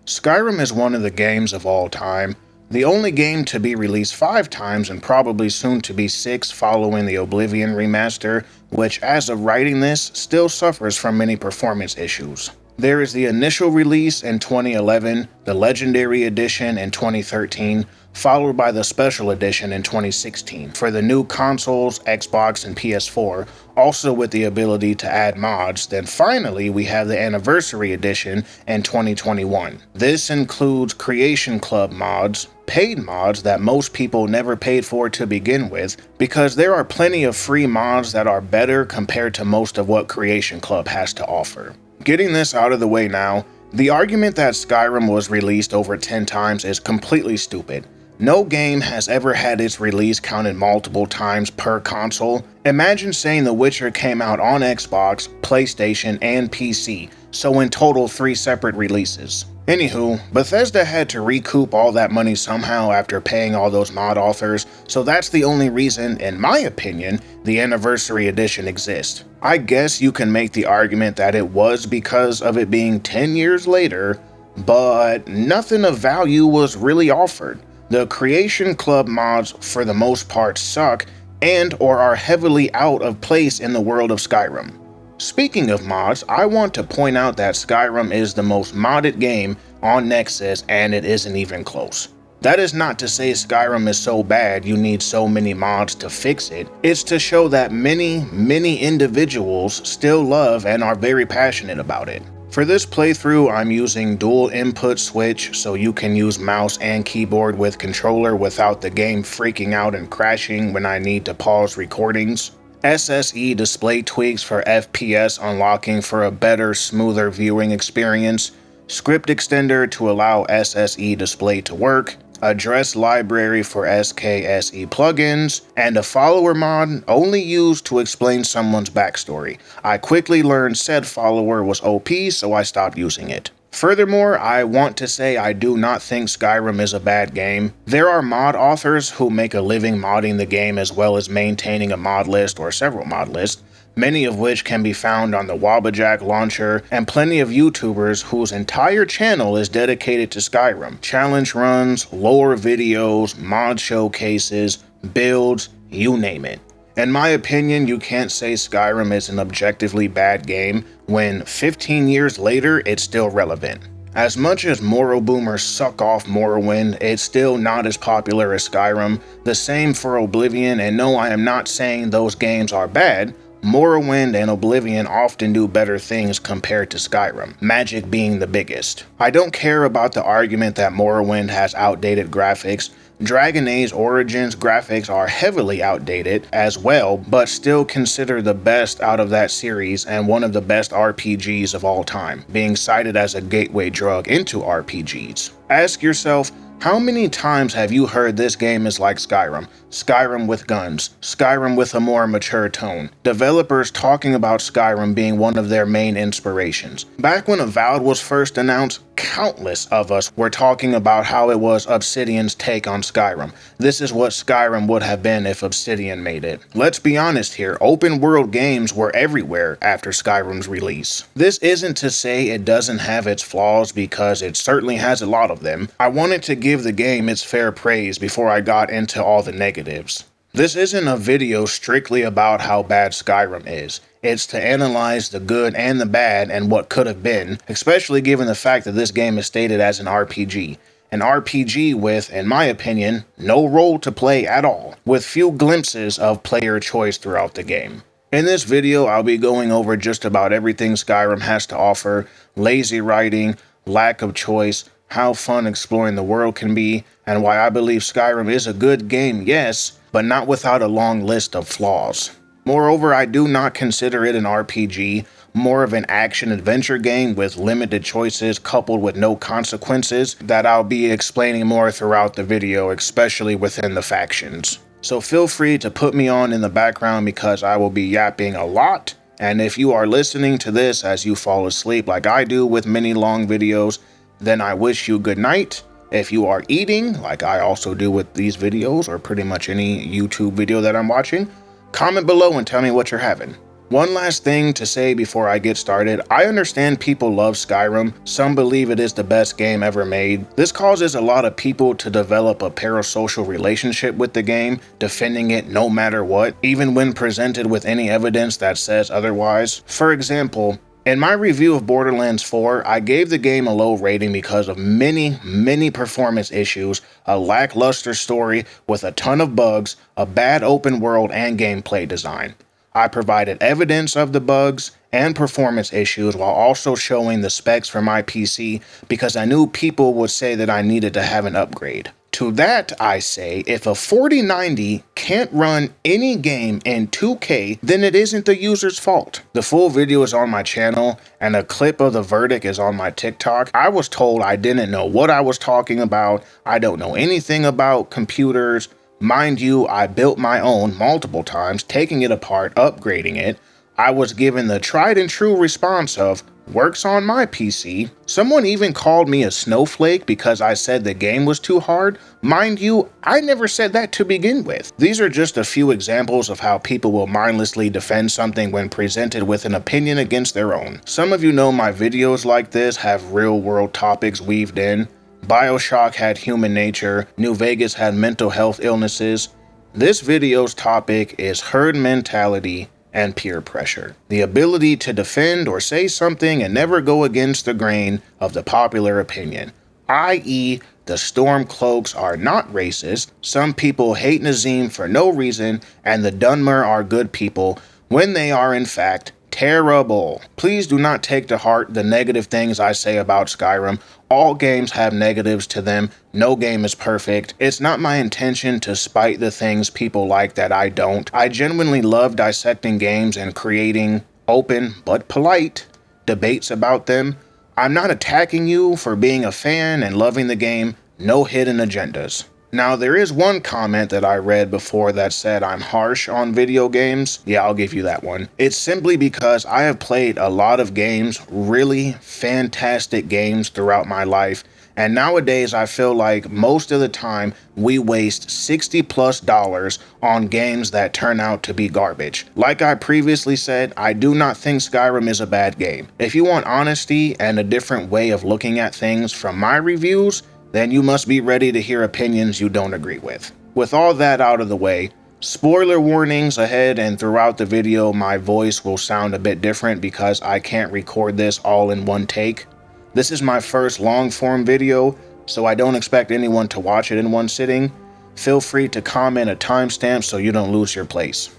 Skyrim is one of the games of all time, the only game to be released 5 times and probably soon to be 6 following the Oblivion remaster, which as of writing this, still suffers from many performance issues. There is the initial release in 2011, the Legendary Edition in 2013, followed by the Special Edition in 2016 for the new consoles, Xbox and PS4, also with the ability to add mods. Then finally we have the Anniversary Edition in 2021. This includes Creation Club mods, paid mods that most people never paid for to begin with, because there are plenty of free mods that are better compared to most of what Creation Club has to offer. Getting this out of the way now, the argument that Skyrim was released over 10 times is completely stupid. No game has ever had its release counted multiple times per console. Imagine saying The Witcher came out on Xbox, PlayStation, and PC, so in total 3 separate releases. Anywho, Bethesda had to recoup all that money somehow after paying all those mod authors, so that's the only reason, in my opinion, the Anniversary Edition exists. I guess you can make the argument that it was because of it being 10 years later, but nothing of value was really offered. The Creation Club mods, for the most part, suck and or are heavily out of place in the world of Skyrim. Speaking of mods, I want to point out that Skyrim is the most modded game on Nexus, and it isn't even close. That is not to say Skyrim is so bad you need so many mods to fix it. It's to show that many individuals still love and are very passionate about it. For this playthrough, I'm using dual input switch so you can use mouse and keyboard with controller without the game freaking out and crashing when I need to pause recordings. SSE display tweaks for FPS unlocking for a better, smoother viewing experience. Script extender to allow SSE display to work. Address library for SKSE plugins, and a follower mod only used to explain someone's backstory. I quickly learned said follower was OP, so I stopped using it. Furthermore, I want to say I do not think Skyrim is a bad game. There are mod authors who make a living modding the game as well as maintaining a mod list or several mod lists, many of which can be found on the Wabbajack launcher, and plenty of YouTubers whose entire channel is dedicated to Skyrim. Challenge runs, lore videos, mod showcases, builds, you name it. In my opinion, you can't say Skyrim is an objectively bad game when 15 years later it's still relevant. As much as Morrowboomers suck off Morrowind, it's still not as popular as Skyrim. The same for Oblivion, and no, I am not saying those games are bad. Morrowind and Oblivion often do better things compared to Skyrim, magic being the biggest. I don't care about the argument that Morrowind has outdated graphics. Dragon Age Origins graphics are heavily outdated as well, but still considered the best out of that series and one of the best RPGs of all time, being cited as a gateway drug into RPGs. Ask yourself, how many times have you heard this game is like Skyrim? Skyrim with guns, Skyrim with a more mature tone. Developers talking about Skyrim being one of their main inspirations. Back when Avowed was first announced, countless of us were talking about how it was Obsidian's take on Skyrim. This is what Skyrim would have been if Obsidian made it. Let's be honest here, open world games were everywhere after Skyrim's release. This isn't to say it doesn't have its flaws, because it certainly has a lot of them. I wanted to give the game its fair praise before I got into all the negatives. This isn't a video strictly about how bad Skyrim is. It's to analyze the good and the bad and what could have been, especially given the fact that this game is stated as an RPG. An RPG with, in my opinion, no role to play at all, with few glimpses of player choice throughout the game. In this video, I'll be going over just about everything Skyrim has to offer: lazy writing, lack of choice, how fun exploring the world can be, and why I believe Skyrim is a good game, yes, but not without a long list of flaws. Moreover, I do not consider it an RPG, more of an action-adventure game with limited choices coupled with no consequences that I'll be explaining more throughout the video, especially within the factions. So feel free to put me on in the background because I will be yapping a lot, and if you are listening to this as you fall asleep like I do with many long videos, then I wish you good night. If you are eating, like I also do with these videos or pretty much any YouTube video that I'm watching, comment below and tell me what you're having. One last thing to say before I get started. I understand people love Skyrim. Some believe it is the best game ever made. This causes a lot of people to develop a parasocial relationship with the game, defending it no matter what, even when presented with any evidence that says otherwise. For example, in my review of Borderlands 4, I gave the game a low rating because of many performance issues, a lackluster story with a ton of bugs, a bad open world and gameplay design. I provided evidence of the bugs and performance issues while also showing the specs for my PC because I knew people would say that I needed to have an upgrade. To that I say, if a 4090 can't run any game in 2K, then it isn't the user's fault. The full video is on my channel and a clip of the verdict is on my TikTok. I was told I didn't know what I was talking about. I don't know anything about computers. Mind you, I built my own multiple times, taking it apart, upgrading it. I was given the tried and true response of, works on my PC. Someone even called me a snowflake because I said the game was too hard. Mind you, I never said that to begin with. These are just a few examples of how people will mindlessly defend something when presented with an opinion against their own. Some of you know my videos like this have real world topics weaved in. BioShock had human nature, New Vegas had mental health illnesses. This video's topic is herd mentality and peer pressure. The ability to defend or say something and never go against the grain of the popular opinion, i.e. the Stormcloaks are not racist, some people hate Nazim for no reason, and the Dunmer are good people when they are in fact terrible. Please do not take to heart the negative things I say about Skyrim. All games have negatives to them. No game is perfect. It's not my intention to spite the things people like that I don't. I genuinely love dissecting games and creating open but polite debates about them. I'm not attacking you for being a fan and loving the game. No hidden agendas. Now, there is one comment that I read before that said I'm harsh on video games. Yeah, I'll give you that one. It's simply because I have played a lot of games, really fantastic games throughout my life, and nowadays I feel like most of the time we waste $60+ on games that turn out to be garbage. Like I previously said, I do not think Skyrim is a bad game. If you want honesty and a different way of looking at things from my reviews, then you must be ready to hear opinions you don't agree with. With all that out of the way, spoiler warnings ahead and throughout the video, my voice will sound a bit different because I can't record this all in one take. This is my first long form video, so I don't expect anyone to watch it in one sitting. Feel free to comment a timestamp so you don't lose your place.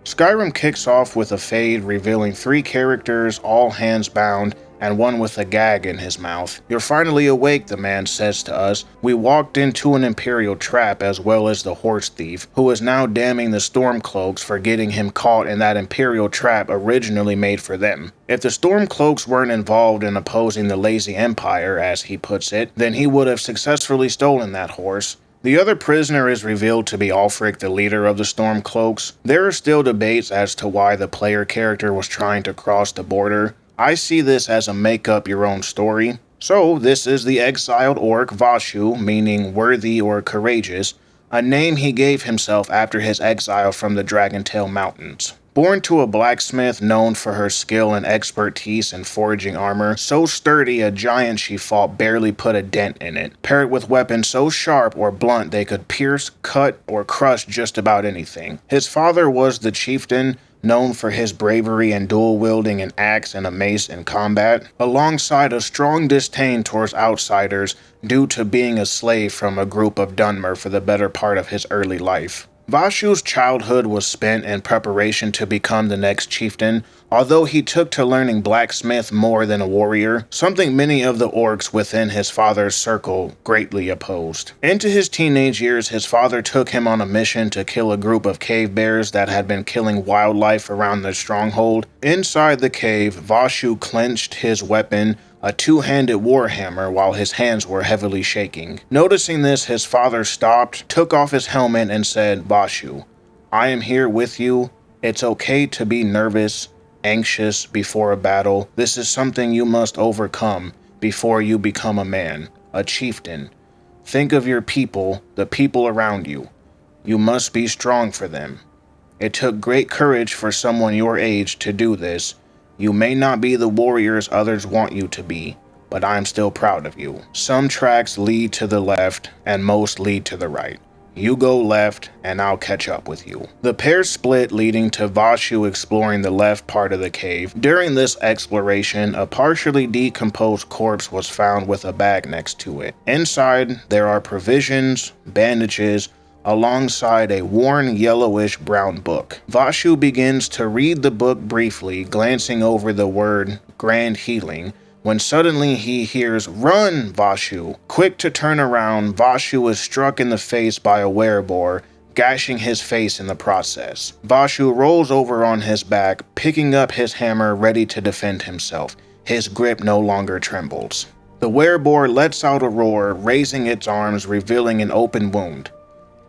Skyrim kicks off with a fade revealing 3 characters, all hands bound, and one with a gag in his mouth. "You're finally awake," the man says to us. "We walked into an Imperial trap as well as the horse thief, who is now damning the Stormcloaks for getting him caught in that Imperial trap originally made for them. If the Stormcloaks weren't involved in opposing the lazy Empire, as he puts it, then he would have successfully stolen that horse." The other prisoner is revealed to be Ulfric, the leader of the Stormcloaks. There are still debates as to why the player character was trying to cross the border. I see this as a make-up-your-own story. So, this is the exiled orc Vashu, meaning worthy or courageous, a name he gave himself after his exile from the Dragontail Mountains. Born to a blacksmith known for her skill and expertise in forging armor, so sturdy a giant she fought barely put a dent in it, paired with weapons so sharp or blunt they could pierce, cut, or crush just about anything. His father was the chieftain, known for his bravery and dual-wielding an axe and a mace in combat, alongside a strong disdain towards outsiders due to being a slave from a group of Dunmer for the better part of his early life. Vashu's childhood was spent in preparation to become the next chieftain, although he took to learning blacksmith more than a warrior, something many of the orcs within his father's circle greatly opposed. Into his teenage years, his father took him on a mission to kill a group of cave bears that had been killing wildlife around their stronghold. Inside the cave, Vashu clenched his weapon, a two-handed warhammer, while his hands were heavily shaking. Noticing this, his father stopped, took off his helmet, and said, "Vashu, I am here with you. It's okay to be nervous, anxious before a battle. This is something you must overcome before you become a man, a chieftain. Think of your people, the people around you. You must be strong for them. It took great courage for someone your age to do this. You may not be the warriors others want you to be, but I'm still proud of you. Some tracks lead to the left, and most lead to the right. You go left, and I'll catch up with you. The pair split, leading to Vashu exploring the left part of the cave. During this exploration, a partially decomposed corpse was found with a bag next to it. Inside, there are provisions, bandages, alongside a worn yellowish-brown book. Vashu begins to read the book briefly, glancing over the word Grand Healing, when suddenly he hears, "Run, Vashu!" Quick to turn around, Vashu is struck in the face by a wereboar, gashing his face in the process. Vashu rolls over on his back, picking up his hammer ready to defend himself. His grip no longer trembles. The wereboar lets out a roar, raising its arms, revealing an open wound.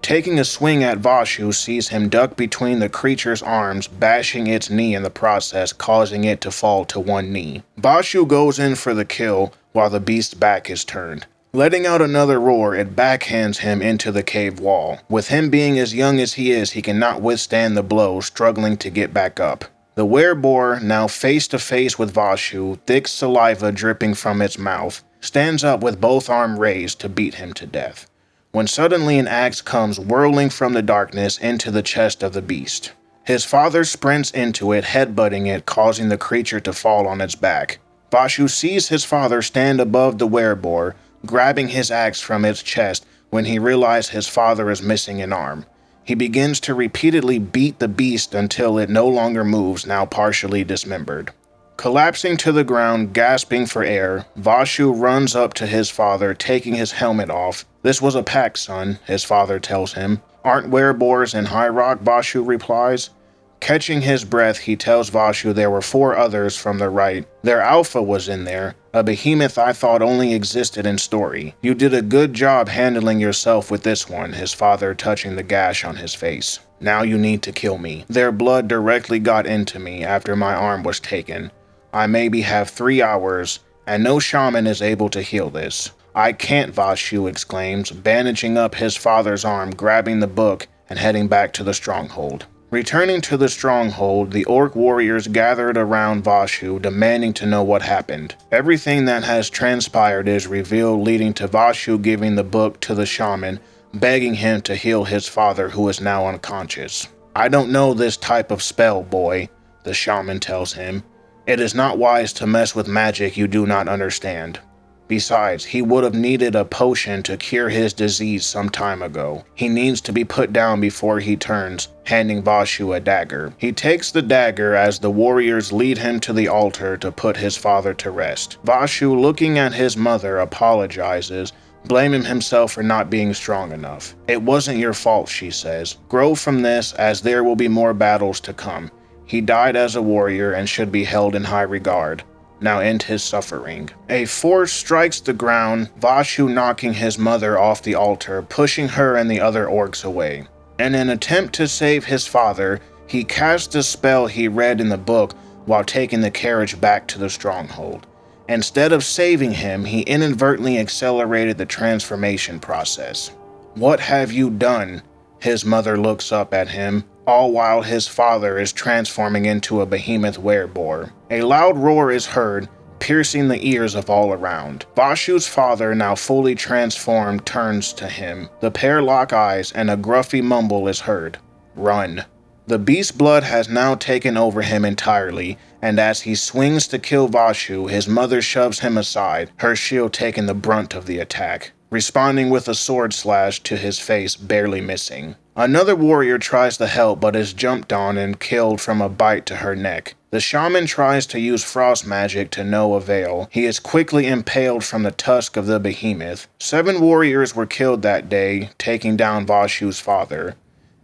Taking a swing at Vashu sees him duck between the creature's arms, bashing its knee in the process, causing it to fall to one knee. Vashu goes in for the kill while the beast's back is turned. Letting out another roar, it backhands him into the cave wall. With him being as young as he is, he cannot withstand the blow, struggling to get back up. The wereboar, now face to face with Vashu, thick saliva dripping from its mouth, stands up with both arms raised to beat him to death, when suddenly an axe comes whirling from the darkness into the chest of the beast. His father sprints into it, headbutting it, causing the creature to fall on its back. Vashu sees his father stand above the wereboar, grabbing his axe from its chest when he realizes his father is missing an arm. He begins to repeatedly beat the beast until it no longer moves, now partially dismembered. Collapsing to the ground, gasping for air, Vashu runs up to his father, taking his helmet off. "This was a pact, son," his father tells him. "Aren't wereboars in High Rock?" Vashu replies. Catching his breath, he tells Vashu there were 4 others from the right. Their alpha was in there, a behemoth I thought only existed in story. "You did a good job handling yourself with this one," his father touching the gash on his face. "Now you need to kill me. Their blood directly got into me after my arm was taken. I maybe have 3 hours, and no shaman is able to heal this." "I can't," Vashu exclaims, bandaging up his father's arm, grabbing the book, and heading back to the stronghold. Returning to the stronghold, the orc warriors gathered around Vashu, demanding to know what happened. Everything that has transpired is revealed, leading to Vashu giving the book to the shaman, begging him to heal his father, who is now unconscious. "I don't know this type of spell, boy," the shaman tells him. "It is not wise to mess with magic you do not understand. Besides, he would have needed a potion to cure his disease some time ago. He needs to be put down before he turns," handing Vashu a dagger. He takes the dagger as the warriors lead him to the altar to put his father to rest. Vashu, looking at his mother, apologizes, blaming himself for not being strong enough. "It wasn't your fault," she says. "Grow from this, as there will be more battles to come. He died as a warrior and should be held in high regard. Now end his suffering." A force strikes the ground, Vashu knocking his mother off the altar, pushing her and the other orcs away. In an attempt to save his father, he casts the spell he read in the book while taking the carriage back to the stronghold. Instead of saving him, he inadvertently accelerated the transformation process. "What have you done?" His mother looks up at him, all while his father is transforming into a behemoth wereboar. A loud roar is heard, piercing the ears of all around. Vashu's father, now fully transformed, turns to him. The pair lock eyes, and a gruffy mumble is heard. "Run." The beast's blood has now taken over him entirely, and as he swings to kill Vashu, his mother shoves him aside, her shield taking the brunt of the attack, responding with a sword slash to his face, barely missing. Another warrior tries to help but is jumped on and killed from a bite to her neck. The shaman tries to use frost magic to no avail. He is quickly impaled from the tusk of the behemoth. 7 warriors were killed that day, taking down Vashu's father.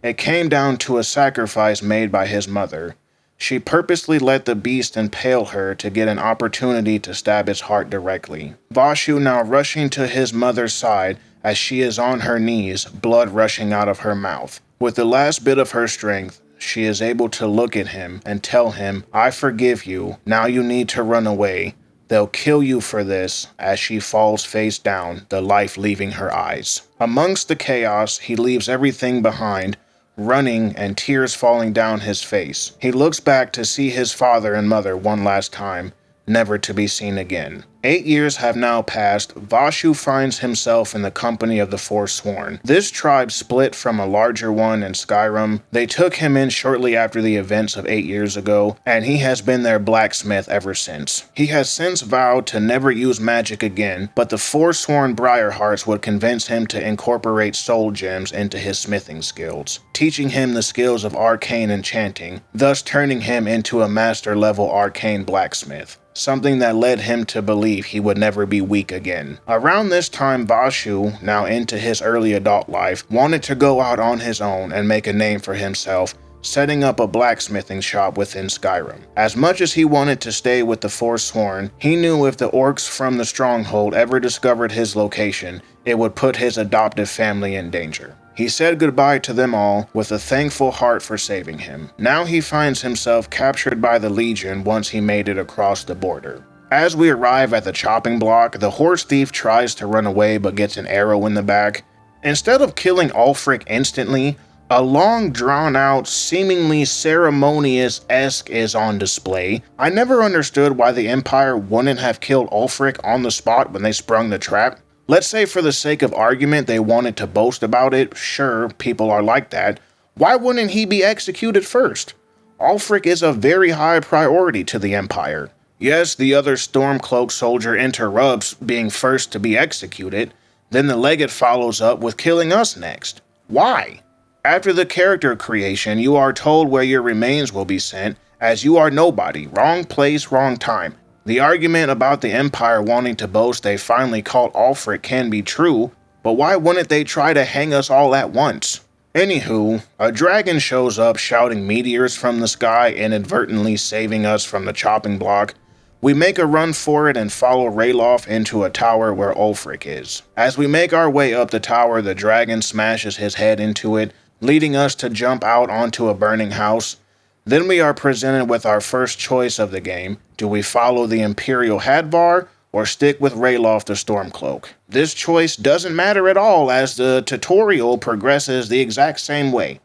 It came down to a sacrifice made by his mother. She purposely let the beast impale her to get an opportunity to stab its heart directly. Vashu now rushing to his mother's side as she is on her knees, blood rushing out of her mouth. With the last bit of her strength, she is able to look at him and tell him, "I forgive you. Now you need to run away. They'll kill you for this," as she falls face down, the life leaving her eyes. Amongst the chaos, he leaves everything behind, running and tears falling down his face. He looks back to see his father and mother one last time, never to be seen again. 8 years have now passed. Vashu finds himself in the company of the Forsworn. This tribe split from a larger one in Skyrim. They took him in shortly after the events of 8 years ago, and he has been their blacksmith ever since. He has since vowed to never use magic again, but the Forsworn Briarhearts would convince him to incorporate soul gems into his smithing skills, teaching him the skills of arcane enchanting, thus turning him into a master-level arcane blacksmith. Something that led him to believe he would never be weak again. Around this time, Vashu, now into his early adult life, wanted to go out on his own and make a name for himself, setting up a blacksmithing shop within Skyrim. As much as he wanted to stay with the Forsworn, he knew if the orcs from the stronghold ever discovered his location, it would put his adoptive family in danger. He said goodbye to them all with a thankful heart for saving him. Now he finds himself captured by the Legion once he made it across the border. As we arrive at the chopping block, the horse thief tries to run away but gets an arrow in the back. Instead of killing Ulfric instantly, a long drawn-out, seemingly ceremonious-esque is on display. I never understood why the Empire wouldn't have killed Ulfric on the spot when they sprung the trap. Let's say for the sake of argument they wanted to boast about it. Sure, people are like that. Why wouldn't he be executed first? Ulfric is a very high priority to the Empire. Yes, the other Stormcloak soldier interrupts being first to be executed, then the Legate follows up with killing us next. Why? After the character creation, you are told where your remains will be sent, as you are nobody, wrong place, wrong time. The argument about the Empire wanting to boast they finally caught Ulfric can be true, but why wouldn't they try to hang us all at once? Anywho, a dragon shows up shouting meteors from the sky, inadvertently saving us from the chopping block. We make a run for it and follow Ralof into a tower where Ulfric is. As we make our way up the tower, the dragon smashes his head into it, leading us to jump out onto a burning house. Then we are presented with our first choice of the game. Do we follow the Imperial Hadvar or stick with Ralof the Stormcloak? This choice doesn't matter at all as the tutorial progresses the exact same way.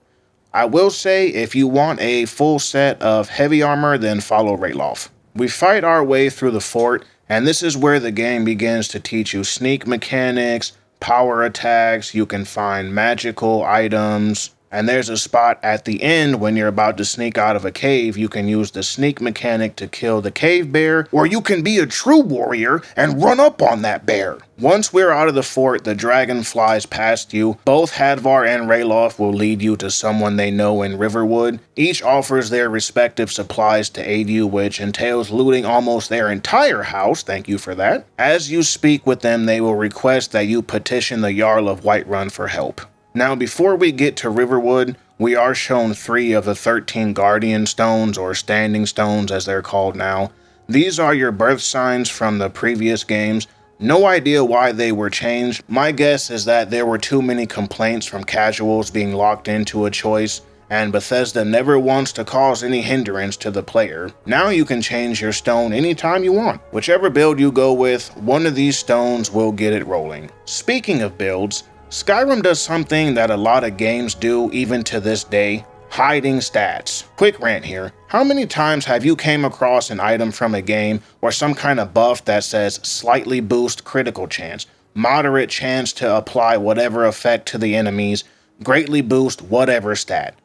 I will say if you want a full set of heavy armor, then follow Ralof. We fight our way through the fort, and this is where the game begins to teach you sneak mechanics, power attacks. You can find magical items, and there's a spot at the end when you're about to sneak out of a cave. You can use the sneak mechanic to kill the cave bear, or you can be a true warrior and run up on that bear. Once we're out of the fort, the dragon flies past you. Both Hadvar and Ralof will lead you to someone they know in Riverwood. Each offers their respective supplies to aid you, which entails looting almost their entire house. Thank you for that. As you speak with them, they will request that you petition the Jarl of Whiterun for help. Now, before we get to Riverwood, we are shown 3 of the 13 Guardian Stones, or Standing Stones as they're called now. These are your birth signs from the previous games. No idea why they were changed. My guess is that there were too many complaints from casuals being locked into a choice, and Bethesda never wants to cause any hindrance to the player. Now you can change your stone anytime you want. Whichever build you go with, one of these stones will get it rolling. Speaking of builds, Skyrim does something that a lot of games do even to this day: hiding stats. Quick rant here. How many times have you came across an item from a game or some kind of buff that says slightly boost critical chance, moderate chance to apply whatever effect to the enemies, greatly boost whatever stat?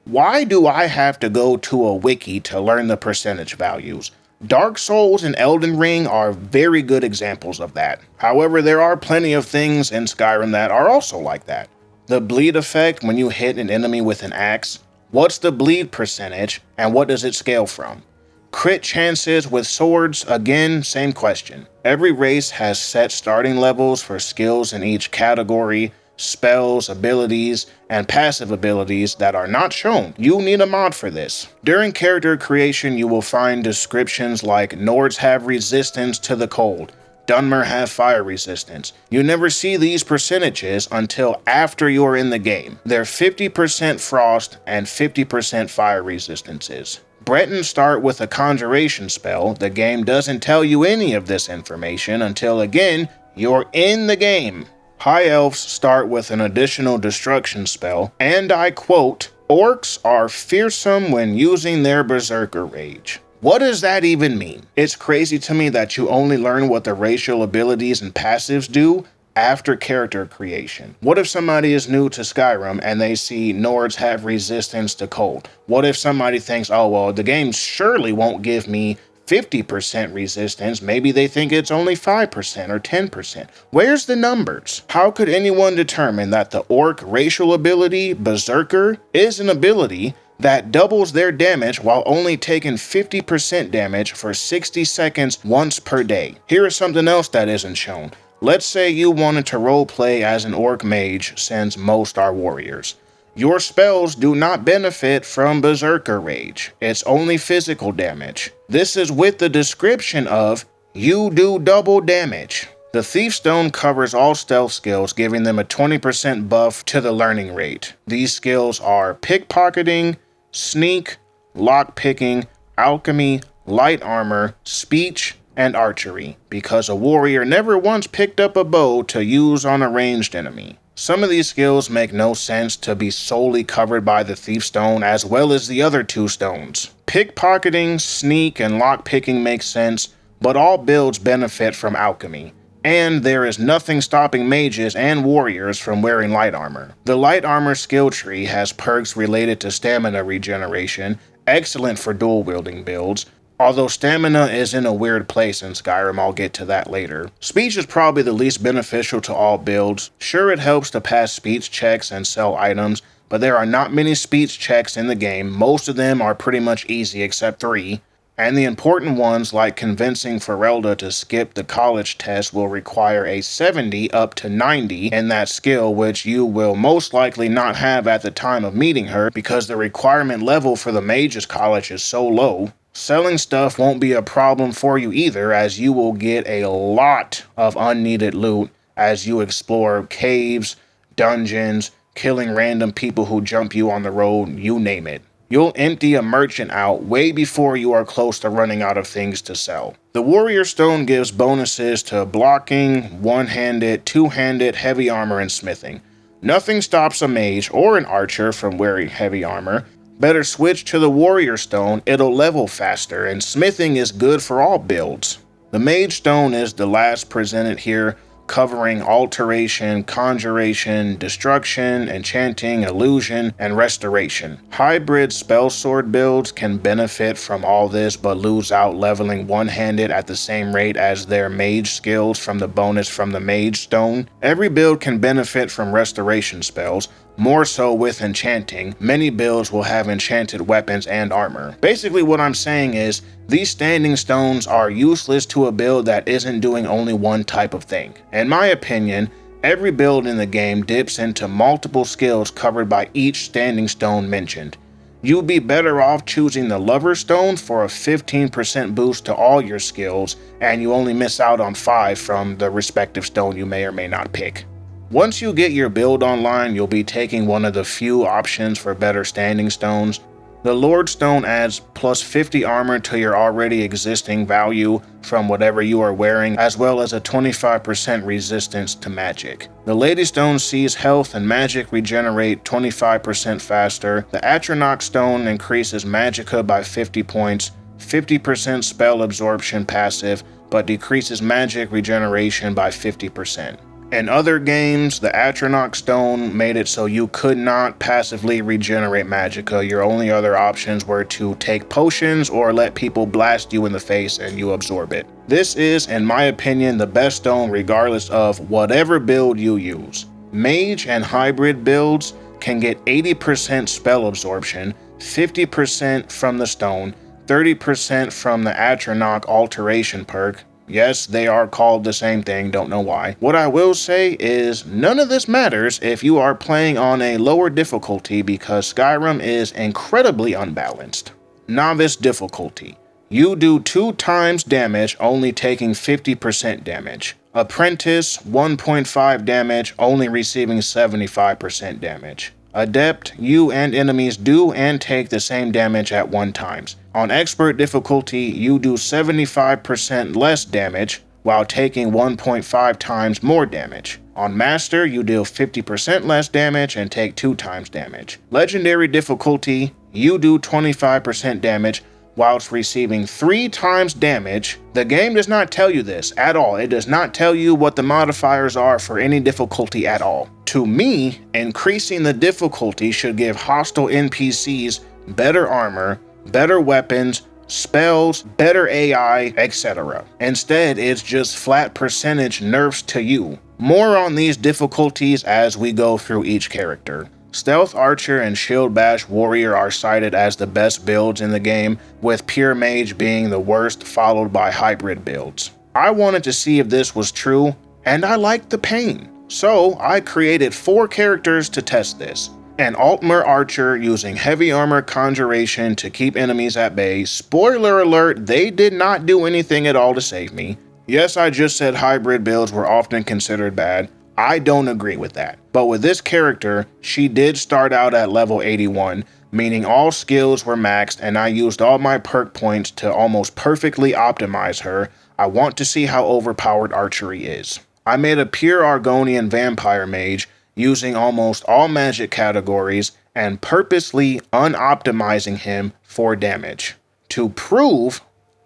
Why do I have to go to a wiki to learn the percentage values? Dark Souls and Elden Ring are very good examples of that. However, there are plenty of things in Skyrim that are also like that. The bleed effect when you hit an enemy with an axe. What's the bleed percentage and what does it scale from? Crit chances with swords, again, same question. Every race has set starting levels for skills in each category, spells, abilities, and passive abilities that are not shown. You need a mod for this. During character creation, you will find descriptions like Nords have resistance to the cold, Dunmer have fire resistance. You never see these percentages until after you're in the game. They're 50% frost and 50% fire resistances. Bretons start with a conjuration spell. The game doesn't tell you any of this information until, again, you're in the game. High Elves start with an additional destruction spell, and I quote, Orcs are fearsome when using their Berserker Rage. What does that even mean? It's crazy to me that you only learn what the racial abilities and passives do after character creation. What if somebody is new to Skyrim and they see Nords have resistance to cold? What if somebody thinks, oh well, the game surely won't give me 50% resistance, maybe they think it's only 5% or 10%. Where's the numbers? How could anyone determine that the Orc racial ability, Berserker, is an ability that doubles their damage while only taking 50% damage for 60 seconds once per day? Here is something else that isn't shown. Let's say you wanted to roleplay as an Orc mage, since most are warriors. Your spells do not benefit from Berserker Rage. It's only physical damage. This is with the description of, you do double damage. The Thief Stone covers all stealth skills, giving them a 20% buff to the learning rate. These skills are pickpocketing, sneak, lockpicking, alchemy, light armor, speech, and archery, because a warrior never once picked up a bow to use on a ranged enemy. Some of these skills make no sense to be solely covered by the Thief Stone as well as the other two stones. Pickpocketing, sneak, and lockpicking make sense, but all builds benefit from alchemy. And there is nothing stopping mages and warriors from wearing light armor. The light armor skill tree has perks related to stamina regeneration, excellent for dual wielding builds, although stamina is in a weird place in Skyrim. I'll get to that later. Speech is probably the least beneficial to all builds. Sure, it helps to pass speech checks and sell items, but there are not many speech checks in the game. Most of them are pretty much easy except 3. And the important ones, like convincing Ferelda to skip the college test, will require a 70 up to 90 in that skill, which you will most likely not have at the time of meeting her because the requirement level for the mage's college is so low. Selling stuff won't be a problem for you either, as you will get a lot of unneeded loot as you explore caves, dungeons, killing random people who jump you on the road, you name it. You'll empty a merchant out way before you are close to running out of things to sell. The Warrior Stone gives bonuses to blocking, one-handed, two-handed, heavy armor, and smithing. Nothing stops a mage or an archer from wearing heavy armor. Better switch to the Warrior Stone, it'll level faster, and smithing is good for all builds. The Mage Stone is the last presented here, covering alteration, conjuration, destruction, enchanting, illusion, and restoration. Hybrid spellsword builds can benefit from all this but lose out leveling one-handed at the same rate as their mage skills from the bonus from the Mage Stone. Every build can benefit from restoration spells, more so with enchanting. Many builds will have enchanted weapons and armor. Basically what I'm saying is, these standing stones are useless to a build that isn't doing only one type of thing. In my opinion, every build in the game dips into multiple skills covered by each standing stone mentioned. You'd be better off choosing the Lover Stone for a 15% boost to all your skills, and you only miss out on 5 from the respective stone you may or may not pick. Once you get your build online, you'll be taking one of the few options for better standing stones. The Lord Stone adds plus 50 armor to your already existing value from whatever you are wearing, as well as a 25% resistance to magic. The Lady Stone sees health and magic regenerate 25% faster. The Atronach Stone increases magicka by 50 points, 50% spell absorption passive, but decreases magic regeneration by 50%. In other games, the Atronach Stone made it so you could not passively regenerate magicka. Your only other options were to take potions or let people blast you in the face and you absorb it. This is, in my opinion, the best stone regardless of whatever build you use. Mage and hybrid builds can get 80% spell absorption, 50% from the stone, 30% from the Atronach alteration perk. Yes, they are called the same thing, don't know why. What I will say is none of this matters if you are playing on a lower difficulty because Skyrim is incredibly unbalanced. Novice difficulty. You do 2 times damage, only taking 50% damage. Apprentice, 1.5 damage, only receiving 75% damage. Adept, you and enemies do and take the same damage at 1 time. On expert difficulty, you do 75% less damage while taking 1.5 times more damage. On Master, you deal 50% less damage and take 2 times damage. Legendary difficulty, you do 25% damage whilst receiving 3 times damage. The game does not tell you this at all. It does not tell you what the modifiers are for any difficulty at all. To me, increasing the difficulty should give hostile NPCs better armor, better weapons, spells, better AI, etc. Instead, it's just flat percentage nerfs to you. More on these difficulties as we go through each character. Stealth Archer and Shield Bash Warrior are cited as the best builds in the game, with Pure Mage being the worst, followed by hybrid builds. I wanted to see if this was true, and I liked the pain. So I created 4 characters to test this. An Altmer Archer using heavy armor conjuration to keep enemies at bay. Spoiler alert, they did not do anything at all to save me. Yes, I just said hybrid builds were often considered bad. I don't agree with that. But with this character, she did start out at level 81, meaning all skills were maxed, and I used all my perk points to almost perfectly optimize her. I want to see how overpowered archery is. I made a pure Argonian vampire mage using almost all magic categories and purposely unoptimizing him for damage. To prove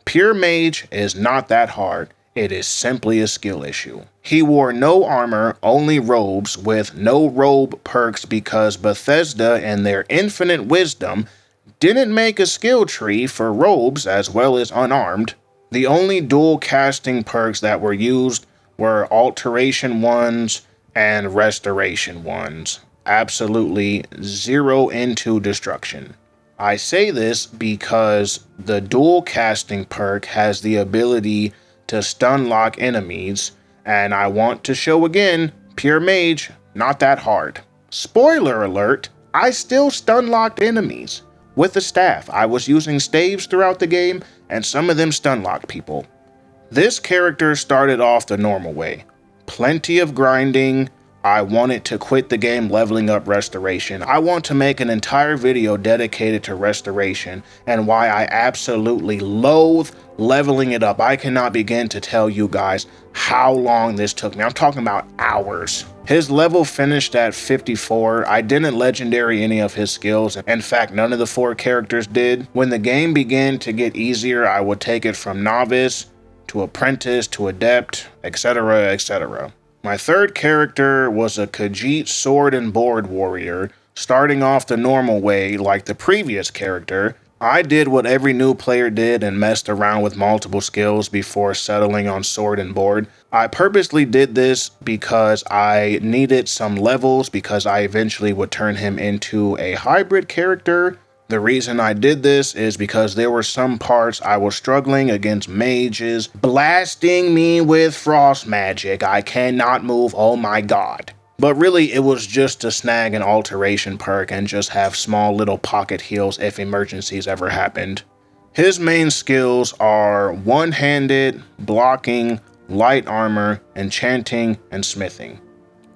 pure mage is not that hard, it is simply a skill issue. He wore no armor, only robes, with no robe perks because Bethesda in their infinite wisdom didn't make a skill tree for robes as well as unarmed. The only dual casting perks that were used were alteration ones and restoration ones. Absolutely zero into destruction. I say this because the dual casting perk has the ability to stun lock enemies, and I want to show again, pure mage, not that hard. Spoiler alert, I still stun locked enemies with the staff. I was using staves throughout the game, and some of them stun locked people. This character started off the normal way. Plenty of grinding. I wanted to quit the game leveling up restoration. I want to make an entire video dedicated to restoration and why I absolutely loathe leveling it up. I cannot begin to tell you guys how long this took me. I'm talking about hours. His level finished at 54. I didn't legendary any of his skills. In fact, none of the 4 characters did. When the game began to get easier, I would take it from novice to apprentice to adept, etc., etc. My third character was a Khajiit sword and board warrior. Starting off the normal way like the previous character, I did what every new player did and messed around with multiple skills before settling on sword and board. I purposely did this because I needed some levels because I eventually would turn him into a hybrid character. The reason I did this is because there were some parts I was struggling against mages blasting me with frost magic. I cannot move, oh my god. But really, it was just to snag an alteration perk and just have small little pocket heals if emergencies ever happened. His main skills are one-handed, blocking, light armor, enchanting, and smithing.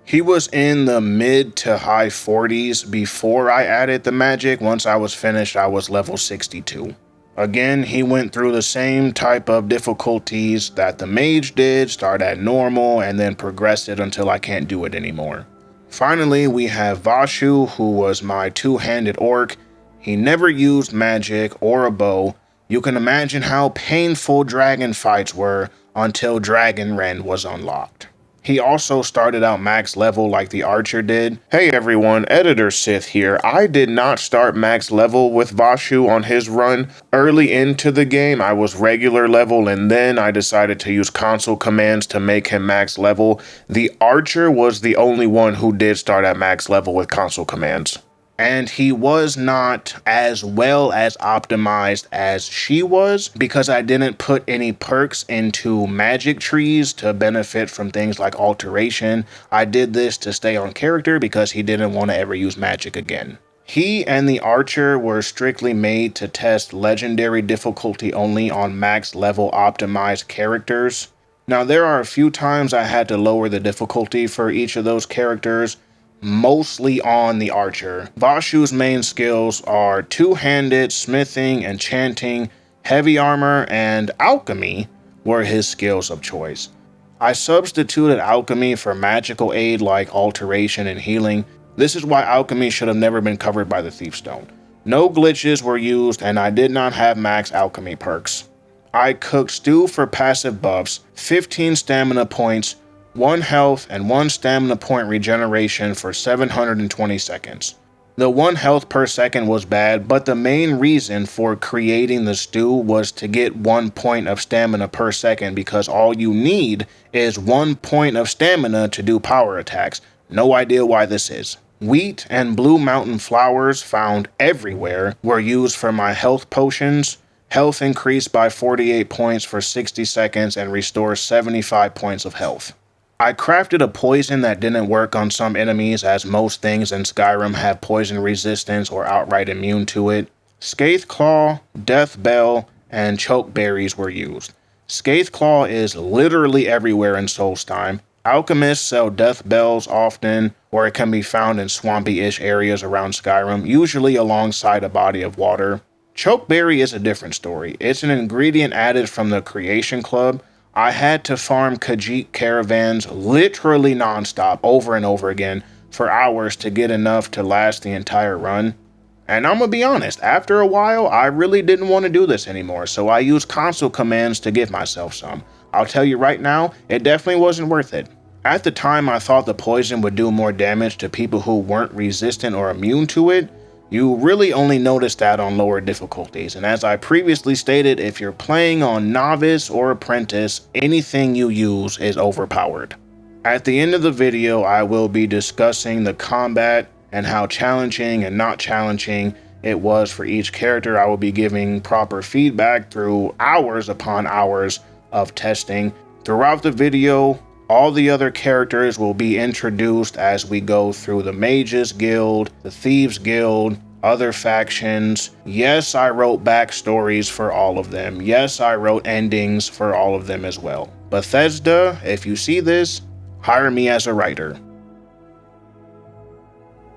He was in the mid to high 40s before I added the magic. Once I was finished, I was level 62. Again, he went through the same type of difficulties that the mage did, start at normal and then progress it until I can't do it anymore. Finally, we have Vashu, who was my two-handed orc. He never used magic or a bow. You can imagine how painful dragon fights were until Dragon Rend was unlocked. He also started out max level like the archer did. Hey everyone, OrdinarySith here. I did not start max level with Vashu on his run. Early into the game, I was regular level and then I decided to use console commands to make him max level. The archer was the only one who did start at max level with console commands. And he was not as well as optimized as she was because I didn't put any perks into magic trees to benefit from things like alteration. I did this to stay on character because he didn't want to ever use magic again. He and the archer were strictly made to test legendary difficulty only on max level optimized characters. Now there are a few times I had to lower the difficulty for each of those characters, mostly on the archer. Vashu's main skills are two-handed, smithing, enchanting, heavy armor, and alchemy were his skills of choice. I substituted alchemy for magical aid like alteration and healing. This is why alchemy should have never been covered by the Thief Stone. No glitches were used, and I did not have max alchemy perks. I cooked stew for passive buffs, 15 stamina points, 1 health, and 1 stamina point regeneration for 720 seconds. The 1 health per second was bad, but the main reason for creating the stew was to get 1 point of stamina per second, because all you need is 1 point of stamina to do power attacks. No idea why this is. Wheat and blue mountain flowers found everywhere were used for my health potions. Health increased by 48 points for 60 seconds and restores 75 points of health. I crafted a poison that didn't work on some enemies, as most things in Skyrim have poison resistance or outright immune to it. Scathe Claw, Death Bell, and Choke Berries were used. Scathe Claw is literally everywhere in Solstheim. Alchemists sell death bells often, or it can be found in swampy-ish areas around Skyrim, usually alongside a body of water. Chokeberry is a different story. It's an ingredient added from the Creation Club. I had to farm Khajiit caravans literally nonstop over and over again for hours to get enough to last the entire run. And I'm gonna be honest, after a while, I really didn't want to do this anymore, so I used console commands to give myself some. I'll tell you right now, it definitely wasn't worth it. At the time, I thought the poison would do more damage to people who weren't resistant or immune to it. You really only notice that on lower difficulties, and as I previously stated, if you're playing on Novice or Apprentice, anything you use is overpowered. At the end of the video, I will be discussing the combat and how challenging and not challenging it was for each character. I will be giving proper feedback through hours upon hours of testing. Throughout the video, all the other characters will be introduced as we go through the Mages Guild, the Thieves Guild, other factions. Yes, I wrote backstories for all of them. Yes, I wrote endings for all of them as well. Bethesda, if you see this, hire me as a writer.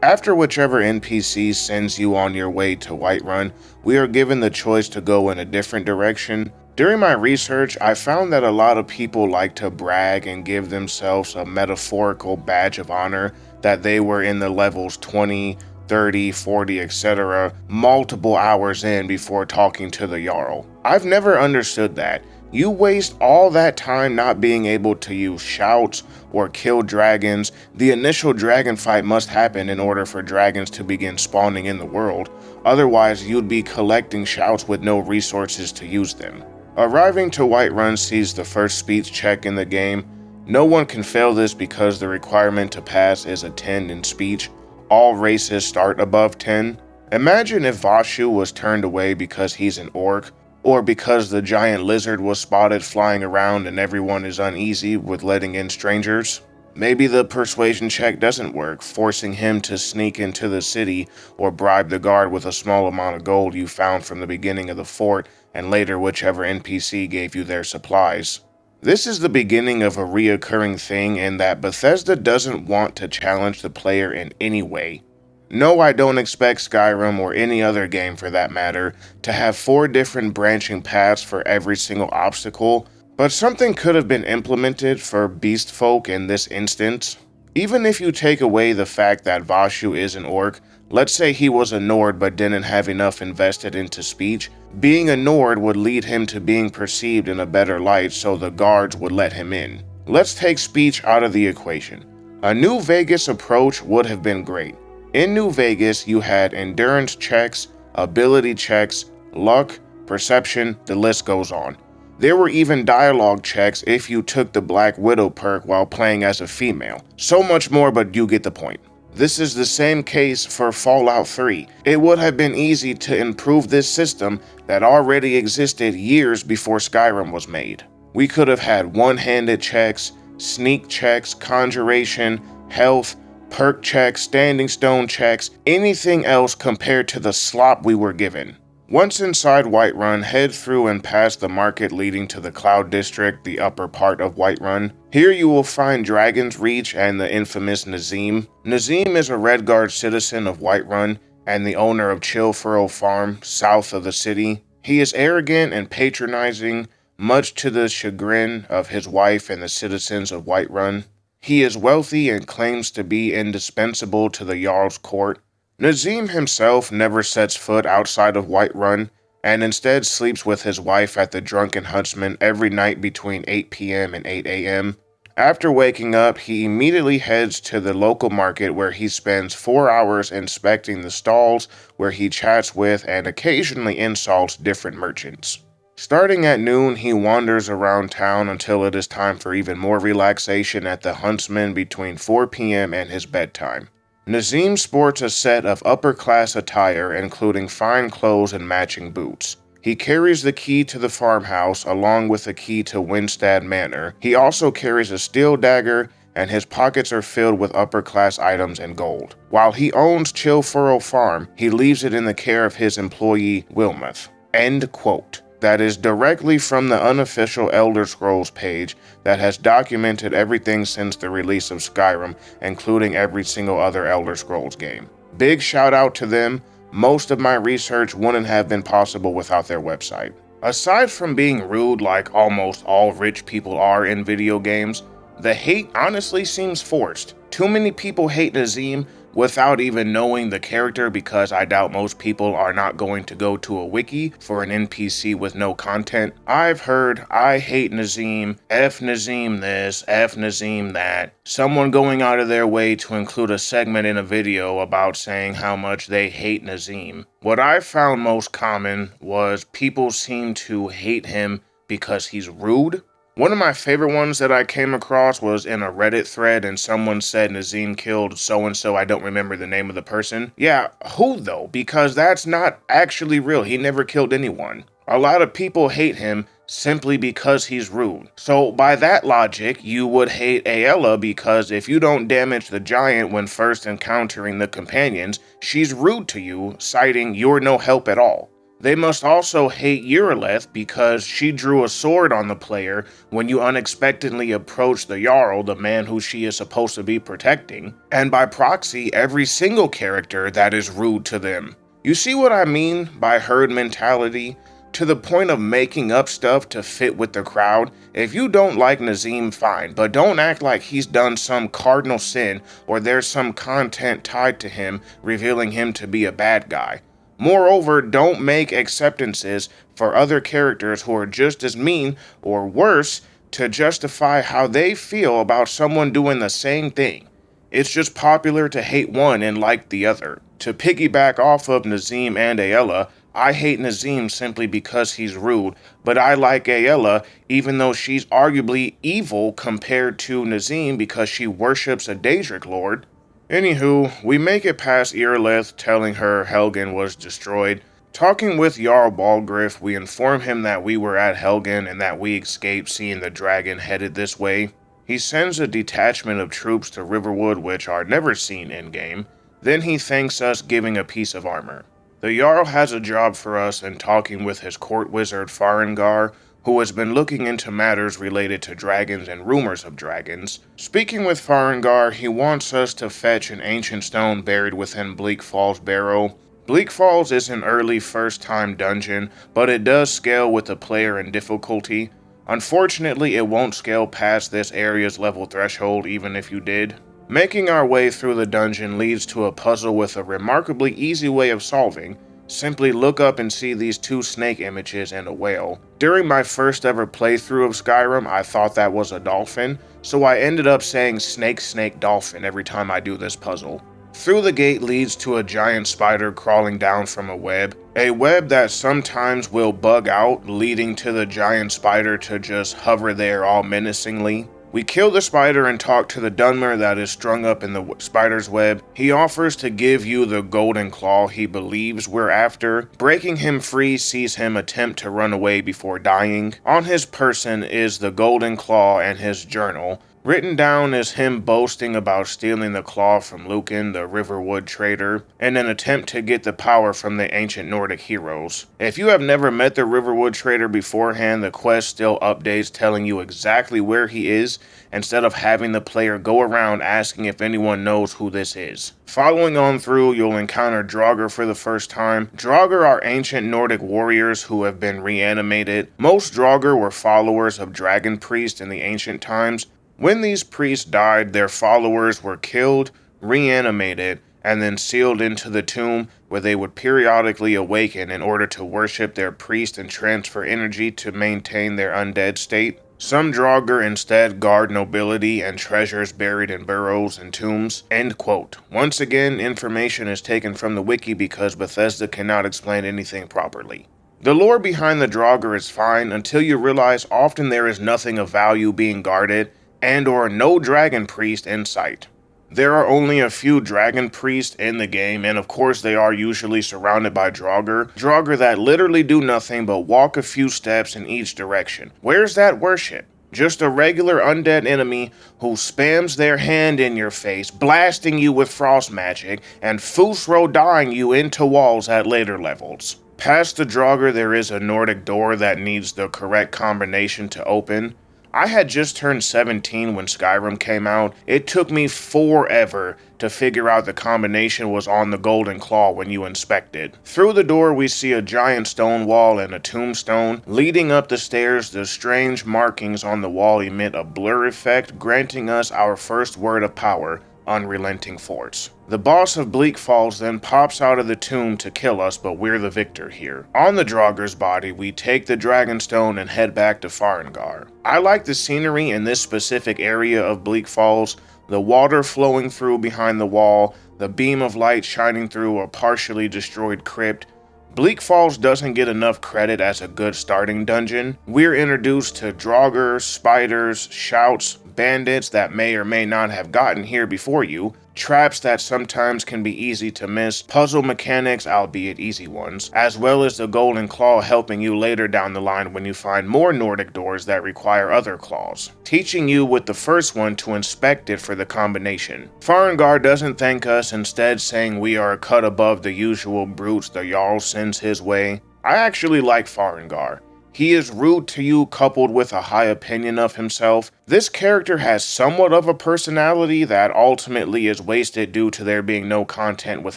After whichever NPC sends you on your way to Whiterun, we are given the choice to go in a different direction. During my research, I found that a lot of people like to brag and give themselves a metaphorical badge of honor that they were in the levels 20, 30, 40, etc. multiple hours in before talking to the Jarl. I've never understood that. You waste all that time not being able to use shouts or kill dragons. The initial dragon fight must happen in order for dragons to begin spawning in the world. Otherwise, you'd be collecting shouts with no resources to use them. Arriving to Whiterun sees the first speech check in the game. No one can fail this because the requirement to pass is a 10 in speech. All races start above 10. Imagine if Vashu was turned away because he's an orc, or because the giant lizard was spotted flying around and everyone is uneasy with letting in strangers. Maybe the persuasion check doesn't work, forcing him to sneak into the city or bribe the guard with a small amount of gold you found from the beginning of the fort and later whichever NPC gave you their supplies. This is the beginning of a reoccurring thing in that Bethesda doesn't want to challenge the player in any way. No, I don't expect Skyrim, or any other game for that matter, to have 4 different branching paths for every single obstacle, but something could have been implemented for beast folk in this instance. Even if you take away the fact that Vashu is an orc, let's say he was a Nord but didn't have enough invested into speech, being a Nord would lead him to being perceived in a better light, so the guards would let him in. Let's take speech out of the equation. A New Vegas approach would have been great. In New Vegas, you had endurance checks, ability checks, luck, perception, the list goes on. There were even dialogue checks if you took the Black Widow perk while playing as a female. So much more, but you get the point. This is the same case for Fallout 3. It would have been easy to improve this system that already existed years before Skyrim was made. We could have had one-handed checks, sneak checks, conjuration, health, perk checks, standing stone checks, anything else compared to the slop we were given. Once inside Whiterun, head through and past the market leading to the Cloud District, the upper part of Whiterun. Here you will find Dragon's Reach and the infamous Nazim. Nazim is a Redguard citizen of Whiterun and the owner of Chillfurrow Farm, south of the city. He is arrogant and patronizing, much to the chagrin of his wife and the citizens of Whiterun. He is wealthy and claims to be indispensable to the Jarl's court. Nazim himself never sets foot outside of Whiterun, and instead sleeps with his wife at the Drunken Huntsman every night between 8 p.m. and 8 a.m. After waking up, he immediately heads to the local market where he spends 4 hours inspecting the stalls where he chats with and occasionally insults different merchants. Starting at noon, he wanders around town until it is time for even more relaxation at the Huntsman between 4 p.m. and his bedtime. Nazim sports a set of upper-class attire including fine clothes and matching boots. He carries the key to the farmhouse along with the key to Winstead Manor. He also carries a steel dagger, and his pockets are filled with upper-class items and gold. While he owns Chillfurrow Farm, he leaves it in the care of his employee, Wilmoth. End quote. That is directly from the unofficial Elder Scrolls page that has documented everything since the release of Skyrim, including every single other Elder Scrolls game. Big shout out to them. Most of my research wouldn't have been possible without their website. Aside from being rude like almost all rich people are in video games, the hate honestly seems forced. Too many people hate Nazim without even knowing the character, because I doubt most people are not going to go to a wiki for an NPC with no content. I've heard "I hate Nazim," "F Nazim this," "F Nazim that," someone going out of their way to include a segment in a video about saying how much they hate Nazim. What I found most common was people seem to hate him because he's rude. One of my favorite ones that I came across was in a Reddit thread, and someone said Nazim killed so-and-so. I don't remember the name of the person. Yeah, who though? Because that's not actually real. He never killed anyone. A lot of people hate him simply because he's rude. So by that logic, you would hate Aella because if you don't damage the giant when first encountering the companions, she's rude to you, citing "you're no help at all." They must also hate Uraleth because she drew a sword on the player when you unexpectedly approach the Jarl, the man who she is supposed to be protecting, and by proxy, every single character that is rude to them. You see what I mean by herd mentality? To the point of making up stuff to fit with the crowd. If you don't like Nazim, fine, but don't act like he's done some cardinal sin or there's some content tied to him revealing him to be a bad guy. Moreover, don't make acceptances for other characters who are just as mean or worse to justify how they feel about someone doing the same thing. It's just popular to hate one and like the other. To piggyback off of Nazim and Aella, I hate Nazim simply because he's rude, but I like Aella even though she's arguably evil compared to Nazim because she worships a Daedric lord. Anywho, we make it past Irileth telling her Helgen was destroyed. Talking with Jarl Balgriff, we inform him that we were at Helgen and that we escaped seeing the dragon headed this way. He sends a detachment of troops to Riverwood which are never seen in-game. Then he thanks us, giving a piece of armor. The Jarl has a job for us in talking with his court wizard Farengar, who has been looking into matters related to dragons and rumors of dragons. Speaking with Farengar, he wants us to fetch an ancient stone buried within Bleak Falls Barrow. Bleak Falls is an early first-time dungeon, but it does scale with the player in difficulty. Unfortunately, it won't scale past this area's level threshold even if you did. Making our way through the dungeon leads to a puzzle with a remarkably easy way of solving. Simply look up and see these two snake images and a whale. During my first ever playthrough of Skyrim, I thought that was a dolphin, so I ended up saying snake, snake, dolphin every time I do this puzzle. Through the gate leads to a giant spider crawling down from a web that sometimes will bug out, leading to the giant spider to just hover there all menacingly. We kill the spider and talk to the Dunmer that is strung up in the spider's web. He offers to give you the golden claw he believes we're after. Breaking him free sees him attempt to run away before dying. On his person is the golden claw and his journal. Written down is him boasting about stealing the claw from Lucan, the Riverwood trader, in an attempt to get the power from the ancient Nordic heroes. If you have never met the Riverwood trader beforehand, the quest still updates telling you exactly where he is, instead of having the player go around asking if anyone knows who this is. Following on through, you'll encounter Draugr for the first time. Draugr are ancient Nordic warriors who have been reanimated. Most Draugr were followers of Dragon Priest in the ancient times. When these priests died, their followers were killed, reanimated, and then sealed into the tomb, where they would periodically awaken in order to worship their priest and transfer energy to maintain their undead state. Some Draugr instead guard nobility and treasures buried in burrows and tombs. End quote. Once again, information is taken from the wiki because Bethesda cannot explain anything properly. The lore behind the Draugr is fine until you realize often there is nothing of value being guarded, and or no dragon priest in sight. There are only a few dragon priests in the game, and of course they are usually surrounded by Draugr that literally do nothing but walk a few steps in each direction. Where's that worship? Just a regular undead enemy who spams their hand in your face, blasting you with frost magic, and Fusro-dying you into walls at later levels. Past the Draugr, there is a Nordic door that needs the correct combination to open. I had just turned 17 when Skyrim came out. It took me forever to figure out the combination was on the golden claw when you inspect it. Through the door we see a giant stone wall and a tombstone. Leading up the stairs, the strange markings on the wall emit a blur effect, granting us our first word of power, Unrelenting Force. The boss of Bleak Falls then pops out of the tomb to kill us, but we're the victor here. On the Draugr's body, we take the Dragonstone and head back to Farengar. I like the scenery in this specific area of Bleak Falls, the water flowing through behind the wall, the beam of light shining through a partially destroyed crypt. Bleak Falls doesn't get enough credit as a good starting dungeon. We're introduced to Draugr, spiders, shouts, bandits that may or may not have gotten here before you, traps that sometimes can be easy to miss, puzzle mechanics, albeit easy ones, as well as the golden claw helping you later down the line when you find more Nordic doors that require other claws, teaching you with the first one to inspect it for the combination. Farengar doesn't thank us, instead saying we are a cut above the usual brutes the Jarl sends his way. I actually like Farengar. He is rude to you coupled with a high opinion of himself. This character has somewhat of a personality that ultimately is wasted due to there being no content with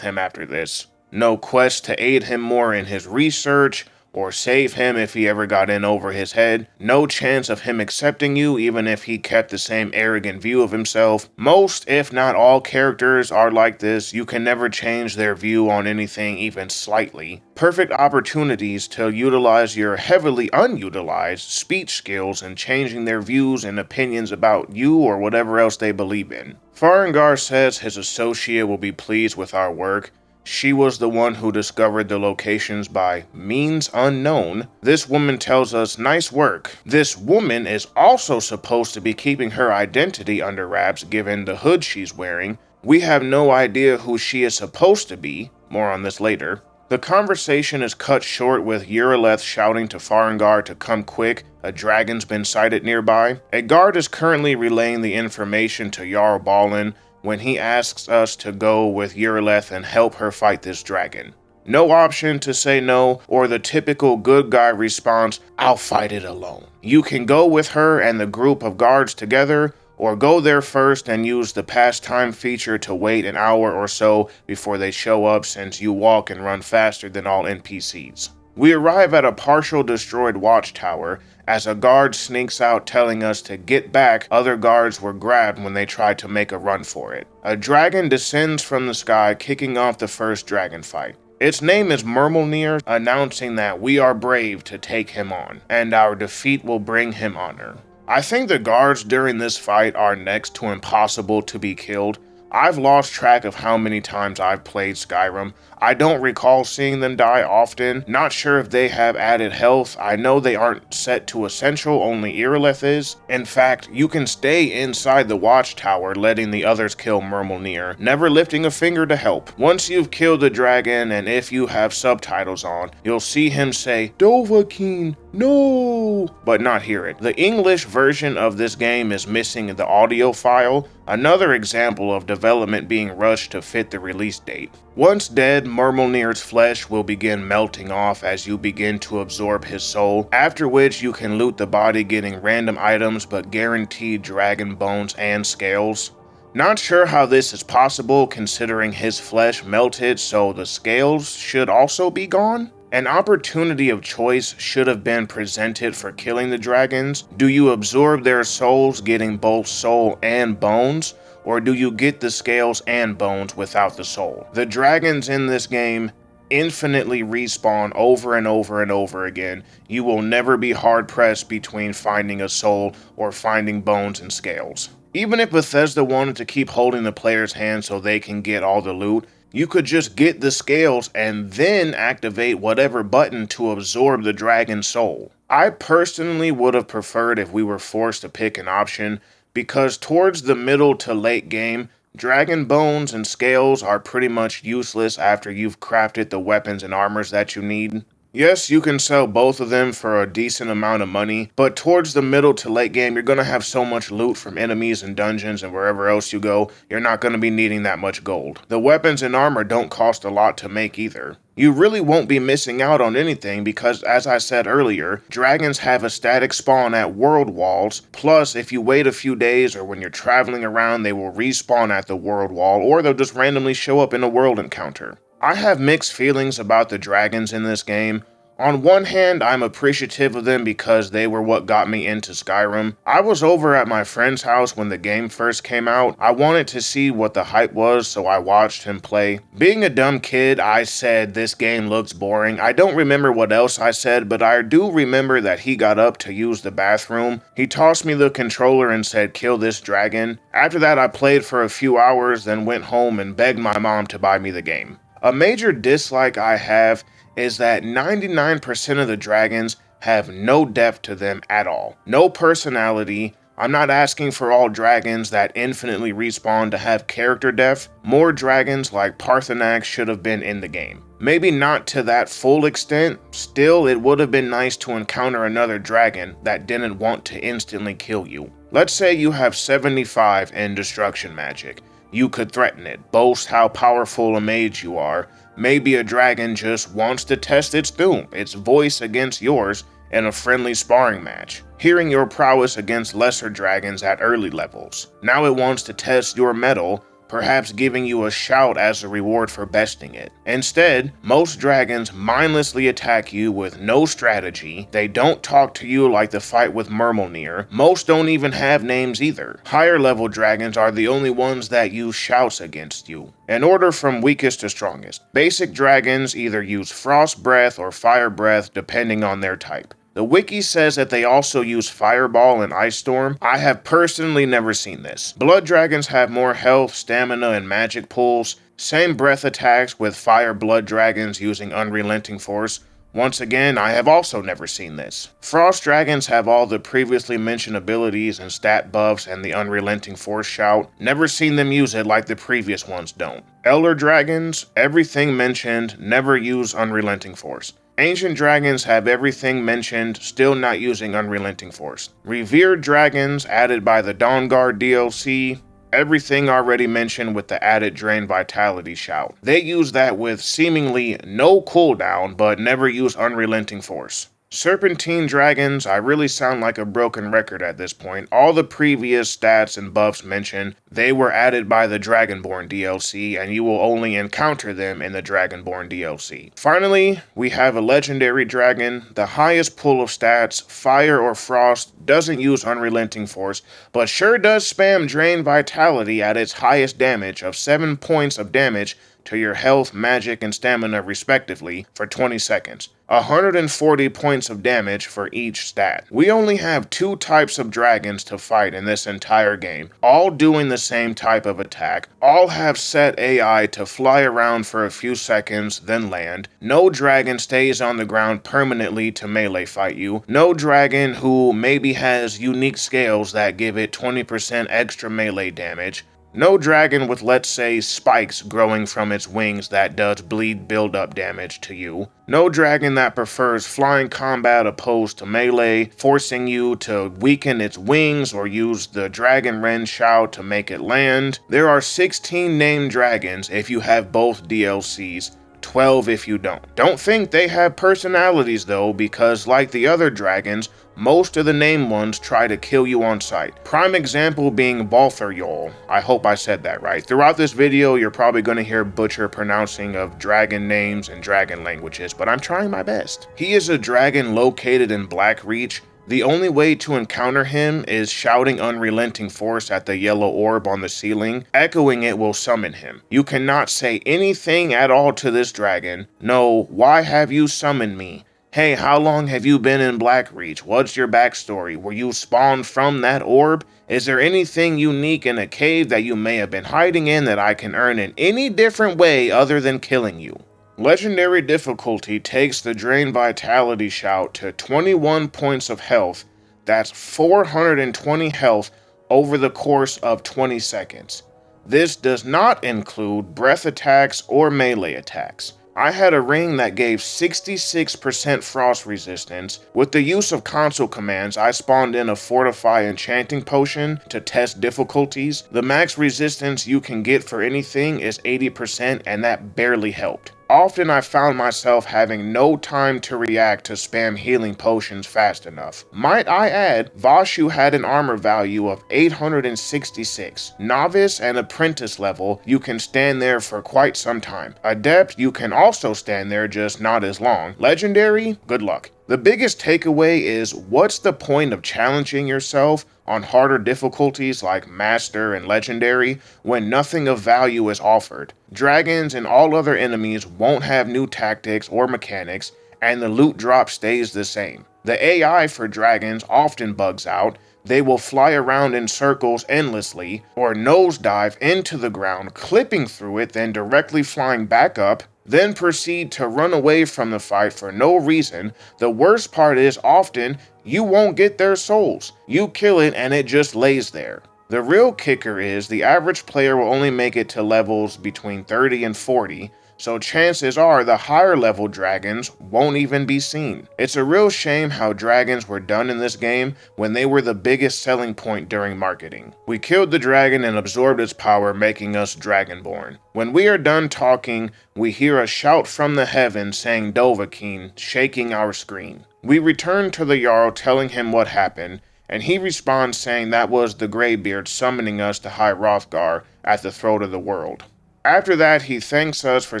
him after this. No quest to aid him more in his research, or save him if he ever got in over his head. No chance of him accepting you even if he kept the same arrogant view of himself. Most, if not all, characters are like this. You can never change their view on anything even slightly. Perfect opportunities to utilize your heavily unutilized speech skills in changing their views and opinions about you or whatever else they believe in. Farengar says his associate will be pleased with our work. She was the one who discovered the locations by means unknown. This woman tells us, nice work. This woman is also supposed to be keeping her identity under wraps given the hood she's wearing. We have no idea who she is supposed to be. More on this later. The conversation is cut short with Uraleth shouting to Farengar to come quick. A dragon's been sighted nearby. A guard is currently relaying the information to Jarl Balin when he asks us to go with Uraleth and help her fight this dragon. No option to say no, or the typical good guy response, I'll fight it alone. You can go with her and the group of guards together, or go there first and use the pastime feature to wait an hour or so before they show up since you walk and run faster than all NPCs. We arrive at a partial destroyed watchtower as a guard sneaks out telling us to get back. Other guards were grabbed when they tried to make a run for it. A dragon descends from the sky, kicking off the first dragon fight. Its name is Murmelnir, announcing that we are brave to take him on, and our defeat will bring him honor. I think the guards during this fight are next to impossible to be killed. I've lost track of how many times I've played Skyrim. I don't recall seeing them die often. Not sure if they have added health. I know they aren't set to essential, only Irileth is. In fact, you can stay inside the watchtower letting the others kill Myrmulnir, never lifting a finger to help. Once you've killed the dragon, and if you have subtitles on, you'll see him say, "Dovahkiin, no!" but not hear it. The English version of this game is missing the audio file, another example of development being rushed to fit the release date. Once dead, Myrmulnir's flesh will begin melting off as you begin to absorb his soul, after which you can loot the body getting random items but guaranteed dragon bones and scales. Not sure how this is possible considering his flesh melted, so the scales should also be gone? An opportunity of choice should have been presented for killing the dragons. Do you absorb their souls getting both soul and bones? Or do you get the scales and bones without the soul? The dragons in this game infinitely respawn over and over and over again. You will never be hard-pressed between finding a soul or finding bones and scales. Even if Bethesda wanted to keep holding the player's hand so they can get all the loot, you could just get the scales and then activate whatever button to absorb the dragon's soul. I personally would have preferred if we were forced to pick an option, because towards the middle to late game, dragon bones and scales are pretty much useless after you've crafted the weapons and armors that you need. Yes, you can sell both of them for a decent amount of money, but towards the middle to late game, you're going to have so much loot from enemies and dungeons and wherever else you go, you're not going to be needing that much gold. The weapons and armor don't cost a lot to make either. You really won't be missing out on anything because, as I said earlier, dragons have a static spawn at world walls, plus if you wait a few days or when you're traveling around, they will respawn at the world wall, or they'll just randomly show up in a world encounter. I have mixed feelings about the dragons in this game. On one hand, I'm appreciative of them because they were what got me into Skyrim. I was over at my friend's house when the game first came out. I wanted to see what the hype was, so I watched him play. Being a dumb kid, I said this game looks boring. I don't remember what else I said, but I do remember that he got up to use the bathroom. He tossed me the controller and said, "Kill this dragon." After that, I played for a few hours, then went home and begged my mom to buy me the game. A major dislike I have is that 99% of the dragons have no depth to them at all. No personality. I'm not asking for all dragons that infinitely respawn to have character depth. More dragons like Parthenax should have been in the game. Maybe not to that full extent, still it would have been nice to encounter another dragon that didn't want to instantly kill you. Let's say you have 75 in destruction magic. You could threaten it, boast how powerful a mage you are. Maybe a dragon just wants to test its doom, its voice against yours, in a friendly sparring match, hearing your prowess against lesser dragons at early levels. Now it wants to test your mettle, perhaps giving you a shout as a reward for besting it. Instead, most dragons mindlessly attack you with no strategy. They don't talk to you like the fight with Myrmulnir. Most don't even have names either. Higher level dragons are the only ones that use shouts against you. In order from weakest to strongest, basic dragons either use frost breath or fire breath depending on their type. The wiki says that they also use Fireball and Ice Storm. I have personally never seen this. Blood dragons have more health, stamina, and magic pools. Same breath attacks with fire blood dragons using Unrelenting Force. Once again, I have also never seen this. Frost dragons have all the previously mentioned abilities and stat buffs and the Unrelenting Force shout. Never seen them use it like the previous ones don't. Elder dragons, everything mentioned, never use Unrelenting Force. Ancient dragons have everything mentioned, still not using Unrelenting Force. Revered dragons added by the Dawnguard DLC, everything already mentioned with the added Drain Vitality shout. They use that with seemingly no cooldown, but never use Unrelenting Force. Serpentine dragons, I really sound like a broken record at this point. All the previous stats and buffs mentioned, they were added by the Dragonborn DLC, and you will only encounter them in the Dragonborn DLC. Finally, we have a legendary dragon. The highest pool of stats, fire or frost, doesn't use Unrelenting Force, but sure does spam Drain Vitality at its highest damage of 7 points of damage to your health, magic, and stamina respectively for 20 seconds. 140 points of damage for each stat. We only have 2 types of dragons to fight in this entire game, all doing the same type of attack, all have set AI to fly around for a few seconds, then land. No dragon stays on the ground permanently to melee fight you. No dragon who maybe has unique scales that give it 20% extra melee damage. No dragon with, let's say, spikes growing from its wings that does bleed build-up damage to you. No dragon that prefers flying combat opposed to melee, forcing you to weaken its wings or use the Dragon Rend Shout to make it land. There are 16 named dragons if you have both DLCs. 12 if you don't. Don't think they have personalities though, because like the other dragons, most of the named ones try to kill you on sight. Prime example being Balthuryol. I hope I said that right. Throughout this video, you're probably going to hear butcher pronouncing of dragon names and dragon languages, but I'm trying my best. He is a dragon located in Blackreach. The only way to encounter him is shouting unrelenting force at the yellow orb on the ceiling. Echoing it will summon him. You cannot say anything at all to this dragon. No, why have you summoned me? Hey, how long have you been in Blackreach? What's your backstory? Were you spawned from that orb? Is there anything unique in a cave that you may have been hiding in that I can earn in any different way other than killing you? Legendary difficulty takes the Drain Vitality Shout to 21 points of health. That's 420 health over the course of 20 seconds. This does not include breath attacks or melee attacks. I had a ring that gave 66% frost resistance. With the use of console commands, I spawned in a Fortify Enchanting Potion to test difficulties. The max resistance you can get for anything is 80%, and that barely helped. Often I found myself having no time to react to spam healing potions fast enough. Might I add, Vashu had an armor value of 866. Novice and apprentice level, you can stand there for quite some time. Adept, you can also stand there, just not as long. Legendary, good luck. The biggest takeaway is, what's the point of challenging yourself on harder difficulties like Master and Legendary when nothing of value is offered? Dragons and all other enemies won't have new tactics or mechanics, and the loot drop stays the same. The AI for dragons often bugs out. They will fly around in circles endlessly, or nosedive into the ground, clipping through it, then directly flying back up, then proceed to run away from the fight for no reason. The worst part is often you won't get their souls. You kill it and it just lays there. The real kicker is the average player will only make it to levels between 30 and 40, so chances are the higher level dragons won't even be seen. It's a real shame how dragons were done in this game when they were the biggest selling point during marketing. We killed the dragon and absorbed its power, making us Dragonborn. When we are done talking, we hear a shout from the heavens saying Dovahkiin, shaking our screen. We return to the Jarl telling him what happened, and he responds saying that was the Greybeard summoning us to High Hrothgar at the throat of the world. After that, he thanks us for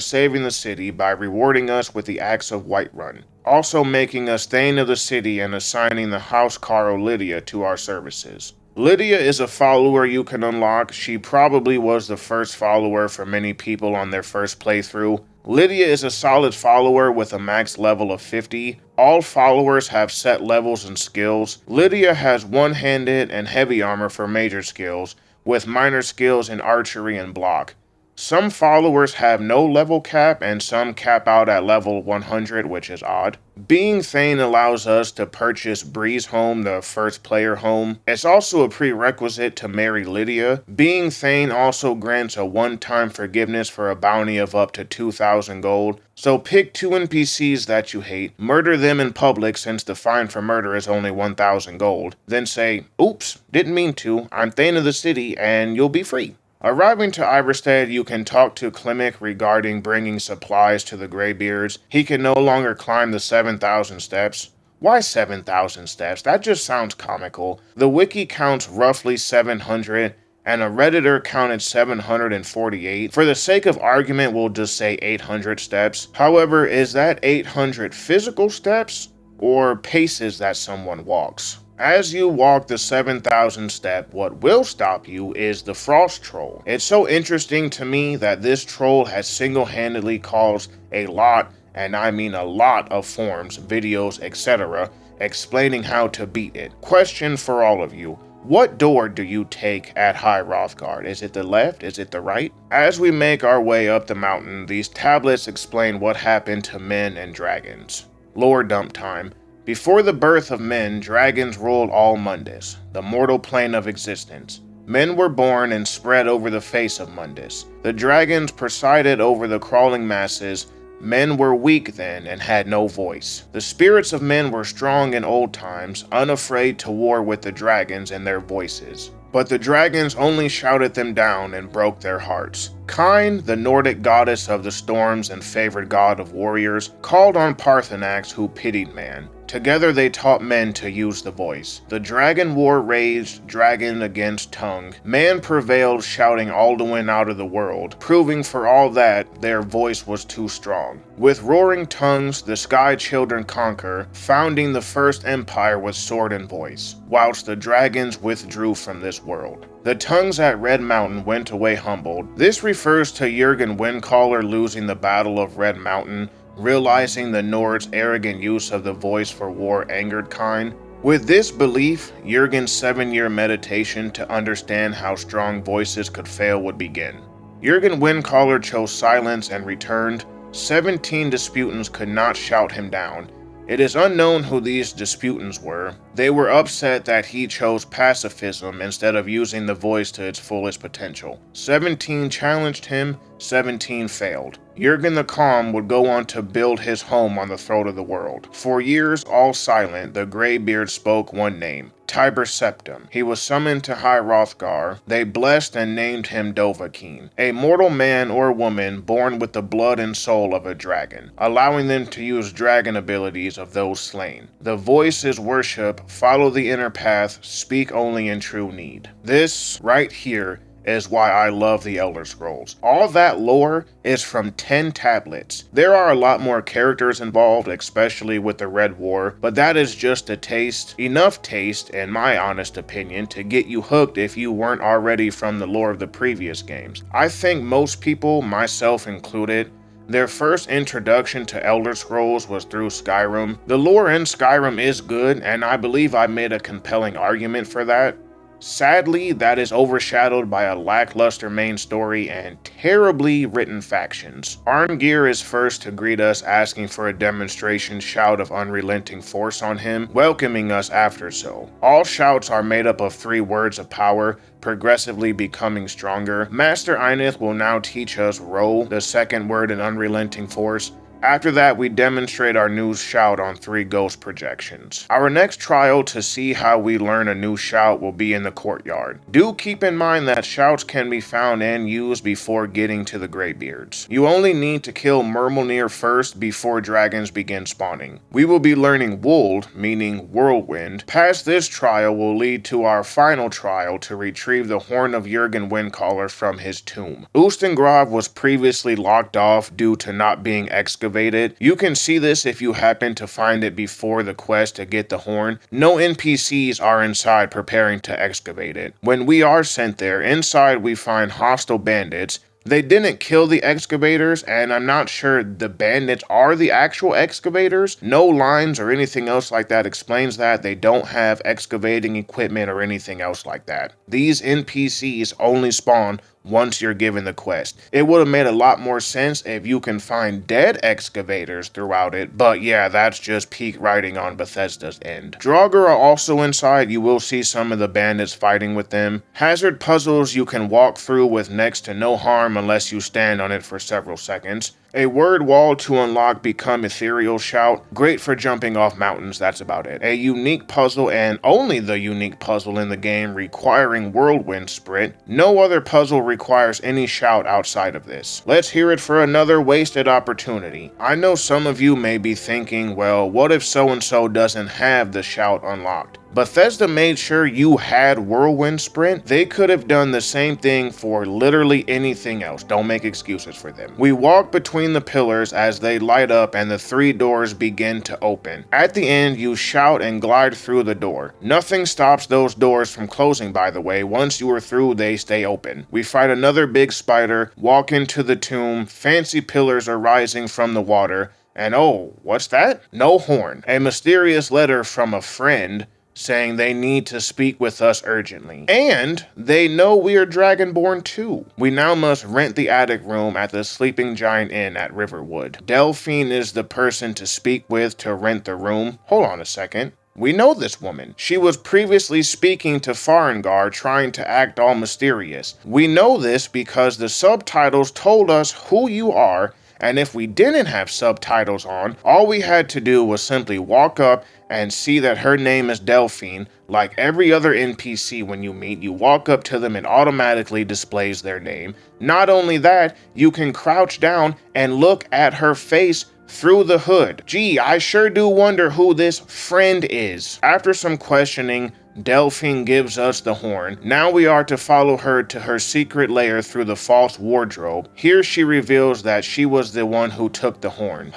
saving the city by rewarding us with the Axe of Whiterun, also making us Thane of the city and assigning the housecarl Lydia to our services. Lydia is a follower you can unlock. She probably was the first follower for many people on their first playthrough. Lydia is a solid follower with a max level of 50. All followers have set levels and skills. Lydia has one-handed and heavy armor for major skills, with minor skills in archery and block. Some followers have no level cap, and some cap out at level 100, which is odd. Being Thane allows us to purchase Breeze Home, the first player home. It's also a prerequisite to marry Lydia. Being Thane also grants a one-time forgiveness for a bounty of up to 2,000 gold. So pick 2 NPCs that you hate, murder them in public since the fine for murder is only 1,000 gold, then say, "Oops, didn't mean to, I'm Thane of the city," and you'll be free. Arriving to Iverstead, you can talk to Klimek regarding bringing supplies to the Greybeards. He can no longer climb the 7,000 steps. Why 7,000 steps? That just sounds comical. The wiki counts roughly 700, and a Redditor counted 748. For the sake of argument, we'll just say 800 steps. However, is that 800 physical steps, or paces that someone walks? As you walk the 7,000 step, what will stop you is the Frost Troll. It's so interesting to me that this troll has single-handedly caused a lot and I mean a lot of forums, videos, etc., explaining how to beat it. Question for all of you. What door do you take at High Hrothgar? Is it the left? Is it the right? As we make our way up the mountain, these tablets explain what happened to men and dragons. Lore dump time. Before the birth of men, dragons ruled all Mundus, the mortal plane of existence. Men were born and spread over the face of Mundus. The dragons presided over the crawling masses. Men were weak then and had no voice. The spirits of men were strong in old times, unafraid to war with the dragons and their voices. But the dragons only shouted them down and broke their hearts. Kine, the Nordic goddess of the storms and favored god of warriors, called on Parthenax, who pitied man. Together they taught men to use the voice. The dragon war raged, dragon against tongue. Man prevailed, shouting Alduin out of the world, proving for all that their voice was too strong. With roaring tongues, the sky children conquer, founding the first empire with sword and voice, whilst the dragons withdrew from this world. The tongues at Red Mountain went away humbled. This refers to Jurgen Windcaller losing the Battle of Red Mountain, realizing the Nords' arrogant use of the voice for war angered Kine. With this belief, Jurgen's 7-year meditation to understand how strong voices could fail would begin. Jurgen Windcaller chose silence and returned. 17 disputants could not shout him down. It is unknown who these disputants were. They were upset that he chose pacifism instead of using the voice to its fullest potential. 17 challenged him, 17 failed. Jurgen the Calm would go on to build his home on the throat of the world. For years, all silent, the Greybeard spoke one name, Tiber Septim. He was summoned to High Hrothgar. They blessed and named him Dovahkiin, a mortal man or woman born with the blood and soul of a dragon, allowing them to use dragon abilities of those slain. The voice is worship, follow the inner path, speak only in true need. This, right here, is why I love the Elder Scrolls. All that lore is from 10 tablets. There are a lot more characters involved, especially with the Red War, but that is just a taste, enough taste, in my honest opinion, to get you hooked if you weren't already from the lore of the previous games. I think most people, myself included, their first introduction to Elder Scrolls was through Skyrim. The lore in Skyrim is good, and I believe I made a compelling argument for that. Sadly, that is overshadowed by a lackluster main story and terribly written factions. Arngeir is first to greet us, asking for a demonstration shout of unrelenting force on him, welcoming us after so. All shouts are made up of 3 words of power, progressively becoming stronger. Master Einith will now teach us Ro, the second word in unrelenting force. After that, we demonstrate our new shout on 3 ghost projections. Our next trial to see how we learn a new shout will be in the courtyard. Do keep in mind that shouts can be found and used before getting to the Greybeards. You only need to kill Murmelnir first before dragons begin spawning. We will be learning Wold, meaning whirlwind. Past this trial will lead to our final trial to retrieve the Horn of Jurgen Windcaller from his tomb. Ustengrav was previously locked off due to not being excavated. You can see this if you happen to find it before the quest to get the horn. No NPCs are inside preparing to excavate it. When we are sent there, inside we find hostile bandits. They didn't kill the excavators, and I'm not sure the bandits are the actual excavators. No lines or anything else like that explains that. They don't have excavating equipment or anything else like that. These NPCs only spawn once you're given the quest. It would have made a lot more sense if you can find dead excavators throughout it, but yeah, that's just peak writing on Bethesda's end. Draugr are also inside. You will see some of the bandits fighting with them. Hazard puzzles you can walk through with next to no harm unless you stand on it for several seconds. A word wall to unlock Become Ethereal shout. Great for jumping off mountains, that's about it. A unique puzzle, and only the unique puzzle in the game, requiring Whirlwind Sprint. No other puzzle requires any shout outside of this. Let's hear it for another wasted opportunity. I know some of you may be thinking, well, what if so-and-so doesn't have the shout unlocked? Bethesda made sure you had Whirlwind Sprint. They could have done the same thing for literally anything else. Don't make excuses for them. We walk between the pillars as they light up and the 3 doors begin to open. At the end, you shout and glide through the door. Nothing stops those doors from closing, by the way. Once you are through, they stay open. We fight another big spider, walk into the tomb, fancy pillars are rising from the water. And oh, what's that? No horn. A mysterious letter from a friend saying they need to speak with us urgently. And they know we are Dragonborn too. We now must rent the attic room at the Sleeping Giant Inn at Riverwood. Delphine is the person to speak with to rent the room. Hold on a second. We know this woman. She was previously speaking to Farengar, trying to act all mysterious. We know this because the subtitles told us who you are, and if we didn't have subtitles on, all we had to do was simply walk up and see that her name is Delphine. Like every other NPC when you meet, you walk up to them and automatically displays their name. Not only that, you can crouch down and look at her face through the hood. Gee, I sure do wonder who this friend is. After some questioning, Delphine gives us the horn. Now we are to follow her to her secret lair through the false wardrobe. Here she reveals that she was the one who took the horn.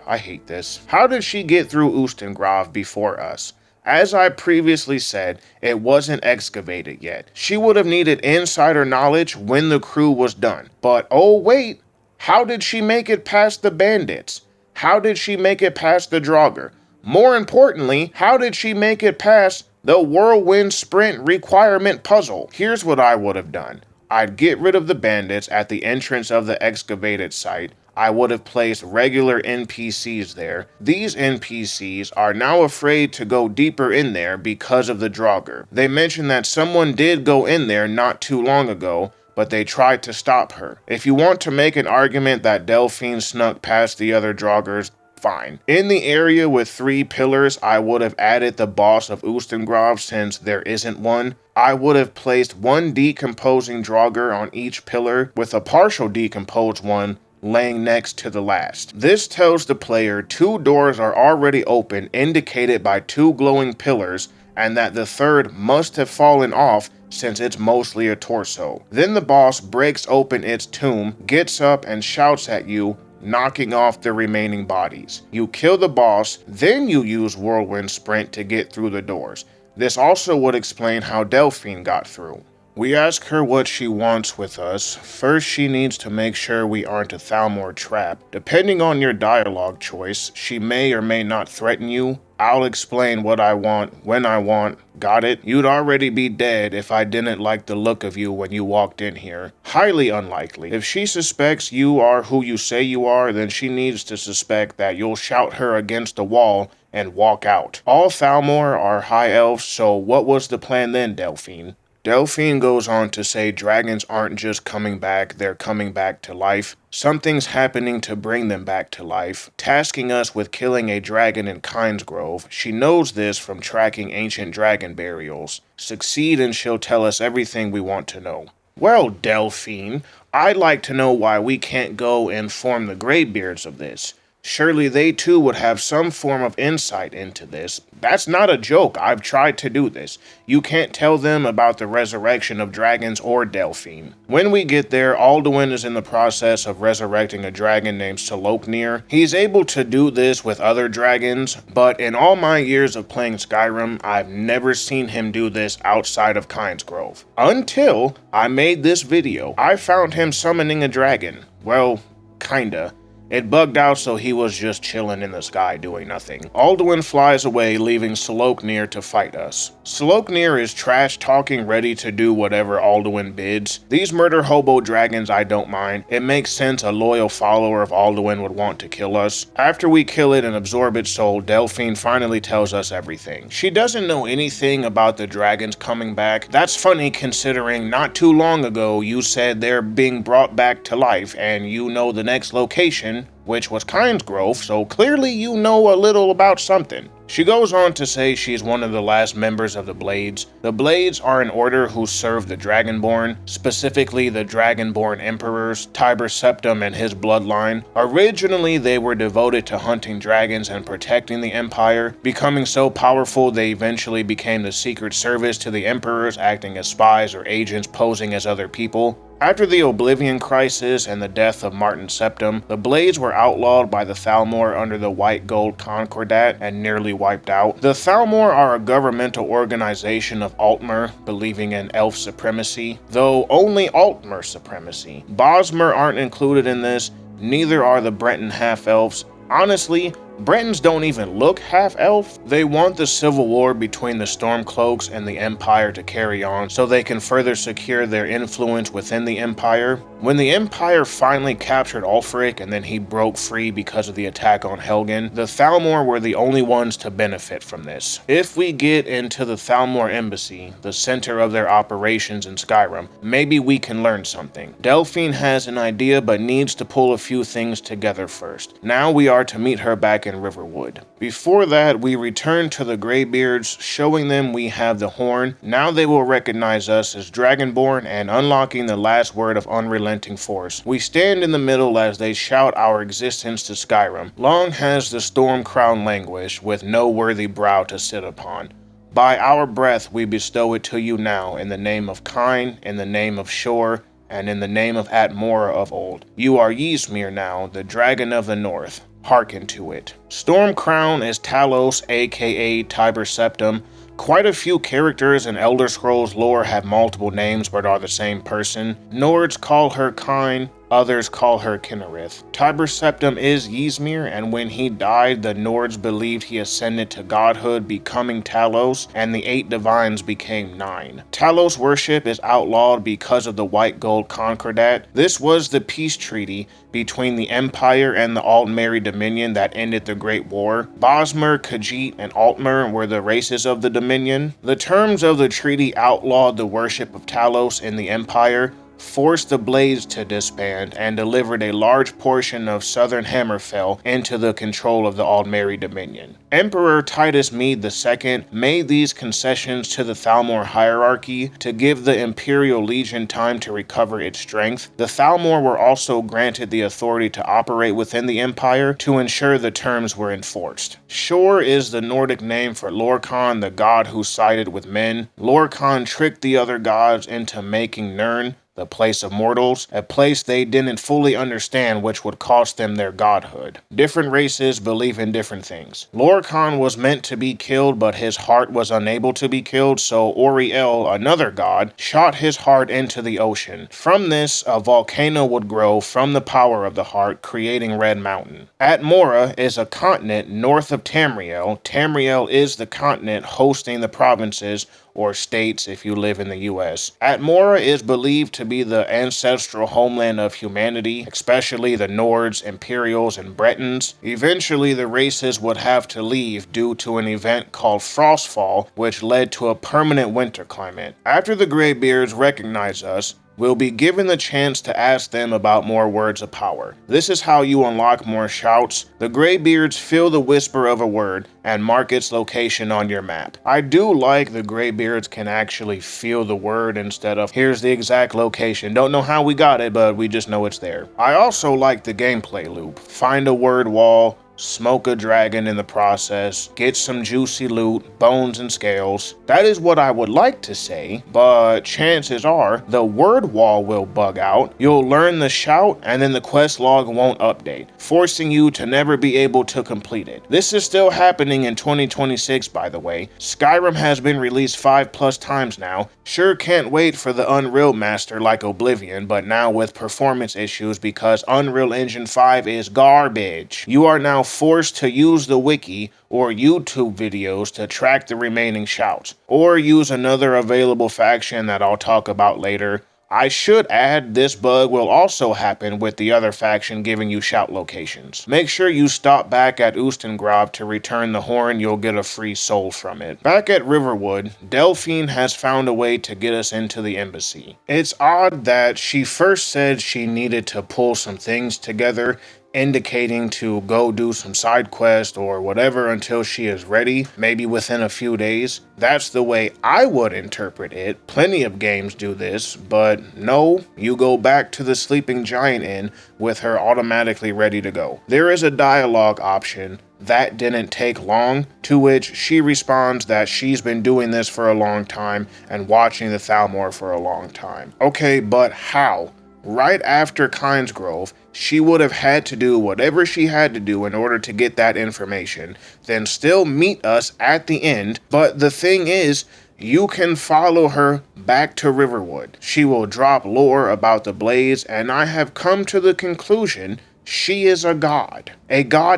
I hate this. How did she get through Ustengrav before us? As I previously said, it wasn't excavated yet. She would have needed insider knowledge when the crew was done. But oh wait, how did she make it past the bandits? How did she make it past the Draugr? More importantly, how did she make it past the whirlwind sprint requirement puzzle? Here's what I would have done. I'd get rid of the bandits at the entrance of the excavated site. I would have placed regular NPCs there. These NPCs are now afraid to go deeper in there because of the Draugr. They mentioned that someone did go in there not too long ago, but they tried to stop her. If you want to make an argument that Delphine snuck past the other Draugrs, fine. In the area with 3 pillars, I would have added the boss of Ustengrav since there isn't one. I would have placed 1 decomposing Draugr on each pillar with a partial decomposed one laying next to the last. This tells the player 2 doors are already open, indicated by 2 glowing pillars, and that the 3rd must have fallen off since it's mostly a torso. Then the boss breaks open its tomb, gets up and shouts at you, knocking off the remaining bodies. You kill the boss, then you use Whirlwind Sprint to get through the doors. This also would explain how Delphine got through. We ask her what she wants with us. First, she needs to make sure we aren't a Thalmor trap. Depending on your dialogue choice, she may or may not threaten you. I'll explain what I want, when I want. Got it? You'd already be dead if I didn't like the look of you when you walked in here. Highly unlikely. If she suspects you are who you say you are, then she needs to suspect that you'll shout her against the wall and walk out. All Thalmor are high elves, so what was the plan then, Delphine? Delphine goes on to say dragons aren't just coming back, they're coming back to life. Something's happening to bring them back to life, tasking us with killing a dragon in Kynesgrove. She knows this from tracking ancient dragon burials. Succeed and she'll tell us everything we want to know. Well, Delphine, I'd like to know why we can't go inform the Greybeards of this. Surely they too would have some form of insight into this. That's not a joke. I've tried to do this. You can't tell them about the resurrection of dragons or Delphine. When we get there, Alduin is in the process of resurrecting a dragon named Soloknir. He's able to do this with other dragons, but in all my years of playing Skyrim, I've never seen him do this outside of Kynesgrove. Until I made this video, I found him summoning a dragon. Well, kinda. It bugged out, so he was just chilling in the sky doing nothing. Alduin flies away, leaving Soloknir to fight us. Soloknir is trash talking, ready to do whatever Alduin bids. These murder hobo dragons I don't mind. It makes sense a loyal follower of Alduin would want to kill us. After we kill it and absorb its soul, Delphine finally tells us everything. She doesn't know anything about the dragons coming back. That's funny considering not too long ago you said they're being brought back to life and you know the next location, which was Kynesgrove, so clearly you know a little about something. She goes on to say she's one of the last members of the Blades. The Blades are an order who serve the Dragonborn, specifically the Dragonborn Emperors, Tiber Septim and his bloodline. Originally, they were devoted to hunting dragons and protecting the Empire. Becoming so powerful, they eventually became the secret service to the Emperors, acting as spies or agents posing as other people. After the Oblivion Crisis and the death of Martin Septim, the Blades were outlawed by the Thalmor under the White Gold Concordat and nearly wiped out. The Thalmor are a governmental organization of Altmer, believing in elf supremacy, though only Altmer supremacy. Bosmer aren't included in this, neither are the Breton half-elves. Honestly, Bretons don't even look half-elf. They want the civil war between the Stormcloaks and the Empire to carry on so they can further secure their influence within the Empire. When the Empire finally captured Ulfric and then he broke free because of the attack on Helgen, the Thalmor were the only ones to benefit from this. If we get into the Thalmor Embassy, the center of their operations in Skyrim, maybe we can learn something. Delphine has an idea but needs to pull a few things together first. Now we are to meet her back in Riverwood. Before that, we return to the Greybeards, showing them we have the horn. Now they will recognize us as Dragonborn and unlocking the last word of unrelenting force. We stand in the middle as they shout our existence to Skyrim. Long has the storm crown languished, with no worthy brow to sit upon. By our breath we bestow it to you now, in the name of Kine, in the name of Shore, and in the name of Atmora of old. You are Ysmir now, the dragon of the north. Hearken to it. Stormcrown is Talos, aka Tiber Septim. Quite a few characters in Elder Scrolls lore have multiple names but are the same person. Nords call her Kine, others call her Kinnerith. Tiber Septim is Ysmir, and when he died, the Nords believed he ascended to godhood, becoming Talos, and the 8 divines became 9. Talos worship is outlawed because of the White Gold Concordat. This was the peace treaty between the Empire and the Altmeri Dominion that ended the Great War. Bosmer, Khajiit, and Altmer were the races of the Dominion. The terms of the treaty outlawed the worship of Talos in the Empire, forced the Blades to disband, and delivered a large portion of southern Hammerfell into the control of the Altmeri Dominion. Emperor Titus Mede II made these concessions to the Thalmor hierarchy to give the Imperial Legion time to recover its strength. The Thalmor were also granted the authority to operate within the Empire to ensure the terms were enforced. Shor is the Nordic name for Lorkhan, the god who sided with men. Lorkhan tricked the other gods into making Nirn, the place of mortals, a place they didn't fully understand, which would cost them their godhood. Different races believe in different things. Lorkhan was meant to be killed, but his heart was unable to be killed, so Auriel, another god, shot his heart into the ocean. From this, a volcano would grow from the power of the heart, creating Red Mountain. Atmora is a continent north of Tamriel. Tamriel is the continent hosting the provinces or states if you live in the US. Atmora is believed to be the ancestral homeland of humanity, especially the Nords, Imperials, and Bretons. Eventually, the races would have to leave due to an event called Frostfall, which led to a permanent winter climate. After the Greybeards recognize us, we'll be given the chance to ask them about more words of power. This is how you unlock more shouts. The Greybeards feel the whisper of a word and mark its location on your map. I do like the Greybeards can actually feel the word instead of here's the exact location. Don't know how we got it, but we just know it's there. I also like the gameplay loop. Find a word wall, smoke a dragon in the process, get some juicy loot, bones and scales. That is what I would like to say, but chances are the word wall will bug out. You'll learn the shout and then the quest log won't update, forcing you to never be able to complete it. This is still happening in 2026, by the way. Skyrim has been released 5+ times now. Sure can't wait for the Unreal Master like Oblivion, but now with performance issues because Unreal Engine 5 is garbage. You are now forced to use the wiki or YouTube videos to track the remaining shouts, or use another available faction that I'll talk about later. I should add, this bug will also happen with the other faction giving you shout locations. Make sure you stop back at Ustengrav to return the horn, you'll get a free soul from it. Back at Riverwood, Delphine has found a way to get us into the embassy. It's odd that she first said she needed to pull some things together, indicating to go do some side quest or whatever until she is ready, maybe within a few days. That's the way I would interpret it. Plenty of games do this, but no, you go back to the Sleeping Giant Inn with her automatically ready to go. There is a dialogue option. That didn't take long, to which she responds that she's been doing this for a long time and watching the Thalmor for a long time. Okay, but how? Right after Kynes Grove, she would have had to do whatever she had to do in order to get that information, then still meet us at the end. But the thing is, you can follow her back to Riverwood. She will drop lore about the Blades, and I have come to the conclusion She is a god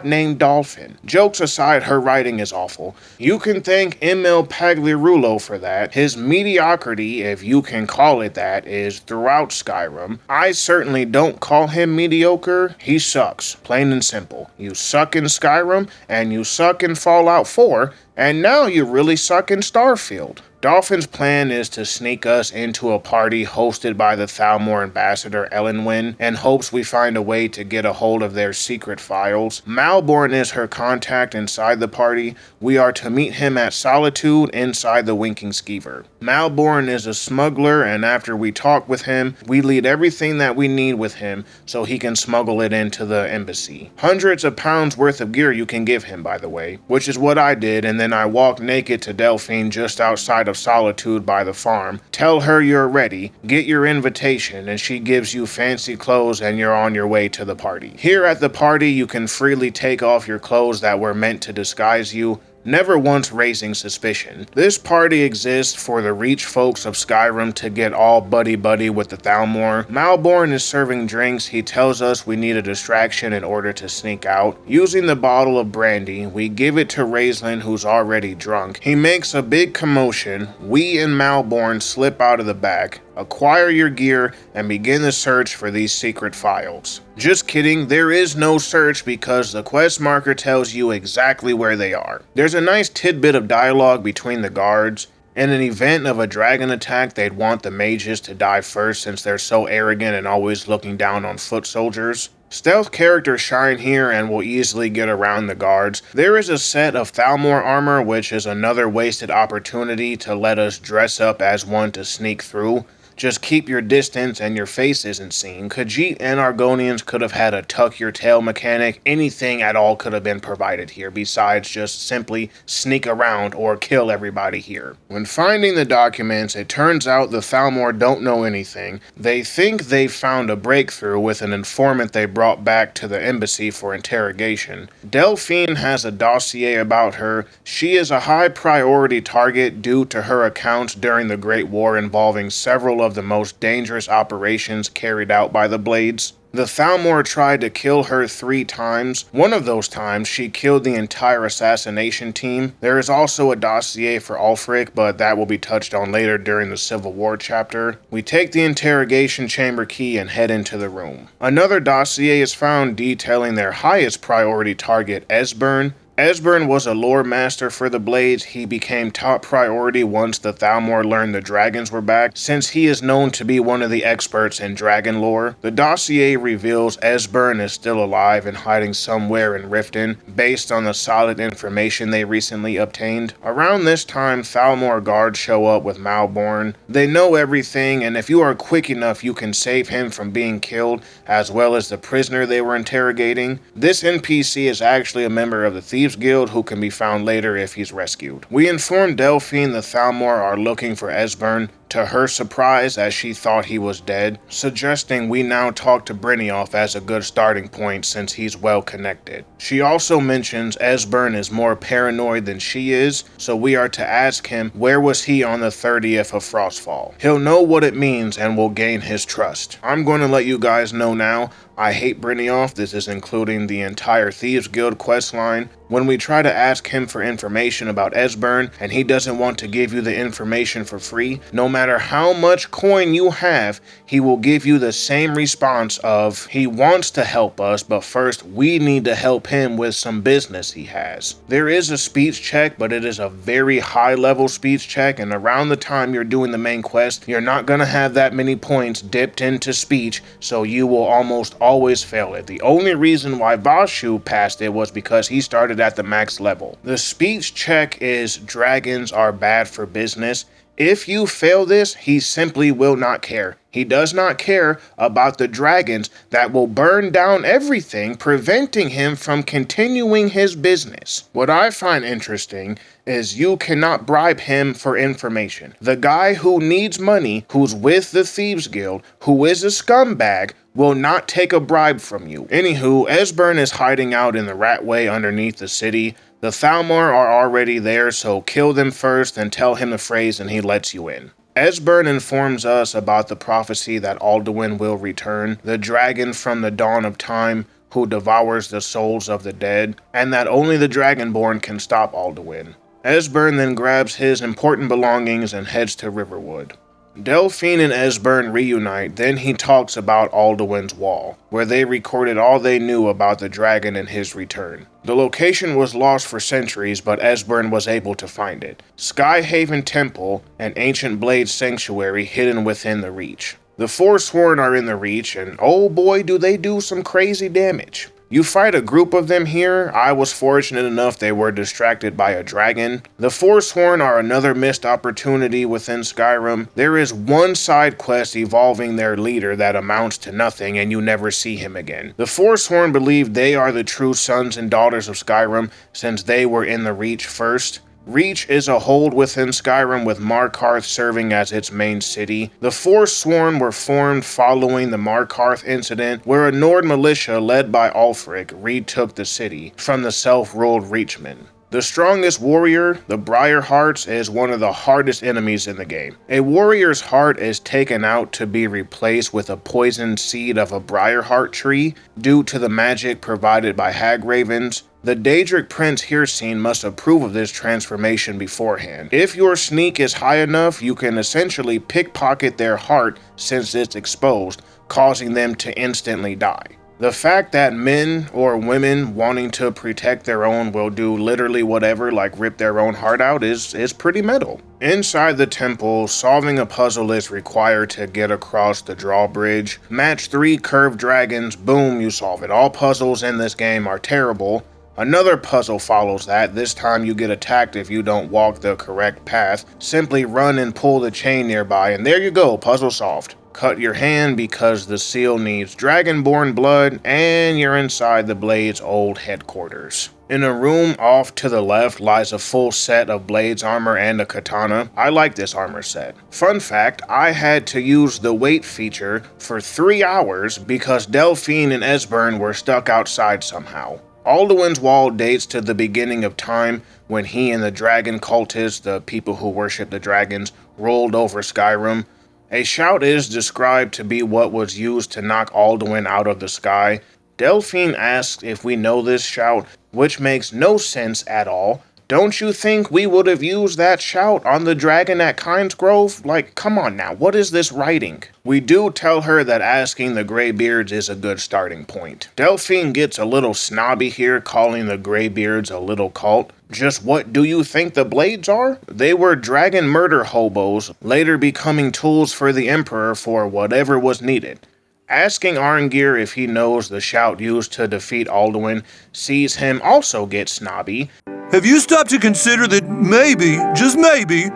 named Dolphin. Jokes aside, her writing is awful. You can thank Emil Pagliarulo for that. His mediocrity, if you can call it that, is throughout Skyrim. I certainly don't call him mediocre. He sucks, plain and simple. You suck in Skyrim, and you suck in Fallout 4, and now you really suck in Starfield. Dolphin's plan is to sneak us into a party hosted by the Thalmor ambassador Elenwyn in hopes we find a way to get a hold of their secret files. Malborn is her contact inside the party. We are to meet him at Solitude inside the Winking Skeever. Malborn is a smuggler, and after we talk with him, we lead everything that we need with him so he can smuggle it into the embassy. Hundreds of pounds worth of gear you can give him, by the way, which is what I did, and then I walked naked to Delphine just outside of Solitude by the farm. Tell her you're ready, get your invitation, and she gives you fancy clothes and you're on your way to the party. Here at the party, you can freely take off your clothes that were meant to disguise you, never once raising suspicion. This party exists for the Reach folks of Skyrim to get all buddy-buddy with the Thalmor. Malborn is serving drinks. He tells us we need a distraction in order to sneak out. Using the bottle of brandy, we give it to Raistlin, who's already drunk. He makes a big commotion. We and Malborn slip out of the back, acquire your gear, and begin the search for these secret files. Just kidding, there is no search because the quest marker tells you exactly where they are. There's a nice tidbit of dialogue between the guards. In an event of a dragon attack, they'd want the mages to die first since they're so arrogant and always looking down on foot soldiers. Stealth characters shine here and will easily get around the guards. There is a set of Thalmor armor, which is another wasted opportunity to let us dress up as one to sneak through. Just keep your distance and your face isn't seen. Khajiit and Argonians could have had a tuck your tail mechanic. Anything at all could have been provided here besides just simply sneak around or kill everybody here. When finding the documents, it turns out the Thalmor don't know anything. They think they found a breakthrough with an informant they brought back to the embassy for interrogation. Delphine has a dossier about her. She is a high priority target due to her accounts during the Great War involving several of the most dangerous operations carried out by the Blades. The Thalmor tried to kill her 3 times. One of those times, she killed the entire assassination team. There is also a dossier for Ulfric, but that will be touched on later during the Civil War chapter. We take the interrogation chamber key and head into the room. Another dossier is found detailing their highest priority target, Esbern. Esbern was a lore master for the Blades. He became top priority once the Thalmor learned the dragons were back, since he is known to be one of the experts in dragon lore. The dossier reveals Esbern is still alive and hiding somewhere in Riften, based on the solid information they recently obtained. Around this time, Thalmor guards show up with Malborn. They know everything, and if you are quick enough, you can save him from being killed, as well as the prisoner they were interrogating. This NPC is actually a member of the Thieves Guild who can be found later if he's rescued. We inform Delphine the Thalmor are looking for Esbern, to her surprise, as she thought he was dead, suggesting we now talk to Brynjolf as a good starting point since he's well connected. She also mentions Esbern is more paranoid than she is, so we are to ask him where was he on the 30th of Frostfall. He'll know what it means and will gain his trust. I'm going to let you guys know now, I hate Brynjolf. This is including the entire Thieves Guild questline. When we try to ask him for information about Esbern and he doesn't want to give you the information for free, no matter how much coin you have, he will give you the same response of, he wants to help us, but first we need to help him with some business he has. There is a speech check, but it is a very high level speech check, and around the time you're doing the main quest, you're not going to have that many points dipped into speech, so you will almost always fail it. The only reason why Vashu passed it was because he started at the max level. The speech check is dragons are bad for business. If you fail this, he simply will not care. He does not care about the dragons that will burn down everything, preventing him from continuing his business. What I find interesting is you cannot bribe him for information. The guy who needs money, who's with the Thieves Guild, who is a scumbag, will not take a bribe from you. Anywho, Esbern is hiding out in the Ratway underneath the city. The Thalmor are already there, so kill them first and tell him the phrase and he lets you in. Esbern informs us about the prophecy that Alduin will return, the dragon from the dawn of time, who devours the souls of the dead, and that only the Dragonborn can stop Alduin. Esbern then grabs his important belongings and heads to Riverwood. Delphine and Esbern reunite, then he talks about Alduin's Wall, where they recorded all they knew about the dragon and his return. The location was lost for centuries, but Esbern was able to find it. Skyhaven Temple, an ancient blade sanctuary hidden within the Reach. The Forsworn are in the Reach, and oh boy do they do some crazy damage. You fight a group of them here. I was fortunate enough they were distracted by a dragon. The Forsworn are another missed opportunity within Skyrim. There is one side quest involving their leader that amounts to nothing and you never see him again. The Forsworn believe they are the true sons and daughters of Skyrim since they were in the Reach first. Reach is a hold within Skyrim with Markarth serving as its main city. The Forsworn were formed following the Markarth incident, where a Nord militia led by Ulfric retook the city from the self-ruled Reachmen. The strongest warrior, the Briarhearts, is one of the hardest enemies in the game. A warrior's heart is taken out to be replaced with a poisoned seed of a Briarheart tree due to the magic provided by Hagravens. The Daedric Prince Hirsine must approve of this transformation beforehand. If your sneak is high enough, you can essentially pickpocket their heart since it's exposed, causing them to instantly die. The fact that men or women wanting to protect their own will do literally whatever, like rip their own heart out, is pretty metal. Inside the temple, solving a puzzle is required to get across the drawbridge. Match 3 curved dragons, boom, you solve it. All puzzles in this game are terrible. Another puzzle follows that. This time you get attacked if you don't walk the correct path. Simply run and pull the chain nearby, and there you go, puzzle solved. Cut your hand because the seal needs Dragonborn blood, and you're inside the Blade's old headquarters. In a room off to the left lies a full set of Blade's armor and a katana. I like this armor set. Fun fact, I had to use the wait feature for 3 hours because Delphine and Esbern were stuck outside somehow. Alduin's Wall dates to the beginning of time when he and the dragon cultists, the people who worship the dragons, ruled over Skyrim. A shout is described to be what was used to knock Alduin out of the sky. Delphine asks if we know this shout, which makes no sense at all. Don't you think we would have used that shout on the dragon at Kynesgrove? Like, come on now, what is this writing? We do tell her that asking the Greybeards is a good starting point. Delphine gets a little snobby here, calling the Greybeards a little cult. Just what do you think the Blades are? They were dragon murder hobos, later becoming tools for the Emperor for whatever was needed. Asking Arngir if he knows the shout used to defeat Alduin sees him also get snobby. Have you stopped to consider that maybe, just maybe,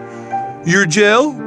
you're Gel?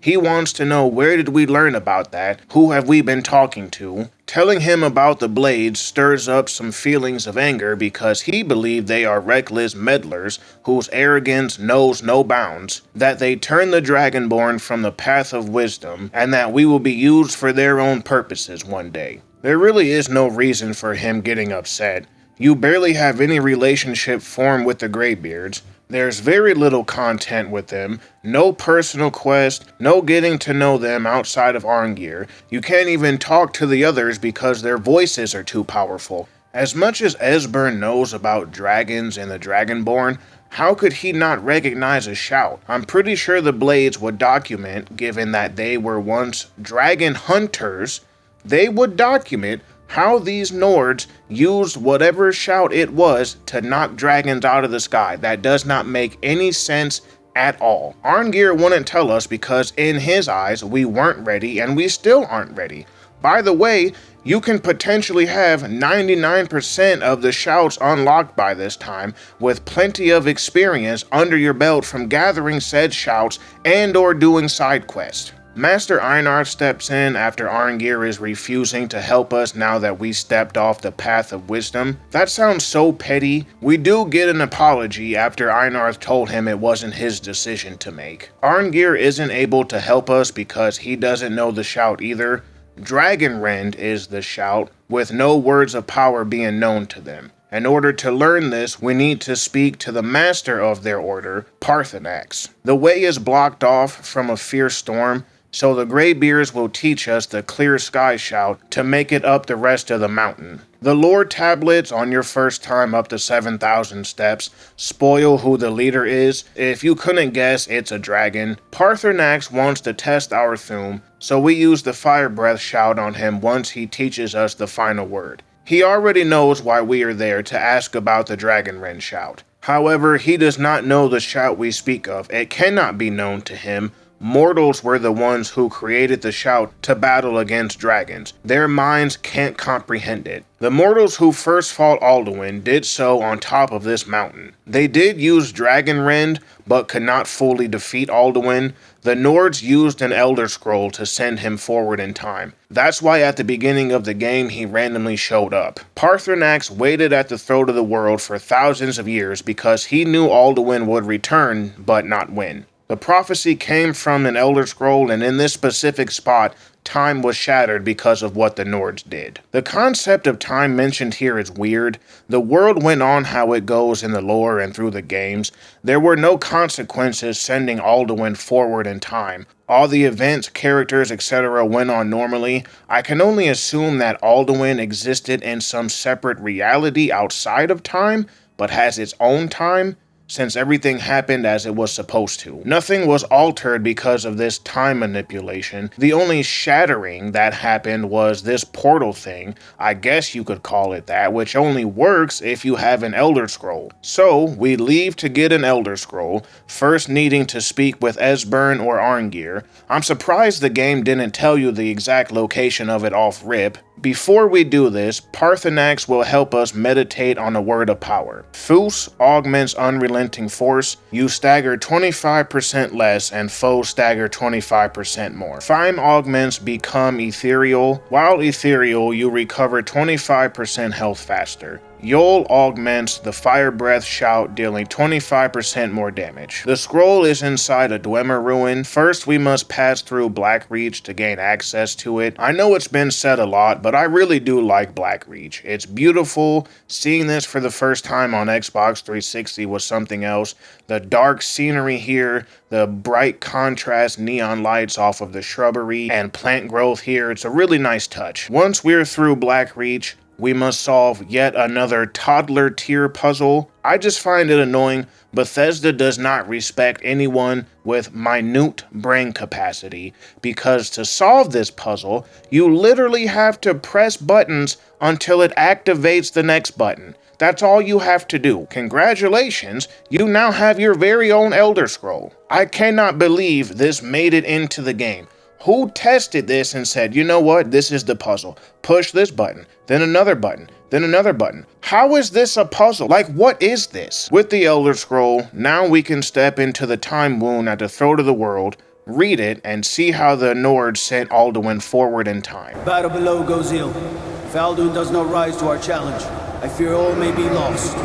He wants to know where did we learn about that, who have we been talking to. Telling him about the Blades stirs up some feelings of anger because he believed they are reckless meddlers whose arrogance knows no bounds, that they turn the Dragonborn from the path of wisdom, and that we will be used for their own purposes one day. There really is no reason for him getting upset. You barely have any relationship formed with the Greybeards. There's very little content with them, no personal quest, no getting to know them outside of Arngir. You can't even talk to the others because their voices are too powerful. As much as Esbern knows about dragons and the Dragonborn, how could he not recognize a shout? I'm pretty sure the Blades would document, given that they were once dragon hunters, they would document how these Nords used whatever shout it was to knock dragons out of the sky. That does not make any sense at all. Arngir wouldn't tell us because in his eyes, we weren't ready and we still aren't ready. By the way, you can potentially have 99% of the shouts unlocked by this time with plenty of experience under your belt from gathering said shouts and or doing side quests. Master Einar steps in after Arngir is refusing to help us now that we stepped off the path of wisdom. That sounds so petty. We do get an apology after Einar told him it wasn't his decision to make. Arngir isn't able to help us because he doesn't know the shout either. Dragonrend is the shout, with no words of power being known to them. In order to learn this, we need to speak to the master of their order, Parthenax. The way is blocked off from a fierce storm. so the Greybeards will teach us the Clear Sky Shout to make it up the rest of the mountain. The lore tablets on your first time up to 7,000 steps spoil who the leader is. If you couldn't guess, it's a dragon. Paarthurnax wants to test our Thuum, so we use the Fire Breath Shout on him once he teaches us the final word. He already knows why we are there to ask about the Dragonrend Shout. However, he does not know the shout we speak of. It cannot be known to him. Mortals were the ones who created the shout to battle against dragons. Their minds can't comprehend it. The mortals who first fought Alduin did so on top of this mountain. They did use Dragonrend, but could not fully defeat Alduin. The Nords used an Elder Scroll to send him forward in time. That's why at the beginning of the game he randomly showed up. Paarthurnax waited at the throat of the world for thousands of years because he knew Alduin would return, but not when. The prophecy came from an Elder Scroll, and in this specific spot, time was shattered because of what the Nords did. The concept of time mentioned here is weird. The world went on how it goes in the lore and through the games. There were no consequences sending Alduin forward in time. All the events, characters, etc. went on normally. I can only assume that Alduin existed in some separate reality outside of time, but has its own time, since everything happened as it was supposed to. Nothing was altered because of this time manipulation. The only shattering that happened was this portal thing, I guess you could call it that, which only works if you have an Elder Scroll. So, we leave to get an Elder Scroll, first needing to speak with Esbern or Arngir. I'm surprised the game didn't tell you the exact location of it off rip. Before we do this, Paarthurnax will help us meditate on a word of power. Fus augments unrelenting force. You stagger 25% less and foes stagger 25% more. Fime augments become ethereal. While ethereal, you recover 25% health faster. Yol augments the Fire Breath Shout, dealing 25% more damage. The scroll is inside a Dwemer ruin. First, we must pass through Blackreach to gain access to it. I know it's been said a lot, but I really do like Blackreach. It's beautiful. Seeing this for the first time on Xbox 360 was something else. The dark scenery here, the bright contrast neon lights off of the shrubbery and plant growth here, it's a really nice touch. Once we're through Blackreach, we must solve yet another toddler tier puzzle. I just find it annoying. Bethesda does not respect anyone with minute brain capacity, because to solve this puzzle, you literally have to press buttons until it activates the next button. That's all you have to do. Congratulations, you now have your very own Elder Scroll. I cannot believe this made it into the game. Who tested this and said, you know what, this is the puzzle. Push this button, then another button, then another button. How is this a puzzle? Like, what is this? With the Elder Scroll, now we can step into the time wound at the throat of the world, read it, and see how the Nords sent Alduin forward in time. Battle below goes ill. If Alduin does not rise to our challenge, I fear all may be lost.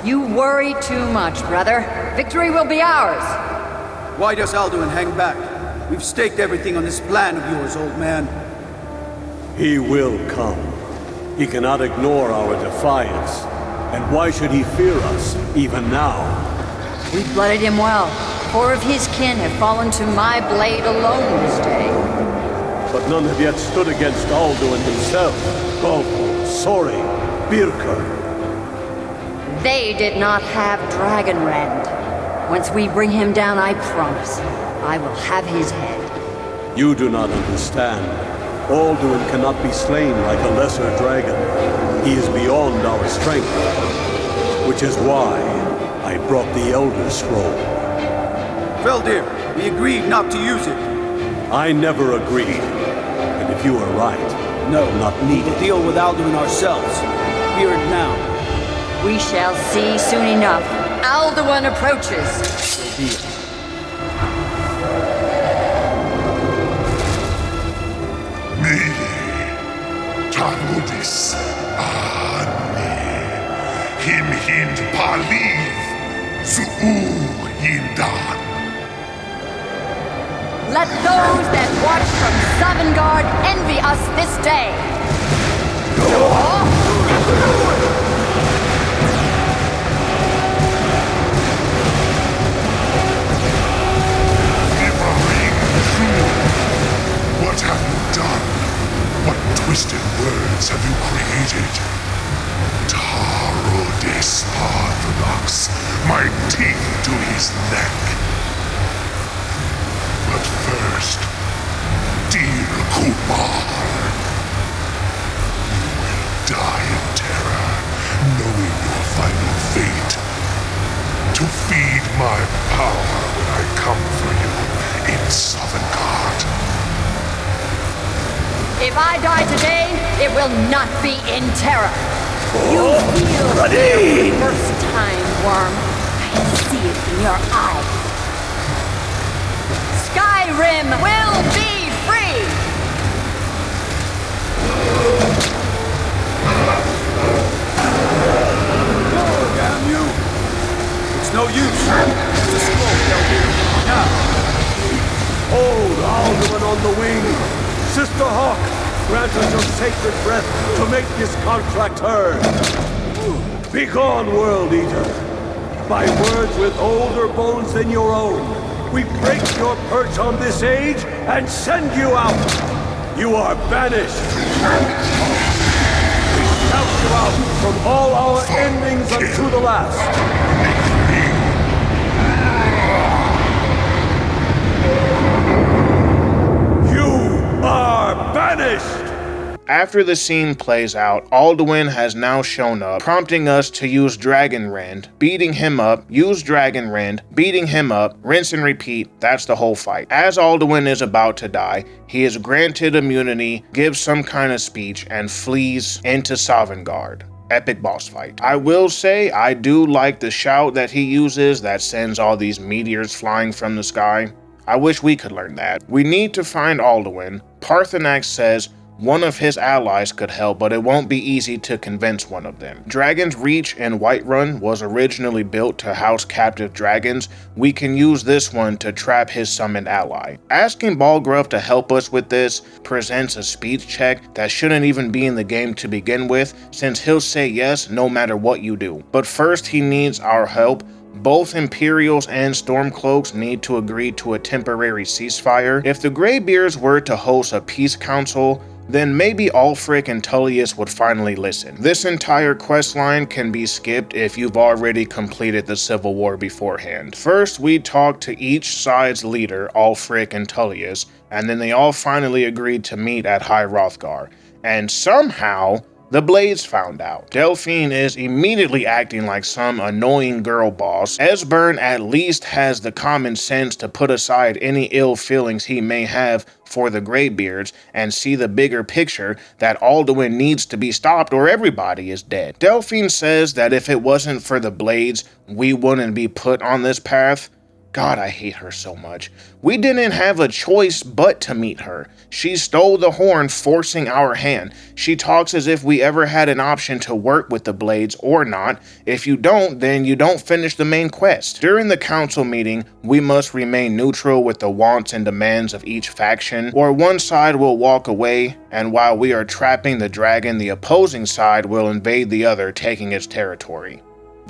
You worry too much, brother. Victory will be ours. Why does Alduin hang back? We've staked everything on this plan of yours, old man. He will come. He cannot ignore our defiance. And why should he fear us, even now? We blooded him well. 4 of his kin have fallen to my blade alone this day. But none have yet stood against Alduin himself. Golfo, Sori, Birka. They did not have Dragonrend. Once we bring him down, I promise, I will have his head. You do not understand. Alduin cannot be slain like a lesser dragon. He is beyond our strength. Which is why I brought the Elder Scroll. Veldir, we agreed not to use it. I never agreed. And if you are right, No, not we needed. will deal with Alduin ourselves. Hear it now. We shall see soon enough. Alduin approaches. So be it. Tarudis Ane Him Hind Paliv Zuu Hindan. Let those that watch from Dawnguard envy us this day. Give a ring true. twisted words have you created? Tarodis Orthodox, my teeth to his neck. But first, dear Kumar, you will die in terror, knowing your final fate. To feed my power when I come for you in Sovngarde. If I die today, it will not be in terror. You feel for the first time, Worm. I see it in your eyes. Skyrim will be free! Oh, damn you! It's no use. It's a smoke they'll do. Now! Hold Alderman on the wing! Sister Hawk, grant us your sacred breath to make this contract heard. Begone, World Eater. By words with older bones than your own, we break your perch on this age and send you out. You are banished. We shout you out from all our endings unto the last. After the scene plays out, Alduin has now shown up, prompting us to use Dragon Rend, beating him up, use Dragon Rend, beating him up, rinse and repeat. That's the whole fight. As Alduin is about to die, he is granted immunity, gives some kind of speech, and flees into Sovngarde. Epic boss fight. I will say I do like the shout that he uses that sends all these meteors flying from the sky. I wish we could learn that. We need to find Alduin. Parthenax says one of his allies could help, but it won't be easy to convince one of them. Dragon's Reach in Whiterun was originally built to house captive dragons. We can use this one to trap his summoned ally. Asking Balgruuf to help us with this presents a speech check that shouldn't even be in the game to begin with, since he'll say yes no matter what you do. But first he needs our help. Both Imperials and Stormcloaks need to agree to a temporary ceasefire. If the Greybeards were to host a peace council, then maybe Ulfric and Tullius would finally listen. This entire questline can be skipped if you've already completed the Civil War beforehand. First, we talk to each side's leader, Ulfric and Tullius, and then they all finally agreed to meet at High Hrothgar. And somehow, the Blades found out. Delphine is immediately acting like some annoying girl boss. Esbern at least has the common sense to put aside any ill feelings he may have for the Greybeards and see the bigger picture that Alduin needs to be stopped or everybody is dead. Delphine says that if it wasn't for the Blades, we wouldn't be put on this path. God, I hate her so much. We didn't have a choice but to meet her. She stole the horn, forcing our hand. She talks as if we ever had an option to work with the Blades or not. If you don't, then you don't finish the main quest. During the council meeting, we must remain neutral with the wants and demands of each faction, or one side will walk away, and while we are trapping the dragon, the opposing side will invade the other, taking its territory.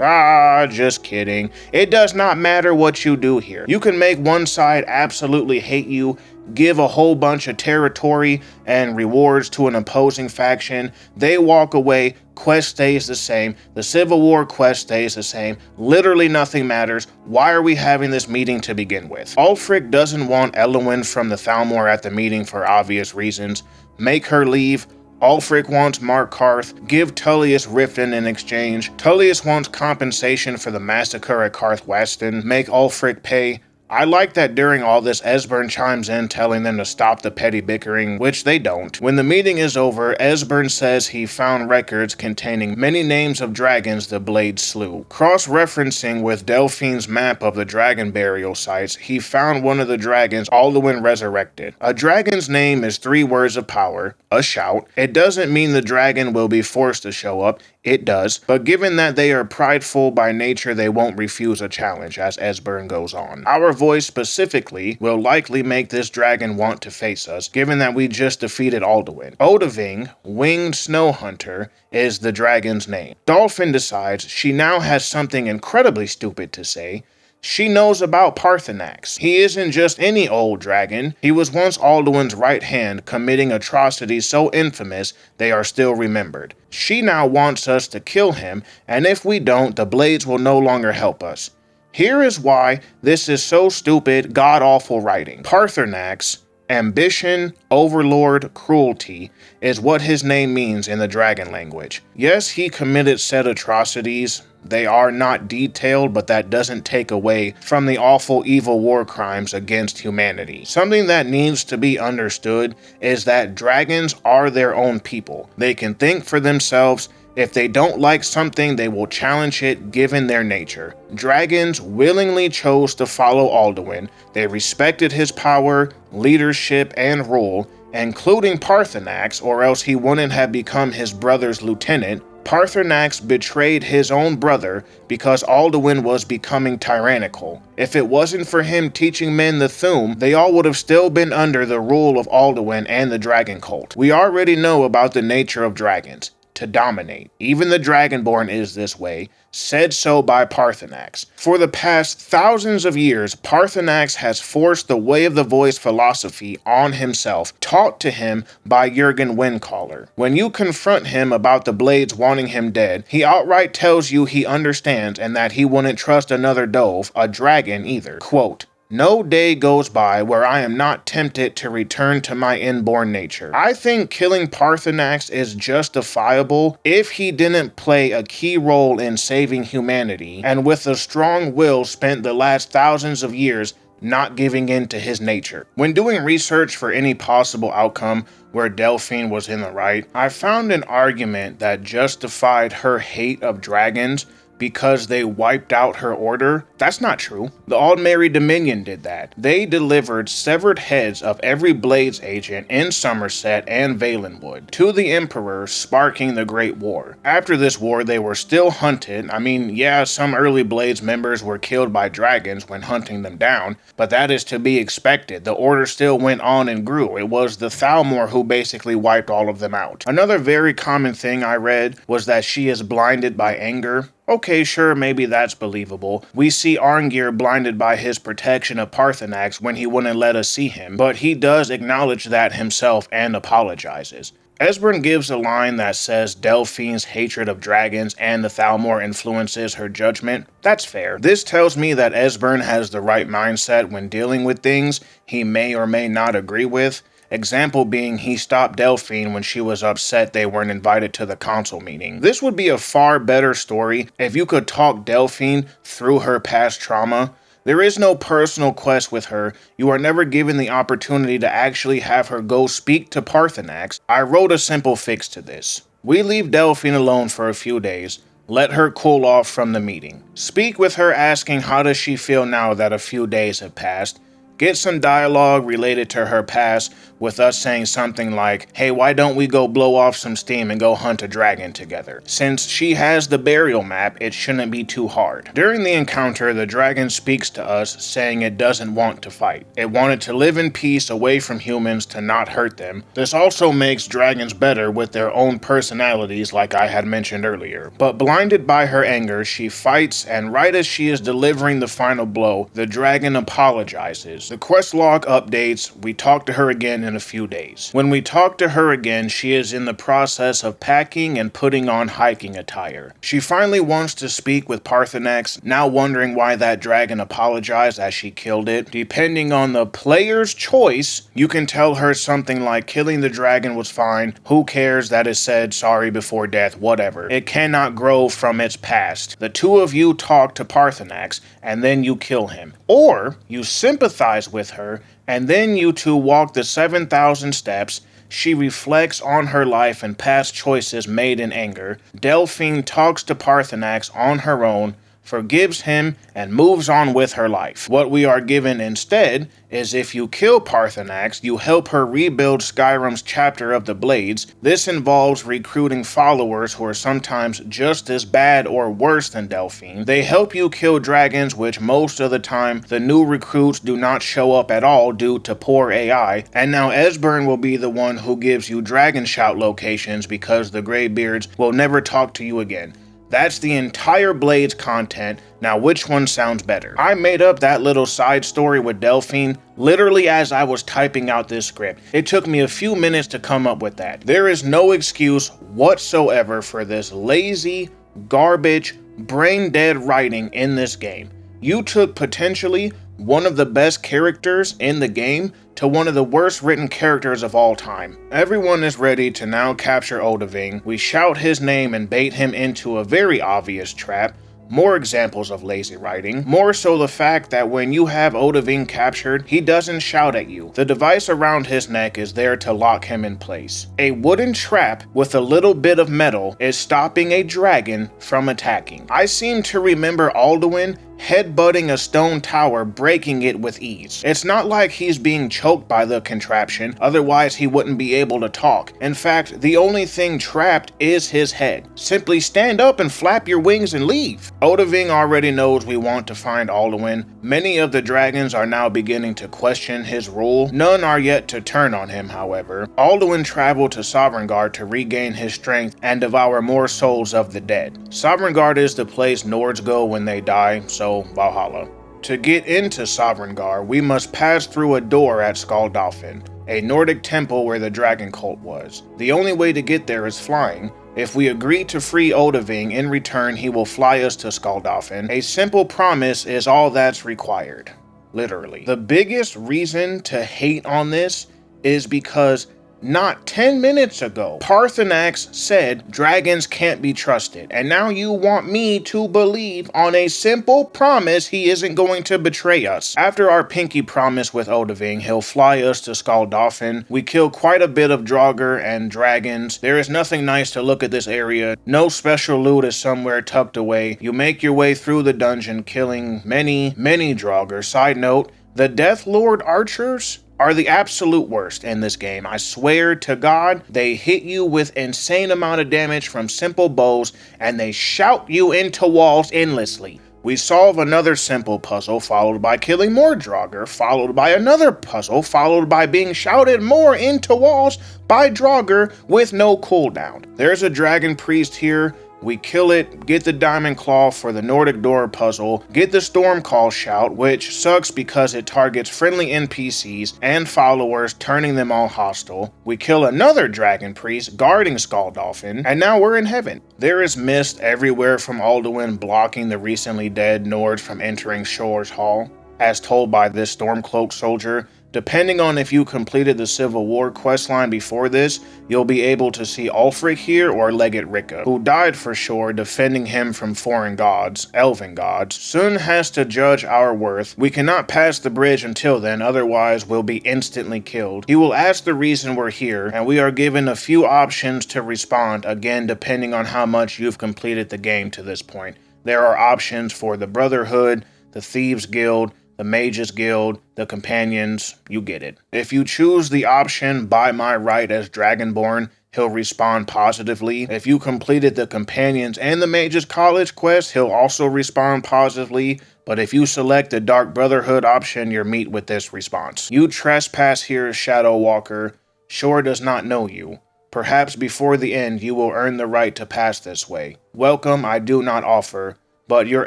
Ah, just kidding. It does not matter what you do here. You can make one side absolutely hate you, give a whole bunch of territory and rewards to an opposing faction. They walk away, quest stays the same. The Civil War quest stays the same. Literally nothing matters. Why are we having this meeting to begin with? Ulfric doesn't want Eowyn from the Thalmor at the meeting for obvious reasons. Make her leave. Ulfric wants Markarth, give Tullius Riften in exchange. Tullius wants compensation for the massacre at Karthwasten, make Ulfric pay. I like that during all this, Esbern chimes in telling them to stop the petty bickering, which they don't. When the meeting is over, Esbern says he found records containing many names of dragons the Blades slew. Cross-referencing with Delphine's map of the dragon burial sites, he found one of the dragons Alduin resurrected. A dragon's name is 3 words of power, a shout. It doesn't mean the dragon will be forced to show up. It does, but given that they are prideful by nature, they won't refuse a challenge, as Esbern goes on. Our voice specifically will likely make this dragon want to face us, given that we just defeated Alduin. Odahviing, Winged Snow Hunter, is the dragon's name. Dolphin decides she now has something incredibly stupid to say. She knows about Parthenax. He isn't just any old dragon. He was once Alduin's right hand, committing atrocities so infamous they are still remembered. She now wants us to kill him, and if we don't, the blades will no longer help us. Here is why this is so stupid, god-awful writing. Parthenax, ambition, overlord, cruelty, is what his name means in the dragon language. Yes, he committed said atrocities. They are not detailed, but that doesn't take away from the awful evil war crimes against humanity. Something that needs to be understood is that dragons are their own people. They can think for themselves. If they don't like something, they will challenge it given their nature. Dragons willingly chose to follow Alduin. They respected his power, leadership, and rule, including Parthenax, or else he wouldn't have become his brother's lieutenant. Parthenax betrayed his own brother because Alduin was becoming tyrannical. If it wasn't for him teaching men the Thu'um, they all would have still been under the rule of Alduin and the dragon cult. We already know about the nature of dragons. To dominate. Even the Dragonborn is this way, said so by Parthenax. For the past thousands of years, Parthenax has forced the Way of the Voice philosophy on himself, taught to him by Jurgen Windcaller. When you confront him about the blades wanting him dead, he outright tells you he understands and that he wouldn't trust another dove, a dragon either. Quote, "No day goes by where I am not tempted to return to my inborn nature." I think killing Parthenax is justifiable if he didn't play a key role in saving humanity, and with a strong will spent the last thousands of years not giving in to his nature. When doing research for any possible outcome where Delphine was in the right, I found an argument that justified her hate of dragons because they wiped out her order. That's not true. The Aldmeri Dominion did that. They delivered severed heads of every Blades agent in Somerset and Valenwood to the Emperor, sparking the Great War. After this war, they were still hunted. I mean, yeah, some early Blades members were killed by dragons when hunting them down, but that is to be expected. The order still went on and grew. It was the Thalmor who basically wiped all of them out. Another very common thing I read was that she is blinded by anger. Okay, sure, maybe that's believable. We see Arngir blinded by his protection of Parthenax when he wouldn't let us see him, but he does acknowledge that himself and apologizes. Esbern gives a line that says Delphine's hatred of dragons and the Thalmor influences her judgment. That's fair. This tells me that Esbern has the right mindset when dealing with things he may or may not agree with. Example being, he stopped Delphine when she was upset they weren't invited to the council meeting. This would be a far better story if you could talk Delphine through her past trauma. There is no personal quest with her. You are never given the opportunity to actually have her go speak to Parthenax. I wrote a simple fix to this. We leave Delphine alone for a few days. Let her cool off from the meeting. Speak with her asking how does she feel now that a few days have passed. Get some dialogue related to her past with us saying something like, hey, why don't we go blow off some steam and go hunt a dragon together? Since she has the burial map, it shouldn't be too hard. During the encounter, the dragon speaks to us saying it doesn't want to fight. It wanted to live in peace away from humans to not hurt them. This also makes dragons better with their own personalities like I had mentioned earlier. But blinded by her anger, she fights, and right as she is delivering the final blow, the dragon apologizes. The quest log updates. We talk to her again in a few days. When we talk to her again, she is in the process of packing and putting on hiking attire. She finally wants to speak with Parthenax, now wondering why that dragon apologized as she killed it. Depending on the player's choice, you can tell her something like killing the dragon was fine, who cares that it said sorry before death, whatever. It cannot grow from its past. The two of you talk to Parthenax and then you kill him. Or you sympathize with her and then you two walk the 7,000 steps. She reflects on her life and past choices made in anger. Delphine talks to Parthenax on her own, forgives him, and moves on with her life. What we are given instead is if you kill Parthenax, you help her rebuild Skyrim's chapter of the Blades. This involves recruiting followers who are sometimes just as bad or worse than Delphine. They help you kill dragons, which most of the time the new recruits do not show up at all due to poor AI. And now Esbern will be the one who gives you dragon shout locations because the Greybeards will never talk to you again. That's the entire Blades content. Now which one sounds better? I made up that little side story with Delphine literally as I was typing out this script. It took me a few minutes to come up with that. There is no excuse whatsoever for this lazy, garbage, brain-dead writing in this game. You took potentially one of the best characters in the game to one of the worst written characters of all time. Everyone is ready to now capture Odahviing. We shout his name and bait him into a very obvious trap. More examples of lazy writing. More so the fact that when you have Odahviing captured, he doesn't shout at you. The device around his neck is there to lock him in place. A wooden trap with a little bit of metal is stopping a dragon from attacking. I seem to remember Alduin headbutting a stone tower, breaking it with ease. It's not like he's being choked by the contraption, otherwise he wouldn't be able to talk. In fact, the only thing trapped is his head. Simply stand up and flap your wings and leave. Odahviing already knows we want to find Alduin. Many of the dragons are now beginning to question his rule. None are yet to turn on him, however. Alduin traveled to Sovngarde to regain his strength and devour more souls of the dead. Sovngarde is the place Nords go when they die, so Valhalla. To get into Sovngarde, we must pass through a door at Skaldalfheim, a Nordic temple where the dragon cult was. The only way to get there is flying. If we agree to free Odahviing, in return he will fly us to Skaldalfheim. A simple promise is all that's required. Literally. The biggest reason to hate on this is because not 10 minutes ago, Paarthurnax said dragons can't be trusted, and now you want me to believe on a simple promise he isn't going to betray us. After our pinky promise with Odahviing, he'll fly us to Skaldalfheim. We kill quite a bit of Draugr and dragons. There is nothing nice to look at this area. No special loot is somewhere tucked away. You make your way through the dungeon, killing many Draugr. Side note, the Death Lord archers are the absolute worst in this game. I swear to God, they hit you with insane amount of damage from simple bows, and they shout you into walls endlessly. We solve another simple puzzle, followed by killing more Draugr, followed by another puzzle, followed by being shouted more into walls by Draugr with no cooldown. There's a dragon priest here. We kill it, get the diamond claw for the Nordic door puzzle, get the storm call shout, which sucks because it targets friendly NPCs and followers, turning them all hostile. We kill another dragon priest guarding Skaldalfheim, and now we're in heaven. There is mist everywhere from Alduin, blocking the recently dead Nords from entering Shor's Hall. As told by this Stormcloak soldier, depending on if you completed the Civil War questline before this, you'll be able to see Ulfric here or Legate Ricka, who died for Shor defending him from foreign gods, elven gods. Sun has to judge our worth. We cannot pass the bridge until then, otherwise we'll be instantly killed. He will ask the reason we're here, and we are given a few options to respond, again depending on how much you've completed the game to this point. There are options for the Brotherhood, the Thieves Guild, the Mages Guild, the Companions, you get it. If you choose the option by my right as Dragonborn, he'll respond positively. If you completed the Companions and the Mages College quest, he'll also respond positively. But if you select the Dark Brotherhood option, you're met with this response. You trespass here, Shadow Walker. Shor does not know you. Perhaps before the end you will earn the right to pass this way. Welcome I do not offer, but your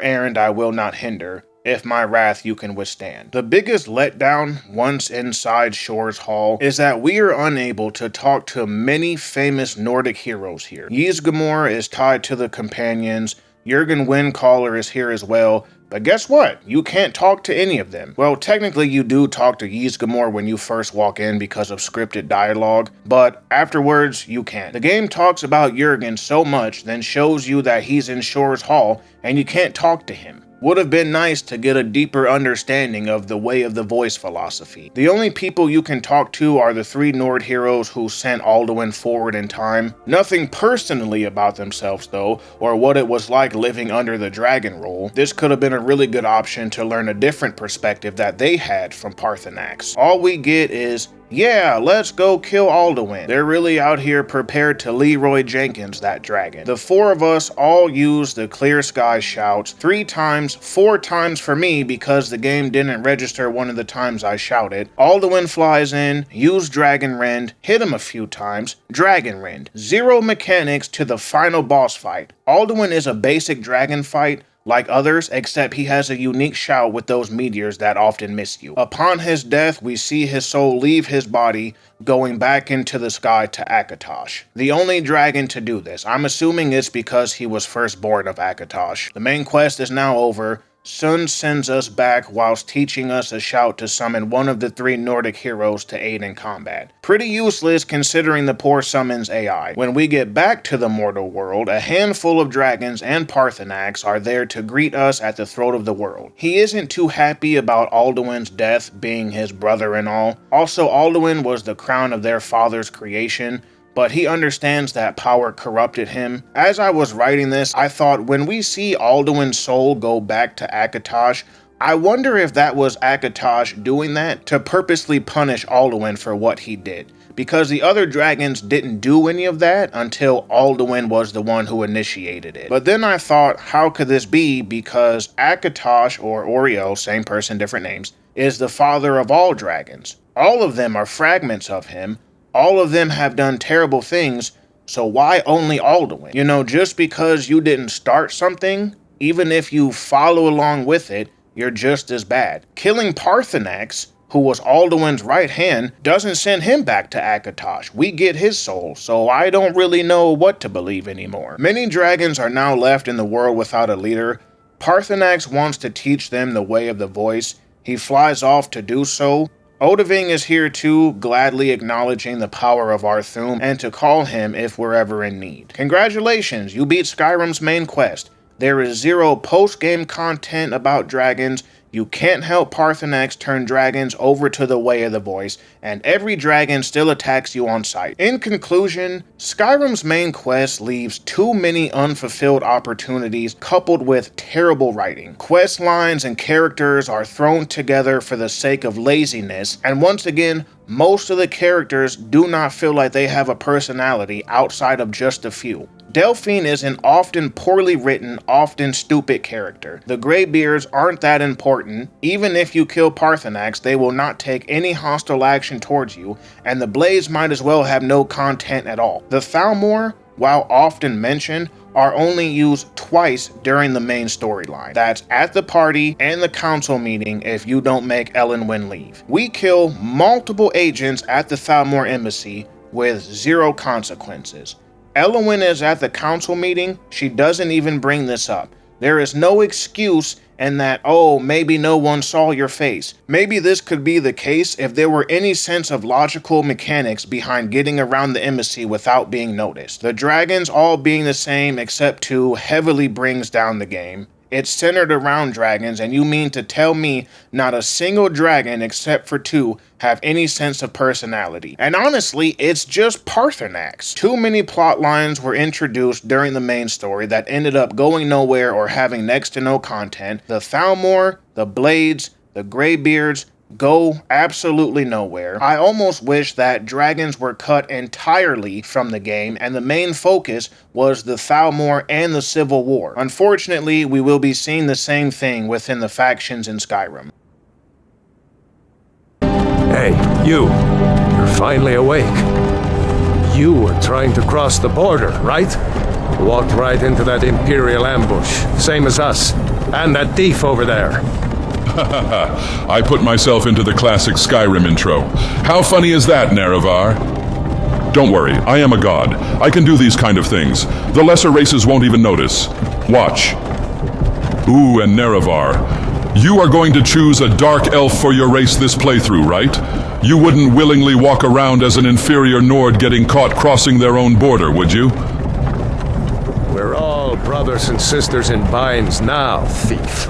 errand I will not hinder. If my wrath you can withstand. The biggest letdown once inside Shor's Hall is that we are unable to talk to many famous Nordic heroes here. Ysgramor is tied to the Companions, Jurgen Windcaller is here as well, but guess what? You can't talk to any of them. Well, technically you do talk to Ysgramor when you first walk in because of scripted dialogue, but afterwards you can't. The game talks about Jurgen so much, then shows you that he's in Shor's Hall, and you can't talk to him. Would have been nice to get a deeper understanding of the Way of the Voice philosophy. The only people you can talk to are the 3 Nord heroes who sent Alduin forward in time. Nothing personally about themselves though, or what it was like living under the dragon rule. This could have been a really good option to learn a different perspective that they had from Paarthurnax. All we get is Yeah, let's go kill Alduin. They're really out here prepared to Leroy Jenkins that dragon. The four of us all used the Clear Sky shouts 3 times, 4 times for me because the game didn't register one of the times I shouted. Alduin flies in, used Dragon Rend, hit him a few times, Dragon Rend. 0 mechanics to the final boss fight. Alduin is a basic dragon fight, like others, except he has a unique shout with those meteors that often miss you. Upon his death, we see his soul leave his body, going back into the sky to Akatosh. The only dragon to do this. I'm assuming it's because he was firstborn of Akatosh. The main quest is now over. Sun sends us back whilst teaching us a shout to summon one of the 3 Nordic heroes to aid in combat. Pretty useless considering the poor summon's AI. When we get back to the mortal world, a handful of dragons and Parthenax are there to greet us at the throat of the world. He isn't too happy about Alduin's death being his brother and all. Also, Alduin was the crown of their father's creation, but he understands that power corrupted him. As I was writing this, I thought when we see Alduin's soul go back to Akatosh, I wonder if that was Akatosh doing that to purposely punish Alduin for what he did, because the other dragons didn't do any of that until Alduin was the one who initiated it. But then I thought, how could this be? Because Akatosh, or Oriel, same person, different names, is the father of all dragons. All of them are fragments of him. All of them have done terrible things, so why only Alduin? You know, just because you didn't start something, even if you follow along with it, you're just as bad. Killing Parthenax, who was Alduin's right hand, doesn't send him back to Akatosh. We get his soul, so I don't really know what to believe anymore. Many dragons are now left in the world without a leader. Parthenax wants to teach them the way of the voice. He flies off to do so. Odahviing is here too, gladly acknowledging the power of Arthum and to call him if we're ever in need. Congratulations, you beat Skyrim's main quest. There is 0 post-game content about dragons. You can't help Parthenax turn dragons over to the way of the voice, and every dragon still attacks you on sight. In conclusion, Skyrim's main quest leaves too many unfulfilled opportunities coupled with terrible writing. Quest lines and characters are thrown together for the sake of laziness, and once again, most of the characters do not feel like they have a personality outside of just a few. Delphine is an often poorly written, often stupid character. The Greybeards aren't that important. Even if you kill Parthenax, they will not take any hostile action towards you, and the Blades might as well have no content at all. The Thalmor, while often mentioned, are only used twice during the main storyline. That's at the party and the council meeting if you don't make Elenwen leave. We kill multiple agents at the Thalmor embassy with 0 consequences. Elenwen is at the council meeting. She doesn't even bring this up. There is no excuse in that, oh, maybe no one saw your face. Maybe this could be the case if there were any sense of logical mechanics behind getting around the embassy without being noticed. The dragons all being the same except 2 heavily brings down the game. It's centered around dragons, and you mean to tell me not a single dragon except for 2 have any sense of personality? And honestly, it's just Parthenax. Too many plot lines were introduced during the main story that ended up going nowhere or having next to no content. The Thalmor, the Blades, the Greybeards go absolutely nowhere. I almost wish that dragons were cut entirely from the game and the main focus was the Thalmor and the Civil War. Unfortunately, we will be seeing the same thing within the factions in Skyrim. Hey, you're finally awake. You were trying to cross the border, right? Walked right into that Imperial ambush, same as us, and that thief over there. I put myself into the classic Skyrim intro. How funny is that, Nerevar? Don't worry, I am a god. I can do these kind of things. The lesser races won't even notice. Watch. Ooh, and Nerevar, you are going to choose a dark elf for your race this playthrough, right? You wouldn't willingly walk around as an inferior Nord getting caught crossing their own border, would you? We're all brothers and sisters in binds now, thief.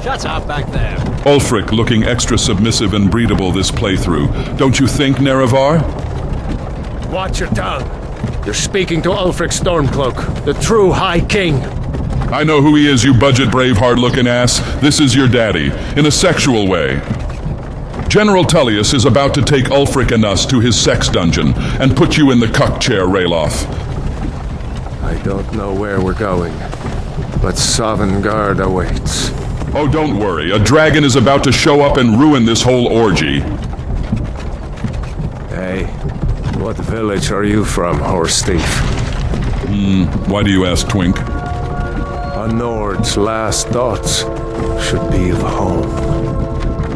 Shut up back there. Ulfric looking extra submissive and breedable this playthrough. Don't you think, Nerevar? Watch your tongue. You're speaking to Ulfric Stormcloak, the true High King. I know who he is, you budget brave hard-looking ass. This is your daddy, in a sexual way. General Tullius is about to take Ulfric and us to his sex dungeon and put you in the cuck chair, Ralof. I don't know where we're going, but Sovngarde awaits. Oh, don't worry. A dragon is about to show up and ruin this whole orgy. Hey, what village are you from, horse thief? Why do you ask, Twink? A Nord's last thoughts should be of home.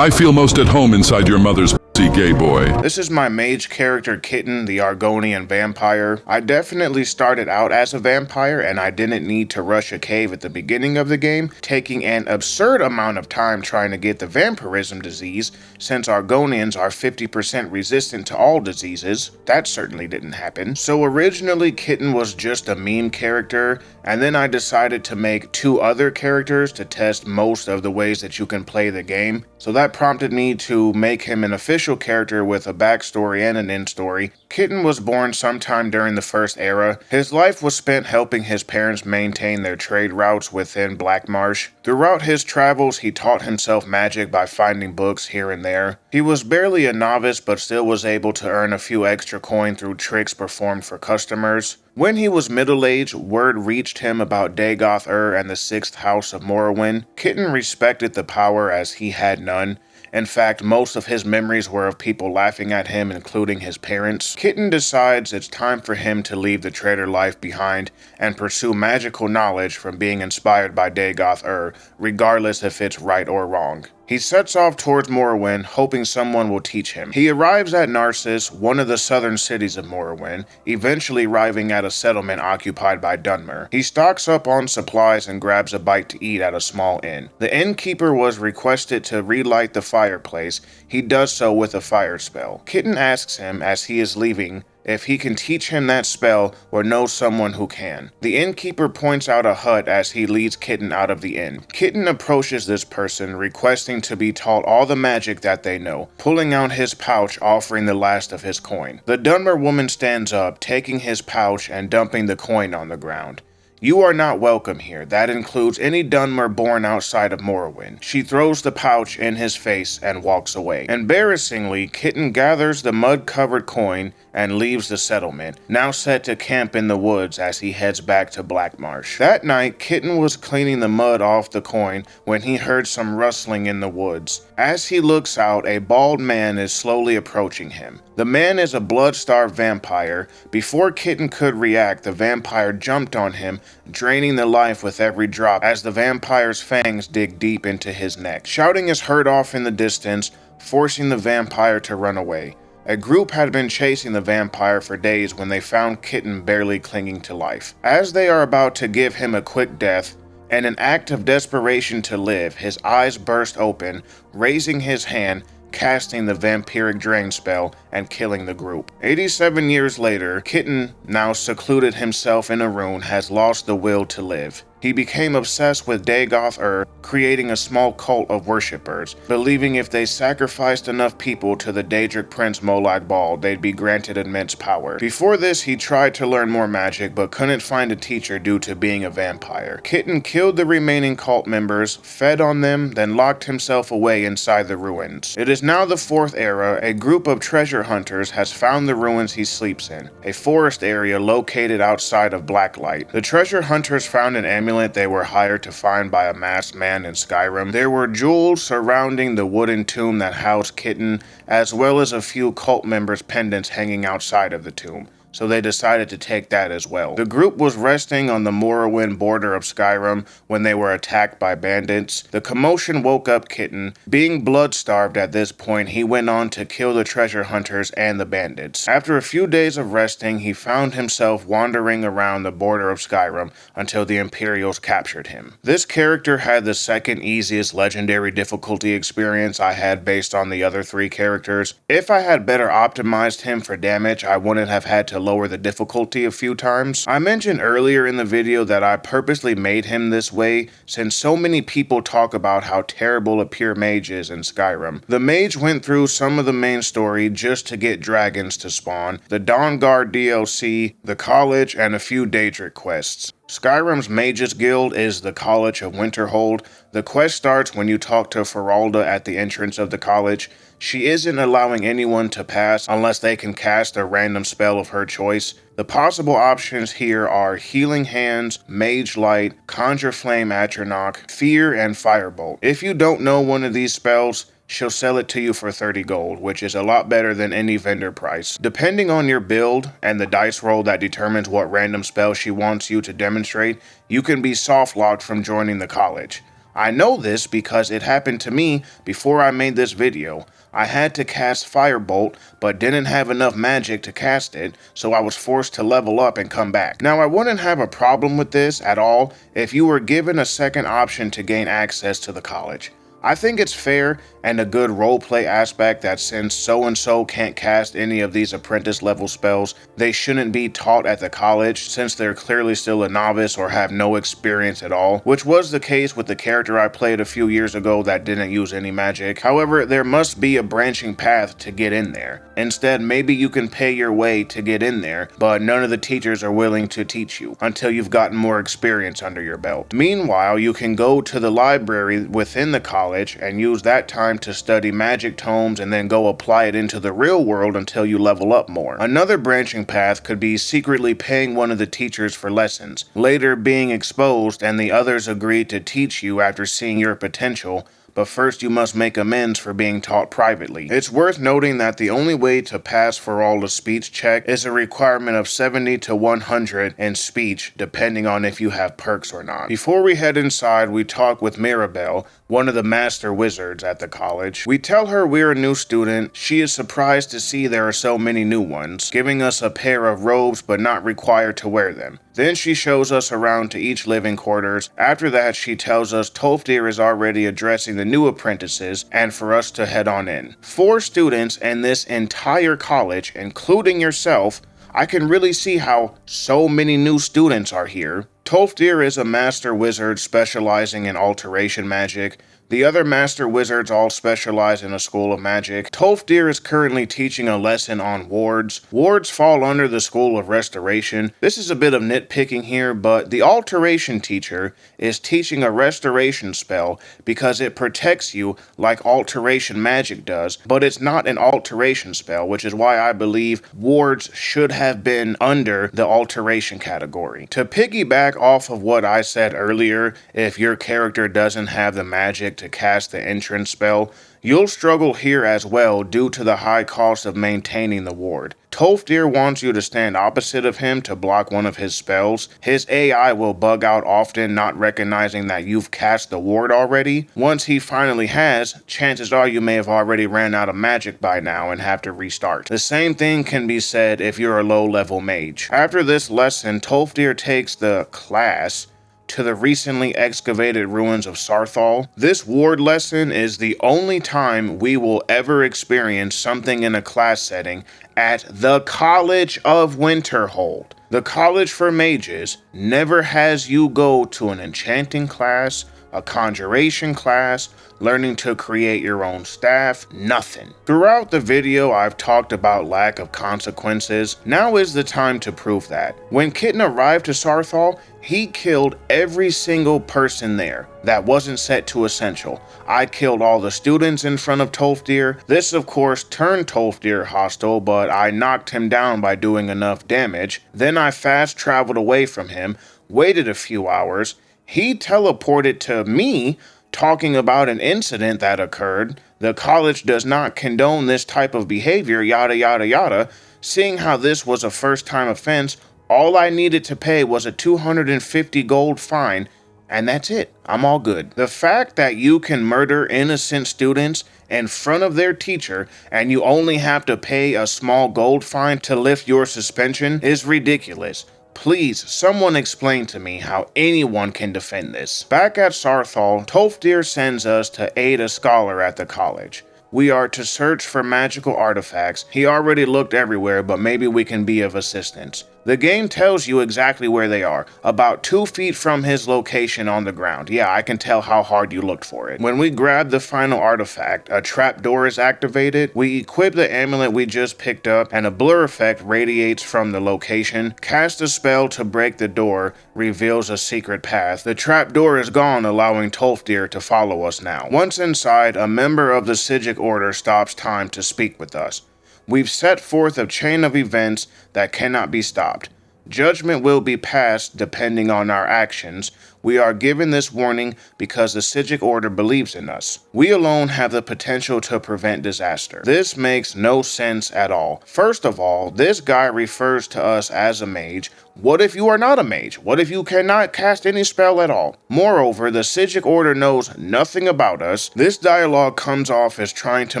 I feel most at home inside your mother's pussy, gay boy. This is my mage character Kitten, the Argonian vampire. I definitely started out as a vampire and I didn't need to rush a cave at the beginning of the game, taking an absurd amount of time trying to get the vampirism disease, since Argonians are 50% resistant to all diseases. That certainly didn't happen. So originally Kitten was just a meme character, and then I decided to make 2 other characters to test most of the ways that you can play the game. So that prompted me to make him an official character with a backstory and an end story. Kitten was born sometime during the First Era. His life was spent helping his parents maintain their trade routes within Blackmarsh. Throughout his travels, he taught himself magic by finding books here and there. He was barely a novice, but still was able to earn a few extra coin through tricks performed for customers. When he was middle-aged, word reached him about Dagoth and the 6th House of Morrowind. Kitten respected the power as he had none. In fact, most of his memories were of people laughing at him, including his parents. Kitten decides it's time for him to leave the trader life behind and pursue magical knowledge from being inspired by Dagoth regardless if it's right or wrong. He sets off towards Morrowind, hoping someone will teach him. He arrives at Narcissus, one of the southern cities of Morrowind, eventually arriving at a settlement occupied by Dunmer. He stocks up on supplies and grabs a bite to eat at a small inn. The innkeeper was requested to relight the fireplace. He does so with a fire spell. Kitten asks him, as he is leaving, if he can teach him that spell or knows someone who can. The innkeeper points out a hut as he leads Kitten out of the inn. Kitten approaches this person, requesting to be taught all the magic that they know, pulling out his pouch, offering the last of his coin. The Dunmer woman stands up, taking his pouch and dumping the coin on the ground. You are not welcome here. That includes any Dunmer born outside of Morrowind. She throws the pouch in his face and walks away. Embarrassingly, Kitten gathers the mud-covered coin and leaves the settlement, now set to camp in the woods as he heads back to Blackmarsh. That night, Kitten was cleaning the mud off the coin when he heard some rustling in the woods. As he looks out, a bald man is slowly approaching him. The man is a blood-starved vampire. Before Kitten could react, the vampire jumped on him, draining the life with every drop as the vampire's fangs dig deep into his neck. Shouting is heard off in the distance, forcing the vampire to run away. A group had been chasing the vampire for days when they found Kitten barely clinging to life. As they are about to give him a quick death, in an act of desperation to live, his eyes burst open, raising his hand, casting the vampiric drain spell and killing the group. 87 years later, Kitten, now secluded himself in a rune, has lost the will to live. He became obsessed with Dagoth creating a small cult of worshippers, believing if they sacrificed enough people to the Daedric Prince Molag Bal, they'd be granted immense power. Before this, he tried to learn more magic, but couldn't find a teacher due to being a vampire. Kitten killed the remaining cult members, fed on them, then locked himself away inside the ruins. It is now the 4th Era. A group of treasure hunters has found the ruins he sleeps in, a forest area located outside of Blacklight. The treasure hunters found an amulet they were hired to find by a masked man in Skyrim. There were jewels surrounding the wooden tomb that housed Kitten, as well as a few cult members' pendants hanging outside of the tomb. So they decided to take that as well. The group was resting on the Morrowind border of Skyrim when they were attacked by bandits. The commotion woke up Kitten. Being blood-starved at this point, he went on to kill the treasure hunters and the bandits. After a few days of resting, he found himself wandering around the border of Skyrim until the Imperials captured him. This character had the second easiest legendary difficulty experience I had based on the other 3 characters. If I had better optimized him for damage, I wouldn't have had to lower the difficulty a few times. I mentioned earlier in the video that I purposely made him this way since so many people talk about how terrible a pure mage is in Skyrim. The mage went through some of the main story just to get dragons to spawn, the Dawnguard DLC, the college, and a few Daedric quests. Skyrim's Mages Guild is the College of Winterhold. The quest starts when you talk to Feralda at the entrance of the college. She isn't allowing anyone to pass unless they can cast a random spell of her choice. The possible options here are Healing Hands, Mage Light, Conjure Flame Atronach, Fear, and Firebolt. If you don't know one of these spells, she'll sell it to you for 30 gold, which is a lot better than any vendor price. Depending on your build and the dice roll that determines what random spell she wants you to demonstrate, you can be soft locked from joining the college. I know this because it happened to me before I made this video. I had to cast Firebolt, but didn't have enough magic to cast it, so I was forced to level up and come back. Now, I wouldn't have a problem with this at all if you were given a second option to gain access to the college. I think it's fair and a good roleplay aspect that since so-and-so can't cast any of these apprentice level spells, they shouldn't be taught at the college since they're clearly still a novice or have no experience at all, which was the case with the character I played a few years ago that didn't use any magic. However, there must be a branching path to get in there. Instead, maybe you can pay your way to get in there, but none of the teachers are willing to teach you until you've gotten more experience under your belt. Meanwhile, you can go to the library within the college and use that time to study magic tomes and then go apply it into the real world until you level up more. Another branching path could be secretly paying one of the teachers for lessons, later being exposed and the others agree to teach you after seeing your potential, but first you must make amends for being taught privately. It's worth noting that the only way to pass Feralda's speech check is a requirement of 70 to 100 in speech, depending on if you have perks or not. Before we head inside, we talk with Mirabelle, one of the master wizards at the college. We tell her we're a new student. She is surprised to see there are so many new ones, giving us a pair of robes but not required to wear them. Then she shows us around to each living quarters. After that, she tells us Tolfdir is already addressing the new apprentices and for us to head on in. 4 students in this entire college, including yourself. I can really see how so many new students are here. Tolfdir is a master wizard specializing in alteration magic. The other master wizards all specialize in a school of magic. Tolfdir is currently teaching a lesson on wards. Wards fall under the school of restoration. This is a bit of nitpicking here, but the alteration teacher is teaching a restoration spell because it protects you like alteration magic does, but it's not an alteration spell, which is why I believe wards should have been under the alteration category. To piggyback off of what I said earlier, if your character doesn't have the magic to cast the entrance spell, you'll struggle here as well due to the high cost of maintaining the ward. Tolfdir wants you to stand opposite of him to block one of his spells. His AI will bug out often, not recognizing that you've cast the ward already. Once he finally has, chances are you may have already ran out of magic by now and have to restart. The same thing can be said if you're a low-level mage. After this lesson, Tolfdir takes the class to the recently excavated ruins of Sarthal. This ward lesson is the only time we will ever experience something in a class setting at the College of Winterhold. The College for Mages never has you go to an enchanting class, a conjuration class, learning to create your own staff, nothing. Throughout the video, I've talked about lack of consequences. Now is the time to prove that. When Kitten arrived to Sarthal, he killed every single person there that wasn't set to essential. I killed all the students in front of Tolfdir. This, of course, turned Tolfdir hostile, but I knocked him down by doing enough damage. Then I fast traveled away from him, waited a few hours. He teleported to me, talking about an incident that occurred. The college does not condone this type of behavior, yada yada yada. Seeing how this was a first-time offense, all I needed to pay was a 250 gold fine, and that's it. I'm all good. The fact that you can murder innocent students in front of their teacher and you only have to pay a small gold fine to lift your suspension is ridiculous. Please, someone explain to me how anyone can defend this. Back at Sarthal, Tolfdir sends us to aid a scholar at the college. We are to search for magical artifacts. He already looked everywhere, but maybe we can be of assistance. The game tells you exactly where they are, about 2 feet from his location on the ground. Yeah, I can tell how hard you looked for it. When we grab the final artifact, a trapdoor is activated. We equip the amulet we just picked up, and a blur effect radiates from the location. Cast a spell to break the door, reveals a secret path. The trapdoor is gone, allowing Tolfdir to follow us now. Once inside, a member of the Psijic Order stops time to speak with us. We've set forth a chain of events that cannot be stopped. Judgment will be passed depending on our actions. We are given this warning because the Psijic Order believes in us. We alone have the potential to prevent disaster. This makes no sense at all. First of all, this guy refers to us as a mage. What if you are not a mage? What if you cannot cast any spell at all? Moreover, the Psijic Order knows nothing about us. This dialogue comes off as trying to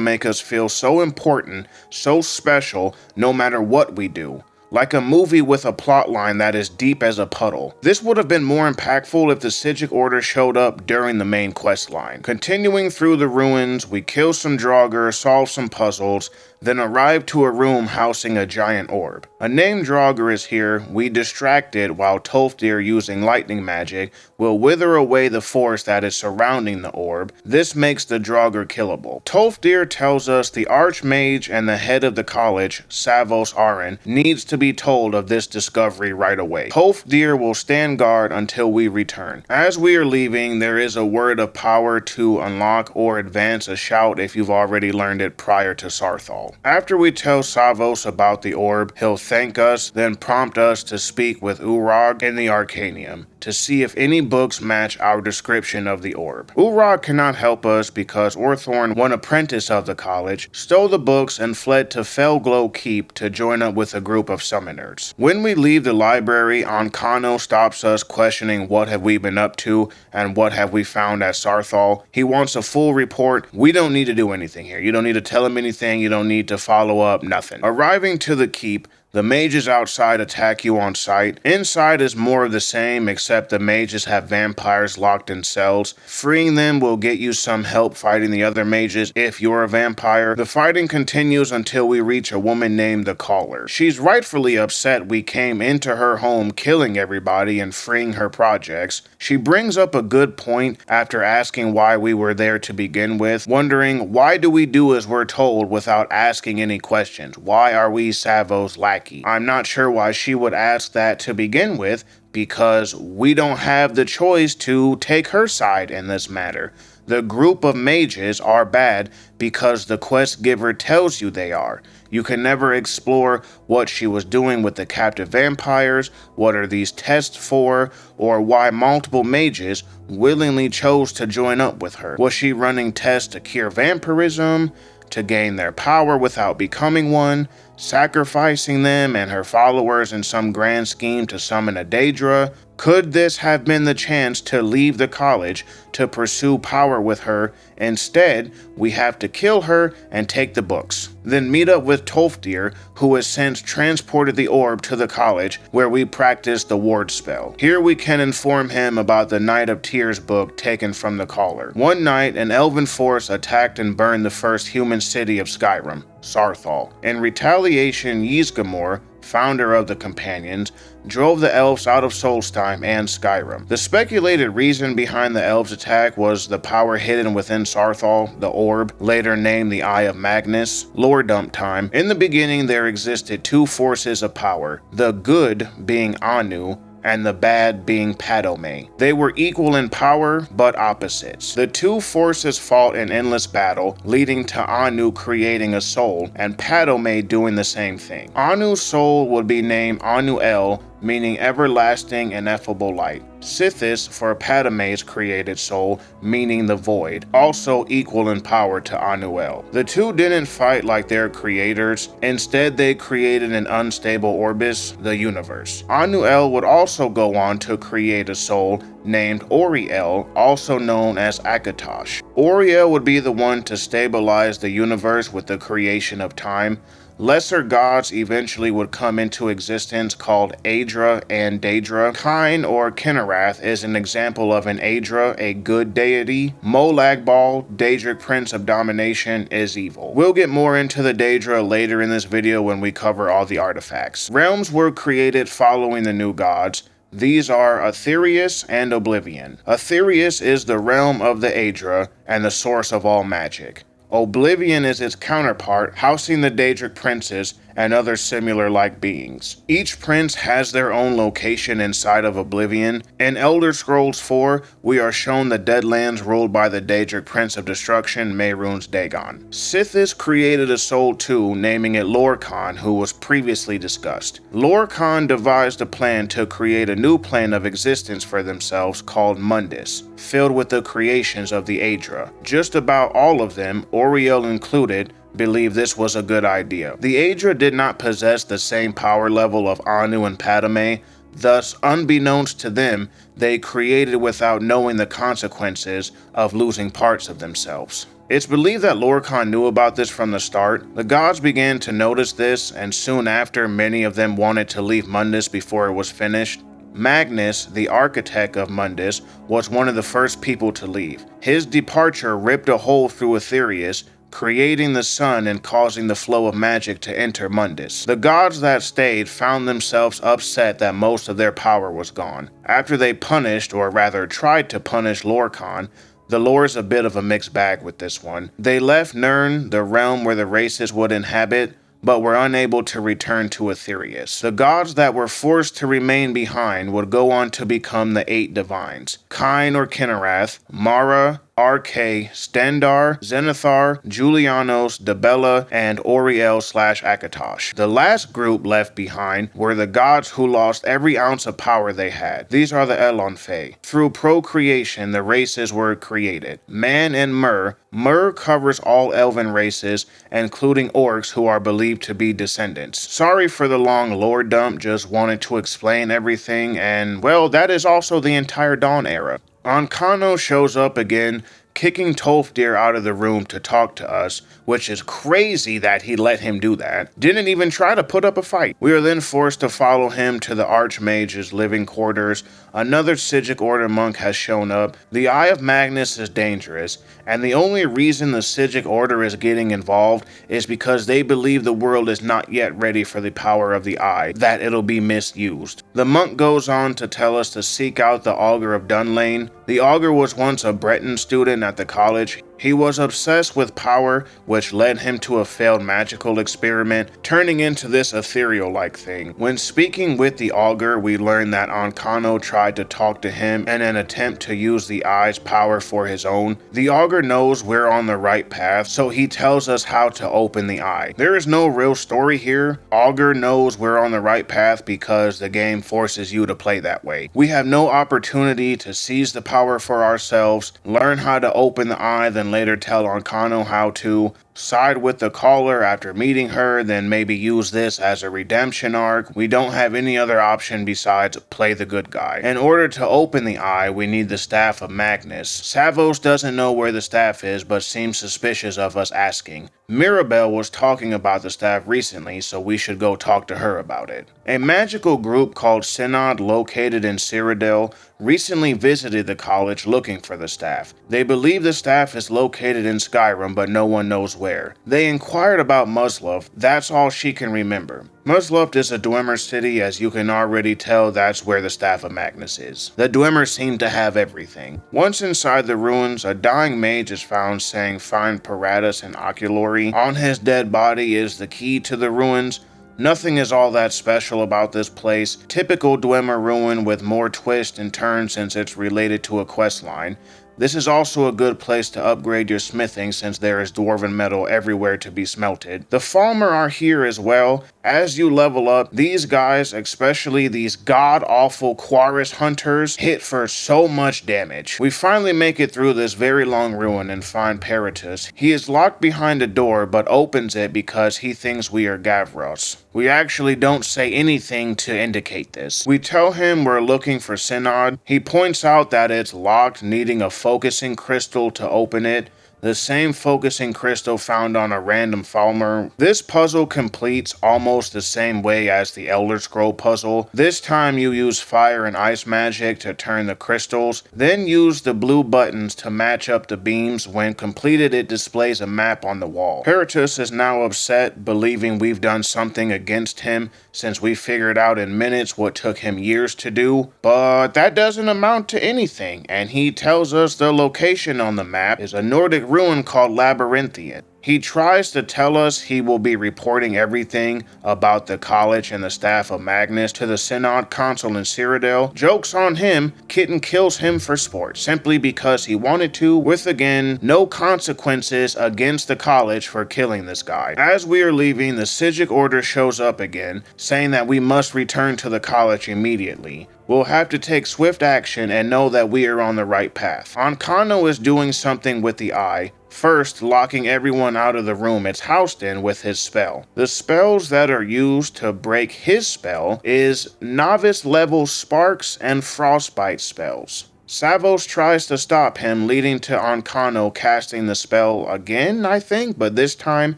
make us feel so important, so special, no matter what we do. Like a movie with a plotline that is deep as a puddle. This would have been more impactful if the Psijic Order showed up during the main quest line. Continuing through the ruins, we kill some Draugr, solve some puzzles, then arrive to a room housing a giant orb. A named Draugr is here. We distract it while Tolfdir, using lightning magic, will wither away the force that is surrounding the orb. This makes the Draugr killable. Tolfdir tells us the Archmage and the head of the college, Savos Aran, needs to be told of this discovery right away. Tolfdir will stand guard until we return. As we are leaving, there is a word of power to unlock or advance a shout if you've already learned it prior to Sarthal. After we tell Savos about the orb, he'll thank us, then prompt us to speak with Urag in the Arcanium to see if any books match our description of the orb. Urag cannot help us because Orthorn, one apprentice of the college, stole the books and fled to Felglow Keep to join up with a group of summoners. When we leave the library, Ankano stops us, questioning what have we been up to and what have we found at Sarthal. He wants a full report. We don't need to do anything here. You don't need to tell him anything. You don't need to follow up, nothing. Arriving to the keep, the mages outside attack you on sight. Inside is more of the same, except the mages have vampires locked in cells. Freeing them will get you some help fighting the other mages if you're a vampire. The fighting continues until we reach a woman named the Caller. She's rightfully upset we came into her home killing everybody and freeing her projects. She brings up a good point after asking why we were there to begin with, wondering why do we do as we're told without asking any questions? Why are we Savos lackey? I'm not sure why she would ask that to begin with, because we don't have the choice to take her side in this matter. The group of mages are bad because the quest giver tells you they are. You can never explore what she was doing with the captive vampires, what are these tests for, or why multiple mages willingly chose to join up with her. Was she running tests to cure vampirism, to gain their power without becoming one, sacrificing them and her followers in some grand scheme to summon a Daedra? Could this have been the chance to leave the college to pursue power with her? Instead, we have to kill her and take the books. Then meet up with Tolfdir, who has since transported the orb to the college, where we practice the ward spell. Here we can inform him about the Night of Tears book taken from the Caller. One night, an elven force attacked and burned the first human city of Skyrim, Sarthal. In retaliation, Ysgramor, founder of the Companions, drove the elves out of Solstheim and Skyrim. The speculated reason behind the elves' attack was the power hidden within Sarthal, the orb, later named the Eye of Magnus. Lore dump time. In the beginning, there existed two forces of power, the good being Anu, and the bad being Padome. They were equal in power, but opposites. The two forces fought in endless battle, leading to Anu creating a soul, and Padome doing the same thing. Anu's soul would be named Anu-El, meaning everlasting ineffable light. Sithis for Padome's created soul, meaning the void, also equal in power to Anu-El. The two didn't fight like their creators, instead they created an unstable orbis, the universe. Anu-El would also go on to create a soul named Auriel, also known as Akatosh. Auriel would be the one to stabilize the universe with the creation of time. Lesser gods eventually would come into existence called Aedra and Daedra. Kine or Kinarath is an example of an Aedra, a good deity. Molagbal, Daedric Prince of Domination, is evil. We'll get more into the Daedra later in this video when we cover all the artifacts. Realms were created following the new gods. These are Aetherius and Oblivion. Aetherius is the realm of the Aedra and the source of all magic. Oblivion is its counterpart, housing the Daedric princes and other similar-like beings. Each prince has their own location inside of Oblivion. In Elder Scrolls 4, we are shown the Deadlands ruled by the Daedric Prince of Destruction, Mehrunes Dagon. Sithis created a soul too, naming it Lorkhan, who was previously discussed. Lorkhan devised a plan to create a new plane of existence for themselves called Mundus, filled with the creations of the Aedra. Just about all of them, Auriel included, believe this was a good idea. The Aedra did not possess the same power level of Anu and Padme, thus, unbeknownst to them, they created without knowing the consequences of losing parts of themselves. It's believed that Lorkhan knew about this from the start. The gods began to notice this, and soon after, many of them wanted to leave Mundus before it was finished. Magnus, the architect of Mundus, was one of the first people to leave. His departure ripped a hole through Aetherius, creating the sun and causing the flow of magic to enter Mundus. The gods that stayed found themselves upset that most of their power was gone. After they punished, or rather tried to punish Lorkhan, the lore is a bit of a mixed bag with this one. They left Nirn, the realm where the races would inhabit, but were unable to return to Aetherius. The gods that were forced to remain behind would go on to become the 8 divines: Kine or Kinarath, Mara, Arke, Stendar, Zenithar, Julianos, Debella, and Auriel/Akatosh. The last group left behind were the gods who lost every ounce of power they had. These are the Elonfe. Through procreation, the races were created. Man and Mer. Mer covers all elven races, including orcs who are believed to be descendants. Sorry for the long lore dump, just wanted to explain everything, and well, that is also the entire Dawn era. Ankano shows up again, kicking Tolfdir out of the room to talk to us, which is crazy that he let him do that. Didn't even try to put up a fight. We are then forced to follow him to the Archmage's living quarters. Another Psijic Order monk has shown up. The Eye of Magnus is dangerous, and the only reason the Psijic Order is getting involved is because they believe the world is not yet ready for the power of the Eye, that it'll be misused. The monk goes on to tell us to seek out the Augur of Dunlane. The Augur was once a Breton student at the college. He was obsessed with power, which led him to a failed magical experiment, turning into this ethereal-like thing. When speaking with the Augur, we learn that Ankano tried to talk to him in an attempt to use the Eye's power for his own. The Augur knows we're on the right path, so he tells us how to open the Eye. There is no real story here. Augur knows we're on the right path because the game forces you to play that way. We have no opportunity to seize the power for ourselves, learn how to open the Eye, then later tell Ankano how to, side with the caller after meeting her, then maybe use this as a redemption arc. We don't have any other option besides play the good guy. In order to open the Eye, we need the Staff of Magnus. Savos doesn't know where the staff is, but seems suspicious of us asking. Mirabelle was talking about the staff recently, so we should go talk to her about it. A magical group called Synod, located in Cyrodiil, recently visited the college looking for the staff. They believe the staff is located in Skyrim, but no one knows where. They inquired about Musluft. That's all she can remember. Musluft is a Dwemer city, as you can already tell that's where the Staff of Magnus is. The Dwemer seem to have everything. Once inside the ruins, a dying mage is found saying find Paratus and Oculori. On his dead body is the key to the ruins. Nothing is all that special about this place. Typical Dwemer ruin with more twists and turns since it's related to a quest line. This is also a good place to upgrade your smithing since there is dwarven metal everywhere to be smelted. The Falmer are here as well. As you level up, these guys, especially these god-awful Quaris hunters, hit for so much damage. We finally make it through this very long ruin and find Paratus. He is locked behind a door but opens it because he thinks we are Gavros. We actually don't say anything to indicate this. We tell him we're looking for Synod. He points out that it's locked, needing a focusing crystal to open it. the same focusing crystal found on a random Falmer. This puzzle completes almost the same way as the Elder Scroll puzzle. This time you use fire and ice magic to turn the crystals, then use the blue buttons to match up the beams. When completed, it displays a map on the wall. Peritus is now upset, believing we've done something against him since we figured out in minutes what took him years to do, but that doesn't amount to anything, and he tells us the location on the map is a Nordic ruin called Labyrinthian. He tries to tell us he will be reporting everything about the college and the staff of Magnus to the Synod Consul in Cyrodiil. Joke's on him, Kitten kills him for sport, simply because he wanted to, with again, no consequences against the college for killing this guy. As we are leaving, the Psijic Order shows up again, saying that we must return to the college immediately. We'll have to take swift action and know that we are on the right path. Ancano is doing something with the eye, first locking everyone out of the room it's housed in with his spell. The spells that are used to break his spell is novice level sparks and frostbite spells. Savos tries to stop him, leading to Ancano casting the spell again, I think, but this time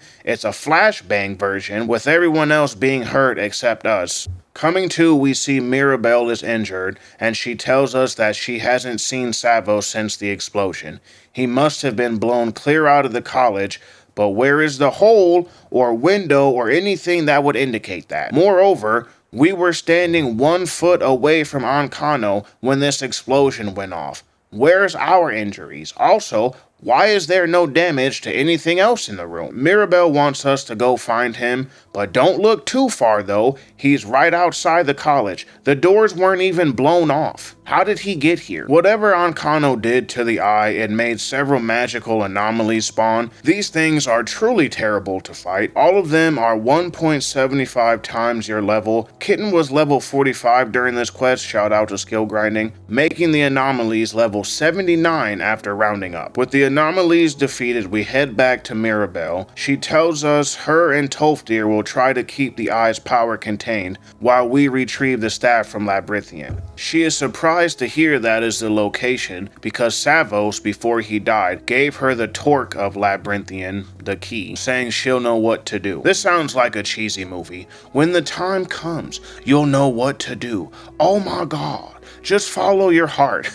it's a flashbang version with everyone else being hurt except us. Coming to, we see Mirabelle is injured, and she tells us that she hasn't seen Savos since the explosion. He must have been blown clear out of the college, but where is the hole or window or anything that would indicate that? Moreover, we were standing 1 foot away from Ancano when this explosion went off. Where's our injuries? Also, why is there no damage to anything else in the room? Mirabelle wants us to go find him, but don't look too far though. He's right outside the college. The doors weren't even blown off. How did he get here? Whatever Ancano did to the eye, it made several magical anomalies spawn. These things are truly terrible to fight. All of them are 1.75 times your level. Kitten was level 45 during this quest, shout out to skill grinding, making the anomalies level 79 after rounding up. With the anomalies defeated, we head back to Mirabelle. She tells us her and Tolfdir will try to keep the eye's power contained while we retrieve the staff from Labyrinthian. She is surprised to hear that is the location because Savos, before he died, gave her the torque of Labyrinthian, the key, saying she'll know what to do. This sounds like a cheesy movie. When the time comes, you'll know what to do. Oh my god. Just follow your heart.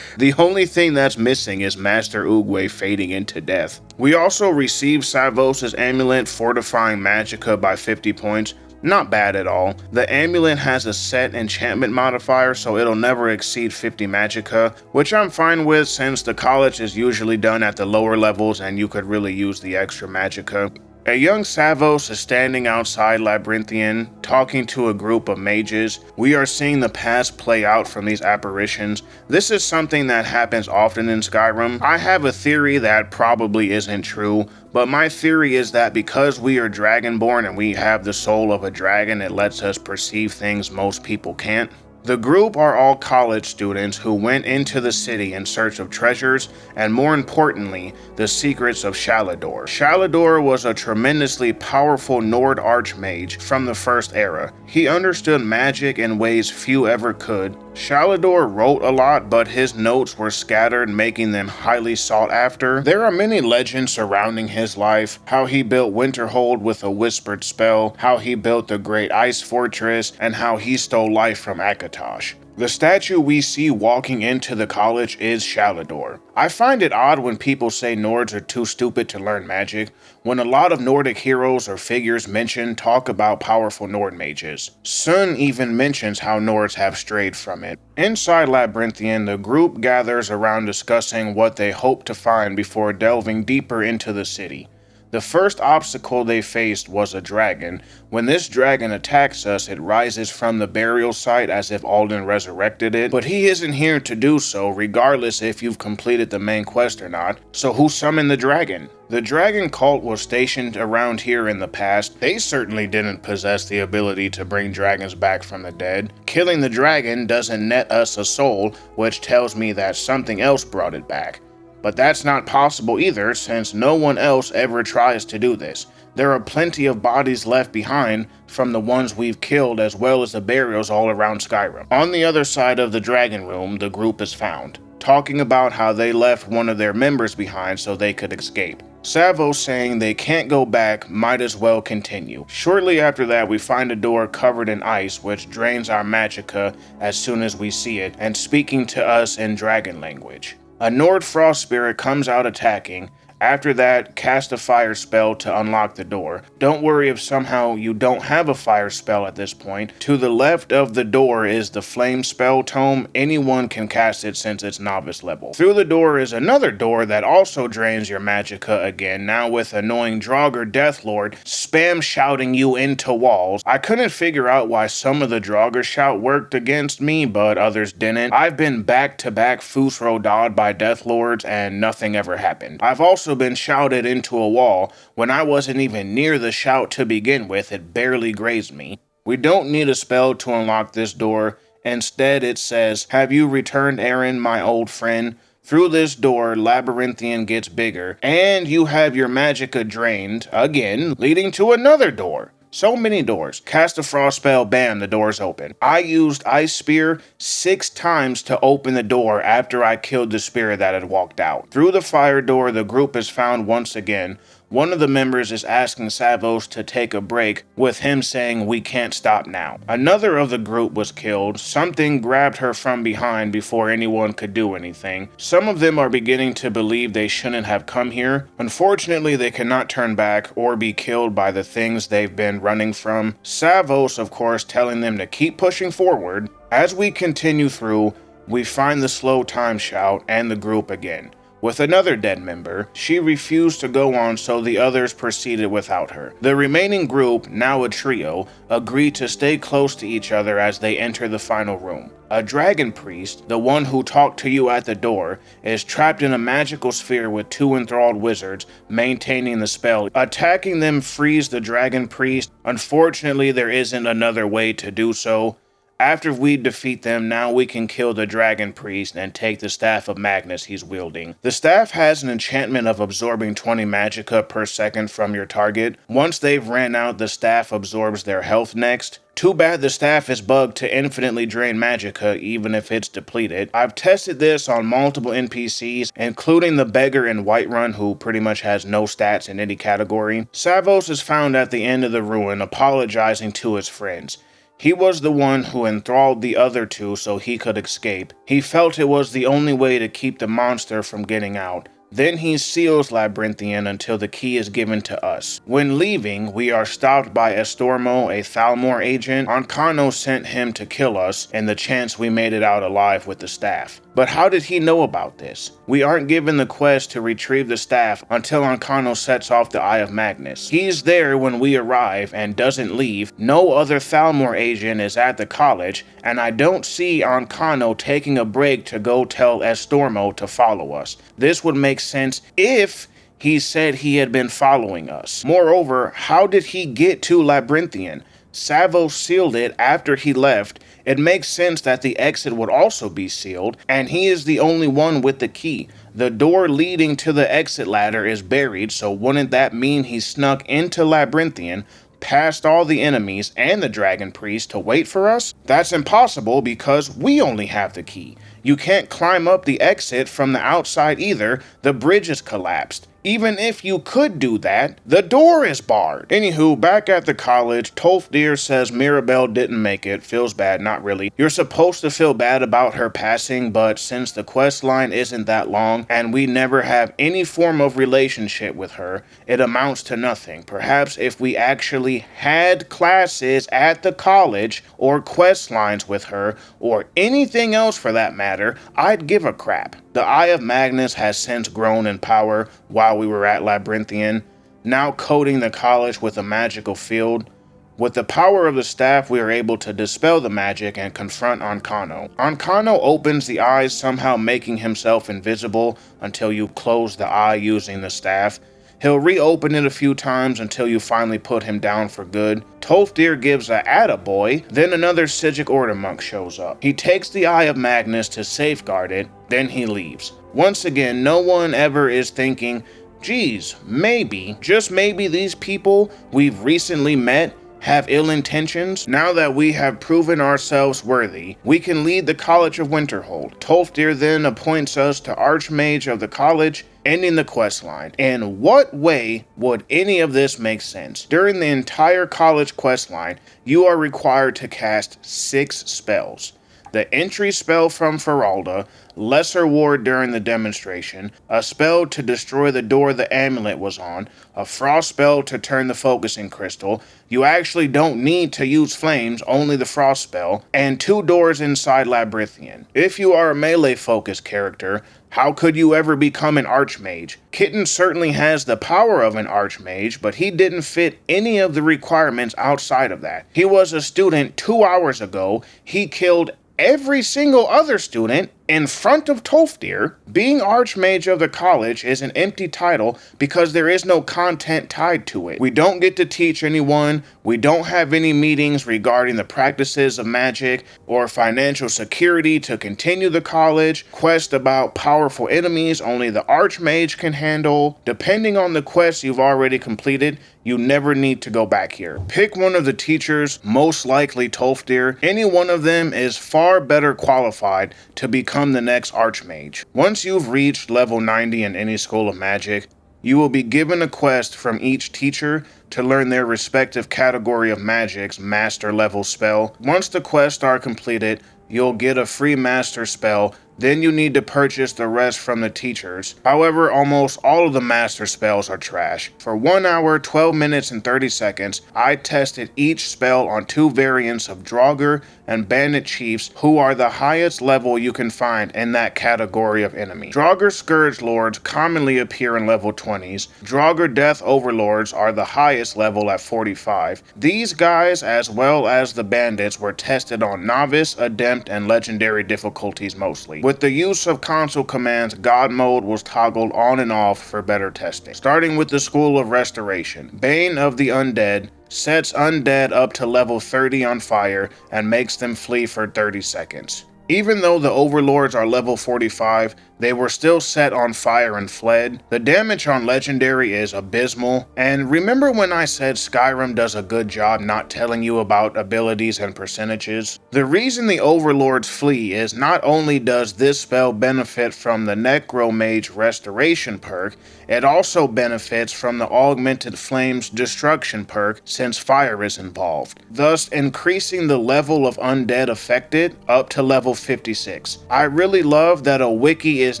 The only thing that's missing is Master Oogway fading into death. We also received Savos' amulet, fortifying Magicka by 50 points. Not bad at all. The amulet has a set enchantment modifier, so it'll never exceed 50 Magicka, which I'm fine with since the college is usually done at the lower levels and you could really use the extra Magicka. A young Savos is standing outside Labyrinthian, talking to a group of mages. We are seeing the past play out from these apparitions. This is something that happens often in Skyrim. I have a theory that probably isn't true, but my theory is that because we are Dragonborn and we have the soul of a dragon, it lets us perceive things most people can't. The group are all college students who went into the city in search of treasures and, more importantly, the secrets of Shalador. Shalador was a tremendously powerful Nord archmage from the First Era. He understood magic in ways few ever could. Shalador wrote a lot, but his notes were scattered, making them highly sought after. There are many legends surrounding his life, how he built Winterhold with a whispered spell, how he built the Great Ice Fortress, and how he stole life from Akatosh. The statue we see walking into the college is Shalador. I find it odd when people say Nords are too stupid to learn magic, when a lot of Nordic heroes or figures mentioned talk about powerful Nord mages. Sun even mentions how Nords have strayed from it. Inside Labyrinthian, the group gathers around discussing what they hope to find before delving deeper into the city. The first obstacle they faced was a dragon. When this dragon attacks us, it rises from the burial site as if Alden resurrected it, but he isn't here to do so regardless if you've completed the main quest or not, so who summoned the dragon? The dragon cult was stationed around here in the past. They certainly didn't possess the ability to bring dragons back from the dead. Killing the dragon doesn't net us a soul, which tells me that something else brought it back. But that's not possible either, since no one else ever tries to do this. There are plenty of bodies left behind from the ones we've killed, as well as the burials all around Skyrim. On the other side of the dragon room, the group is found. talking about how they left one of their members behind so they could escape. Savos saying they can't go back, might as well continue. Shortly after that, we find a door covered in ice, which drains our magicka as soon as we see it, and speaking to us in dragon language. A Nord Frost spirit comes out attacking. After that, cast a fire spell to unlock the door. Don't worry if somehow you don't have a fire spell at this point. To the left of the door is the flame spell tome. Anyone can cast it since it's novice level. Through the door is another door that also drains your magicka again, now with annoying Draugr Deathlord spam shouting you into walls. I couldn't figure out why some of the Draugr shout worked against me, but others didn't. I've been back-to-back Fusrodad by Deathlords and nothing ever happened. I've also been shouted into a wall when I wasn't even near the shout to begin with. It barely grazed me. We don't need a spell to unlock this door. Instead, it says, "Have you returned, Aaron, my old friend?" Through this door, Labyrinthian gets bigger, and you have your magicka drained, again, leading to another door. So many doors. Cast a frost spell, bam, the door's open. I used Ice Spear 6 times to open the door after I killed the spirit that had walked out. Through the fire door, the group is found once again. One of the members is asking Savos to take a break, with him saying we can't stop now. Another of the group was killed. Something grabbed her from behind before anyone could do anything. Some of them are beginning to believe they shouldn't have come here. Unfortunately, they cannot turn back or be killed by the things they've been running from. Savos, of course, telling them to keep pushing forward. As we continue through, we find the slow time shout and the group again. With another dead member, she refused to go on, so the others proceeded without her. The remaining group, now a trio, agreed to stay close to each other as they enter the final room. A dragon priest, the one who talked to you at the door, is trapped in a magical sphere with 2 enthralled wizards maintaining the spell. Attacking them frees the dragon priest. Unfortunately, there isn't another way to do so. After we defeat them, now we can kill the dragon priest and take the staff of Magnus he's wielding. The staff has an enchantment of absorbing 20 magicka per second from your target. Once they've ran out, the staff absorbs their health next. Too bad the staff is bugged to infinitely drain magicka even if it's depleted. I've tested this on multiple NPCs, including the beggar in Whiterun who pretty much has no stats in any category. Savos is found at the end of the ruin apologizing to his friends. He was the one who enthralled the other 2 so he could escape. He felt it was the only way to keep the monster from getting out. Then he seals Labyrinthian until the key is given to us. When leaving, we are stopped by Estormo, a Thalmor agent. Ancano sent him to kill us, and the chance we made it out alive with the staff. But how did he know about this? We aren't given the quest to retrieve the staff until Ancano sets off the Eye of Magnus. He's there when we arrive and doesn't leave. No other Thalmor agent is at the college, and I don't see Ancano taking a break to go tell Estormo to follow us. This would make sense if he said he had been following us. Moreover, how did he get to Labyrinthian? Savos sealed it after he left. It makes sense that the exit would also be sealed, and he is the only one with the key. The door leading to the exit ladder is buried, so wouldn't that mean he snuck into Labyrinthian, past all the enemies and the dragon priest to wait for us? That's impossible because we only have the key. You can't climb up the exit from the outside either. The bridge is collapsed. Even if you could do that, the door is barred. Anywho, back at the college, Tolfdir says Mirabelle didn't make it. Feels bad, not really. You're supposed to feel bad about her passing, but since the quest line isn't that long, and we never have any form of relationship with her, it amounts to nothing. Perhaps if we actually had classes at the college, or quest lines with her, or anything else for that matter, I'd give a crap. The Eye of Magnus has since grown in power while we were at Labyrinthian, now coating the college with a magical field. With the power of the staff, we are able to dispel the magic and confront Ancano. Ancano opens the eyes, somehow making himself invisible until you close the eye using the staff. He'll reopen it a few times until you finally put him down for good. Tolfdir gives a attaboy, then another Sigic Order monk shows up. He takes the Eye of Magnus to safeguard it, then he leaves. Once again, no one ever is thinking, geez, maybe, just maybe these people we've recently met have ill intentions? Now that we have proven ourselves worthy, we can lead the College of Winterhold. Tolfdir then appoints us to Archmage of the college, ending the questline. In what way would any of this make sense? During the entire college questline, you are required to cast 6 spells. The entry spell from Feralda, Lesser Ward during the demonstration, a spell to destroy the door the amulet was on, a frost spell to turn the focusing crystal. You actually don't need to use flames, only the frost spell, and 2 doors inside Labyrinthian. If you are a melee focused character, how could you ever become an archmage? Kitten certainly has the power of an archmage, but he didn't fit any of the requirements outside of that. He was a student 2 hours ago. He killed every single other student in front of Tolfdir. Being Archmage of the college is an empty title because there is no content tied to it. We don't get to teach anyone, we don't have any meetings regarding the practices of magic or financial security to continue the college, quest about powerful enemies only the Archmage can handle. Depending on the quest you've already completed, you never need to go back here. Pick one of the teachers, most likely Tolfdir. Any one of them is far better qualified to become the next Archmage. Once you've reached level 90 in any school of magic, you will be given a quest from each teacher to learn their respective category of magic's master level spell. Once the quests are completed, you'll get a free master spell. Then you need to purchase the rest from the teachers. However, almost all of the master spells are trash. For 1 hour, 12 minutes, and 30 seconds, I tested each spell on 2 variants of Draugr and Bandit Chiefs, who are the highest level you can find in that category of enemy. Draugr Scourge Lords commonly appear in level 20s. Draugr Death Overlords are the highest level at 45. These guys, as well as the bandits, were tested on Novice, Adept, and Legendary difficulties mostly. With the use of console commands, God Mode was toggled on and off for better testing. Starting with the School of Restoration. Bane of the Undead sets undead up to level 30 on fire and makes them flee for 30 seconds. Even though the overlords are level 45, they were still set on fire and fled. The damage on legendary is abysmal. And remember when I said Skyrim does a good job not telling you about abilities and percentages? The reason the overlords flee is not only does this spell benefit from the Necromage Restoration perk, it also benefits from the Augmented Flames Destruction perk since fire is involved, thus increasing the level of undead affected up to level 56. I really love that a wiki is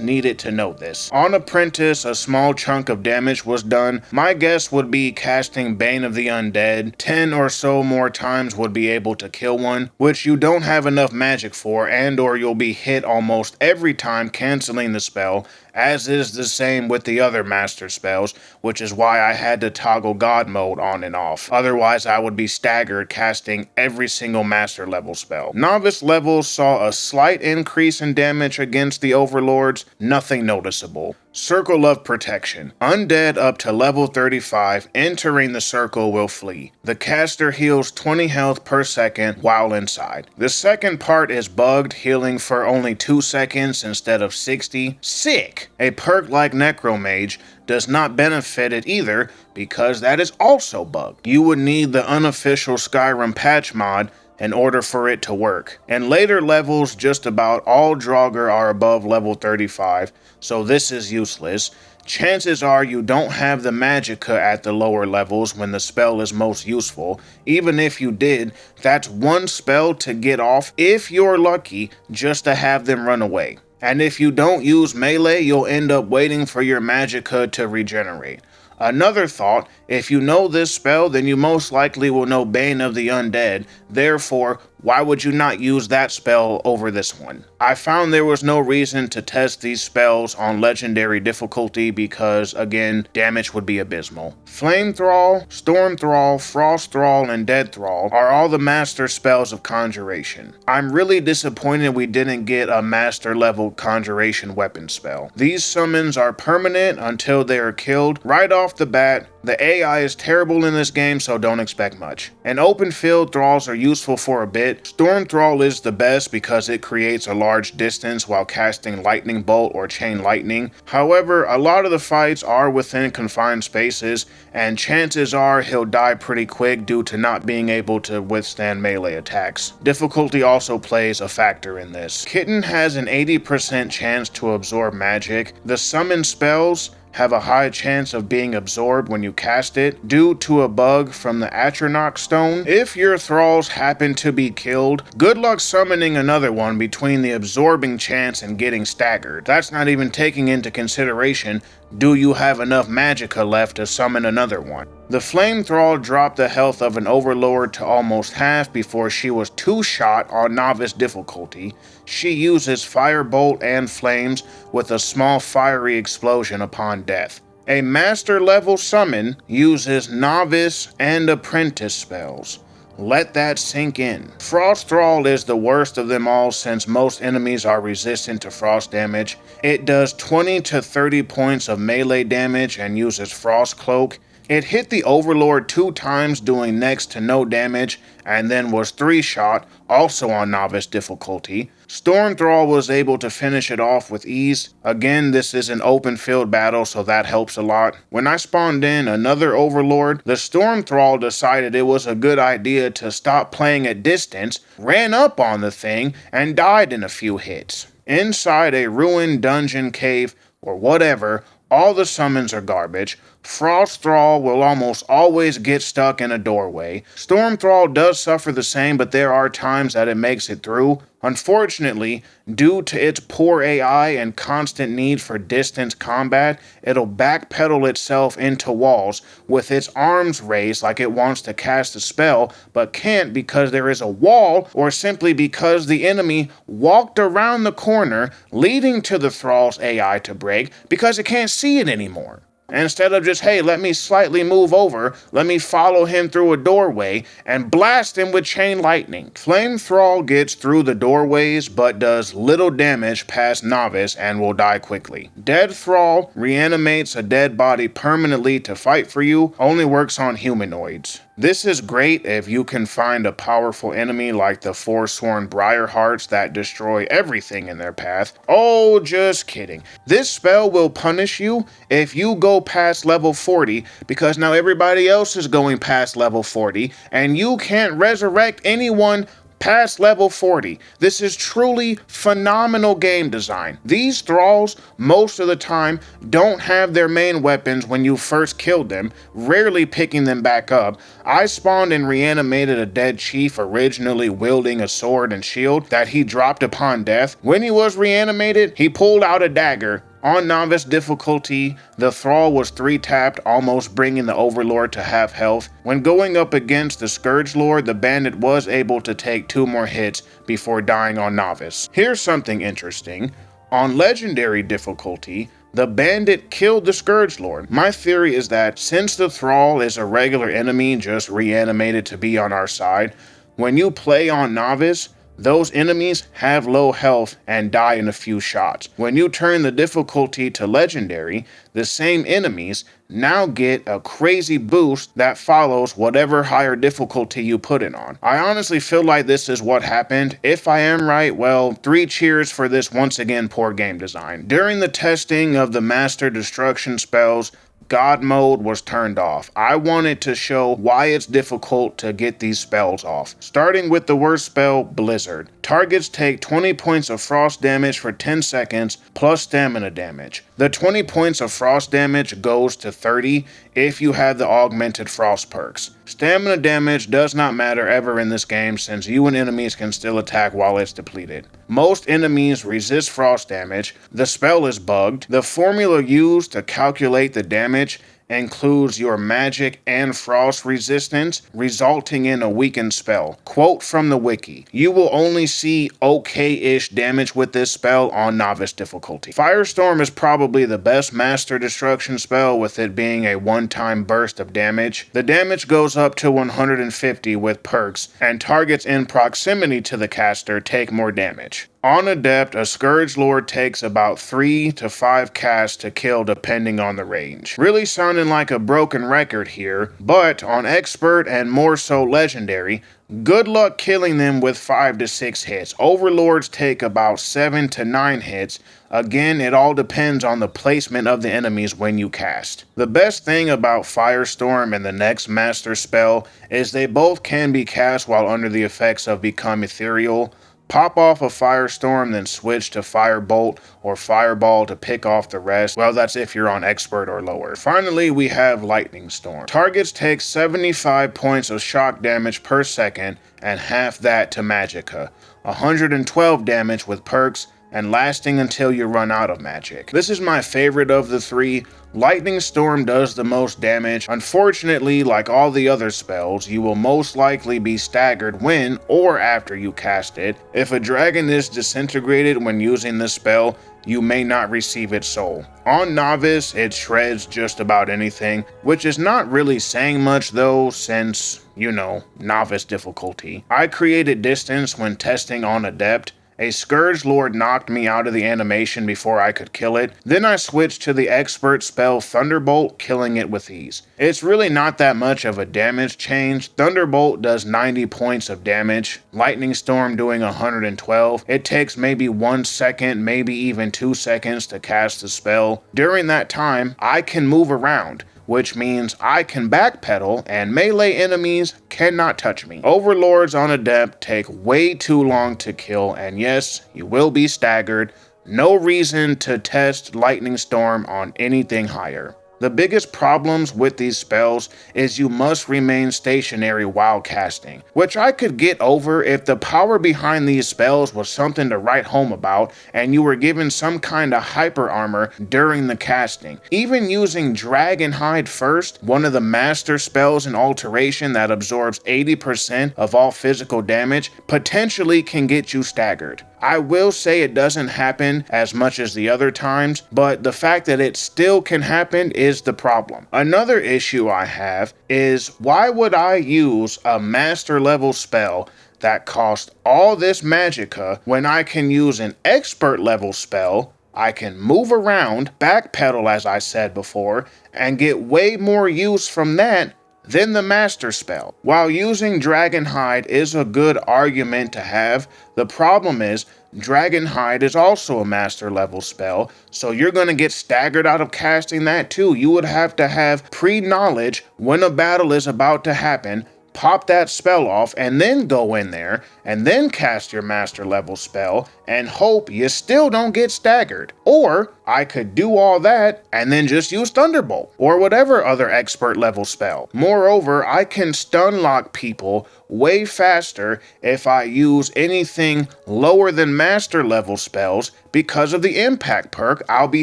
needed to note this. On Apprentice, a small chunk of damage was done. My guess would be casting Bane of the Undead 10 or so more times would be able to kill one, which you don't have enough magic for, and or you'll be hit almost every time canceling the spell, as is the same with the other master spells, which is why I had to toggle God Mode on and off. Otherwise, I would be staggered casting every single master level spell. Novice levels saw a slight increase in damage against the overlords, nothing noticeable. Circle of Protection. Undead up to level 35 entering the circle will flee. The caster heals 20 health per second while inside. The second part is bugged, healing for only 2 seconds instead of 60. Sick! A perk like Necromage does not benefit it either because that is also bugged. You would need the unofficial Skyrim patch mod in order for it to work. In later levels, just about all Draugr are above level 35, so this is useless. Chances are you don't have the magicka at the lower levels when the spell is most useful. Even if you did, that's one spell to get off if you're lucky, just to have them run away. And if you don't use melee, you'll end up waiting for your magicka to regenerate. Another thought, if you know this spell, then you most likely will know Bane of the Undead. Therefore, why would you not use that spell over this one? I found there was no reason to test these spells on legendary difficulty because, again, damage would be abysmal. Flame Thrall, Storm Thrall, Frost Thrall, and Dead Thrall are all the master spells of conjuration. I'm really disappointed we didn't get a master level conjuration weapon spell. These summons are permanent until they are killed. Right off the bat, the AI is terrible in this game, so don't expect much. And open field thralls are useful for a bit, bit. Storm Thrall is the best because it creates a large distance while casting Lightning Bolt or Chain Lightning. However, a lot of the fights are within confined spaces, and chances are he'll die pretty quick due to not being able to withstand melee attacks. Difficulty also plays a factor in this. Kitten has an 80% chance to absorb magic. The summon spells have a high chance of being absorbed when you cast it due to a bug from the Atronach stone. If your thralls happen to be killed, good luck summoning another one between the absorbing chance and getting staggered. That's not even taking into consideration, do you have enough magicka left to summon another one? The Flame Thrall dropped the health of an Overlord to almost half before she was 2-shot on Novice difficulty. She uses Firebolt and Flames with a small fiery explosion upon death. A Master level summon uses Novice and Apprentice spells. Let that sink in. Frost Thrall is the worst of them all since most enemies are resistant to frost damage. It does 20 to 30 points of melee damage and uses Frost Cloak. It hit the Overlord 2 times doing next to no damage and then was 3-shot, also on Novice difficulty. Storm Thrall was able to finish it off with ease. Again, this is an open field battle, so that helps a lot. When I spawned in another Overlord, the Storm Thrall decided it was a good idea to stop playing at distance, ran up on the thing, and died in a few hits. Inside a ruined dungeon, cave, or whatever, all the summons are garbage. Frost Thrall will almost always get stuck in a doorway. Storm Thrall does suffer the same, but there are times that it makes it through. Unfortunately, due to its poor AI and constant need for distance combat, it'll backpedal itself into walls with its arms raised like it wants to cast a spell, but can't because there is a wall, or simply because the enemy walked around the corner, leading to the Thrall's AI to break because it can't see it anymore. Instead of just, hey, let me slightly move over, let me follow him through a doorway and blast him with Chain Lightning. Flame Thrall gets through the doorways but does little damage past Novice and will die quickly. Dead Thrall reanimates a dead body permanently to fight for you, only works on humanoids. This is great if you can find a powerful enemy like the Forsworn Briarhearts that destroy everything in their path. Oh, just kidding. This spell will punish you if you go past level 40, because now everybody else is going past level 40, and you can't resurrect anyone past level 40. This is truly phenomenal game design. These thralls, most of the time, don't have their main weapons when you first killed them, rarely picking them back up. I spawned and reanimated a dead chief originally wielding a sword and shield that he dropped upon death. When he was reanimated, he pulled out a dagger. On Novice difficulty, the Thrall was 3-tapped, almost bringing the Overlord to half health. When going up against the Scourgelord, the Bandit was able to take 2 more hits before dying on Novice. Here's something interesting. On Legendary difficulty, the Bandit killed the Scourgelord. My theory is that since the Thrall is a regular enemy just reanimated to be on our side, when you play on Novice, those enemies have low health and die in a few shots. When you turn the difficulty to Legendary, the same enemies now get a crazy boost that follows whatever higher difficulty you put it on. I honestly feel like this is what happened. If I am right, well, 3 cheers for this once again poor game design. During the testing of the Master Destruction spells, God mode was turned off. I wanted to show why it's difficult to get these spells off. Starting with the worst spell, Blizzard. Targets take 20 points of frost damage for 10 seconds plus stamina damage. The 20 points of frost damage goes to 30 if you have the augmented frost perks. Stamina damage does not matter ever in this game since you and enemies can still attack while it's depleted. Most enemies resist frost damage. The spell is bugged. The formula used to calculate the damage includes your magic and frost resistance, resulting in a weakened spell. Quote from the wiki: you will only see okay-ish damage with this spell on Novice difficulty. Firestorm is probably the best Master Destruction spell, with it being a one-time burst of damage. The damage goes up to 150 with perks, and targets in proximity to the caster take more damage. On Adept, a Scourge Lord takes about 3 to 5 casts to kill depending on the range. Really sounding like a broken record here, but on Expert and more so Legendary, good luck killing them with 5 to 6 hits. Overlords take about 7 to 9 hits. Again, it all depends on the placement of the enemies when you cast. The best thing about Firestorm and the next master spell is they both can be cast while under the effects of Become Ethereal. Pop off a Firestorm, then switch to Firebolt or Fireball to pick off the rest. Well, that's if you're on Expert or lower. Finally, we have Lightning Storm. Targets take 75 points of shock damage per second and half that to Magicka. 112 damage with perks and lasting until you run out of magic. This is my favorite of the 3. Lightning Storm does the most damage. Unfortunately, like all the other spells, you will most likely be staggered when or after you cast it. If a dragon is disintegrated when using this spell, you may not receive its soul. On Novice, it shreds just about anything, which is not really saying much though, since, you know, Novice difficulty. I created distance when testing on Adept. A Scourge Lord knocked me out of the animation before I could kill it. Then I switched to the expert spell Thunderbolt, killing it with ease. It's really not that much of a damage change. Thunderbolt does 90 points of damage, Lightning Storm doing 112. It takes maybe 1 second, maybe even 2 seconds to cast the spell. During that time, I can move around, which means I can backpedal and melee enemies cannot touch me. Overlords on Adept take way too long to kill, and yes, you will be staggered. No reason to test Lightning Storm on anything higher. The biggest problems with these spells is you must remain stationary while casting, which I could get over if the power behind these spells was something to write home about and you were given some kind of hyper armor during the casting. Even using Dragonhide first, one of the master spells in Alteration that absorbs 80% of all physical damage, potentially can get you staggered. I will say it doesn't happen as much as the other times, but the fact that it still can happen is the problem. Another issue I have is, why would I use a master level spell that costs all this magicka when I can use an expert level spell? I can move around, backpedal as I said before, and get way more use from that than the master spell. While using Dragonhide is a good argument to have, the problem is Dragonhide is also a master level spell, so you're going to get staggered out of casting that too. You would have to have pre-knowledge when a battle is about to happen, pop that spell off, and then go in there, and then cast your master level spell, and hope you still don't get staggered. Or I could do all that, and then just use Thunderbolt, or whatever other expert level spell. Moreover, I can stun lock people way faster if I use anything lower than master level spells. Because of the impact perk, I'll be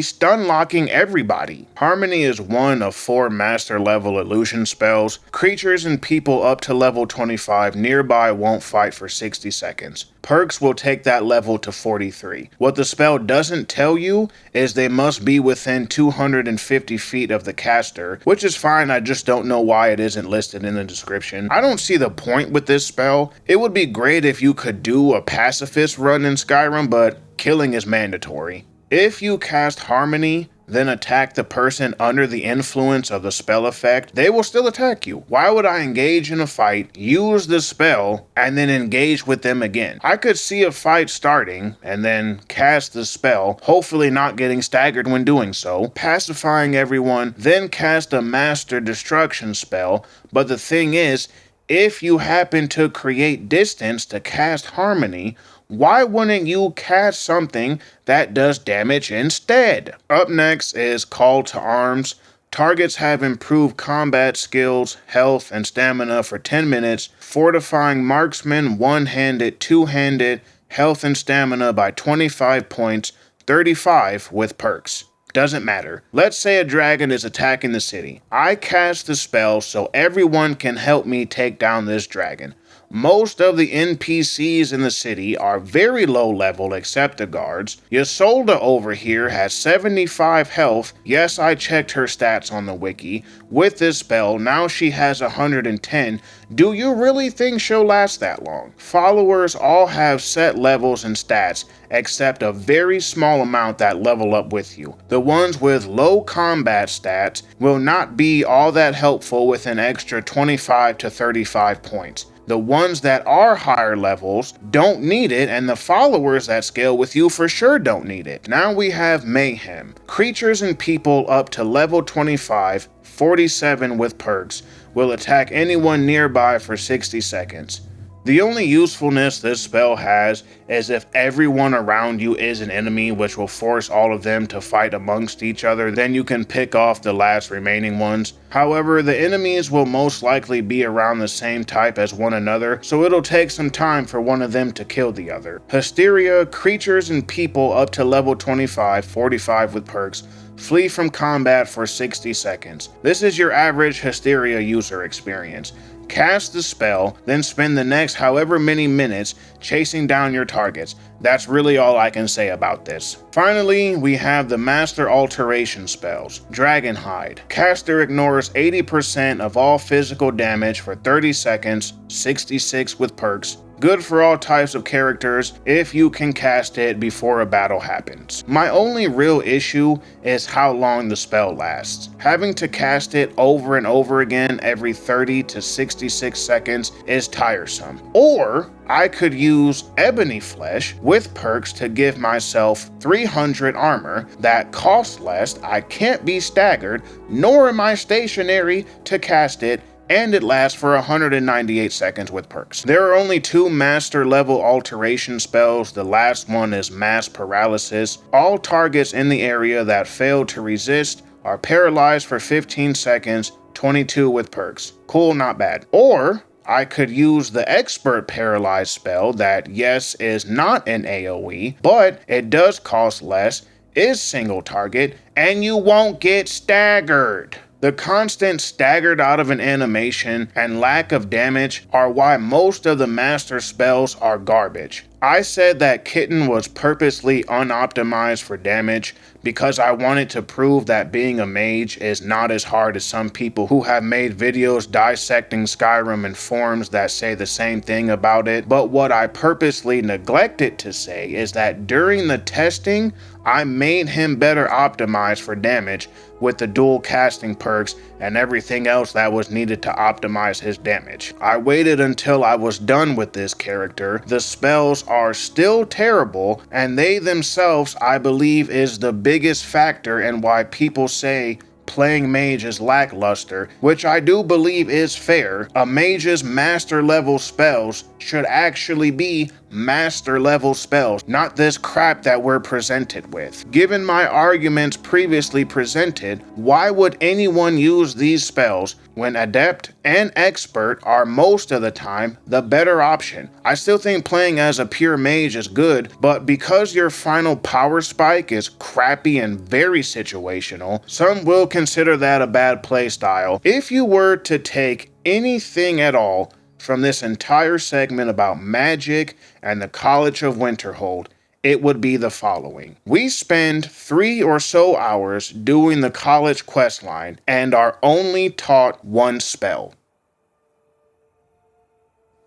stun locking everybody. Harmony is one of 4 master level illusion spells. Creatures and people up to level 25 nearby won't fight for 60 seconds. Perks will take that level to 43. What the spell doesn't tell you is they must be within 250 feet of the caster, which is fine, I just don't know why it isn't listed in the description. I don't see the point with this spell. It would be great if you could do a pacifist run in Skyrim, but killing is mandatory. If you cast Harmony, then attack the person under the influence of the spell effect, they will still attack you. Why would I engage in a fight, use the spell, and then engage with them again? I could see a fight starting, and then cast the spell, hopefully not getting staggered when doing so, pacifying everyone, then cast a master destruction spell, but the thing is, if you happen to create distance to cast Harmony, why wouldn't you cast something that does damage instead? Up next is Call to Arms. Targets have improved combat skills, health, and stamina for 10 minutes, fortifying marksmen one-handed, two-handed, health and stamina by 25 points, 35 with perks. Doesn't matter. Let's say a dragon is attacking the city. I cast the spell so everyone can help me take down this dragon. Most of the NPCs in the city are very low level except the guards. Ysolda over here has 75 health. Yes, I checked her stats on the wiki. With this spell, now she has 110. Do you really think she'll last that long? Followers all have set levels and stats, except a very small amount that level up with you. The ones with low combat stats will not be all that helpful with an extra 25 to 35 points. The ones that are higher levels don't need it, and the followers that scale with you for sure don't need it. Now we have Mayhem. Creatures and people up to level 25, 47 with perks, will attack anyone nearby for 60 seconds. The only usefulness this spell has is if everyone around you is an enemy, which will force all of them to fight amongst each other, then you can pick off the last remaining ones. However, the enemies will most likely be around the same type as one another, so it'll take some time for one of them to kill the other. Hysteria, creatures and people up to level 25, 45 with perks, flee from combat for 60 seconds. This is your average Hysteria user experience. Cast the spell, then spend the next however many minutes chasing down your targets. That's really all I can say about this. Finally, we have the Master Alteration spells. Dragonhide. Caster ignores 80% of all physical damage for 30 seconds, 66 with perks. Good for all types of characters if you can cast it before a battle happens. My only real issue is how long the spell lasts. Having to cast it over and over again every 30 to 66 seconds is tiresome. Or I could use Ebony Flesh with perks to give myself 300 armor that costs less, I can't be staggered, nor am I stationary to cast it, and it lasts for 198 seconds with perks. There are only 2 master level alteration spells. The last one is Mass Paralysis. All targets in the area that fail to resist are paralyzed for 15 seconds, 22 with perks. Cool, not bad. Or I could use the Expert Paralyze spell that, yes, is not an AoE, but it does cost less, is single target, and you won't get staggered. The constant staggered out of an animation and lack of damage are why most of the master spells are garbage. I said that Kitten was purposely unoptimized for damage because I wanted to prove that being a mage is not as hard as some people who have made videos dissecting Skyrim in forums that say the same thing about it. But what I purposely neglected to say is that during the testing, I made him better optimized for damage with the dual casting perks and everything else that was needed to optimize his damage. I waited until I was done with this character. The spells are still terrible, and they themselves, I believe, is the biggest factor in why people say playing mage is lackluster, which I do believe is fair. A mage's master level spells should actually be master level spells, not this crap that we're presented with. Given my arguments previously presented, why would anyone use these spells when Adept and Expert are most of the time the better option? I still think playing as a pure mage is good, but because your final power spike is crappy and very situational, some will consider that a bad playstyle. If you were to take anything at all from this entire segment about magic and the College of Winterhold, it would be the following. We spend 3 or so hours doing the college questline and are only taught one spell.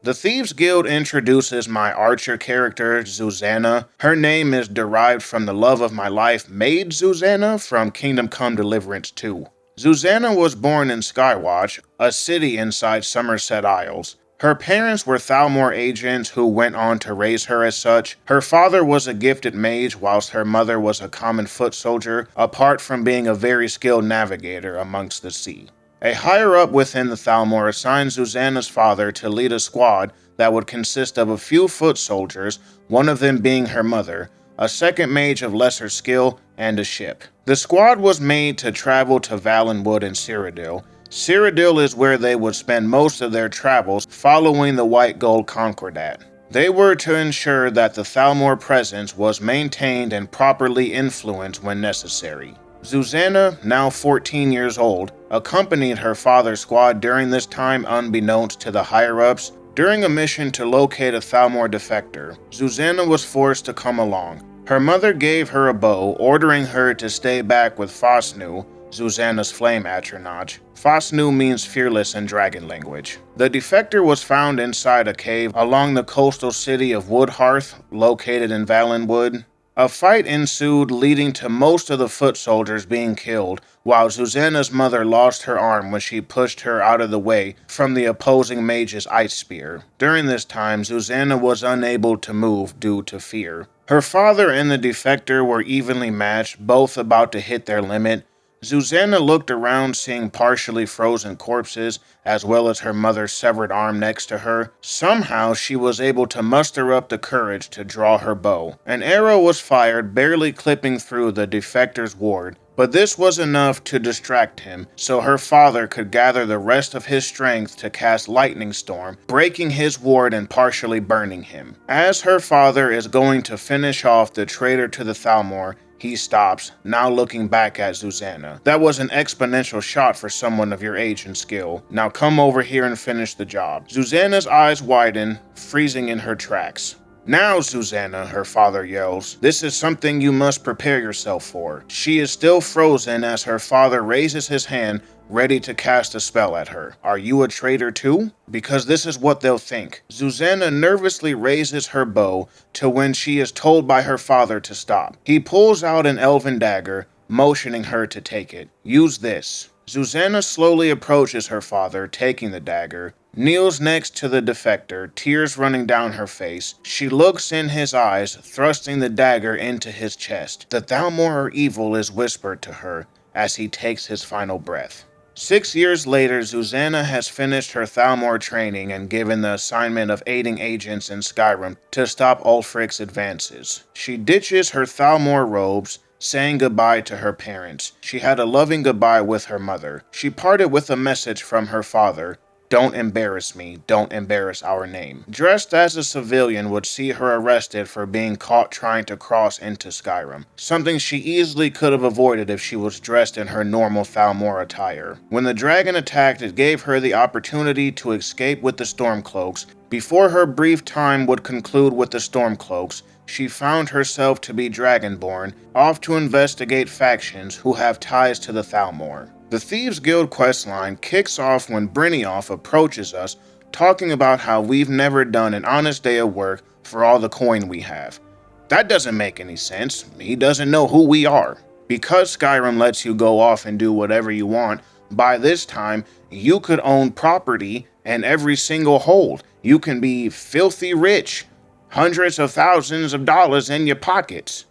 The Thieves Guild introduces my archer character, Zuzana. Her name is derived from the love of my life, Maid Zuzana, from Kingdom Come Deliverance 2. Zuzana was born in Skywatch, a city inside Somerset Isles. Her parents were Thalmor agents who went on to raise her as such. Her father was a gifted mage, whilst her mother was a common foot soldier, apart from being a very skilled navigator amongst the sea. A higher-up within the Thalmor assigned Zuzana's father to lead a squad that would consist of a few foot soldiers, one of them being her mother, a second mage of lesser skill, and a ship. The squad was made to travel to Valenwood and Cyrodiil. Cyrodiil is where they would spend most of their travels following the White Gold Concordat. They were to ensure that the Thalmor presence was maintained and properly influenced when necessary. Zuzana, now 14 years old, accompanied her father's squad during this time unbeknownst to the higher-ups. During a mission to locate a Thalmor defector, Zuzana was forced to come along. Her mother gave her a bow, ordering her to stay back with Fasnu, Zuzana's flame atronach. Fasnu means fearless in dragon language. The defector was found inside a cave along the coastal city of Woodhearth, located in Valenwood. A fight ensued, leading to most of the foot soldiers being killed, while Zuzana's mother lost her arm when she pushed her out of the way from the opposing mage's ice spear. During this time, Zuzana was unable to move due to fear. Her father and the defector were evenly matched, both about to hit their limit. Zuzana looked around, seeing partially frozen corpses, as well as her mother's severed arm next to her. Somehow, she was able to muster up the courage to draw her bow. An arrow was fired, barely clipping through the defector's ward, but this was enough to distract him, so her father could gather the rest of his strength to cast Lightning Storm, breaking his ward and partially burning him. As her father is going to finish off the traitor to the Thalmor, he stops, now looking back at Zuzana. That was an exponential shot for someone of your age and skill. Now come over here and finish the job. Zuzana's eyes widen, freezing in her tracks. Now, Zuzana, her father yells, this is something you must prepare yourself for. She is still frozen as her father raises his hand, ready to cast a spell at her. Are you a traitor too? Because this is what they'll think. Zuzana nervously raises her bow to when she is told by her father to stop. He pulls out an elven dagger, motioning her to take it. Use this. Zuzana slowly approaches her father, taking the dagger, kneels next to the defector, tears running down her face. She looks in his eyes, thrusting the dagger into his chest. The Thalmor are evil is whispered to her as he takes his final breath. 6 years later, Zuzana has finished her Thalmor training and given the assignment of aiding agents in Skyrim to stop Ulfric's advances. She ditches her Thalmor robes, saying goodbye to her parents. She had a loving goodbye with her mother. She parted with a message from her father. Don't embarrass me. Don't embarrass our name. Dressed as a civilian would see her arrested for being caught trying to cross into Skyrim, something she easily could have avoided if she was dressed in her normal Thalmor attire. When the dragon attacked, it gave her the opportunity to escape with the Stormcloaks. Before her brief time would conclude with the Stormcloaks, she found herself to be Dragonborn, off to investigate factions who have ties to the Thalmor. The Thieves Guild questline kicks off when Brynjolf approaches us, talking about how we've never done an honest day of work for all the coin we have. That doesn't make any sense. He doesn't know who we are. Because Skyrim lets you go off and do whatever you want, by this time, you could own property and every single hold. You can be filthy rich, hundreds of thousands of dollars in your pockets.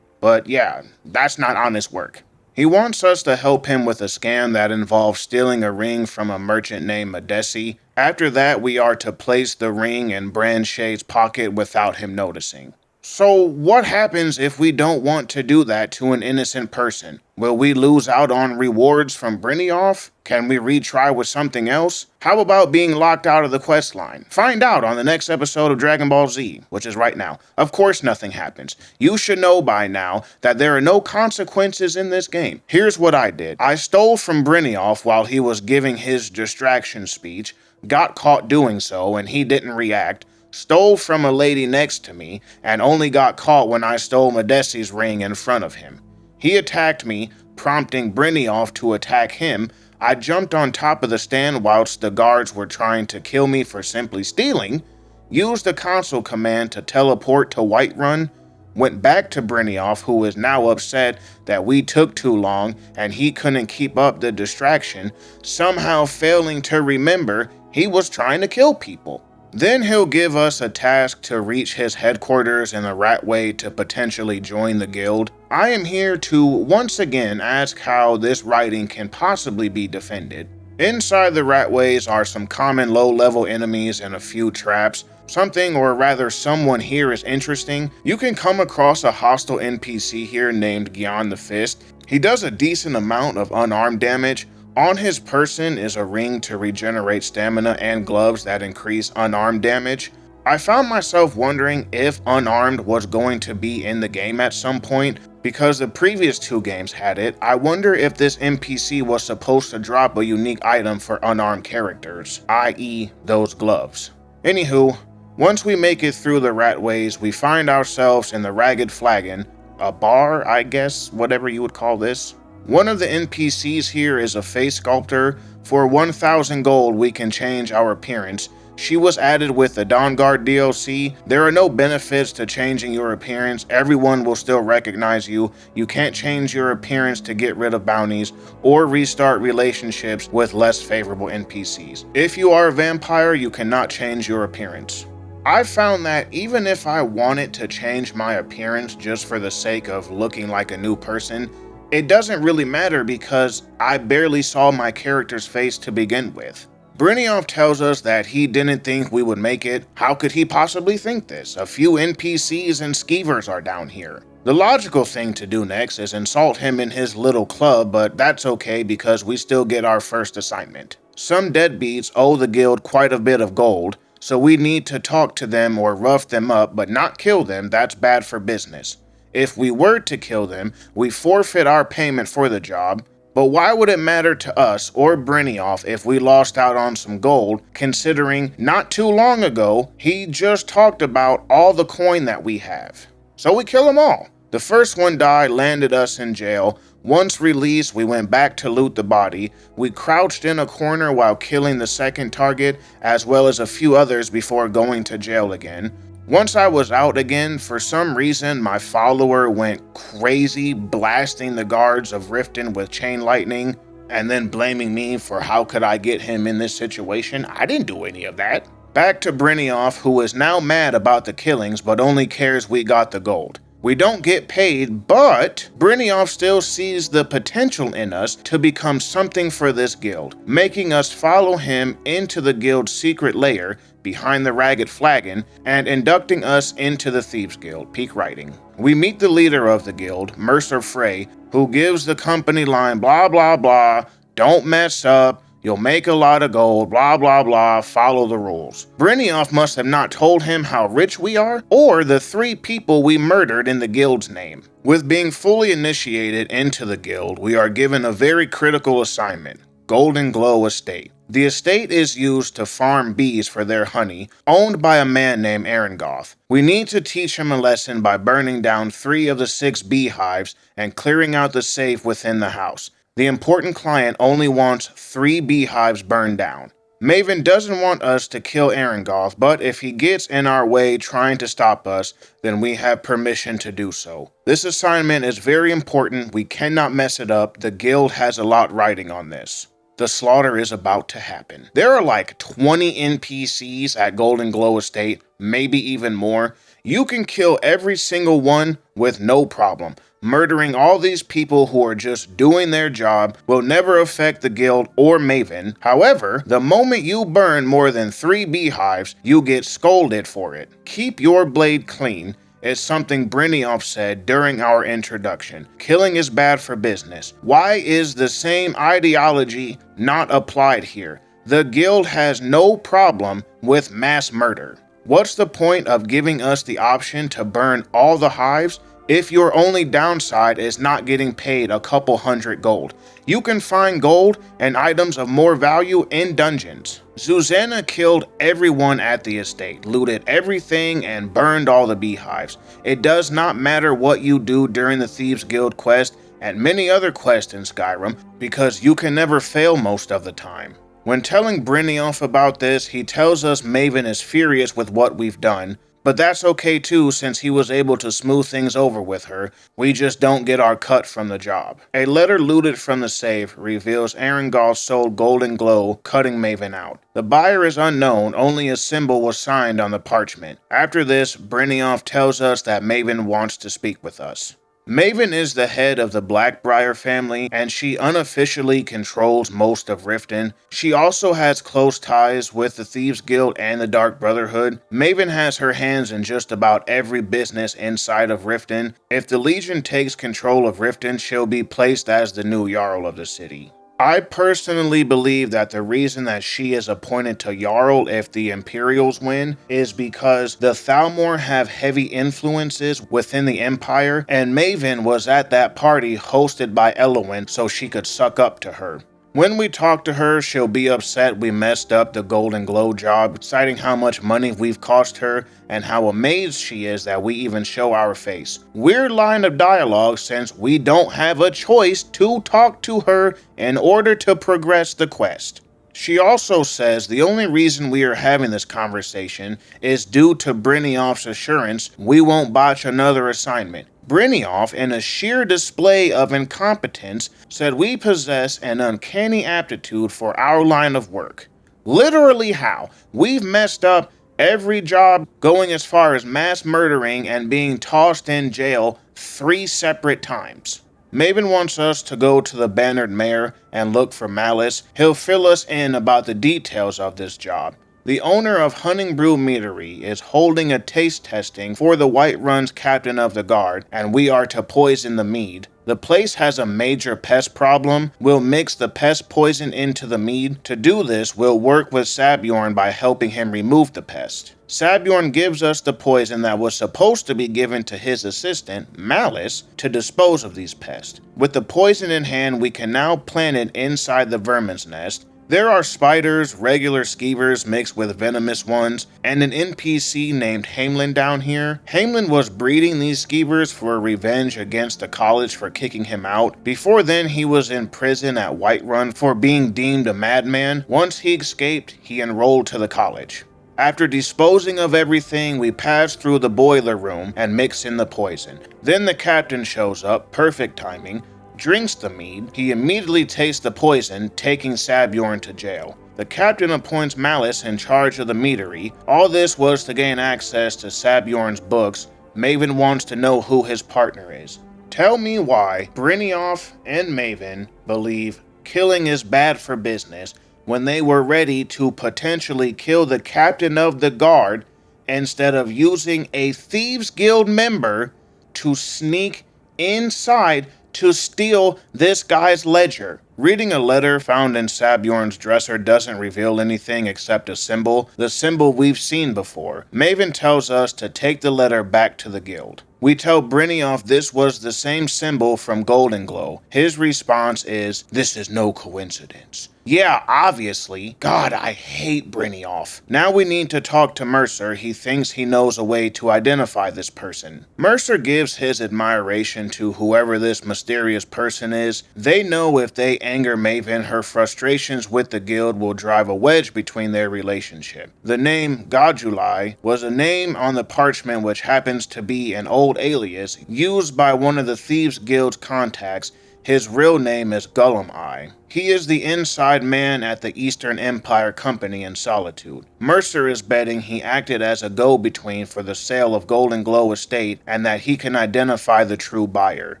But yeah, that's not honest work. He wants us to help him with a scam that involves stealing a ring from a merchant named Madesi. After that, we are to place the ring in Brandshade's pocket without him noticing. So what happens if we don't want to do that to an innocent person? Will we lose out on rewards from Brynjolf? Can we retry with something else? How about being locked out of the questline? Find out on the next episode of Dragon Ball Z, which is right now. Of course nothing happens. You should know by now that there are no consequences in this game. Here's what I did. I stole from Brynjolf while he was giving his distraction speech, got caught doing so, and he didn't react. Stole from a lady next to me, and only got caught when I stole Madesi's ring in front of him. He attacked me, prompting Brynjolf to attack him. I jumped on top of the stand whilst the guards were trying to kill me for simply stealing, used the console command to teleport to Whiterun, went back to Brynjolf, who is now upset that we took too long and he couldn't keep up the distraction, somehow failing to remember he was trying to kill people. Then he'll give us a task to reach his headquarters in the Ratway to potentially join the guild. I am here to once again ask how this writing can possibly be defended. Inside the Ratways are some common low-level enemies and a few traps. Something, or rather someone here is interesting. You can come across a hostile NPC here named Gyan the Fist. He does a decent amount of unarmed damage. On his person is a ring to regenerate stamina and gloves that increase unarmed damage. I found myself wondering if unarmed was going to be in the game at some point, because the previous 2 games had it. I wonder if this NPC was supposed to drop a unique item for unarmed characters, i.e. those gloves. Anywho, once we make it through the Ratways, we find ourselves in the Ragged Flagon, a bar, I guess, whatever you would call this. One of the NPCs here is a face sculptor. For 1,000 gold, we can change our appearance. She was added with the Dawnguard DLC. There are no benefits to changing your appearance. Everyone will still recognize you. You can't change your appearance to get rid of bounties or restart relationships with less favorable NPCs. If you are a vampire, you cannot change your appearance. I found that even if I wanted to change my appearance just for the sake of looking like a new person, it doesn't really matter because I barely saw my character's face to begin with. Brynjolf tells us that he didn't think we would make it. How could he possibly think this? A few NPCs and skeevers are down here. The logical thing to do next is insult him in his little club, but that's okay because we still get our first assignment. Some deadbeats owe the guild quite a bit of gold, so we need to talk to them or rough them up, but not kill them. That's bad for business. If we were to kill them, we forfeit our payment for the job. But why would it matter to us or Brynjolf if we lost out on some gold, considering not too long ago, he just talked about all the coin that we have? So we kill them all. The first one died, landed us in jail. Once released, we went back to loot the body. We crouched in a corner while killing the second target, as well as a few others before going to jail again. Once I was out again, for some reason, my follower went crazy, blasting the guards of Riften with chain lightning, and then blaming me for how could I get him in this situation. I didn't do any of that. Back to Brynjolf, who is now mad about the killings, but only cares we got the gold. We don't get paid, but Brynjolf still sees the potential in us to become something for this guild, making us follow him into the guild's secret lair behind the Ragged Flagon and inducting us into the Thieves Guild. Peak writing. We meet the leader of the guild, Mercer Frey, who gives the company line blah blah blah, don't mess up, you'll make a lot of gold, blah blah blah, follow the rules. Brynjolf must have not told him how rich we are, or the 3 people we murdered in the guild's name. With being fully initiated into the guild, we are given a very critical assignment, Golden Glow Estate. The estate is used to farm bees for their honey, owned by a man named Arengoth. We need to teach him a lesson by burning down 3 of the 6 beehives and clearing out the safe within the house. The important client only wants 3 beehives burned down. Maven doesn't want us to kill Arengoth, but if he gets in our way trying to stop us, then we have permission to do so. This assignment is very important. We cannot mess it up. The guild has a lot riding on this. The slaughter is about to happen. There are like 20 NPCs at Golden Glow Estate, maybe even more. You can kill every single one with no problem. Murdering all these people who are just doing their job will never affect the guild or Maven. However, the moment you burn more than 3 beehives, you get scolded for it. Keep your blade clean is something Brynjolf said during our introduction. Killing is bad for business. Why is the same ideology not applied here? The guild has no problem with mass murder. What's the point of giving us the option to burn all the hives if your only downside is not getting paid a couple hundred gold? You can find gold and items of more value in dungeons. Zuzana killed everyone at the estate, looted everything, and burned all the beehives. It does not matter what you do during the Thieves Guild quest and many other quests in Skyrim, because you can never fail most of the time. When telling Brynjolf about this, he tells us Maven is furious with what we've done, but that's okay too since he was able to smooth things over with her. We just don't get our cut from the job. A letter looted from the safe reveals Arengoth sold Golden Glow, cutting Maven out. The buyer is unknown, only a symbol was signed on the parchment. After this, Brynjolf tells us that Maven wants to speak with us. Maven is the head of the Blackbriar family, and she unofficially controls most of Riften. She also has close ties with the Thieves Guild and the Dark Brotherhood. Maven has her hands in just about every business inside of Riften. If the Legion takes control of Riften, she'll be placed as the new Jarl of the city. I personally believe that the reason that she is appointed to Jarl if the Imperials win is because the Thalmor have heavy influences within the Empire, and Maven was at that party hosted by Elowin so she could suck up to her. When we talk to her, she'll be upset we messed up the Golden Glow job, citing how much money we've cost her and how amazed she is that we even show our face. Weird line of dialogue since we don't have a choice to talk to her in order to progress the quest. She also says the only reason we are having this conversation is due to Brynjolf's assurance we won't botch another assignment. Brynjolf, in a sheer display of incompetence, said we possess an uncanny aptitude for our line of work. Literally how? We've messed up every job, going as far as mass murdering and being tossed in jail 3 separate times. Maven wants us to go to the Bannered Mare and look for Malice. He'll fill us in about the details of this job. The owner of Hunting Brew Meadery is holding a taste testing for the Whiterun's captain of the guard, and we are to poison the mead. The place has a major pest problem. We'll mix the pest poison into the mead. To do this, we'll work with Sabjorn by helping him remove the pest. Sabjorn gives us the poison that was supposed to be given to his assistant, Malice, to dispose of these pests. With the poison in hand, we can now plant it inside the vermin's nest. There are spiders, regular skeevers mixed with venomous ones, and an NPC named Hamelin down here. Hamelin was breeding these skeevers for revenge against the college for kicking him out. Before then, he was in prison at Whiterun for being deemed a madman. Once he escaped, he enrolled to the college. After disposing of everything, we pass through the boiler room and mix in the poison. Then the captain shows up, perfect timing, drinks the mead. He immediately tastes the poison, taking Sabjorn to jail. The captain appoints Malice in charge of the meadery. All this was to gain access to Sabjorn's books. Maven wants to know who his partner is. Tell me why Brynjolf and Maven believe killing is bad for business when they were ready to potentially kill the captain of the guard instead of using a Thieves Guild member to sneak inside to steal this guy's ledger. Reading a letter found in Sabjorn's dresser doesn't reveal anything except a symbol, the symbol we've seen before. Maven tells us to take the letter back to the guild. We tell Brynjolf this was the same symbol from Golden Glow. His response is, "This is no coincidence." Yeah, obviously. God, I hate Brynjolf. Now we need to talk to Mercer. He thinks he knows a way to identify this person. Mercer gives his admiration to whoever this mysterious person is. They know if they anger Maven, her frustrations with the guild will drive a wedge between their relationship. The name Godulai was a name on the parchment which happens to be an old alias used by one of the Thieves Guild's contacts. His real name is Gollum Eye. He is the inside man at the Eastern Empire Company in Solitude. Mercer is betting he acted as a go-between for the sale of Golden Glow Estate and that he can identify the true buyer.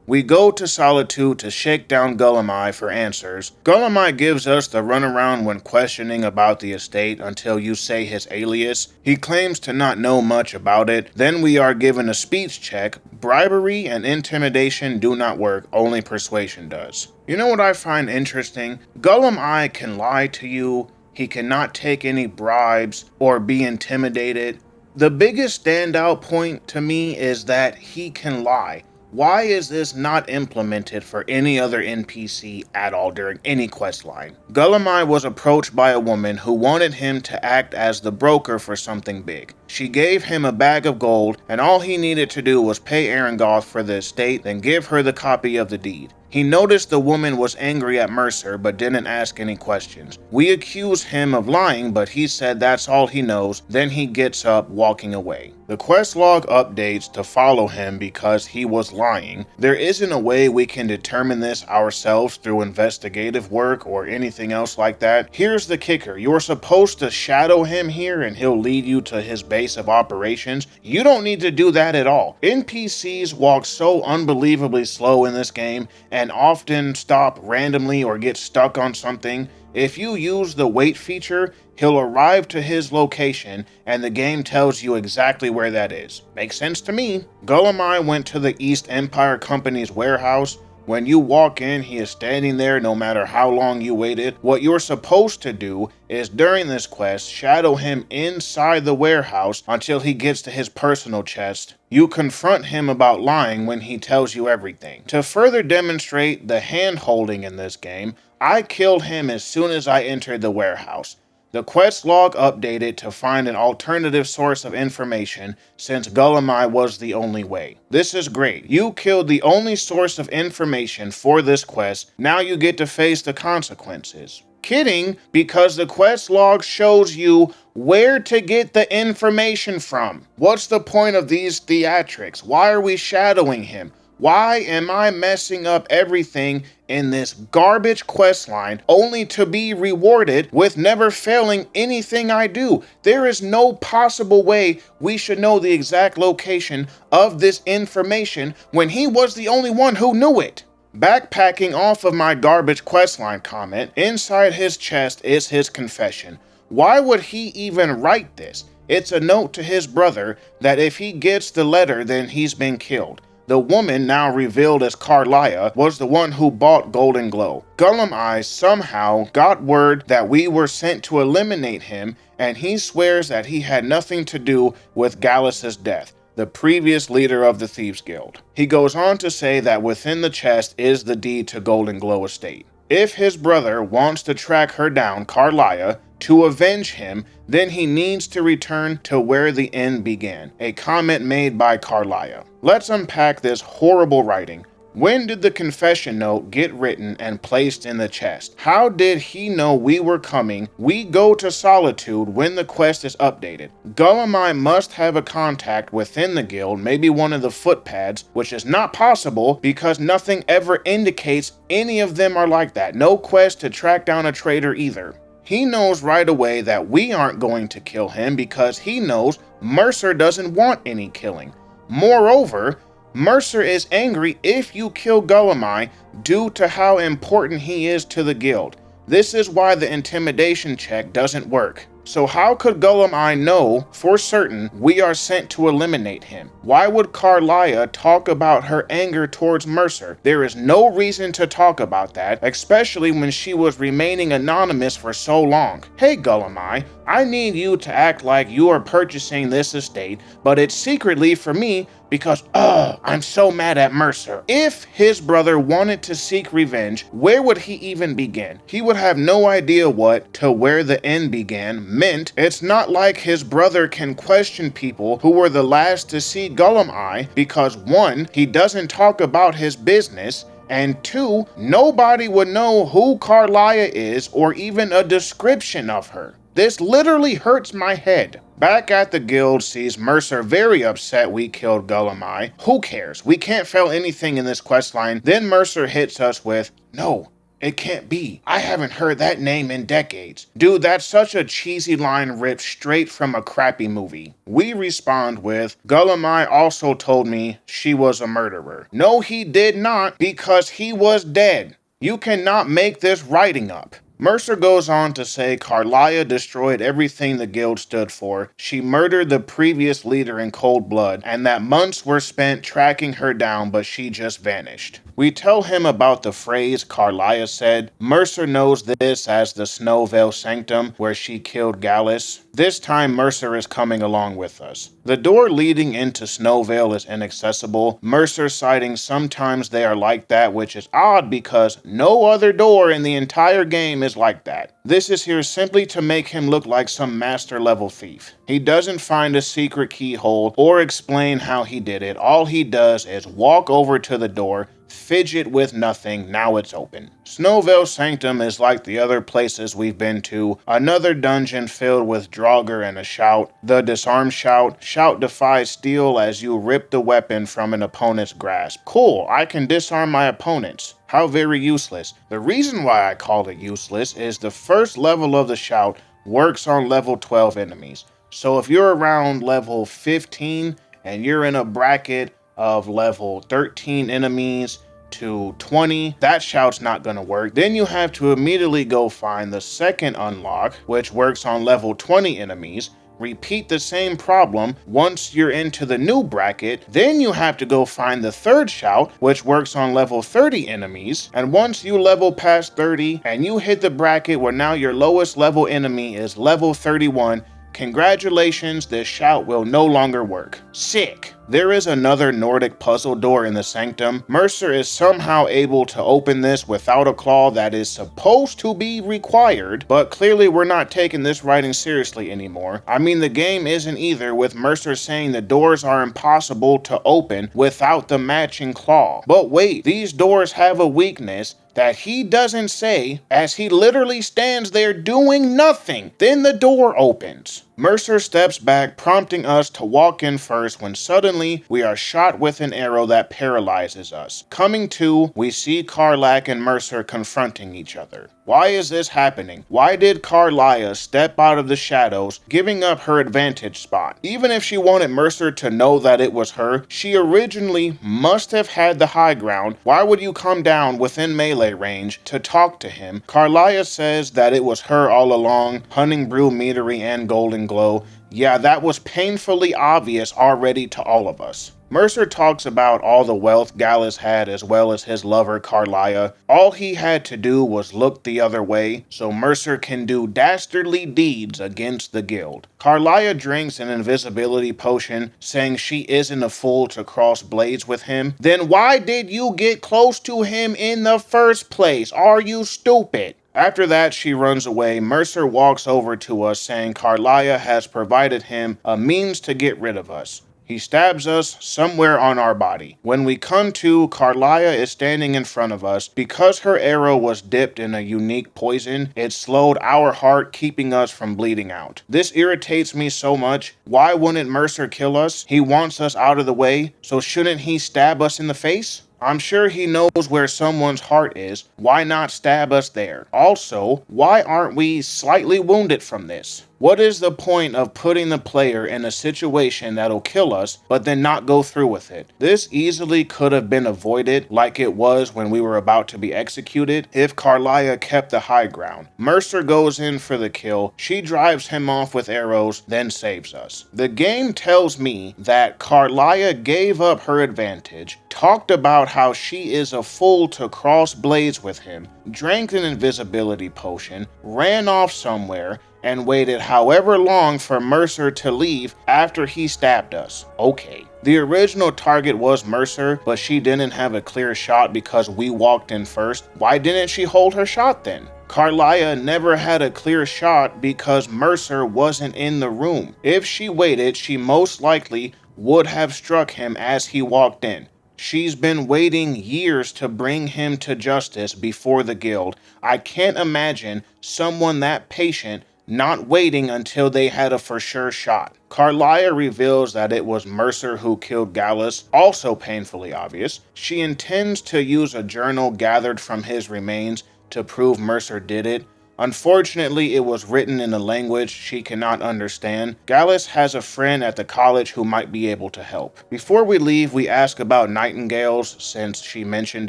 We go to Solitude to shake down Gollum Eye for answers. Gollum Eye gives us the runaround when questioning about the estate until you say his alias. He claims to not know much about it. Then we are given a speech check. Bribery and intimidation do not work, only persuasion does. You know what I find interesting? Gollum Eye can lie to you. He cannot take any bribes or be intimidated. The biggest standout point to me is that he can lie. Why is this not implemented for any other NPC at all during any questline? Gollum Eye was approached by a woman who wanted him to act as the broker for something big. She gave him a bag of gold, and all he needed to do was pay Arengoth for the estate, then give her the copy of the deed. He noticed the woman was angry at Mercer, but didn't ask any questions. We accuse him of lying, but he said that's all he knows. Then he gets up, walking away. The quest log updates to follow him because he was lying. There isn't a way we can determine this ourselves through investigative work or anything else like that. Here's the kicker. You're supposed to shadow him here and he'll lead you to his base of operations. You don't need to do that at all. NPCs walk so unbelievably slow in this game and often stop randomly or get stuck on something. If you use the wait feature, he'll arrive to his location and the game tells you exactly where that is. Makes sense to me. Gollum Eye went to the East Empire Company's warehouse. When you walk in, he is standing there no matter how long you waited. What you're supposed to do is during this quest, shadow him inside the warehouse until he gets to his personal chest. You confront him about lying when he tells you everything. To further demonstrate the hand-holding in this game, I killed him as soon as I entered the warehouse. The quest log updated to find an alternative source of information since Gulamai was the only way. This is great. You killed the only source of information for this quest. Now you get to face the consequences. Kidding, because the quest log shows you where to get the information from. What's the point of these theatrics? Why are we shadowing him? Why am I messing up everything in this garbage questline only to be rewarded with never failing anything I do? There is no possible way we should know the exact location of this information when he was the only one who knew it. Backpacking off of my garbage questline comment, inside his chest is his confession. Why would he even write this? It's a note to his brother that if he gets the letter, then he's been killed. The woman, now revealed as Carlia, was the one who bought Golden Glow. Gulamai somehow got word that we were sent to eliminate him, and he swears that he had nothing to do with Gallus's death, the previous leader of the Thieves Guild. He goes on to say that within the chest is the deed to Golden Glow Estate. If his brother wants to track her down, Carlia, to avenge him, then he needs to return to where the end began. A comment made by Carlia. Let's unpack this horrible writing. When did the confession note get written and placed in the chest? How did he know we were coming? We go to Solitude when the quest is updated. Gulamai must have a contact within the guild, maybe one of the footpads, which is not possible because nothing ever indicates any of them are like that. No quest to track down a traitor either. He knows right away that we aren't going to kill him because he knows Mercer doesn't want any killing. Moreover, Mercer is angry if you kill Gulamai due to how important he is to the guild. This is why the intimidation check doesn't work. So how could Gulamai know for certain we are sent to eliminate him? Why would Carlia talk about her anger towards Mercer? There is no reason to talk about that, especially when she was remaining anonymous for so long. Hey Gulamai, I need you to act like you are purchasing this estate, but it's secretly for me because, I'm so mad at Mercer. If his brother wanted to seek revenge, where would he even begin? He would have no idea what to where the end began meant. It's not like his brother can question people who were the last to see Gulamai because 1, he doesn't talk about his business, and 2, nobody would know who Carlia is or even a description of her. This literally hurts my head. Back at the guild sees Mercer very upset we killed Gulamai. Who cares? We can't fail anything in this questline. Then Mercer hits us with, no, it can't be. I haven't heard that name in decades. Dude, that's such a cheesy line ripped straight from a crappy movie. We respond with, Gulamai also told me she was a murderer. No, he did not, because he was dead. You cannot make this writing up. Mercer goes on to say Carlia destroyed everything the guild stood for, she murdered the previous leader in cold blood, and that months were spent tracking her down but she just vanished. We tell him about the phrase Carlia said. Mercer knows this as the Snowvale Sanctum, where she killed Gallus. This time Mercer is coming along with us. The door leading into Snowvale is inaccessible. Mercer citing sometimes they are like that, which is odd because no other door in the entire game is like that. This is here simply to make him look like some master level thief. He doesn't find a secret keyhole or explain how he did it. All he does is walk over to the door, fidget with nothing, now it's open. Snowvale Sanctum is like the other places we've been to, another dungeon filled with Draugr and a shout. The disarm shout. Shout defies steel as you rip the weapon from an opponent's grasp. Cool, I can disarm my opponents. How very useless. The reason why I call it useless is the first level of the shout works on level 12 enemies. So if you're around level 15 and you're in a bracket of level 13 enemies to 20, that shout's not gonna work. Then you have to immediately go find the second unlock, which works on level 20 enemies. Repeat the same problem once you're into the new bracket. Then you have to go find the third shout, which works on level 30 enemies. And once you level past 30 and you hit the bracket where now your lowest level enemy is level 31, congratulations, this shout will no longer work. Sick. There is another Nordic puzzle door in the sanctum. Mercer is somehow able to open this without a claw that is supposed to be required, but clearly we're not taking this writing seriously anymore. I mean, the game isn't either, with Mercer saying the doors are impossible to open without the matching claw. But wait, these doors have a weakness that he doesn't say, as he literally stands there doing nothing. Then the door opens. Mercer steps back, prompting us to walk in first, when suddenly we are shot with an arrow that paralyzes us. Coming to, we see Karlach and Mercer confronting each other. Why is this happening? Why did Karlach step out of the shadows, giving up her advantage spot? Even if she wanted Mercer to know that it was her, she originally must have had the high ground. Why would you come down within melee range to talk to him? Karlach says that it was her all along, hunting Brew Meadery and Golden Glow. Yeah, that was painfully obvious already to all of us. Mercer talks about all the wealth Gallus had as well as his lover Karlach. All he had to do was look the other way so Mercer can do dastardly deeds against the guild. Karlach drinks an invisibility potion, saying she isn't a fool to cross blades with him. Then why did you get close to him in the first place? Are you stupid? After that, she runs away. Mercer walks over to us, saying Karlach has provided him a means to get rid of us. He stabs us somewhere on our body. When we come to, Karlach is standing in front of us. Because her arrow was dipped in a unique poison, it slowed our heart, keeping us from bleeding out. This irritates me so much. Why wouldn't Mercer kill us? He wants us out of the way, so shouldn't he stab us in the face? I'm sure he knows where someone's heart is. Why not stab us there? Also, why aren't we slightly wounded from this? What is the point of putting the player in a situation that'll kill us, but then not go through with it? This easily could have been avoided, like it was when we were about to be executed, if Karlach kept the high ground. Mercer goes in for the kill, she drives him off with arrows, then saves us. The game tells me that Karlach gave up her advantage, talked about how she is a fool to cross blades with him, drank an invisibility potion, ran off somewhere, and waited however long for Mercer to leave after he stabbed us. Okay. The original target was Mercer, but she didn't have a clear shot because we walked in first. Why didn't she hold her shot then? Karlach never had a clear shot because Mercer wasn't in the room. If she waited, she most likely would have struck him as he walked in. She's been waiting years to bring him to justice before the guild. I can't imagine someone that patient not waiting until they had a for sure shot. Karlach reveals that it was Mercer who killed Gallus, also painfully obvious. She intends to use a journal gathered from his remains to prove Mercer did it. Unfortunately, it was written in a language she cannot understand. Gallus has a friend at the college who might be able to help. Before we leave, we ask about nightingales, since she mentioned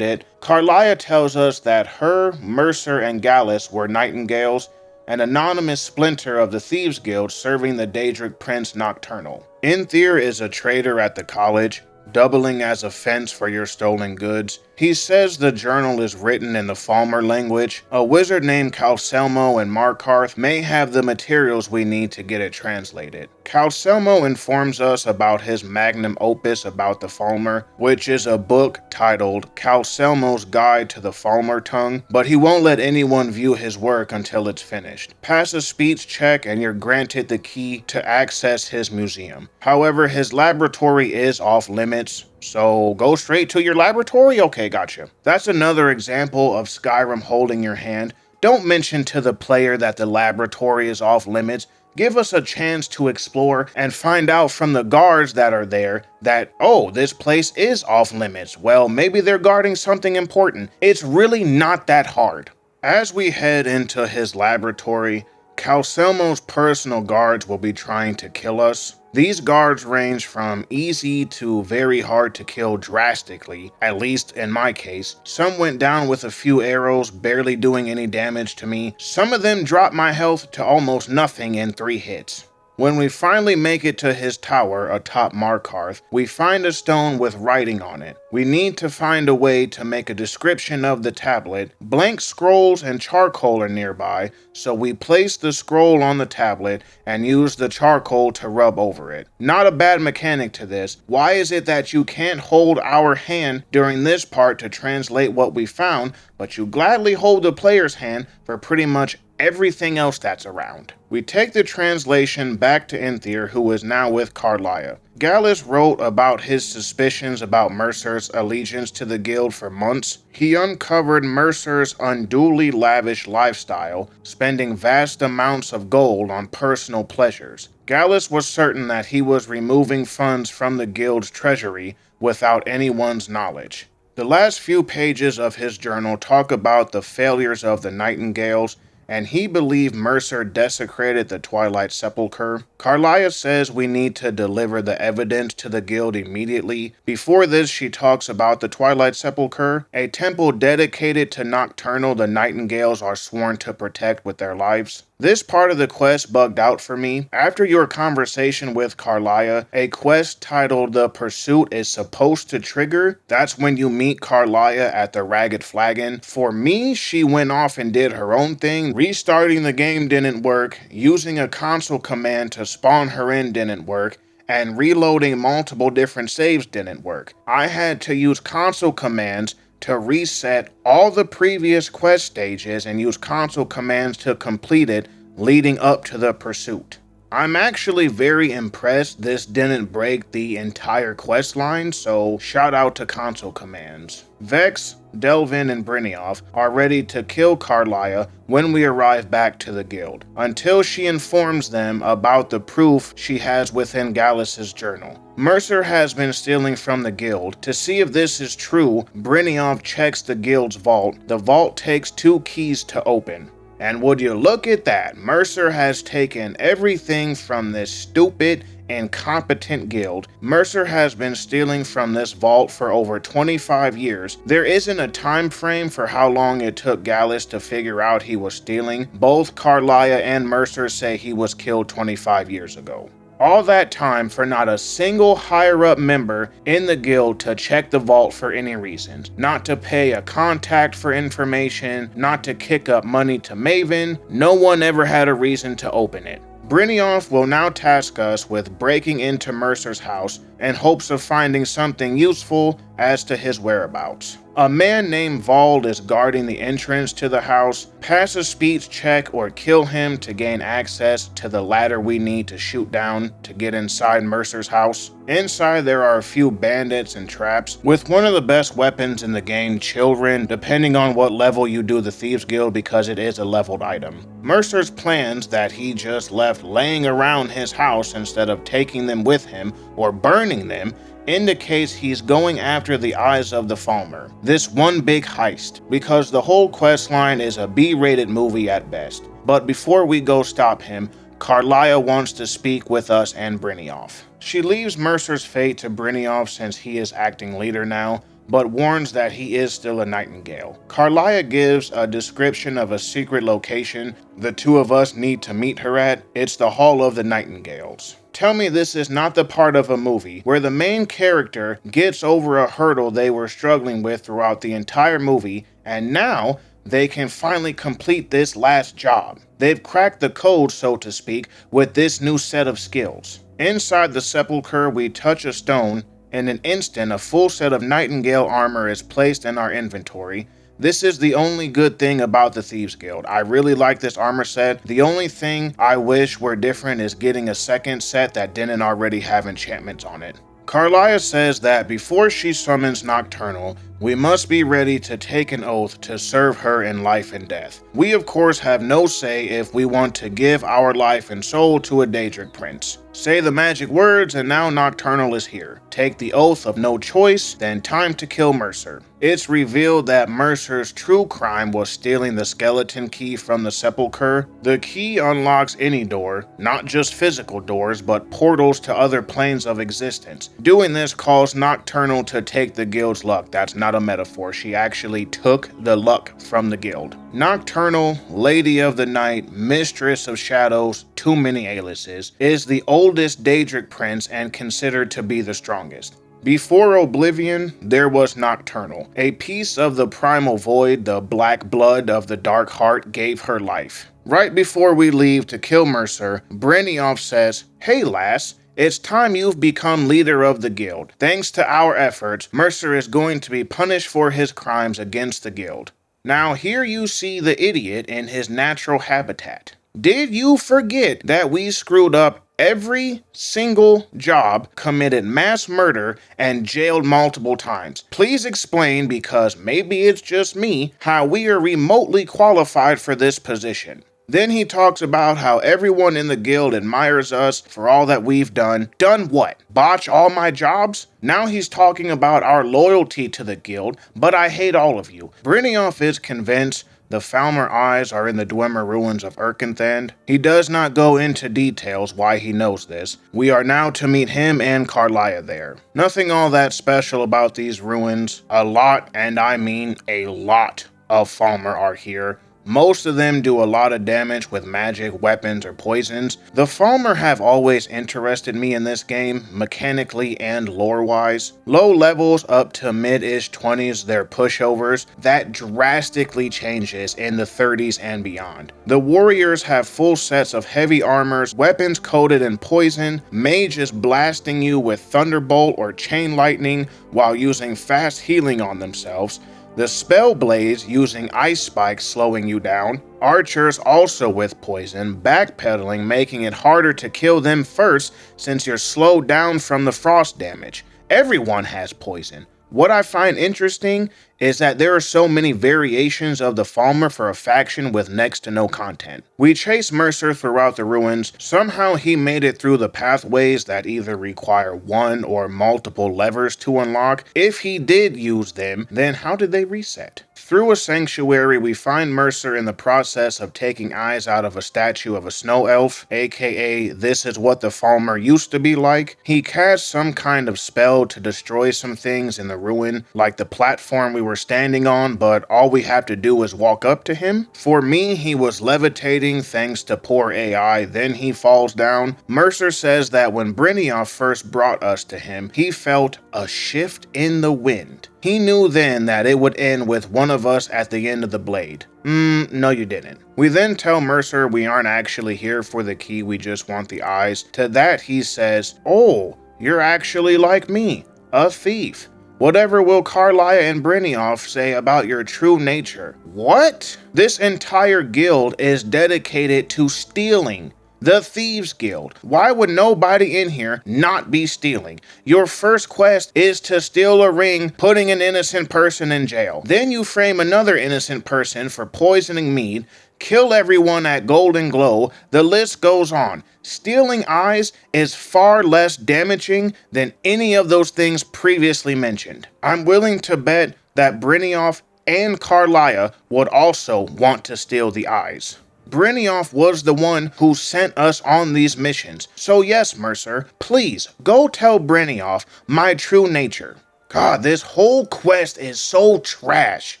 it. Karlach tells us that her, Mercer, and Gallus were nightingales, an anonymous splinter of the Thieves Guild serving the Daedric Prince Nocturnal. Inthier is a trader at the college, doubling as a fence for your stolen goods. He says the journal is written in the Falmer language. A wizard named Calcelmo and Markarth may have the materials we need to get it translated. Calcelmo informs us about his magnum opus about the Falmer, which is a book titled Calcelmo's Guide to the Falmer Tongue, but he won't let anyone view his work until it's finished. Pass a speech check and you're granted the key to access his museum. However, his laboratory is off limits, so go straight to your laboratory? Okay, gotcha. That's another example of Skyrim holding your hand. Don't mention to the player that the laboratory is off limits. Give us a chance to explore and find out from the guards that are there that, oh, this place is off limits. Well, maybe they're guarding something important. It's really not that hard. As we head into his laboratory, Calcelmo's personal guards will be trying to kill us. These guards range from easy to very hard to kill drastically, at least in my case. Some went down with a few arrows, barely doing any damage to me. Some of them dropped my health to almost nothing in 3 hits. When we finally make it to his tower atop Markarth, we find a stone with writing on it. We need to find a way to make a description of the tablet. Blank scrolls and charcoal are nearby, so we place the scroll on the tablet and use the charcoal to rub over it. Not a bad mechanic to this. Why is it that you can't hold our hand during this part to translate what we found, but you gladly hold the player's hand for pretty much everything else that's around? We take the translation back to Enthyr, who is now with Carlia. Gallus wrote about his suspicions about Mercer's allegiance to the guild for months. He uncovered Mercer's unduly lavish lifestyle, spending vast amounts of gold on personal pleasures. Gallus was certain that he was removing funds from the guild's treasury without anyone's knowledge. The last few pages of his journal talk about the failures of the Nightingales, and he believed Mercer desecrated the Twilight Sepulchre. Carlia says we need to deliver the evidence to the guild immediately. Before this, she talks about the Twilight Sepulchre, a temple dedicated to Nocturnal the Nightingales are sworn to protect with their lives. This part of the quest bugged out for me. After your conversation with Carlia, a quest titled The Pursuit is supposed to trigger. That's when you meet Carlia at the Ragged Flagon. For me, she went off and did her own thing. Restarting the game didn't work, using a console command to spawn her in didn't work, and reloading multiple different saves didn't work. I had to use console commands to reset all the previous quest stages and use console commands to complete it, leading up to the pursuit. I'm actually very impressed this didn't break the entire quest line, so shout out to console commands. Vex, Delvin, and Brynjolf are ready to kill Carlia when we arrive back to the guild, until she informs them about the proof she has within Gallus's journal. Mercer has been stealing from the guild. To see if this is true, Brynjolf checks the guild's vault. The vault takes 2 keys to open. And would you look at that, Mercer has taken everything from this stupid, incompetent guild. Mercer has been stealing from this vault for over 25 years. There isn't a time frame for how long it took Gallus to figure out he was stealing. Both Carlia and Mercer say he was killed 25 years ago. All that time for not a single higher-up member in the guild to check the vault for any reasons. Not to pay a contact for information, not to kick up money to Maven. No one ever had a reason to open it. Brynjolf will now task us with breaking into Mercer's house in hopes of finding something useful as to his whereabouts. A man named Vald is guarding the entrance to the house. Pass a speech check or kill him to gain access to the ladder we need to shoot down to get inside Mercer's house. Inside there are a few bandits and traps, with one of the best weapons in the game, Children, depending on what level you do the Thieves Guild because it is a leveled item. Mercer's plans that he just left laying around his house instead of taking them with him or burning them indicates he's going after the Eyes of the Falmer, this one big heist, because the whole questline is a B-rated movie at best. But before we go stop him, Carlia wants to speak with us and Brynjolf. She leaves Mercer's fate to Brynjolf since he is acting leader now, but warns that he is still a Nightingale. Carlia gives a description of a secret location the 2 of us need to meet her at. It's the Hall of the Nightingales. Tell me this is not the part of a movie where the main character gets over a hurdle they were struggling with throughout the entire movie, and now they can finally complete this last job. They've cracked the code, so to speak, with this new set of skills. Inside the sepulchre, we touch a stone. In an instant, a full set of Nightingale armor is placed in our inventory. This is the only good thing about the Thieves Guild. I really like this armor set. The only thing I wish were different is getting a second set that didn't already have enchantments on it. Carlia says that before she summons Nocturnal, we must be ready to take an oath to serve her in life and death. We of course have no say if we want to give our life and soul to a Daedric prince. Say the magic words and now Nocturnal is here. Take the oath of no choice, then time to kill Mercer. It's revealed that Mercer's true crime was stealing the skeleton key from the sepulchre. The key unlocks any door, not just physical doors, but portals to other planes of existence. Doing this caused Nocturnal to take the guild's luck. That's not a metaphor. She actually took the luck from the guild. Nocturnal, Lady of the Night, Mistress of Shadows, too many aliases, is the oldest Daedric prince and considered to be the strongest. Before Oblivion, there was Nocturnal. A piece of the primal void, the black blood of the dark heart, gave her life. Right before we leave to kill Mercer, Brynjolf says, "Hey lass, it's time you've become leader of the guild. Thanks to our efforts, Mercer is going to be punished for his crimes against the guild." Now here you see the idiot in his natural habitat. Did you forget that we screwed up every single job, committed mass murder, and jailed multiple times? Please explain, because maybe it's just me, how we are remotely qualified for this position. Then he talks about how everyone in the guild admires us for all that we've done. Done what? Botch all my jobs? Now he's talking about our loyalty to the guild, but I hate all of you. Brynjolf is convinced the Falmer eyes are in the Dwemer ruins of Erkenthand. He does not go into details why he knows this. We are now to meet him and Carlia there. Nothing all that special about these ruins. A lot, and I mean a lot, of Falmer are here. Most of them do a lot of damage with magic, weapons, or poisons. The Falmer have always interested me in this game, mechanically and lore-wise. Low levels up to mid-ish 20s, they're pushovers. That drastically changes in the 30s and beyond. The warriors have full sets of heavy armors, weapons coated in poison, mages blasting you with thunderbolt or chain lightning while using fast healing on themselves. The Spellblades using ice spikes slowing you down. Archers also with poison, backpedaling, making it harder to kill them first since you're slowed down from the frost damage. Everyone has poison. What I find interesting is that there are so many variations of the Falmer for a faction with next to no content. We chase Mercer throughout the ruins. Somehow he made it through the pathways that either require one or multiple levers to unlock. If he did use them, then how did they reset? Through a sanctuary, we find Mercer in the process of taking eyes out of a statue of a snow elf, aka this is what the Falmer used to be like. He casts some kind of spell to destroy some things in the ruin, like the platform we were standing on, but all we have to do is walk up to him. For me, he was levitating thanks to poor AI, then he falls down. Mercer says that when Brynjolf first brought us to him, he felt a shift in the wind. He knew then that it would end with one of us at the end of the blade. No you didn't. We then tell Mercer we aren't actually here for the key, we just want the eyes. To that he says, "Oh, you're actually like me, a thief. Whatever will Carlia and Brynjolf say about your true nature?" What? This entire guild is dedicated to stealing. The Thieves Guild. Why would nobody in here not be stealing? Your first quest is to steal a ring, putting an innocent person in jail. Then you frame another innocent person for poisoning mead, kill everyone at Golden Glow, the list goes on. Stealing eyes is far less damaging than any of those things previously mentioned. I'm willing to bet that Brynjolf and Carlia would also want to steal the eyes. Brynjolf was the one who sent us on these missions. So yes, Mercer, please go tell Brynjolf my true nature. God, this whole quest is so trash.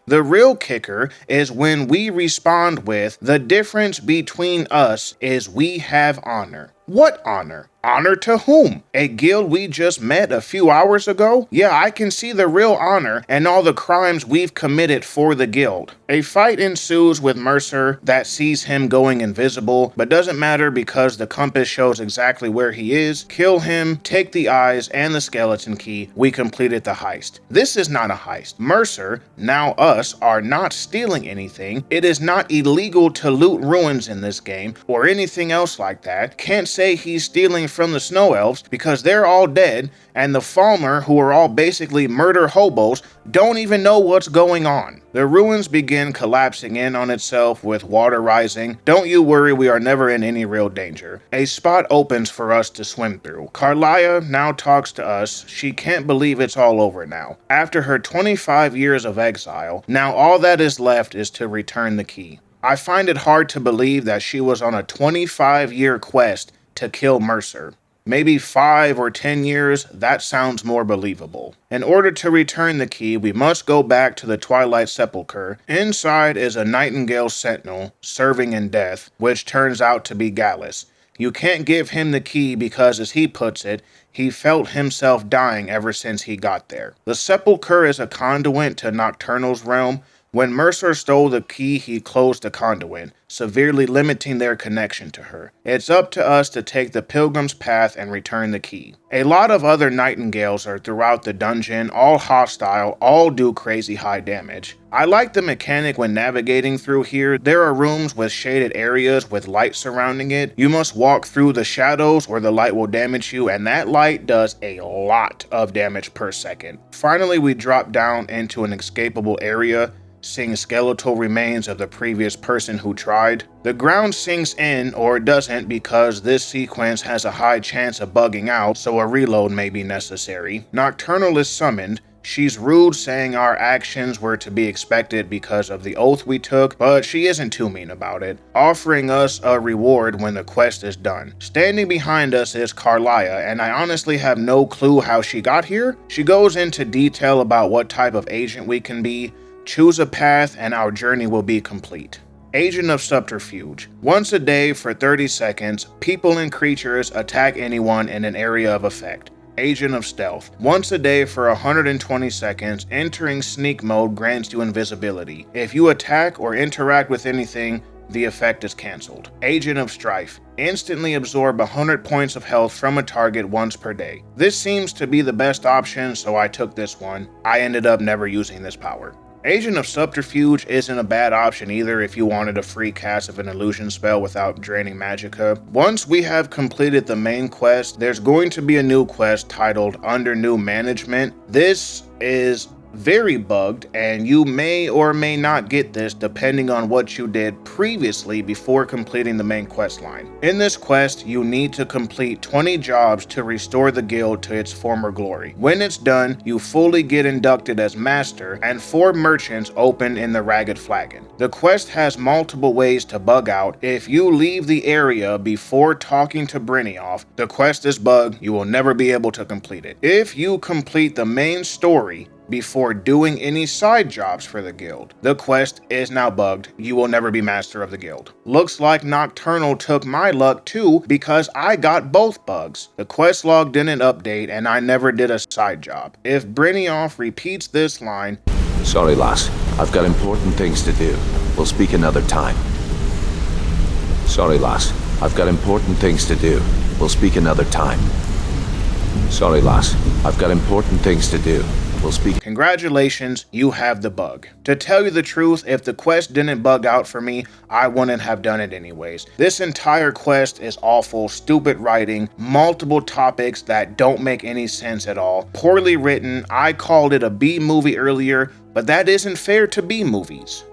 The real kicker is when we respond with, the difference between us is we have honor. What honor? Honor to whom? A guild we just met a few hours ago? Yeah, I can see the real honor and all the crimes we've committed for the guild. A fight ensues with Mercer that sees him going invisible, but doesn't matter because the compass shows exactly where he is. Kill him, take the eyes and the skeleton key. We completed the heist. This is not a heist. Mercer, now us, are not stealing anything. It is not illegal to loot ruins in this game or anything else like that. Can't say he's stealing from the snow elves because they're all dead, and the Falmer, who are all basically murder hobos, don't even know what's going on. The ruins begin collapsing in on itself with water rising. Don't you worry, we are never in any real danger. A spot opens for us to swim through. Carlia now talks to us. She can't believe it's all over now. After her 25 years of exile, now all that is left is to return the key. I find it hard to believe that she was on a 25-year quest to kill Mercer. Maybe 5 or 10 years, that sounds more believable. In order to return the key, we must go back to the Twilight Sepulchre. Inside is a Nightingale Sentinel, serving in death, which turns out to be Gallus. You can't give him the key because, as he puts it, he felt himself dying ever since he got there. The Sepulchre is a conduit to Nocturnal's realm. When Mercer stole the key, he closed the conduit, severely limiting their connection to her. It's up to us to take the Pilgrim's Path and return the key. A lot of other Nightingales are throughout the dungeon, all hostile, all do crazy high damage. I like the mechanic when navigating through here. There are rooms with shaded areas with light surrounding it. You must walk through the shadows or the light will damage you, and that light does a lot of damage per second. Finally, we drop down into an escapable area, seeing skeletal remains of the previous person who tried. The ground sinks in, or it doesn't, because this sequence has a high chance of bugging out, so a reload may be necessary. Nocturnal is summoned. She's rude, saying our actions were to be expected because of the oath we took, but she isn't too mean about it, offering us a reward when the quest is done. Standing behind us is Carlia, and I honestly have no clue how she got here. She goes into detail about what type of agent we can be. Choose a path and our journey will be complete. Agent of Subterfuge. Once a day for 30 seconds, people and creatures attack anyone in an area of effect. Agent of Stealth. Once a day for 120 seconds, entering sneak mode grants you invisibility. If you attack or interact with anything, the effect is cancelled. Agent of Strife. Instantly absorb 100 points of health from a target once per day. This seems to be the best option, so I took this one. I ended up never using this power. Agent of Subterfuge isn't a bad option either if you wanted a free cast of an illusion spell without draining magicka. Once we have completed the main quest, there's going to be a new quest titled Under New Management. This is very bugged, and you may or may not get this depending on what you did previously before completing the main quest line. In this quest, you need to complete 20 jobs to restore the guild to its former glory. When it's done, you fully get inducted as master, and 4 merchants open in the Ragged Flagon. The quest has multiple ways to bug out. If you leave the area before talking to Brynioff, the quest is bugged. You will never be able to complete it. If you complete the main story before doing any side jobs for the guild, the quest is now bugged. You will never be master of the guild. Looks like Nocturnal took my luck too, because I got both bugs. The quest log didn't update and I never did a side job. If Brynioff repeats this line, "Sorry, lass. I've got important things to do. We'll speak another time." "Sorry, lass. I've got important things to do. We'll speak another time." "Sorry, lass. I've got important things to do. We'll speak." Congratulations, you have the bug. To tell you the truth, if the quest didn't bug out for me, I wouldn't have done it anyways. This entire quest is awful, stupid writing, multiple topics that don't make any sense at all, poorly written. I called it a B movie earlier, but that isn't fair to B movies.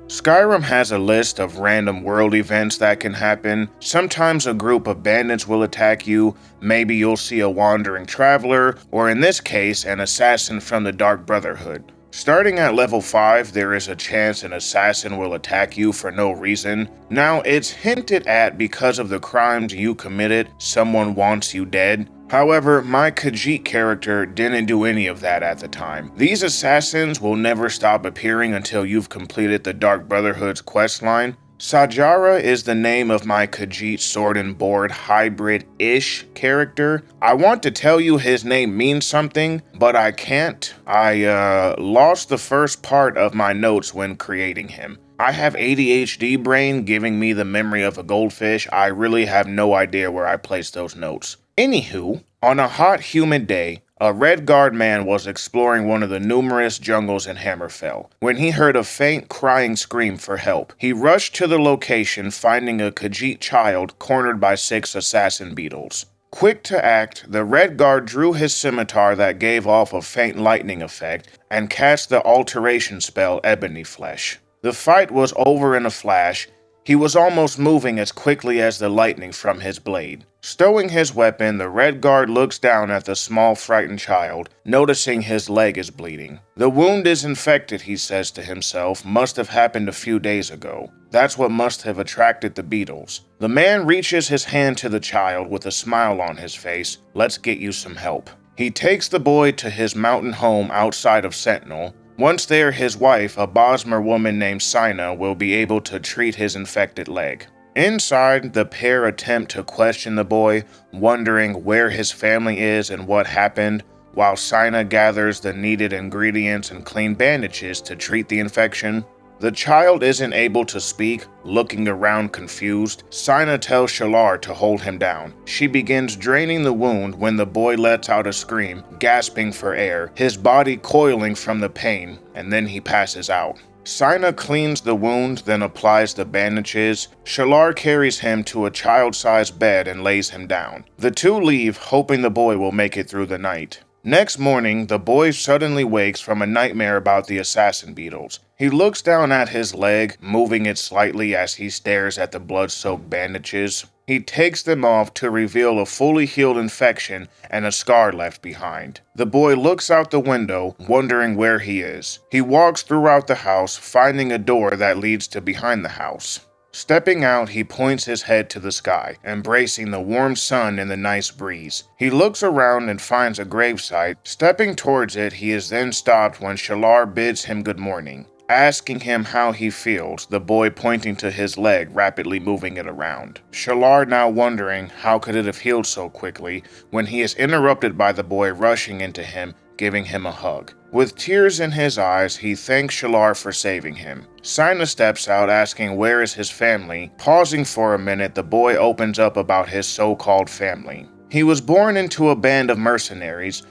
Skyrim has a list of random world events that can happen. Sometimes a group of bandits will attack you, maybe you'll see a wandering traveler, or in this case, an assassin from the Dark Brotherhood. Starting at level 5, there is a chance an assassin will attack you for no reason. Now, it's hinted at because of the crimes you committed, someone wants you dead. However, my Khajiit character didn't do any of that at the time. These assassins will never stop appearing until you've completed the Dark Brotherhood's questline. Sajara is the name of my Khajiit sword and board hybrid-ish character. I want to tell you his name means something, but I can't. I lost the first part of my notes when creating him. I have ADHD brain giving me the memory of a goldfish. I really have no idea where I placed those notes. Anywho, on a hot, humid day, A Red Guard man was exploring one of the numerous jungles in Hammerfell when he heard a faint crying scream for help. He rushed to the location, finding a Khajiit child cornered by 6 assassin beetles. Quick to act, the Red Guard drew his scimitar that gave off a faint lightning effect and cast the alteration spell Ebony Flesh. The fight was over in a flash. He was almost moving as quickly as the lightning from his blade. Stowing his weapon, the Red Guard looks down at the small frightened child, noticing his leg is bleeding. The wound is infected, he says to himself, must have happened a few days ago. That's what must have attracted the beetles. The man reaches his hand to the child with a smile on his face. Let's get you some help. He takes the boy to his mountain home outside of Sentinel. Once there, his wife, a Bosmer woman named Sina, will be able to treat his infected leg. Inside, the pair attempt to question the boy, wondering where his family is and what happened, while Sina gathers the needed ingredients and clean bandages to treat the infection. The child isn't able to speak, looking around confused. Sina tells Shalar to hold him down. She begins draining the wound when the boy lets out a scream, gasping for air, his body coiling from the pain, and then he passes out. Sina cleans the wound, then applies the bandages. Shalar carries him to a child-sized bed and lays him down. The two leave, hoping the boy will make it through the night. Next morning, the boy suddenly wakes from a nightmare about the assassin beetles. He looks down at his leg, moving it slightly as he stares at the blood-soaked bandages. He takes them off to reveal a fully healed infection and a scar left behind. The boy looks out the window, wondering where he is. He walks throughout the house, finding a door that leads to behind the house. Stepping out, he points his head to the sky, embracing the warm sun and the nice breeze. He looks around and finds a gravesite. Stepping towards it, he is then stopped when Shalar bids him good morning, asking him how he feels, the boy pointing to his leg, rapidly moving it around. Shalar now wondering how could it have healed so quickly when he is interrupted by the boy rushing into him, giving him a hug. With tears in his eyes, he thanks Shalar for saving him. Sina steps out asking where is his family. Pausing for a minute, the boy opens up about his so-called family. He was born into a band of mercenaries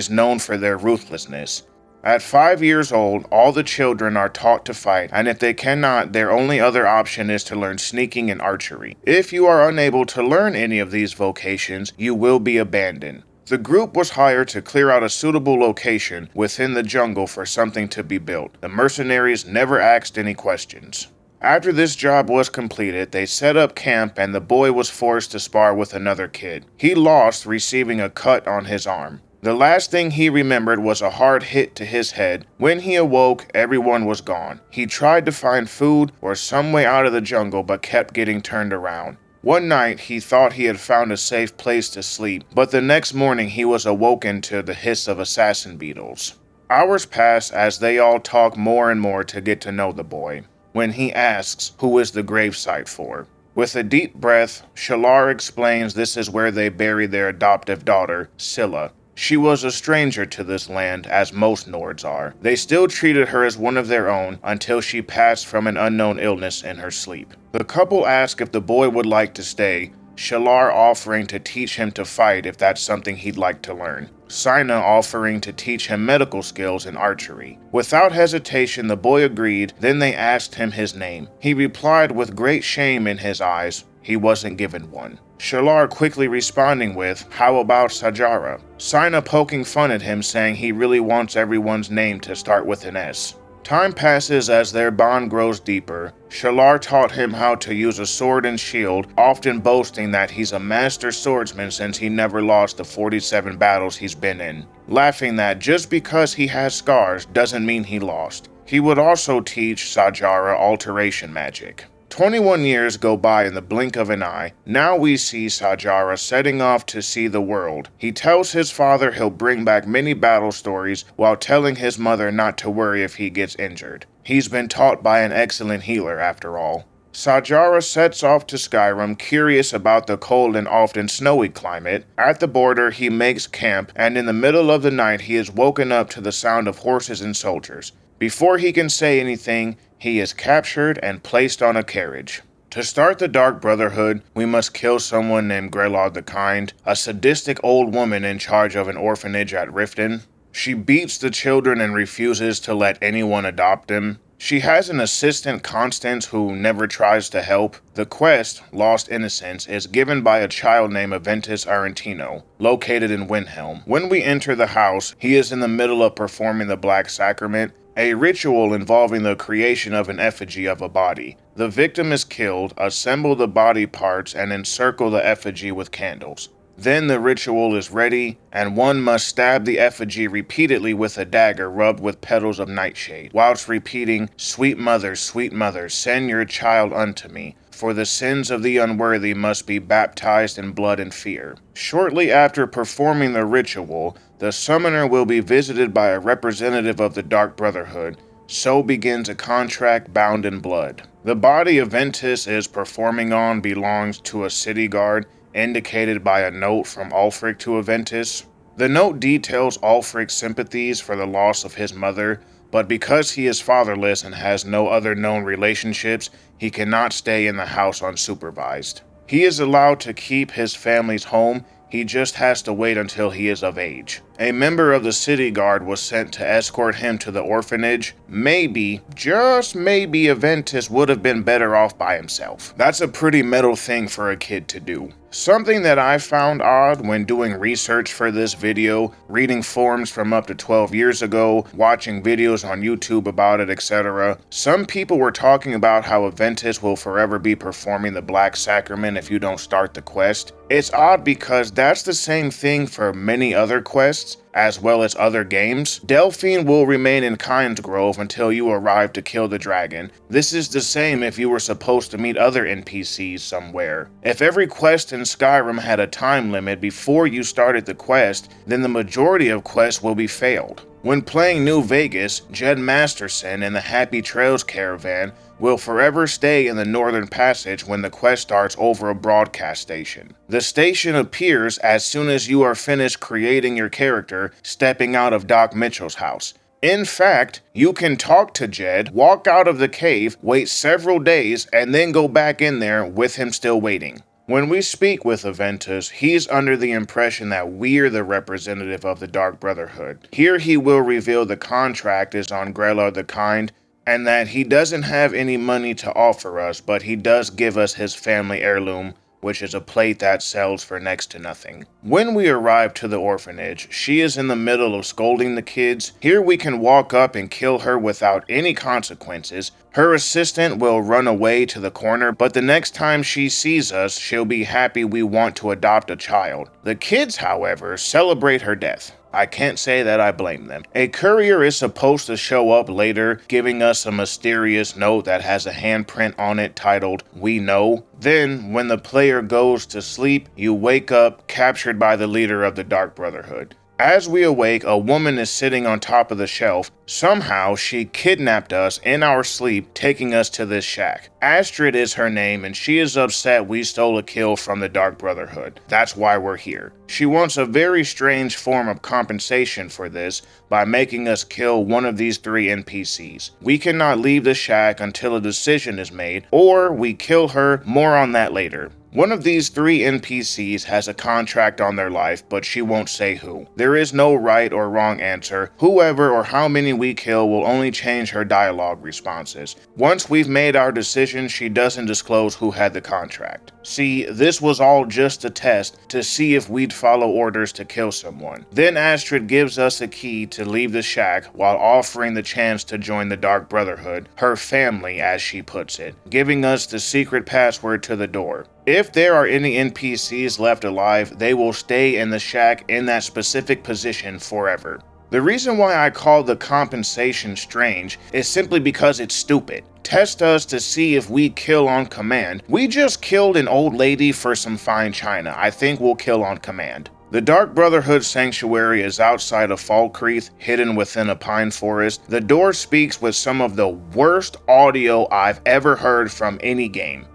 known for their ruthlessness. At 5 years old, all the children are taught to fight, and if they cannot, their only other option is to learn sneaking and archery. If you are unable to learn any of these vocations, you will be abandoned. The group was hired to clear out a suitable location within the jungle for something to be built. The mercenaries never asked any questions. After this job was completed, they set up camp and the boy was forced to spar with another kid. He lost, receiving a cut on his arm. The last thing he remembered was a hard hit to his head. When he awoke, everyone was gone. He tried to find food or some way out of the jungle but kept getting turned around. One night, he thought he had found a safe place to sleep, but the next morning he was awoken to the hiss of assassin beetles. Hours pass as they all talk more and more to get to know the boy, when he asks who is the gravesite for. With a deep breath, Shalar explains this is where they buried their adoptive daughter, Scylla. She was a stranger to this land, as most Nords are. They still treated her as one of their own until she passed from an unknown illness in her sleep. The couple ask if the boy would like to stay, Shalar offering to teach him to fight if that's something he'd like to learn. Sina offering to teach him medical skills and archery. Without hesitation, the boy agreed, then they asked him his name. He replied with great shame in his eyes. He wasn't given one. Shalar quickly responding with, "How about Sajara?" Sina poking fun at him, saying he really wants everyone's name to start with an S. Time passes as their bond grows deeper. Shalar taught him how to use a sword and shield, often boasting that he's a master swordsman since he never lost the 47 battles he's been in, laughing that just because he has scars doesn't mean he lost. He would also teach Sajara alteration magic. 21 years go by in the blink of an eye. Now we see Sajara setting off to see the world. He tells his father he'll bring back many battle stories while telling his mother not to worry if he gets injured. He's been taught by an excellent healer after all. Sajara sets off to Skyrim, curious about the cold and often snowy climate. At the border, he makes camp, and in the middle of the night, he is woken up to the sound of horses and soldiers. Before he can say anything, he is captured and placed on a carriage. To start the Dark Brotherhood, we must kill someone named Grelod the Kind, a sadistic old woman in charge of an orphanage at Riften. She beats the children and refuses to let anyone adopt them. She has an assistant, Constance, who never tries to help. The quest, Lost Innocence, is given by a child named Aventus Arentino, located in Windhelm. When we enter the house, he is in the middle of performing the Black Sacrament, a ritual involving the creation of an effigy of a body. The victim is killed, assemble the body parts, and encircle the effigy with candles. Then the ritual is ready, and one must stab the effigy repeatedly with a dagger rubbed with petals of nightshade, whilst repeating, sweet mother, send your child unto me, for the sins of the unworthy must be baptized in blood and fear. Shortly after performing the ritual, the summoner will be visited by a representative of the Dark Brotherhood. So begins a contract bound in blood. The body Aventus is performing on belongs to a city guard, indicated by a note from Ulfric to Aventus. The note details Ulfric's sympathies for the loss of his mother, but because he is fatherless and has no other known relationships, he cannot stay in the house unsupervised. He is allowed to keep his family's home, he just has to wait until he is of age. A member of the city guard was sent to escort him to the orphanage. Maybe, just maybe, Aventus would have been better off by himself. That's a pretty metal thing for a kid to do. Something that I found odd when doing research for this video, reading forums from up to 12 years ago, watching videos on YouTube about it, etc. Some people were talking about how Aventus will forever be performing the Black Sacrament if you don't start the quest. It's odd because that's the same thing for many other quests, as well as other games. Delphine will remain in Kynesgrove until you arrive to kill the dragon. This is the same if you were supposed to meet other NPCs somewhere. If every quest in Skyrim had a time limit before you started the quest, then the majority of quests will be failed. When playing New Vegas, Jed Masterson and the Happy Trails caravan will forever stay in the Northern Passage when the quest starts over a broadcast station. The station appears as soon as you are finished creating your character, stepping out of Doc Mitchell's house. In fact, you can talk to Jed, walk out of the cave, wait several days, and then go back in there with him still waiting. When we speak with Aventus, he's under the impression that we're the representative of the Dark Brotherhood. Here he will reveal the contract is on Grelod the Kind, and that he doesn't have any money to offer us, but he does give us his family heirloom, which is a plate that sells for next to nothing. When we arrive to the orphanage, she is in the middle of scolding the kids. Here we can walk up and kill her without any consequences. Her assistant will run away to the corner, but the next time she sees us, she'll be happy we want to adopt a child. The kids, however, celebrate her death. I can't say that I blame them. A courier is supposed to show up later, giving us a mysterious note that has a handprint on it titled, "We Know." Then, when the player goes to sleep, you wake up, captured by the leader of the Dark Brotherhood. As we awake, a woman is sitting on top of the shelf. Somehow, she kidnapped us in our sleep, taking us to this shack. Astrid is her name, and she is upset we stole a kill from the Dark Brotherhood. That's why we're here. She wants a very strange form of compensation for this by making us kill one of these 3 NPCs. We cannot leave the shack until a decision is made, or we kill her. More on that later. One of these 3 NPCs has a contract on their life, but she won't say who. There is no right or wrong answer. Whoever or how many we kill will only change her dialogue responses. Once we've made our decision, she doesn't disclose who had the contract. See, this was all just a test to see if we'd follow orders to kill someone. Then Astrid gives us a key to leave the shack while offering the chance to join the Dark Brotherhood, her family as she puts it, giving us the secret password to the door. If there are any NPCs left alive, they will stay in the shack in that specific position forever. The reason why I call the compensation strange is simply because it's stupid. Test us to see if we kill on command. We just killed an old lady for some fine china. I think we'll kill on command. The Dark Brotherhood Sanctuary is outside of Falkreath, hidden within a pine forest. The door speaks with some of the worst audio I've ever heard from any game.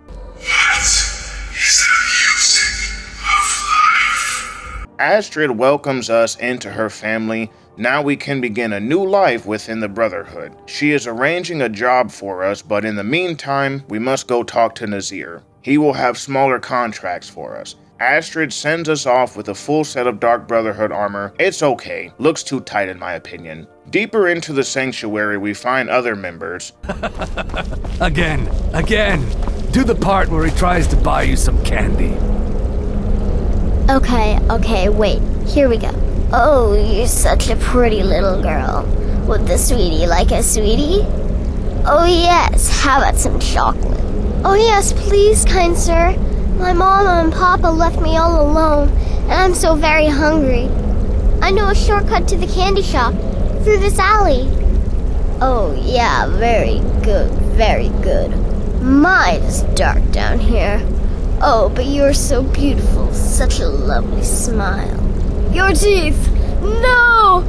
Astrid welcomes us into her family. Now we can begin a new life within the Brotherhood. She is arranging a job for us, but in the meantime, we must go talk to Nazir. He will have smaller contracts for us. Astrid sends us off with a full set of Dark Brotherhood armor. It's okay, looks too tight in my opinion. Deeper into the sanctuary, we find other members. Again. Do the part where he tries to buy you some candy. Okay, wait. Here we go. Oh, you're such a pretty little girl. Would the sweetie like a sweetie? Oh yes, how about some chocolate? Oh yes, please, kind sir. My mama and papa left me all alone, and I'm so very hungry. I know a shortcut to the candy shop, through this alley. Oh yeah, very good, very good. My, it's dark down here. Oh, but you're so beautiful, such a lovely smile. Your teeth! No!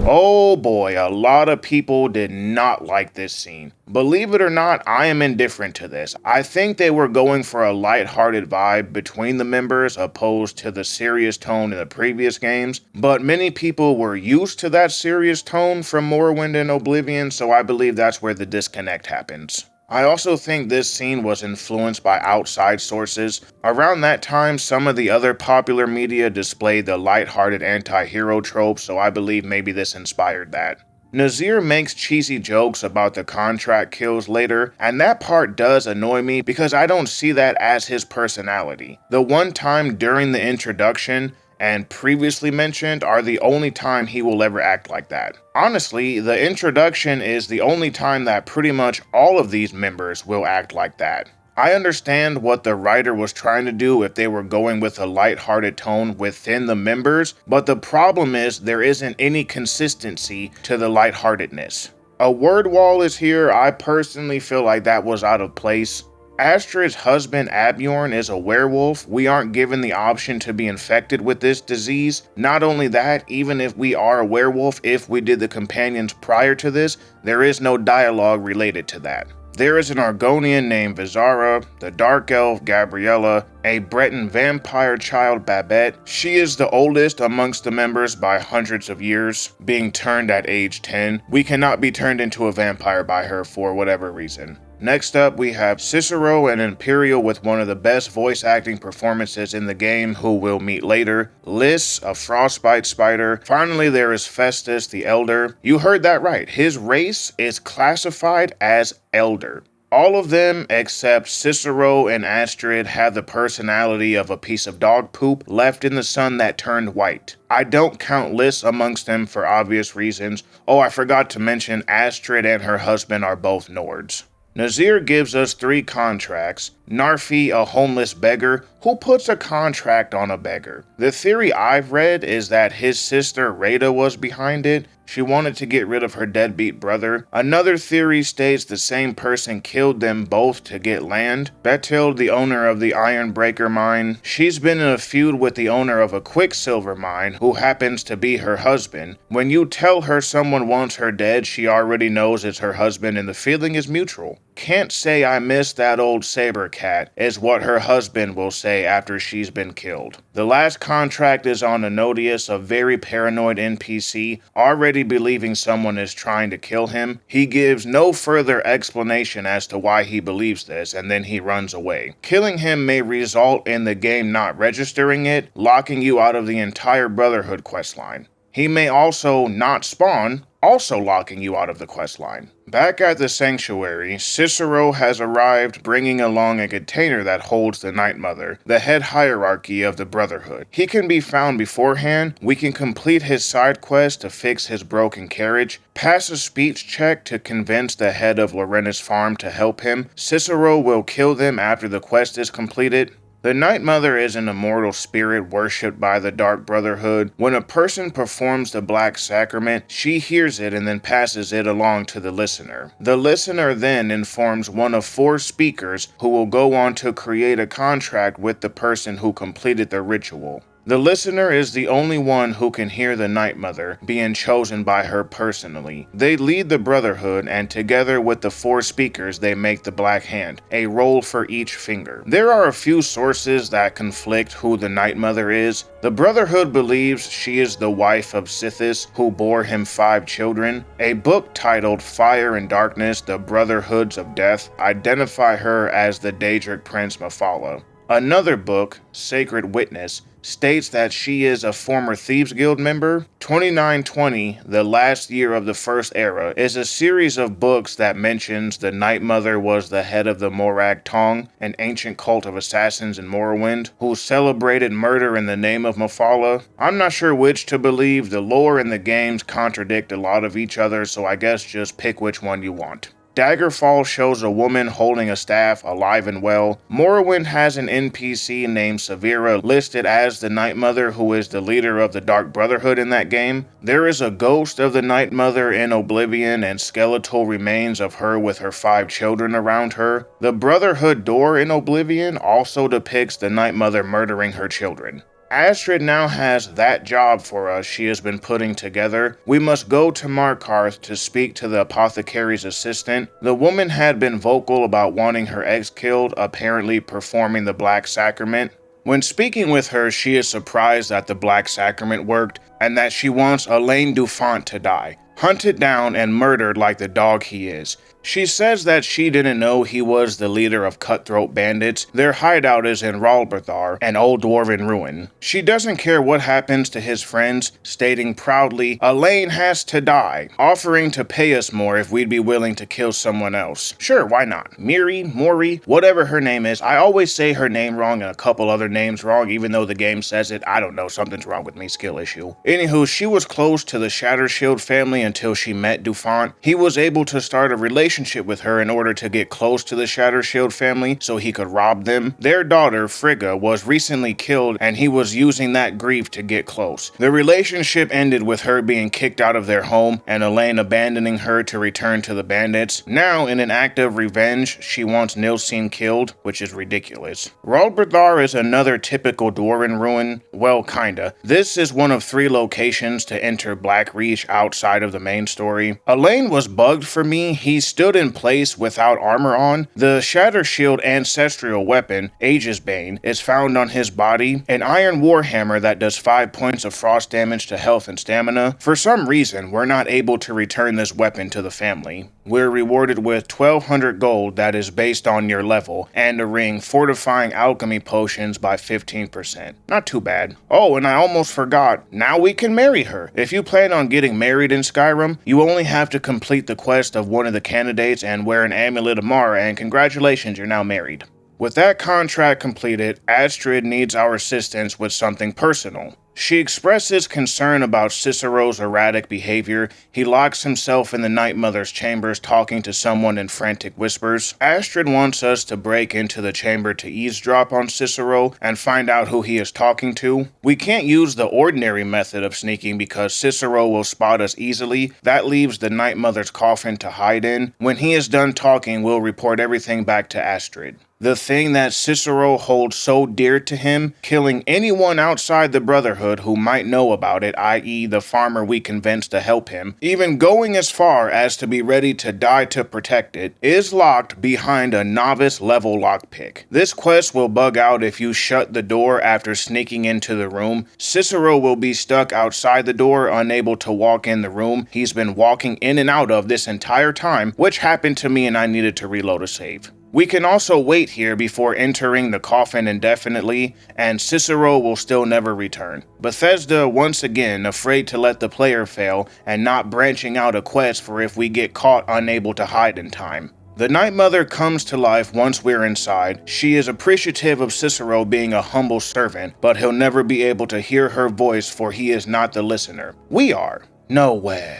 Oh boy, a lot of people did not like this scene. Believe it or not, I am indifferent to this. I think they were going for a light-hearted vibe between the members opposed to the serious tone in the previous games, but many people were used to that serious tone from Morrowind and Oblivion, so I believe that's where the disconnect happens. I also think this scene was influenced by outside sources. Around that time, some of the other popular media displayed the lighthearted anti-hero trope, so I believe maybe this inspired that. Nazir makes cheesy jokes about the contract kills later, and that part does annoy me because I don't see that as his personality. The one time during the introduction and previously mentioned are the only time he will ever act like that. Honestly, the introduction is the only time that pretty much all of these members will act like that. I understand what the writer was trying to do if they were going with a lighthearted tone within the members, but the problem is there isn't any consistency to the lightheartedness. A word wall is here. I personally feel like that was out of place. Astrid's husband Abjorn is a werewolf. We aren't given the option to be infected with this disease. Not only that, even if we are a werewolf, if we did the companions prior to this, there is no dialogue related to that. There is an Argonian named Vizara, the Dark Elf Gabriella, a Breton vampire child Babette. She is the oldest amongst the members by hundreds of years, being turned at age 10. We cannot be turned into a vampire by her for whatever reason. Next up, we have Cicero and Imperial with one of the best voice acting performances in the game, who we'll meet later. Lys, a frostbite spider. Finally, there is Festus the Elder. You heard that right. His race is classified as Elder. All of them, except Cicero and Astrid, have the personality of a piece of dog poop left in the sun that turned white. I don't count Lys amongst them for obvious reasons. Oh, I forgot to mention Astrid and her husband are both Nords. Nazir gives us 3 contracts. Narfi, a homeless beggar. Who puts a contract on a beggar? The theory I've read is that his sister Rada was behind it. She wanted to get rid of her deadbeat brother. Another theory states the same person killed them both to get land. Betild, the owner of the Ironbreaker mine. She's been in a feud with the owner of a Quicksilver mine, who happens to be her husband. When you tell her someone wants her dead, she already knows it's her husband and the feeling is mutual. Can't say I miss that old saber cat, is what her husband will say after she's been killed. The last contract is on Anodius, a very paranoid NPC, already believing someone is trying to kill him. He gives no further explanation as to why he believes this, and then he runs away. Killing him may result in the game not registering it, locking you out of the entire Brotherhood questline. He may also not spawn, also locking you out of the questline. Back at the sanctuary, Cicero has arrived bringing along a container that holds the Night Mother, the head hierarchy of the Brotherhood. He can be found beforehand. We can complete his side quest to fix his broken carriage, pass a speech check to convince the head of Lorena's farm to help him. Cicero will kill them after the quest is completed. The Night Mother is an immortal spirit worshipped by the Dark Brotherhood. When a person performs the Black Sacrament, she hears it and then passes it along to the listener. The listener then informs one of 4 speakers who will go on to create a contract with the person who completed the ritual. The listener is the only one who can hear the Night Mother, being chosen by her personally. They lead the Brotherhood, and together with the 4 speakers they make the Black Hand, a roll for each finger. There are a few sources that conflict who the Night Mother is. The Brotherhood believes she is the wife of Sithis, who bore him 5 children. A book titled Fire and Darkness, The Brotherhoods of Death, identify her as the Daedric Prince Mephala. Another book, Sacred Witness, states that she is a former Thieves Guild member. 2920, the last year of the First Era, is a series of books that mentions the Night Mother was the head of the Morag Tong, an ancient cult of assassins in Morrowind, who celebrated murder in the name of Mephala. I'm not sure which to believe. The lore and the games contradict a lot of each other, so I guess just pick which one you want. Daggerfall shows a woman holding a staff, alive and well. Morrowind has an NPC named Severa listed as the Night Mother, who is the leader of the Dark Brotherhood in that game. There is a ghost of the Night Mother in Oblivion and skeletal remains of her with her 5 children around her. The Brotherhood door in Oblivion also depicts the Night Mother murdering her children. Astrid now has that job for us she has been putting together. We must go to Markarth to speak to the apothecary's assistant. The woman had been vocal about wanting her eggs killed, apparently performing the Black Sacrament. When speaking with her, she is surprised that the Black Sacrament worked and that she wants Alain Dufant to die, hunted down and murdered like the dog he is. She says that she didn't know he was the leader of cutthroat bandits. Their hideout is in Ralberthar, an old dwarven ruin. She doesn't care what happens to his friends, stating proudly, Alain has to die, offering to pay us more if we'd be willing to kill someone else. Sure, why not? Mori, whatever her name is. I always say her name wrong and a couple other names wrong, even though the game says it. I don't know, something's wrong with me, skill issue. Anywho, she was close to the Shattershield family until she met Dufant. He was able to start a relationship with her in order to get close to the Shattershield family so he could rob them. Their daughter, Frigga, was recently killed and he was using that grief to get close. The relationship ended with her being kicked out of their home and Elaine abandoning her to return to the bandits. Now, in an act of revenge, she wants Nilsine killed, which is ridiculous. Ralberthar is another typical dwarven ruin. Well, kinda. This is one of 3 locations to enter Blackreach outside of the main story. Elaine was bugged for me. He stood in place without armor on. The Shattershield ancestral weapon, Aegis Bane, is found on his body, an iron warhammer that does 5 points of frost damage to health and stamina. For some reason, we're not able to return this weapon to the family. We're rewarded with 1200 gold that is based on your level, and a ring fortifying alchemy potions by 15%. Not too bad. Oh, and I almost forgot, now we can marry her. If you plan on getting married in Skyrim, you only have to complete the quest of one of the candidates and wear an amulet of Mara, and congratulations, you're now married. With that contract completed, Astrid needs our assistance with something personal. She expresses concern about Cicero's erratic behavior. He locks himself in the Night Mother's chambers talking to someone in frantic whispers. Astrid wants us to break into the chamber to eavesdrop on Cicero and find out who he is talking to. We can't use the ordinary method of sneaking because Cicero will spot us easily. That leaves the Night Mother's coffin to hide in. When he is done talking, we'll report everything back to Astrid. The thing that Cicero holds so dear to him, killing anyone outside the Brotherhood who might know about it, i.e. the farmer we convinced to help him, even going as far as to be ready to die to protect it, is locked behind a novice level lockpick. This quest will bug out if you shut the door after sneaking into the room. Cicero will be stuck outside the door, unable to walk in the room he's been walking in and out of this entire time, which happened to me and I needed to reload a save. We can also wait here before entering the coffin indefinitely, and Cicero will still never return. Bethesda, once again, afraid to let the player fail and not branching out a quest for if we get caught unable to hide in time. The Night Mother comes to life once we're inside. She is appreciative of Cicero being a humble servant, but he'll never be able to hear her voice for he is not the listener. We are. No way.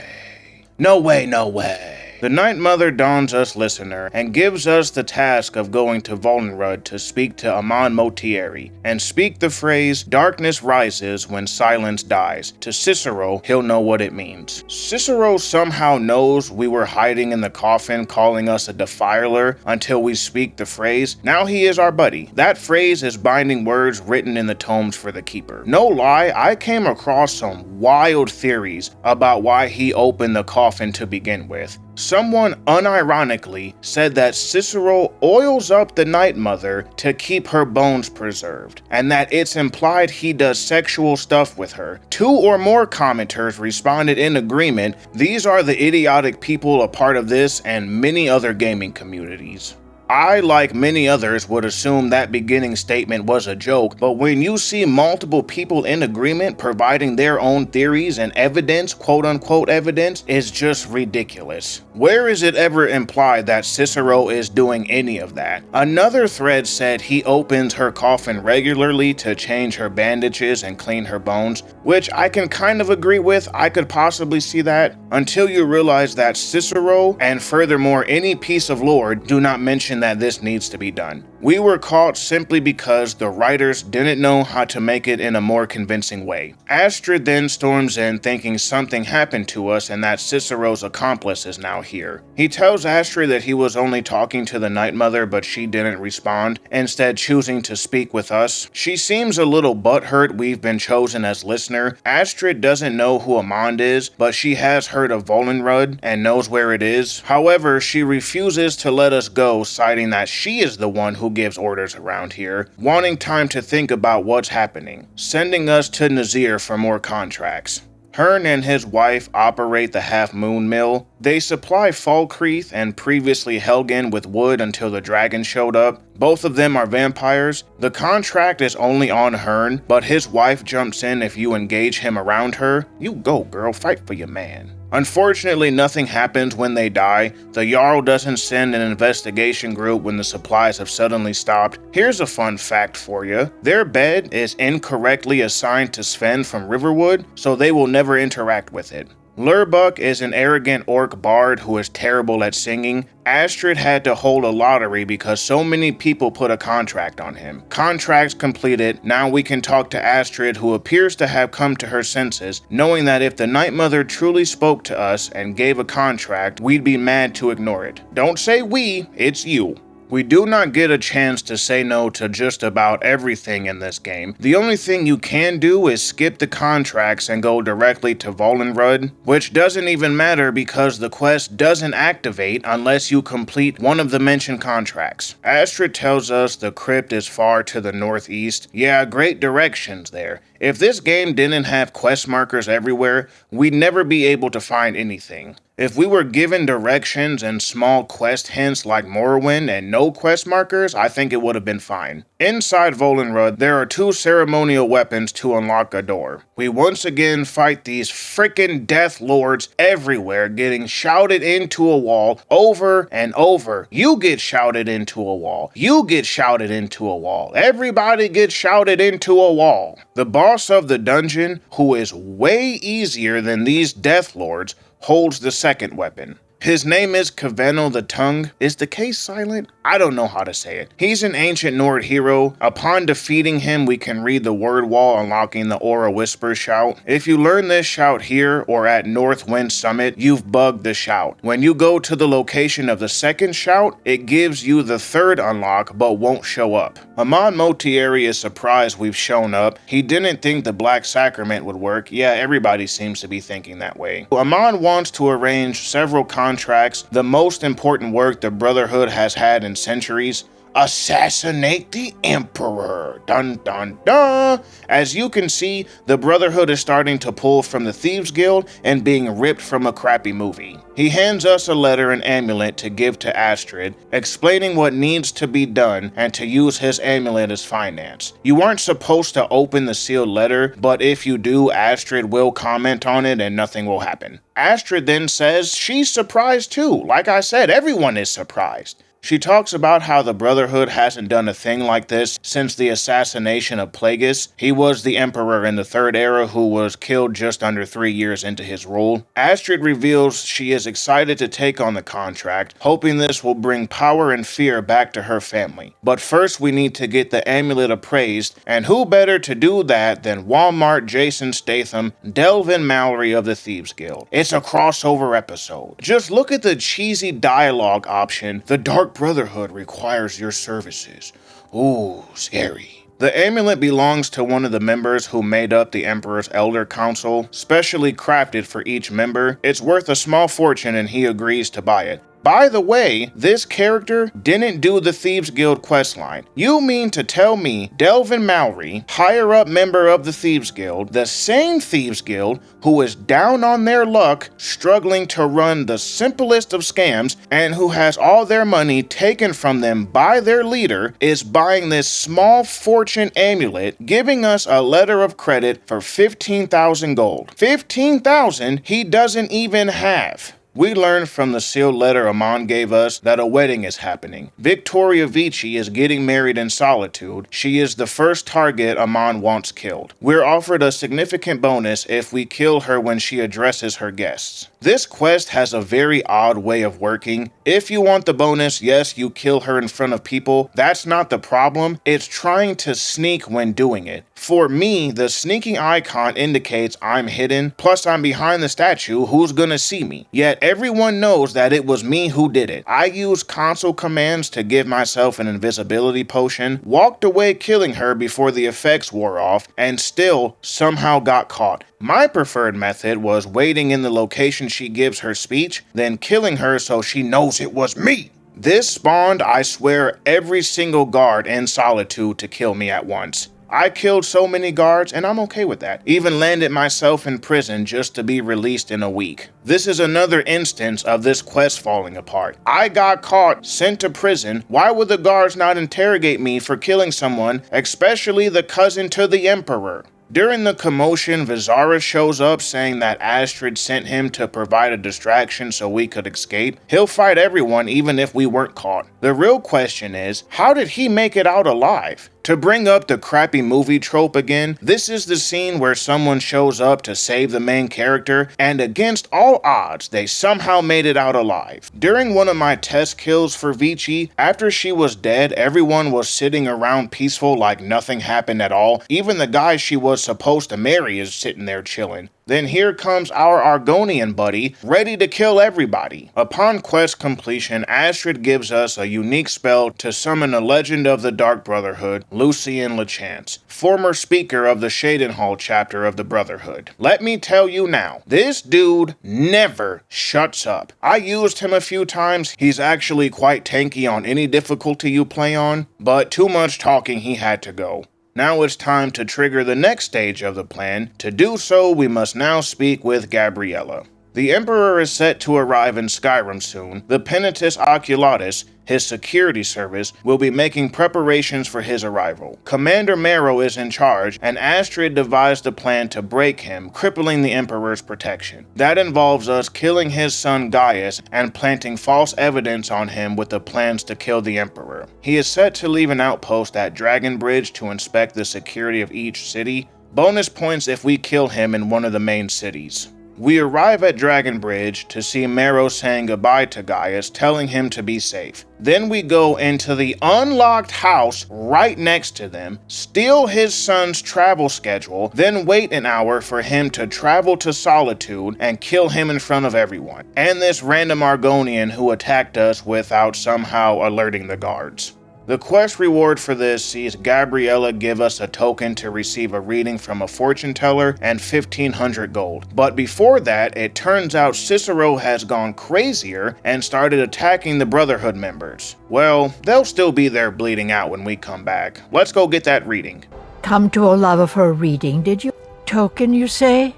No way, no way. The Night Mother dons us listener and gives us the task of going to Volnrud to speak to Amon Motieri and speak the phrase "darkness rises when silence dies." To Cicero, he'll know what it means. Cicero somehow knows we were hiding in the coffin calling us a defiler until we speak the phrase. Now he is our buddy. That phrase is binding words written in the tomes for the Keeper. No lie, I came across some wild theories about why he opened the coffin to begin with. Someone unironically said that Cicero oils up the Night Mother to keep her bones preserved, and that it's implied he does sexual stuff with her. 2 or more commenters responded in agreement. These are the idiotic people a part of this and many other gaming communities. I, like many others, would assume that beginning statement was a joke, but when you see multiple people in agreement providing their own theories and evidence, quote-unquote evidence, is just ridiculous. Where is it ever implied that Cicero is doing any of that? Another thread said he opens her coffin regularly to change her bandages and clean her bones, which I can kind of agree with. I could possibly see that, until you realize that Cicero, and furthermore any piece of lore, do not mention that this needs to be done. We were caught simply because the writers didn't know how to make it in a more convincing way. Astrid then storms in thinking something happened to us and that Cicero's accomplice is now here. He tells Astrid that he was only talking to the Night Mother, but she didn't respond, instead choosing to speak with us. She seems a little butthurt we've been chosen as listener. Astrid doesn't know who Amand is, but she has heard of Volnrud and knows where it is. However, she refuses to let us go, citing that she is the one who gives orders around here, wanting time to think about what's happening, sending us to Nazir for more contracts. Hearn and his wife operate the Half Moon Mill. They supply Falkreath and previously Helgen with wood until the dragon showed up. Both of them are vampires. The contract is only on Hearn, but his wife jumps in if you engage him around her. You go, girl, fight for your man. Unfortunately, nothing happens when they die. The Jarl doesn't send an investigation group when the supplies have suddenly stopped. Here's a fun fact for you. Their bed is incorrectly assigned to Sven from Riverwood, so they will never interact with it. Lurbuck is an arrogant orc bard who is terrible at singing. Astrid had to hold a lottery because so many people put a contract on him. Contracts completed, now we can talk to Astrid, who appears to have come to her senses, knowing that if the Night Mother truly spoke to us and gave a contract, we'd be mad to ignore it. Don't say we, it's you. We do not get a chance to say no to just about everything in this game. The only thing you can do is skip the contracts and go directly to Volnrud, which doesn't even matter because the quest doesn't activate unless you complete one of the mentioned contracts. Astrid tells us the crypt is far to the northeast. Yeah, great directions there. If this game didn't have quest markers everywhere, we'd never be able to find anything. If we were given directions and small quest hints like Morrowind and no quest markers, I think it would have been fine. Inside Volnrud, there are 2 ceremonial weapons to unlock a door. We once again fight these frickin' death lords everywhere, getting shouted into a wall over and over. You get shouted into a wall. You get shouted into a wall. Everybody gets shouted into a wall. The boss of the dungeon, who is way easier than these death lords, holds the second weapon. His name is Kavenel the Tongue. Is the K silent? I don't know how to say it. He's an ancient Nord hero. Upon defeating him, we can read the word wall, unlocking the Aura Whisper shout. If you learn this shout here or at Northwind Summit, you've bugged the shout. When you go to the location of the second shout, it gives you the third unlock but won't show up. Amon Motieri is surprised we've shown up. He didn't think the Black Sacrament would work. Yeah, everybody seems to be thinking that way. Amon wants to arrange several contracts, the most important work the Brotherhood has had in centuries. Assassinate the Emperor. Dun dun dun. As you can see, the Brotherhood is starting to pull from the Thieves Guild and being ripped from a crappy movie. He hands us a letter and amulet to give to Astrid, explaining what needs to be done and to use his amulet as finance. You aren't supposed to open the sealed letter, but if you do, Astrid will comment on it and nothing will happen. Astrid then says she's surprised too. Like I said, everyone is surprised. She talks about how the Brotherhood hasn't done a thing like this since the assassination of Plagueis. He was the emperor in the Third Era who was killed just under 3 years into his rule. Astrid reveals she is excited to take on the contract, hoping this will bring power and fear back to her family. But first we need to get the amulet appraised, and who better to do that than Walmart Jason Statham, Delvin Mallory of the Thieves Guild. It's a crossover episode. Just look at the cheesy dialogue option. The Dark Brotherhood requires your services. Ooh, scary. The amulet belongs to one of the members who made up the Emperor's Elder Council, specially crafted for each member. It's worth a small fortune and he agrees to buy it. By the way, this character didn't do the Thieves Guild questline. You mean to tell me Delvin Mallory, higher up member of the Thieves Guild, the same Thieves Guild who is down on their luck, struggling to run the simplest of scams, and who has all their money taken from them by their leader, is buying this small fortune amulet, giving us a letter of credit for 15,000 gold. 15,000 he doesn't even have. We learned from the sealed letter Amon gave us that a wedding is happening. Victoria Vici is getting married in solitude. She is the first target Amon wants killed. We're offered a significant bonus if we kill her when she addresses her guests. This quest has a very odd way of working. If you want the bonus, yes, you kill her in front of people. That's not the problem. It's trying to sneak when doing it. For me, the sneaking icon indicates I'm hidden, plus I'm behind the statue, who's gonna see me? Yet everyone knows that it was me who did it. I used console commands to give myself an invisibility potion, walked away killing her before the effects wore off, and still somehow got caught. My preferred method was waiting in the location she gives her speech, then killing her so she knows it was me. This spawned, I swear, every single guard in Solitude to kill me at once. I killed so many guards, and I'm okay with that. Even landed myself in prison just to be released in a week. This is another instance of this quest falling apart. I got caught, sent to prison. Why would the guards not interrogate me for killing someone, especially the cousin to the Emperor? During the commotion, Vizara shows up saying that Astrid sent him to provide a distraction so we could escape. He'll fight everyone even if we weren't caught. The real question is, how did he make it out alive? To bring up the crappy movie trope again, this is the scene where someone shows up to save the main character, and against all odds, they somehow made it out alive. During one of my test kills for Vici, after she was dead, everyone was sitting around peaceful like nothing happened at all. Even the guy she was supposed to marry is sitting there chilling. Then here comes our Argonian buddy, ready to kill everybody. Upon quest completion, Astrid gives us a unique spell to summon a legend of the Dark Brotherhood, Lucien Lachance, former speaker of the Shadenhall chapter of the Brotherhood. Let me tell you now, this dude never shuts up. I used him a few times. He's actually quite tanky on any difficulty you play on, but too much talking, he had to go. Now it's time to trigger the next stage of the plan. To do so, we must now speak with Gabriella. The Emperor is set to arrive in Skyrim soon. The Penitus Oculatus, his security service, will be making preparations for his arrival. Commander Marrow is in charge, and Astrid devised a plan to break him, crippling the Emperor's protection. That involves us killing his son Gaius and planting false evidence on him with the plans to kill the Emperor. He is set to leave an outpost at Dragonbridge to inspect the security of each city. Bonus points if we kill him in one of the main cities. We arrive at Dragonbridge to see Marrow saying goodbye to Gaius, telling him to be safe. Then we go into the unlocked house right next to them, steal his son's travel schedule, then wait an hour for him to travel to Solitude and kill him in front of everyone, and this random Argonian who attacked us without somehow alerting the guards. The quest reward for this sees Gabriella give us a token to receive a reading from a fortune teller and 1,500 gold. But before that, it turns out Cicero has gone crazier and started attacking the Brotherhood members. Well, they'll still be there bleeding out when we come back. Let's go get that reading. Come to Olava for a reading, did you? Token, you say?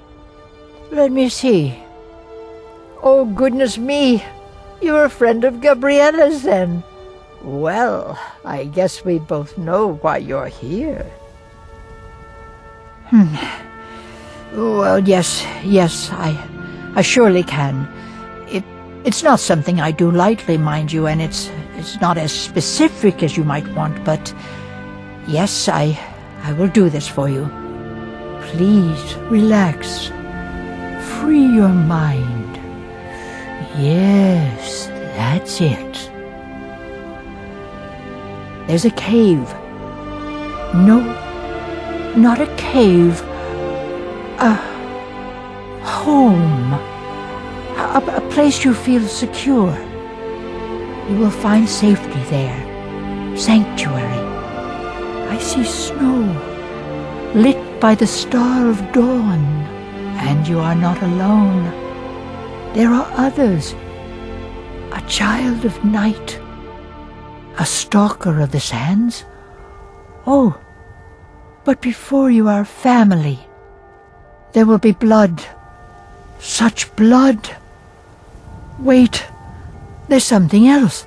Let me see. Oh, goodness me. You're a friend of Gabriella's, then. Well, I guess we both know why you're here. Well, yes, I surely can. It's not something I do lightly, mind you, and it's not as specific as you might want, but yes, I will do this for you. Please, relax. Free your mind. Yes, that's it. There's a cave. No, not a cave. A home. A place you feel secure. You will find safety there. Sanctuary. I see snow, lit by the star of dawn, and you are not alone. There are others. A child of night. A stalker of the sands. Oh, but before you are family, there will be blood. Such blood. Wait, there's something else.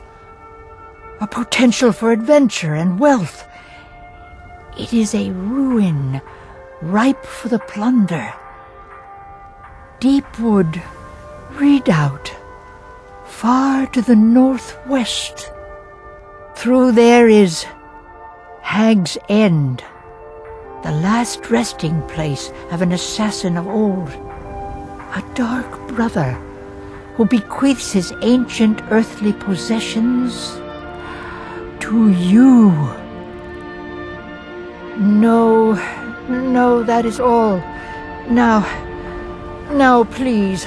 A potential for adventure and wealth. It is a ruin, ripe for the plunder. Deepwood Redoubt, far to the northwest. Through there is Hag's End, the last resting place of an assassin of old, a dark brother who bequeaths his ancient earthly possessions to you. No, that is all. Now, please.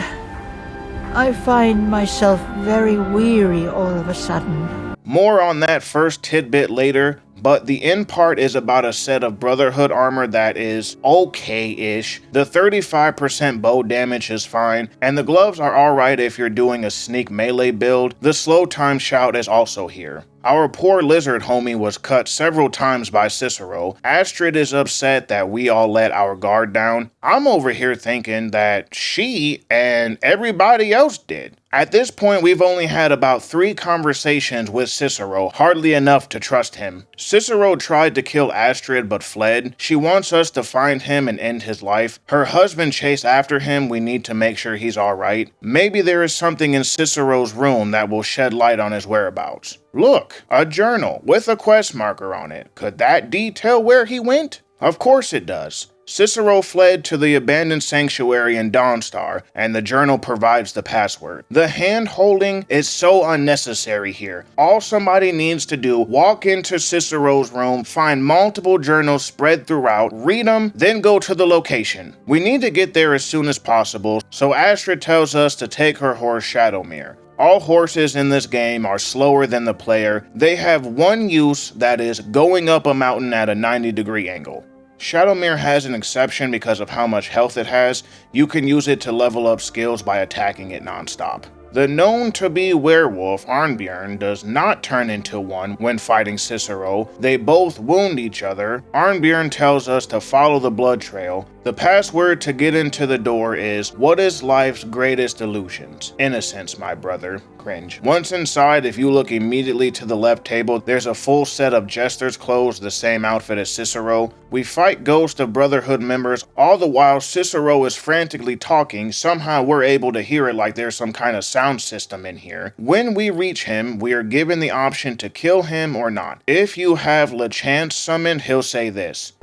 I find myself very weary all of a sudden. More on that first tidbit later, but the end part is about a set of Brotherhood armor that is okay-ish. The 35% bow damage is fine, and the gloves are alright if you're doing a sneak melee build. The slow time shout is also here. Our poor lizard homie was cut several times by Cicero. Astrid is upset that we all let our guard down. I'm over here thinking that she and everybody else did. At this point, we've only had about 3 conversations with Cicero, hardly enough to trust him. Cicero tried to kill Astrid but fled. She wants us to find him and end his life. Her husband chased after him. We need to make sure he's alright. Maybe there is something in Cicero's room that will shed light on his whereabouts. Look, a journal with a quest marker on it. Could that detail where he went? Of course it does. Cicero fled to the abandoned sanctuary in Dawnstar, and the journal provides the password. The hand-holding is so unnecessary here. All somebody needs to do, walk into Cicero's room, find multiple journals spread throughout, read them, then go to the location. We need to get there as soon as possible, so Astrid tells us to take her horse Shadowmere. All horses in this game are slower than the player. They have one use, that is going up a mountain at a 90-degree angle. Shadowmere has an exception because of how much health it has. You can use it to level up skills by attacking it nonstop. The known-to-be werewolf Arnbjorn does not turn into one when fighting Cicero. They both wound each other. Arnbjorn tells us to follow the blood trail. The password to get into the door is, "What is life's greatest illusions? Innocence, my brother." Cringe. Once inside, if you look immediately to the left table, there's a full set of Jester's clothes, the same outfit as Cicero. We fight ghosts of Brotherhood members, all the while Cicero is frantically talking. Somehow we're able to hear it like there's some kind of sound system in here. When we reach him, we are given the option to kill him or not. If you have LeChance summoned, he'll say this: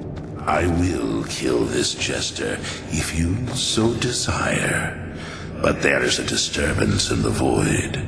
"I will kill this jester if you so desire. But there is a disturbance in the void.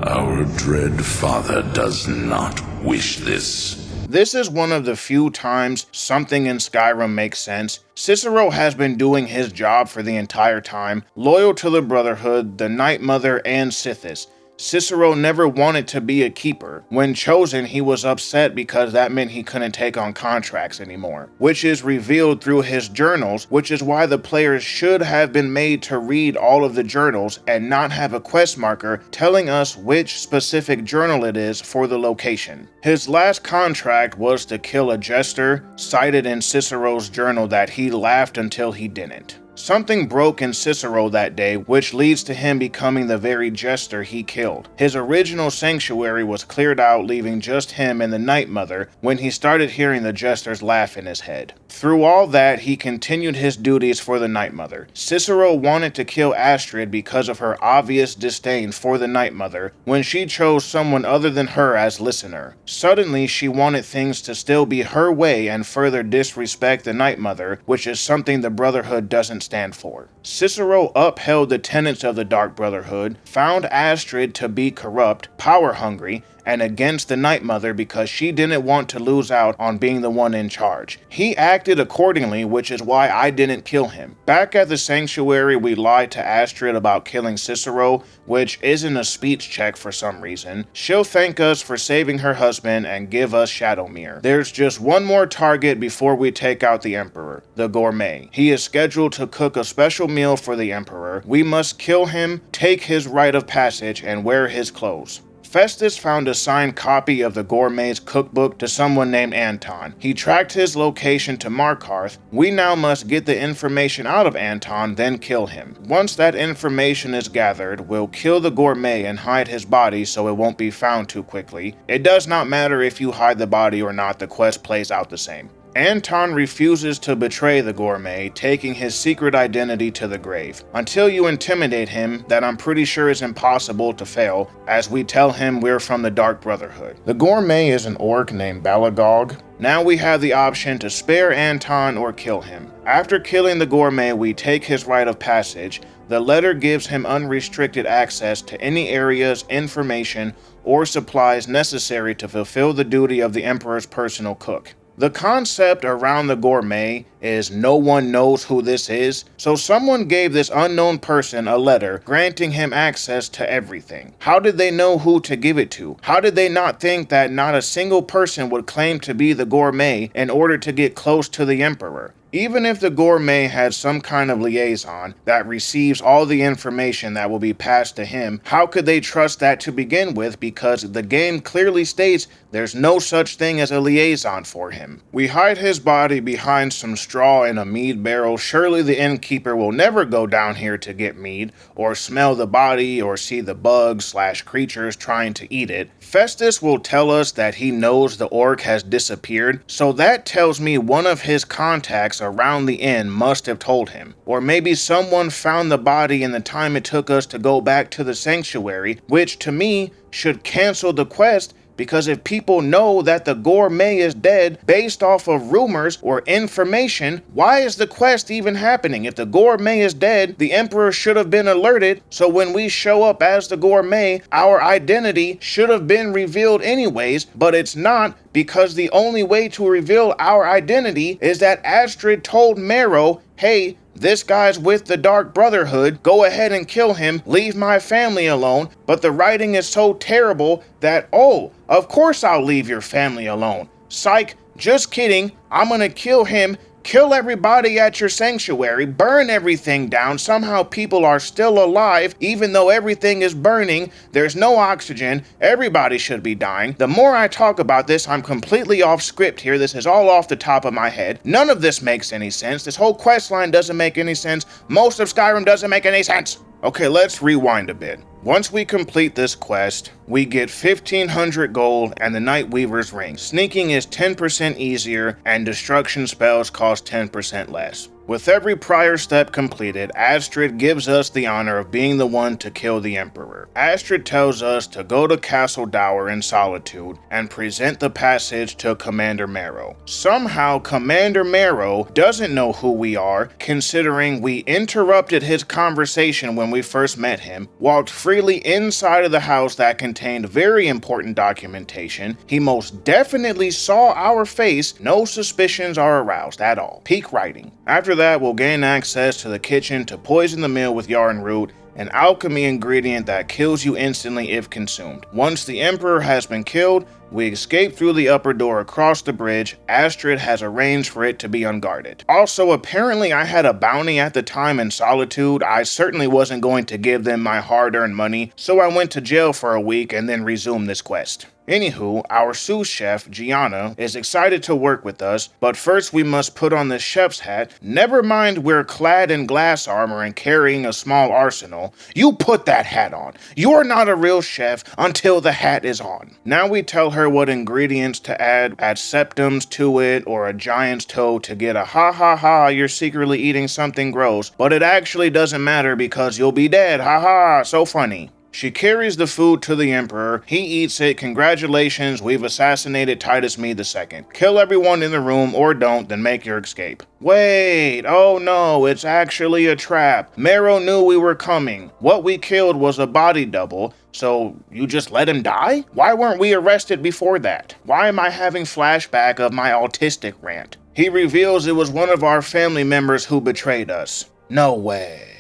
Our dread father does not wish this." This is one of the few times something in Skyrim makes sense. Cicero has been doing his job for the entire time, loyal to the Brotherhood, the Night Mother, and Sithis. Cicero never wanted to be a keeper. When chosen, he was upset because that meant he couldn't take on contracts anymore, which is revealed through his journals, which is why the players should have been made to read all of the journals and not have a quest marker telling us which specific journal it is for the location. His last contract was to kill a jester, cited in Cicero's journal that he laughed until he didn't. Something broke in Cicero that day, which leads to him becoming the very jester he killed. His original sanctuary was cleared out, leaving just him and the Night Mother when he started hearing the jester's laugh in his head. Through all that, he continued his duties for the Night Mother. Cicero wanted to kill Astrid because of her obvious disdain for the Night Mother when she chose someone other than her as listener. Suddenly, she wanted things to still be her way and further disrespect the Night Mother, which is something the Brotherhood doesn't stand for. Cicero upheld the tenets of the Dark Brotherhood, found Astrid to be corrupt, power-hungry, and against the Night Mother because she didn't want to lose out on being the one in charge. He acted accordingly, which is why I didn't kill him. Back at the sanctuary, we lied to Astrid about killing Cicero, which isn't a speech check for some reason. She'll thank us for saving her husband and give us Shadowmere. There's just one more target before we take out the Emperor, the Gourmet. He is scheduled to cook a special meal for the Emperor. We must kill him, take his rite of passage, and wear his clothes. Festus found a signed copy of the Gourmet's cookbook to someone named Anton. He tracked his location to Markarth. We now must get the information out of Anton, then kill him. Once that information is gathered, we'll kill the Gourmet and hide his body so it won't be found too quickly. It does not matter if you hide the body or not, the quest plays out the same. Anton refuses to betray the Gourmet, taking his secret identity to the grave. Until you intimidate him, that I'm pretty sure is impossible to fail, as we tell him we're from the Dark Brotherhood. The Gourmet is an orc named Balagog. Now we have the option to spare Anton or kill him. After killing the Gourmet, we take his rite of passage. The letter gives him unrestricted access to any areas, information, or supplies necessary to fulfill the duty of the Emperor's personal cook. The concept around the Gourmet is no one knows who this is, so someone gave this unknown person a letter granting him access to everything. How did they know who to give it to? How did they not think that not a single person would claim to be the Gourmet in order to get close to the Emperor? Even if the Gourmet had some kind of liaison that receives all the information that will be passed to him, how could they trust that to begin with, because the game clearly states there's no such thing as a liaison for him. We hide his body behind some straw in a mead barrel. Surely the innkeeper will never go down here to get mead, or smell the body, or see the bugs/creatures trying to eat it. Festus will tell us that he knows the orc has disappeared, so that tells me one of his contacts around the inn must have told him. Or maybe someone found the body in the time it took us to go back to the sanctuary, which to me should cancel the quest, because if people know that the Gourmet is dead based off of rumors or information, why is the quest even happening? If the Gourmet is dead, the Emperor should have been alerted, so when we show up as the Gourmet, our identity should have been revealed anyways, but it's not, because the only way to reveal our identity is that Astrid told Marrow, hey, this guy's with the Dark Brotherhood, go ahead and kill him, leave my family alone. But the writing is so terrible that, oh, of course I'll leave your family alone. Psych, just kidding, I'm gonna kill him, kill everybody at your sanctuary, burn everything down. Somehow people are still alive, even though everything is burning. There's no oxygen. Everybody should be dying. The more I talk about this, I'm completely off script here. This is all off the top of my head. None of this makes any sense. This whole quest line doesn't make any sense. Most of Skyrim doesn't make any sense. Okay, let's rewind a bit. Once we complete this quest, we get 1500 gold and the Night Weaver's ring. Sneaking is 10% easier and destruction spells cost 10% less. With every prior step completed, Astrid gives us the honor of being the one to kill the Emperor. Astrid tells us to go to Castle Dower in Solitude and present the passage to Commander Marrow. Somehow, Commander Marrow doesn't know who we are, considering we interrupted his conversation when we first met him, walked freely inside of the house that contained very important documentation. He most definitely saw our face. No suspicions are aroused at all. Peak writing. After that, we'll gain access to the kitchen to poison the meal with yarn root, an alchemy ingredient that kills you instantly if consumed. Once the Emperor has been killed, we escape through the upper door across the bridge. Astrid has arranged for it to be unguarded. Also, apparently I had a bounty at the time in Solitude. I certainly wasn't going to give them my hard-earned money, so I went to jail for a week and then resumed this quest. Anywho, our sous chef, Gianna, is excited to work with us, but first we must put on the chef's hat. Never mind we're clad in glass armor and carrying a small arsenal. You put that hat on. You're not a real chef until the hat is on. Now we tell her what ingredients to add septums to it or a giant's toe to get a ha ha ha, you're secretly eating something gross, but it actually doesn't matter because you'll be dead, ha ha, so funny. She carries the food to the Emperor. He eats it. Congratulations, we've assassinated Titus Me II. Kill everyone in the room, or don't, then make your escape. Wait, oh no, it's actually a trap. Marrow knew we were coming. What we killed was a body double, so you just let him die? Why weren't we arrested before that? Why am I having flashback of my autistic rant? He reveals it was one of our family members who betrayed us. No way.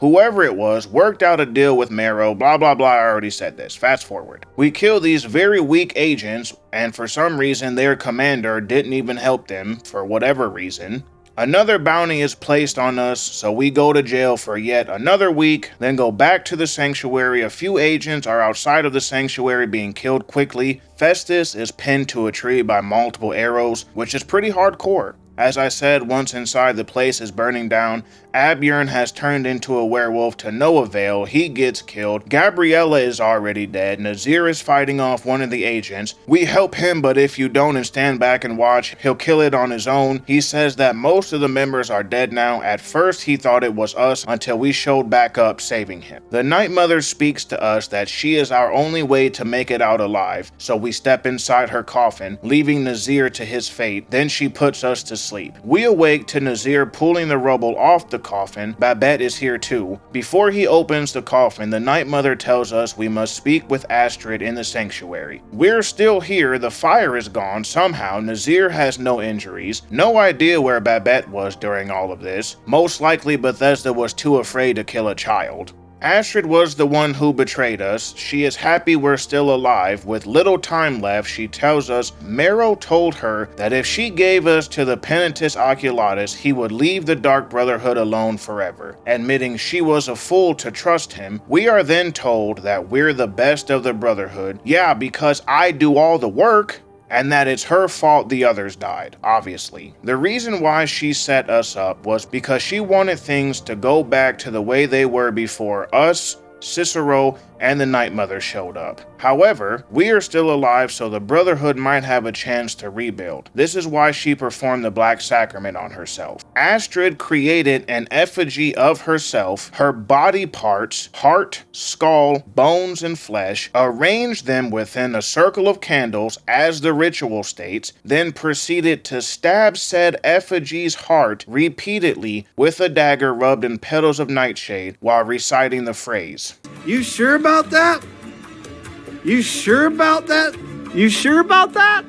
Whoever it was worked out a deal with Marrow, blah blah blah, I already said this, fast forward. We kill these very weak agents, and for some reason their commander didn't even help them, for whatever reason. Another bounty is placed on us, so we go to jail for yet another week, then go back to the sanctuary. A few agents are outside of the sanctuary being killed quickly. Festus is pinned to a tree by multiple arrows, which is pretty hardcore. As I said, once inside, the place is burning down. Abjorn has turned into a werewolf to no avail. He gets killed. Gabriella is already dead. Nazir is fighting off one of the agents. We help him, but if you don't and stand back and watch, he'll kill it on his own. He says that most of the members are dead now. At first, he thought it was us until we showed back up, saving him. The Night Mother speaks to us that she is our only way to make it out alive, so we step inside her coffin, leaving Nazir to his fate. Then she puts us to sleep. We awake to Nazir pulling the rubble off the coffin. Babette is here too. Before he opens the coffin, the Night Mother tells us we must speak with Astrid in the sanctuary. We're still here, the fire is gone somehow. Nazir has no injuries. No idea where Babette was during all of this. Most likely Bethesda was too afraid to kill a child. Astrid was the one who betrayed us. She is happy we're still alive. With little time left, she tells us Marrow told her that if she gave us to the Penitus Oculatus, he would leave the Dark Brotherhood alone forever. Admitting she was a fool to trust him, we are then told that we're the best of the Brotherhood. Yeah, because I do all the work. And that it's her fault the others died, obviously. The reason why she set us up was because she wanted things to go back to the way they were before us, Cicero, and the Night Mother showed up. However, we are still alive, so the Brotherhood might have a chance to rebuild. This is why she performed the Black Sacrament on herself. Astrid created an effigy of herself, her body parts, heart, skull, bones, and flesh, arranged them within a circle of candles as the ritual states, then proceeded to stab said effigy's heart repeatedly with a dagger rubbed in petals of nightshade while reciting the phrase. You sure about that? You sure about that? You sure about that?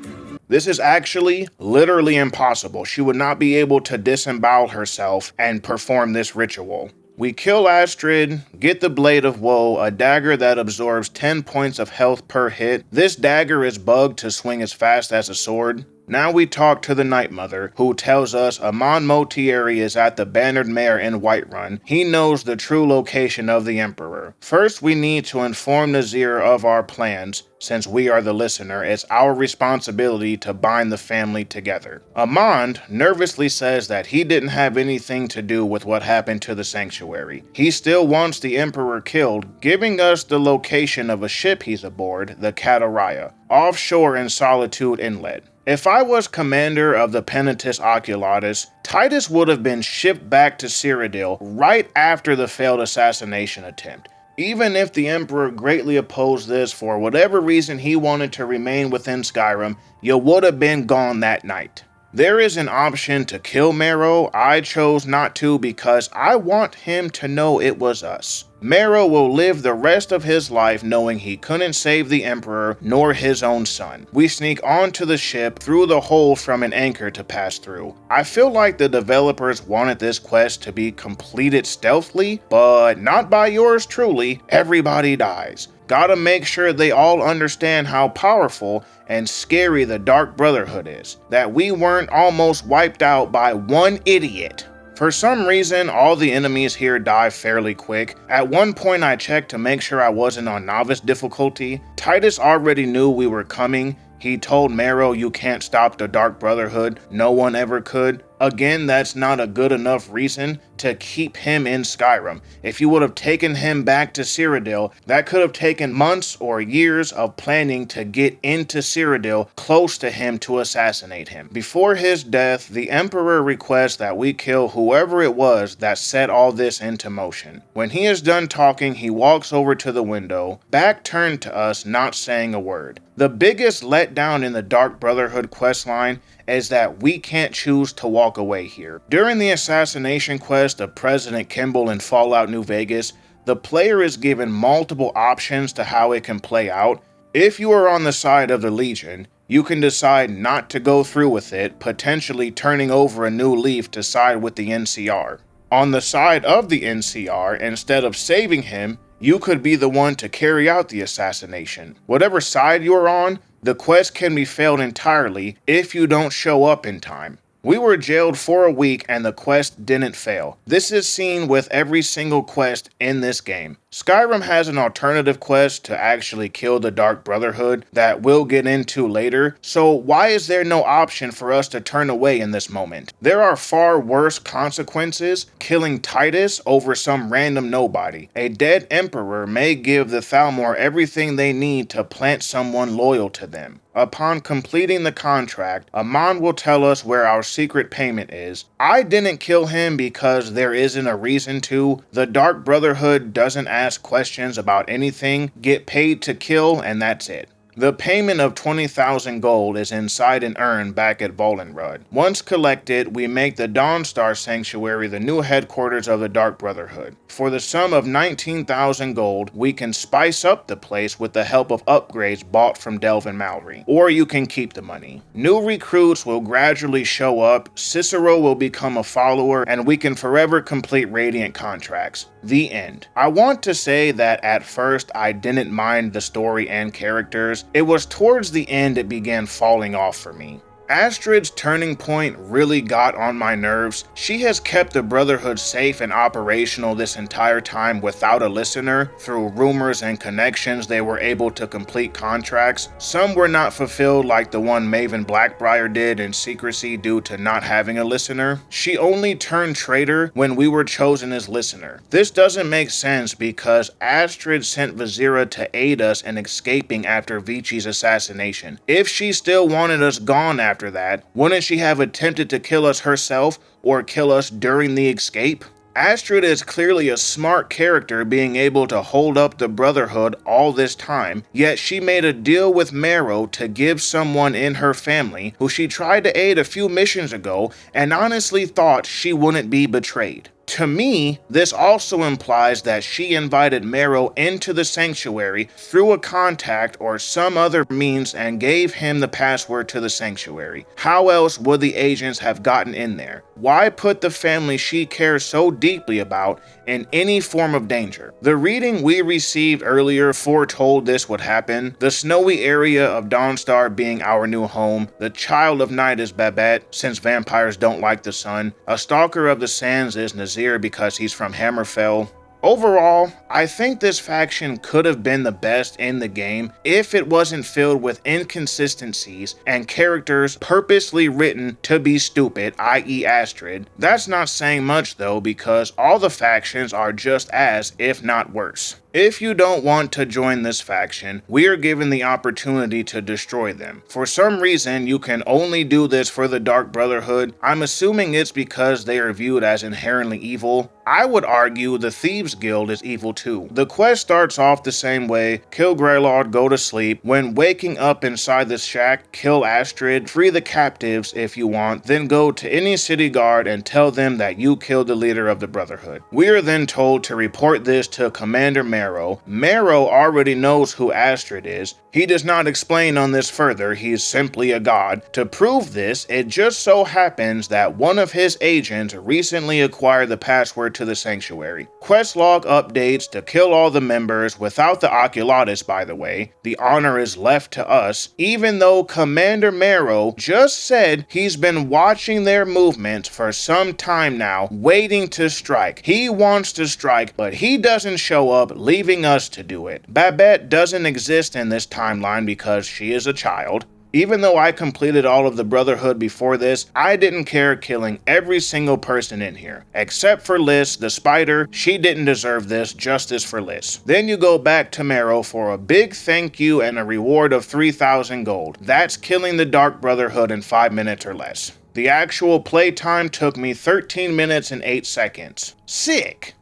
This is actually literally impossible. She would not be able to disembowel herself and perform this ritual. We kill Astrid, get the Blade of Woe, a dagger that absorbs 10 points of health per hit. This dagger is bugged to swing as fast as a sword. Now we talk to the Night Mother, who tells us Amon Motieri is at the Bannered Mare in Whiterun. He knows the true location of the Emperor. First, we need to inform Nazir of our plans. Since we are the listener, it's our responsibility to bind the family together. Amon nervously says that he didn't have anything to do with what happened to the sanctuary. He still wants the Emperor killed, giving us the location of a ship he's aboard, the Kataraya, offshore in Solitude Inlet. If I was commander of the Penitus Oculatus, Titus would have been shipped back to Cyrodiil right after the failed assassination attempt. Even if the Emperor greatly opposed this, for whatever reason he wanted to remain within Skyrim, you would have been gone that night. There is an option to kill Marrow. I chose not to because I want him to know it was us. Marrow will live the rest of his life knowing he couldn't save the Emperor nor his own son. We sneak onto the ship through the hole from an anchor to pass through. I feel like the developers wanted this quest to be completed stealthily, but not by yours truly. Everybody dies. Gotta make sure they all understand how powerful and scary the Dark Brotherhood is. That we weren't almost wiped out by one idiot. For some reason, all the enemies here die fairly quick. At one point I checked to make sure I wasn't on novice difficulty. Titus already knew we were coming. He told Marrow you can't stop the Dark Brotherhood, no one ever could. Again, that's not a good enough reason to keep him in Skyrim. If you would have taken him back to Cyrodiil, that could have taken months or years of planning to get into Cyrodiil close to him to assassinate him. Before his death, the Emperor requests that we kill whoever it was that set all this into motion. When he is done talking, he walks over to the window, back turned to us, not saying a word. The biggest letdown in the Dark Brotherhood questline is that we can't choose to walk away here. During the assassination quest of President Kimball in Fallout New Vegas, the player is given multiple options to how it can play out. If you are on the side of the Legion, you can decide not to go through with it, potentially turning over a new leaf to side with the NCR. On the side of the NCR, instead of saving him, you could be the one to carry out the assassination. Whatever side you're on, the quest can be failed entirely if you don't show up in time. We were jailed for a week and the quest didn't fail. This is seen with every single quest in this game. Skyrim has an alternative quest to actually kill the Dark Brotherhood that we'll get into later, so why is there no option for us to turn away in this moment? There are far worse consequences killing Titus over some random nobody. A dead emperor may give the Thalmor everything they need to plant someone loyal to them. Upon completing the contract, Amon will tell us where our secret payment is. I didn't kill him because there isn't a reason to. The Dark Brotherhood doesn't ask questions about anything, get paid to kill, and that's it. The payment of 20,000 gold is inside an urn back at Volenrud. Once collected, we make the Dawnstar Sanctuary the new headquarters of the Dark Brotherhood. For the sum of 19,000 gold, we can spice up the place with the help of upgrades bought from Delvin Mallory. Or you can keep the money. New recruits will gradually show up, Cicero will become a follower, and we can forever complete Radiant contracts. The end. I want to say that at first I didn't mind the story and characters. It was towards the end it began falling off for me. Astrid's turning point really got on my nerves. She has kept the Brotherhood safe and operational this entire time without a listener. Through rumors and connections, they were able to complete contracts. Some were not fulfilled, like the one Maven Blackbriar did in secrecy due to not having a listener. She only turned traitor when we were chosen as listener. This doesn't make sense because Astrid sent Vizira to aid us in escaping after Vici's assassination. If she still wanted us gone after that, wouldn't she have attempted to kill us herself or kill us during the escape? Astrid is clearly a smart character, being able to hold up the Brotherhood all this time, yet she made a deal with Marrow to give someone in her family who she tried to aid a few missions ago and honestly thought she wouldn't be betrayed. To me, this also implies that she invited Marrow into the sanctuary through a contact or some other means and gave him the password to the sanctuary. How else would the agents have gotten in there? Why put the family she cares so deeply about in any form of danger? The reading we received earlier foretold this would happen. The snowy area of Dawnstar being our new home. The child of night is Babette, since vampires don't like the sun. A stalker of the sands is Nazir because he's from Hammerfell. Overall, I think this faction could have been the best in the game if it wasn't filled with inconsistencies and characters purposely written to be stupid, i.e. Astrid. That's not saying much though, because all the factions are just as, if not worse. If you don't want to join this faction, we are given the opportunity to destroy them. For some reason, you can only do this for the Dark Brotherhood. I'm assuming it's because they are viewed as inherently evil. I would argue the Thieves Guild is evil too. The quest starts off the same way: kill Greylord, go to sleep. When waking up inside the shack, kill Astrid, free the captives if you want, then go to any city guard and tell them that you killed the leader of the Brotherhood. We are then told to report this to Commander Mary Marrow. Marrow already knows who Astrid is. He does not explain on this further, he is simply a god. To prove this, it just so happens that one of his agents recently acquired the password to the sanctuary. Quest log updates to kill all the members without the Oculatus, by the way. The honor is left to us, even though Commander Marrow just said he's been watching their movements for some time now, waiting to strike. He wants to strike, but he doesn't show up, leaving us to do it. Babette doesn't exist in this timeline because she is a child. Even though I completed all of the Brotherhood before this, I didn't care killing every single person in here. Except for Liz, the spider. She didn't deserve this. Justice for Liz. Then you go back to Marrow for a big thank you and a reward of 3,000 gold. That's killing the Dark Brotherhood in 5 minutes or less. The actual playtime took me 13 minutes and 8 seconds. Sick!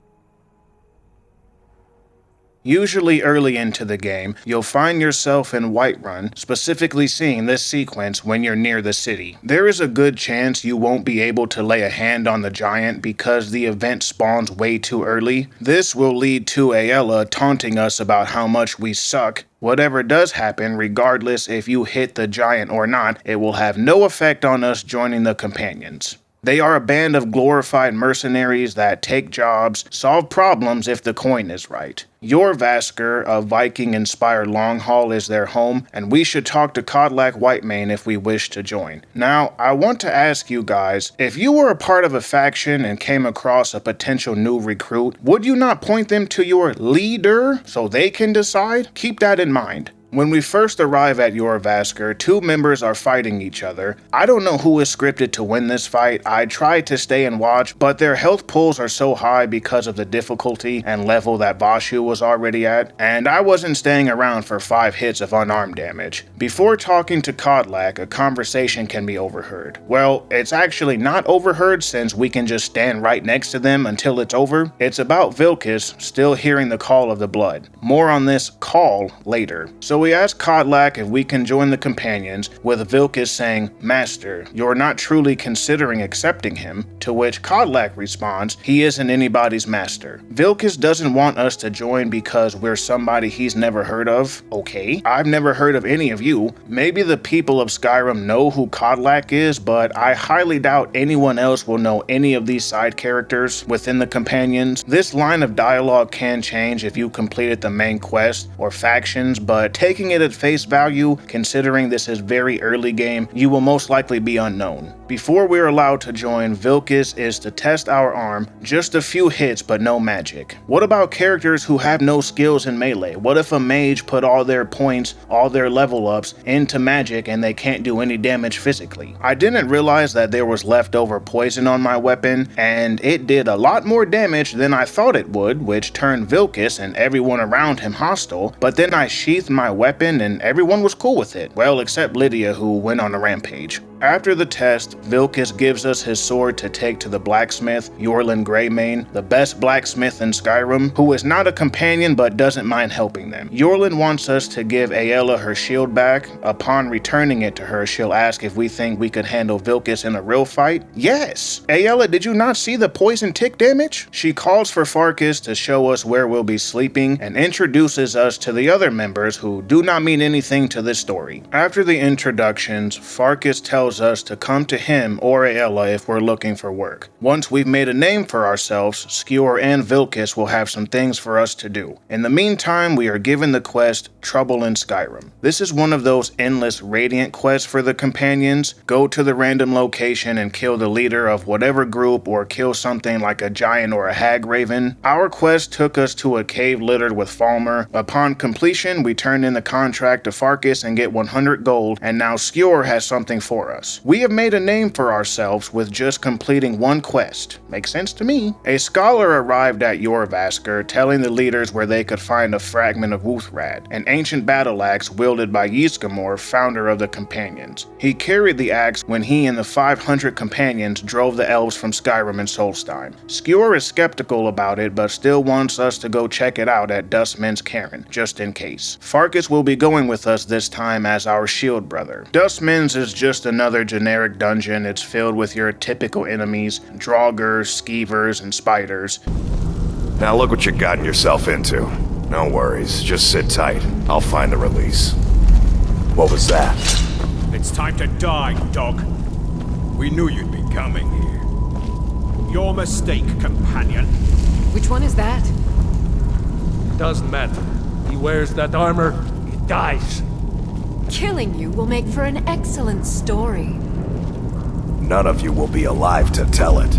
Usually early into the game, you'll find yourself in Whiterun, specifically seeing this sequence when you're near the city. There is a good chance you won't be able to lay a hand on the giant because the event spawns way too early. This will lead to Aella taunting us about how much we suck. Whatever does happen, regardless if you hit the giant or not, it will have no effect on us joining the companions. They are a band of glorified mercenaries that take jobs, solve problems if the coin is right. Jorvaskr, a Viking-inspired long haul, is their home, and we should talk to Kodlak Whitemane if we wish to join. Now, I want to ask you guys, if you were a part of a faction and came across a potential new recruit, would you not point them to your leader so they can decide? Keep that in mind. When we first arrive at Jorvaskr, two members are fighting each other. I don't know who is scripted to win this fight. I tried to stay and watch, but their health pools are so high because of the difficulty and level that Vashu was already at, and I wasn't staying around for 5 hits of unarmed damage. Before talking to Kodlak, a conversation can be overheard. Well, it's actually not overheard since we can just stand right next to them until it's over. It's about Vilkis still hearing the call of the blood. More on this call later. So we ask Kodlak if we can join the companions, with Vilkis saying, "Master, you're not truly considering accepting him," to which Kodlak responds, "He isn't anybody's master." Vilkis doesn't want us to join because we're somebody he's never heard of. Okay, I've never heard of any of you. Maybe the people of Skyrim know who Kodlak is, but I highly doubt anyone else will know any of these side characters within the companions. This line of dialogue can change if you completed the main quest or factions, but taking it at face value, considering this is very early game, you will most likely be unknown. Before we're allowed to join, Vilkis is to test our arm, just a few hits but no magic. What about characters who have no skills in melee? What if a mage put all their points, all their level ups into magic and they can't do any damage physically? I didn't realize that there was leftover poison on my weapon, and it did a lot more damage than I thought it would, which turned Vilkis and everyone around him hostile, but then I sheathed my weapon and everyone was cool with it. Well, except Lydia, who went on a rampage. After the test, Vilkis gives us his sword to take to the blacksmith, Yorlin Greymane, the best blacksmith in Skyrim, who is not a companion but doesn't mind helping them. Yorlin wants us to give Aella her shield back. Upon returning it to her, she'll ask if we think we could handle Vilkis in a real fight. Yes! Aella, did you not see the poison tick damage? She calls for Farkas to show us where we'll be sleeping and introduces us to the other members who do not mean anything to this story. After the introductions, Farkas tells us to come to him or Aella if we're looking for work. Once we've made a name for ourselves, Skewer and Vilkis will have some things for us to do. In the meantime, we are given the quest Trouble in Skyrim. This is one of those endless Radiant quests for the companions. Go to the random location and kill the leader of whatever group or kill something like a giant or a hag raven. Our quest took us to a cave littered with Falmer. Upon completion, we turned in the contract to Farkas and get 100 gold, and now Skewer has something for us. We have made a name for ourselves with just completing one quest. Makes sense to me. A scholar arrived at Jorvaskr telling the leaders where they could find a fragment of Wuthrad, an ancient battle axe wielded by Ysgramor, founder of the companions. He carried the axe when he and the 500 companions drove the elves from Skyrim and Solstheim. Skewer is skeptical about it, but still wants us to go check it out at Dustman's Cairn, just in case. Farkas will be going with us this time as our shield brother. Dustman's is just another generic dungeon. It's filled with your typical enemies, Draugrs, Skeevers, and spiders. Now look what you've gotten yourself into. No worries, just sit tight. I'll find the release. What was that? It's time to die, dog. We knew you'd be coming here. Your mistake, companion. Which one is that? Doesn't matter. He wears that armor, he dies. Killing you will make for an excellent story. None of you will be alive to tell it.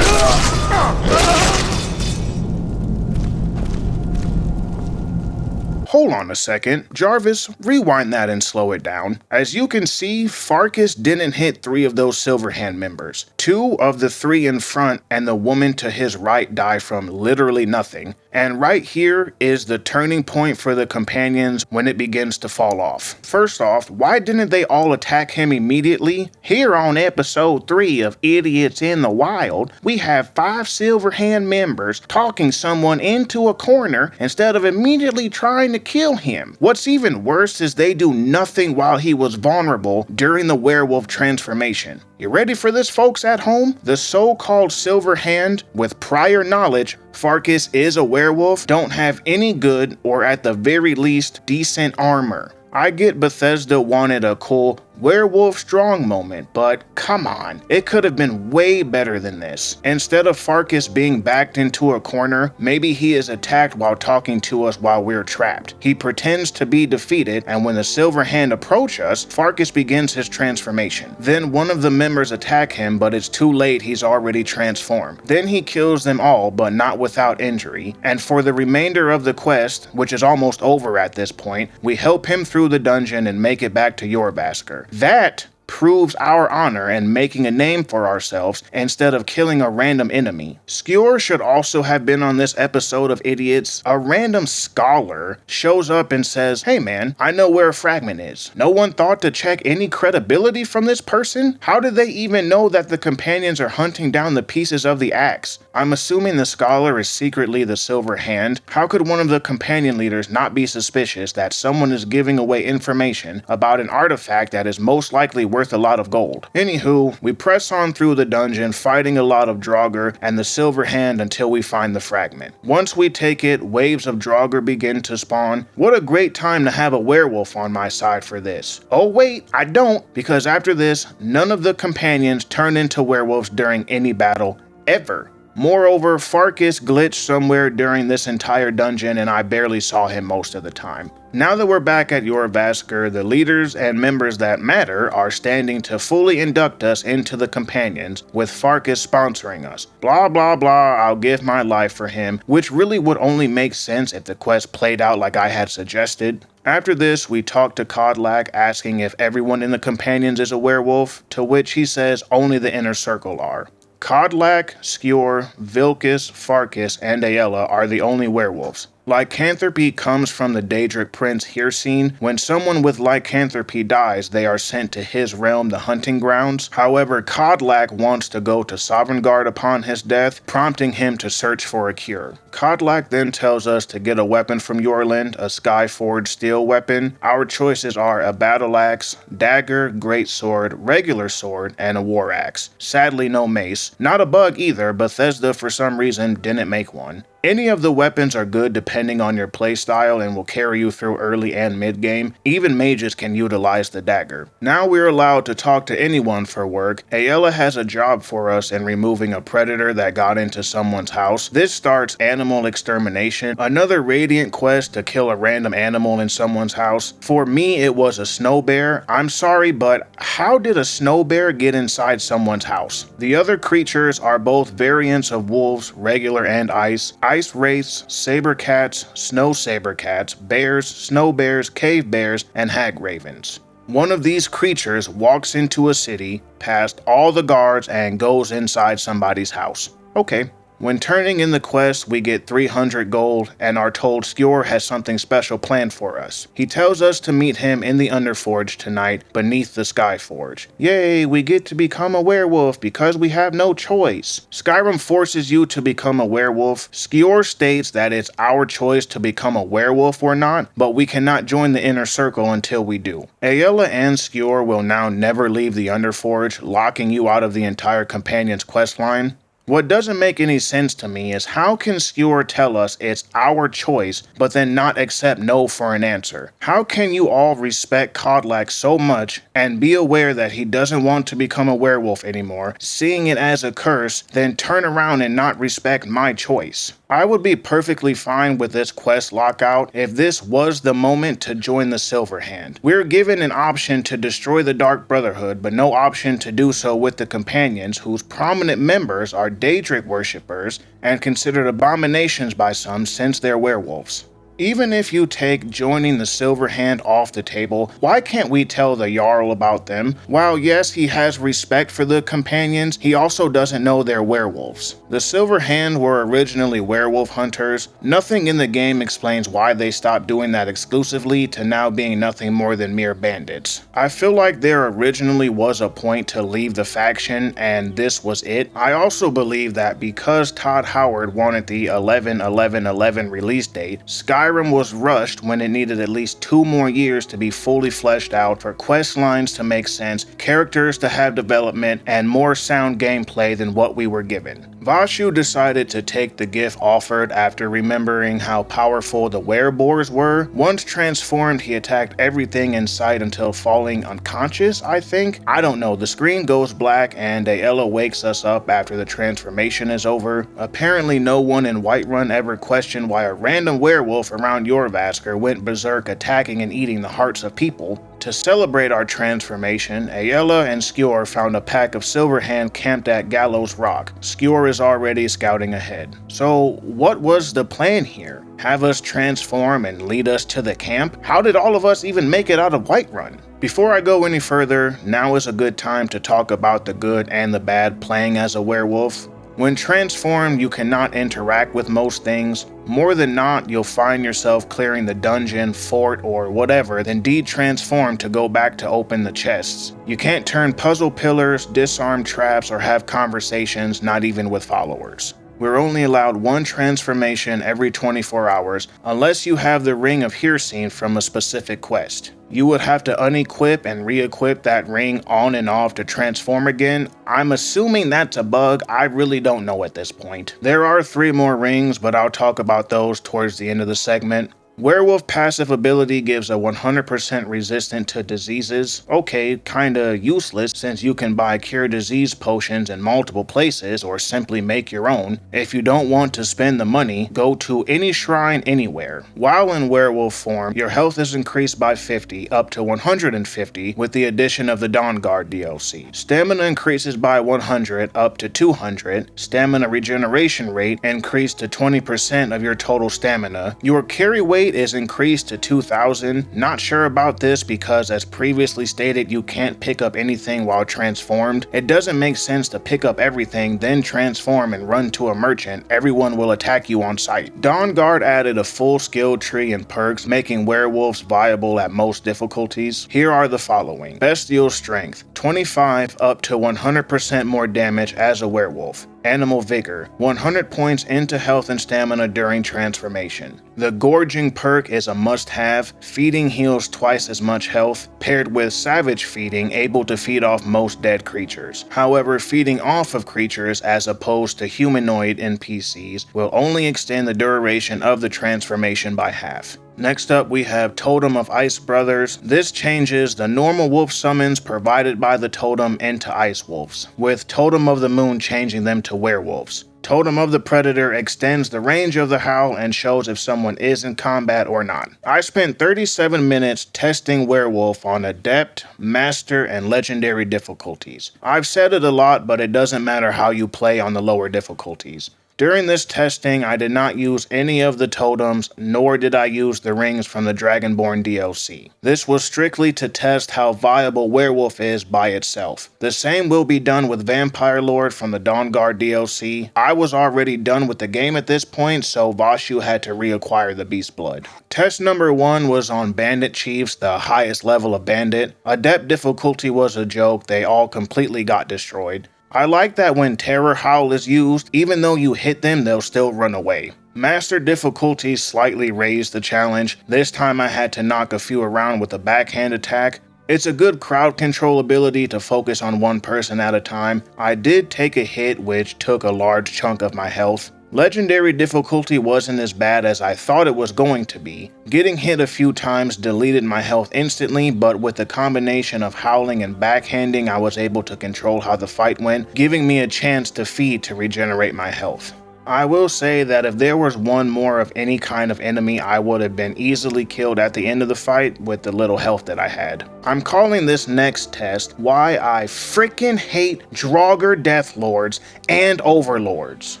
Hold on a second. Jarvis, rewind that and slow it down. As you can see, Farkas didn't hit 3 of those Silverhand members. 2 of the 3 in front and the woman to his right die from literally nothing. And right here is the turning point for the companions when it begins to fall off. First off, why didn't they all attack him immediately? Here on episode 3 of Idiots in the Wild, we have 5 Silverhand members talking someone into a corner instead of immediately trying to kill him. What's even worse is they do nothing while he was vulnerable during the werewolf transformation. You ready for this, folks at home? The so-called Silverhand with prior knowledge Farkas is a werewolf don't have any good or at the very least decent armor. I get Bethesda wanted a cool werewolf strong moment, but come on, it could have been way better than this. Instead of Farkas being backed into a corner, maybe he is attacked while talking to us while we're trapped. He pretends to be defeated, and when the Silverhand approach us, Farkas begins his transformation. Then one of the members attack him, but it's too late, he's already transformed. Then he kills them all, but not without injury, and for the remainder of the quest, which is almost over at this point, we help him through the dungeon and make it back to Yorbasker. That proves our honor and making a name for ourselves instead of killing a random enemy. Skewer should also have been on this episode of Idiots. A random scholar shows up and says, "Hey man, I know where a fragment is." No one thought to check any credibility from this person? How did they even know that the companions are hunting down the pieces of the axe? I'm assuming the scholar is secretly the Silver Hand. How could one of the companion leaders not be suspicious that someone is giving away information about an artifact that is most likely worth a lot of gold? Anywho, we press on through the dungeon, fighting a lot of Draugr and the Silver Hand until we find the fragment. Once we take it, waves of Draugr begin to spawn. What a great time to have a werewolf on my side for this. Oh wait, I don't, because after this, none of the companions turn into werewolves during any battle, ever. Moreover, Farkas glitched somewhere during this entire dungeon and I barely saw him most of the time. Now that we're back at Yorbasker, the leaders and members that matter are standing to fully induct us into the companions, with Farkas sponsoring us. Blah blah blah, I'll give my life for him, which really would only make sense if the quest played out like I had suggested. After this, we talk to Kodlak asking if everyone in the companions is a werewolf, to which he says only the inner circle are. Kodlak, Skewer, Vilkas, Farkas, and Aella are the only werewolves. Lycanthropy comes from the Daedric Prince Hircine. When someone with lycanthropy dies, they are sent to his realm, the hunting grounds. However, Kodlak wants to go to Sovngarde upon his death, prompting him to search for a cure. Kodlak then tells us to get a weapon from Yorland, a Skyforged steel weapon. Our choices are a battle axe, dagger, greatsword, regular sword, and a war axe. Sadly, no mace. Not a bug either, Bethesda for some reason didn't make one. Any of the weapons are good depending on your playstyle and will carry you through early and mid game. Even mages can utilize the dagger. Now we're allowed to talk to anyone for work. Aella has a job for us in removing a predator that got into someone's house. This starts animal extermination, another radiant quest to kill a random animal in someone's house. For me, it was a snow bear. I'm sorry, but how did a snow bear get inside someone's house? The other creatures are both variants of wolves, regular and ice wraiths, saber cats, snow saber cats, bears, snow bears, cave bears, and hag ravens. One of these creatures walks into a city, past all the guards, and goes inside somebody's house. Okay, When turning in the quest, we get 300 gold and are told Skjor has something special planned for us. He tells us to meet him in the Underforge tonight beneath the Skyforge. Yay, we get to become a werewolf because we have no choice. Skyrim forces you to become a werewolf. Skjor states that it's our choice to become a werewolf or not, but we cannot join the inner circle until we do. Aela and Skjor will now never leave the Underforge, locking you out of the entire companion's questline. What doesn't make any sense to me is how can Skjor tell us it's our choice, but then not accept no for an answer? How can you all respect Kodlak so much and be aware that he doesn't want to become a werewolf anymore, seeing it as a curse, then turn around and not respect my choice? I would be perfectly fine with this quest lockout if this was the moment to join the Silver Hand. We're given an option to destroy the Dark Brotherhood, but no option to do so with the companions whose prominent members are Daedric worshippers and considered abominations by some since they're werewolves. Even if you take joining the Silver Hand off the table, why can't we tell the Jarl about them? While yes, he has respect for the companions, he also doesn't know they're werewolves. The Silver Hand were originally werewolf hunters. Nothing in the game explains why they stopped doing that exclusively to now being nothing more than mere bandits. I feel like there originally was a point to leave the faction and this was it. I also believe that because Todd Howard wanted the 11/11/11 release date, Skyrim was rushed when it needed at least 2 more years to be fully fleshed out for quest lines to make sense, characters to have development, and more sound gameplay than what we were given. Vashu decided to take the gift offered after remembering how powerful the wereboars were. Once transformed, he attacked everything in sight until falling unconscious, I think? I don't know. The screen goes black and Aela wakes us up after the transformation is over. Apparently no one in Whiterun ever questioned why a random werewolf around Jorrvaskr went berserk attacking and eating the hearts of people. To celebrate our transformation, Aela and Skjor found a pack of Silverhand camped at Gallows Rock. Skjor is already scouting ahead. So what was the plan here? Have us transform and lead us to the camp? How did all of us even make it out of Whiterun? Before I go any further, now is a good time to talk about the good and the bad playing as a werewolf. When transformed, you cannot interact with most things. More than not, you'll find yourself clearing the dungeon, fort, or whatever, then de-transform to go back to open the chests. You can't turn puzzle pillars, disarm traps, or have conversations, not even with followers. We're only allowed 1 transformation every 24 hours, unless you have the Ring of Hearseen from a specific quest. You would have to unequip and re-equip that ring on and off to transform again. I'm assuming that's a bug, I really don't know at this point. There are 3 more rings, but I'll talk about those towards the end of the segment. Werewolf passive ability gives a 100% resistant to diseases. Okay, kinda useless since you can buy cure disease potions in multiple places or simply make your own. If you don't want to spend the money, go to any shrine anywhere. While in werewolf form, your health is increased by 50 up to 150 with the addition of the Dawnguard DLC. Stamina increases by 100 up to 200. Stamina regeneration rate increased to 20% of your total stamina. Your carry weight is increased to 2,000. Not sure about this because as previously stated, you can't pick up anything while transformed. It doesn't make sense to pick up everything, then transform and run to a merchant. Everyone will attack you on sight. Dawnguard added a full skill tree and perks, making werewolves viable at most difficulties. Here are the following. Bestial Strength, 25 up to 100% more damage as a werewolf. Animal Vigor, 100 points into health and stamina during transformation. The Gorging perk is a must-have. Feeding heals twice as much health, paired with Savage Feeding, able to feed off most dead creatures. However, feeding off of creatures as opposed to humanoid NPCs will only extend the duration of the transformation by half. Next up, we have Totem of Ice Brothers. This changes the normal wolf summons provided by the totem into ice wolves, with Totem of the Moon changing them to werewolves. Totem of the Predator extends the range of the howl and shows if someone is in combat or not. I spent 37 minutes testing werewolf on adept, master, and legendary difficulties. I've said it a lot, but it doesn't matter how you play on the lower difficulties. During this testing, I did not use any of the totems, nor did I use the rings from the Dragonborn DLC. This was strictly to test how viable Werewolf is by itself. The same will be done with Vampire Lord from the Dawnguard DLC. I was already done with the game at this point, so Vashu had to reacquire the Beast Blood. Test number 1 was on Bandit Chiefs, the highest level of Bandit. Adept difficulty was a joke, they all completely got destroyed. I like that when Terror Howl is used, even though you hit them, they'll still run away. Master difficulty slightly raised the challenge. This time I had to knock a few around with a backhand attack. It's a good crowd control ability to focus on one person at a time. I did take a hit which took a large chunk of my health. Legendary difficulty wasn't as bad as I thought it was going to be. Getting hit a few times deleted my health instantly, but with the combination of howling and backhanding, I was able to control how the fight went, giving me a chance to feed to regenerate my health. I will say that if there was one more of any kind of enemy, I would have been easily killed at the end of the fight with the little health that I had. I'm calling this next test why I freaking hate Draugr Deathlords and Overlords.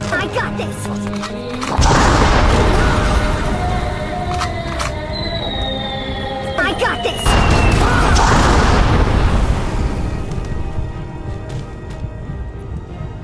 I got this! I got this!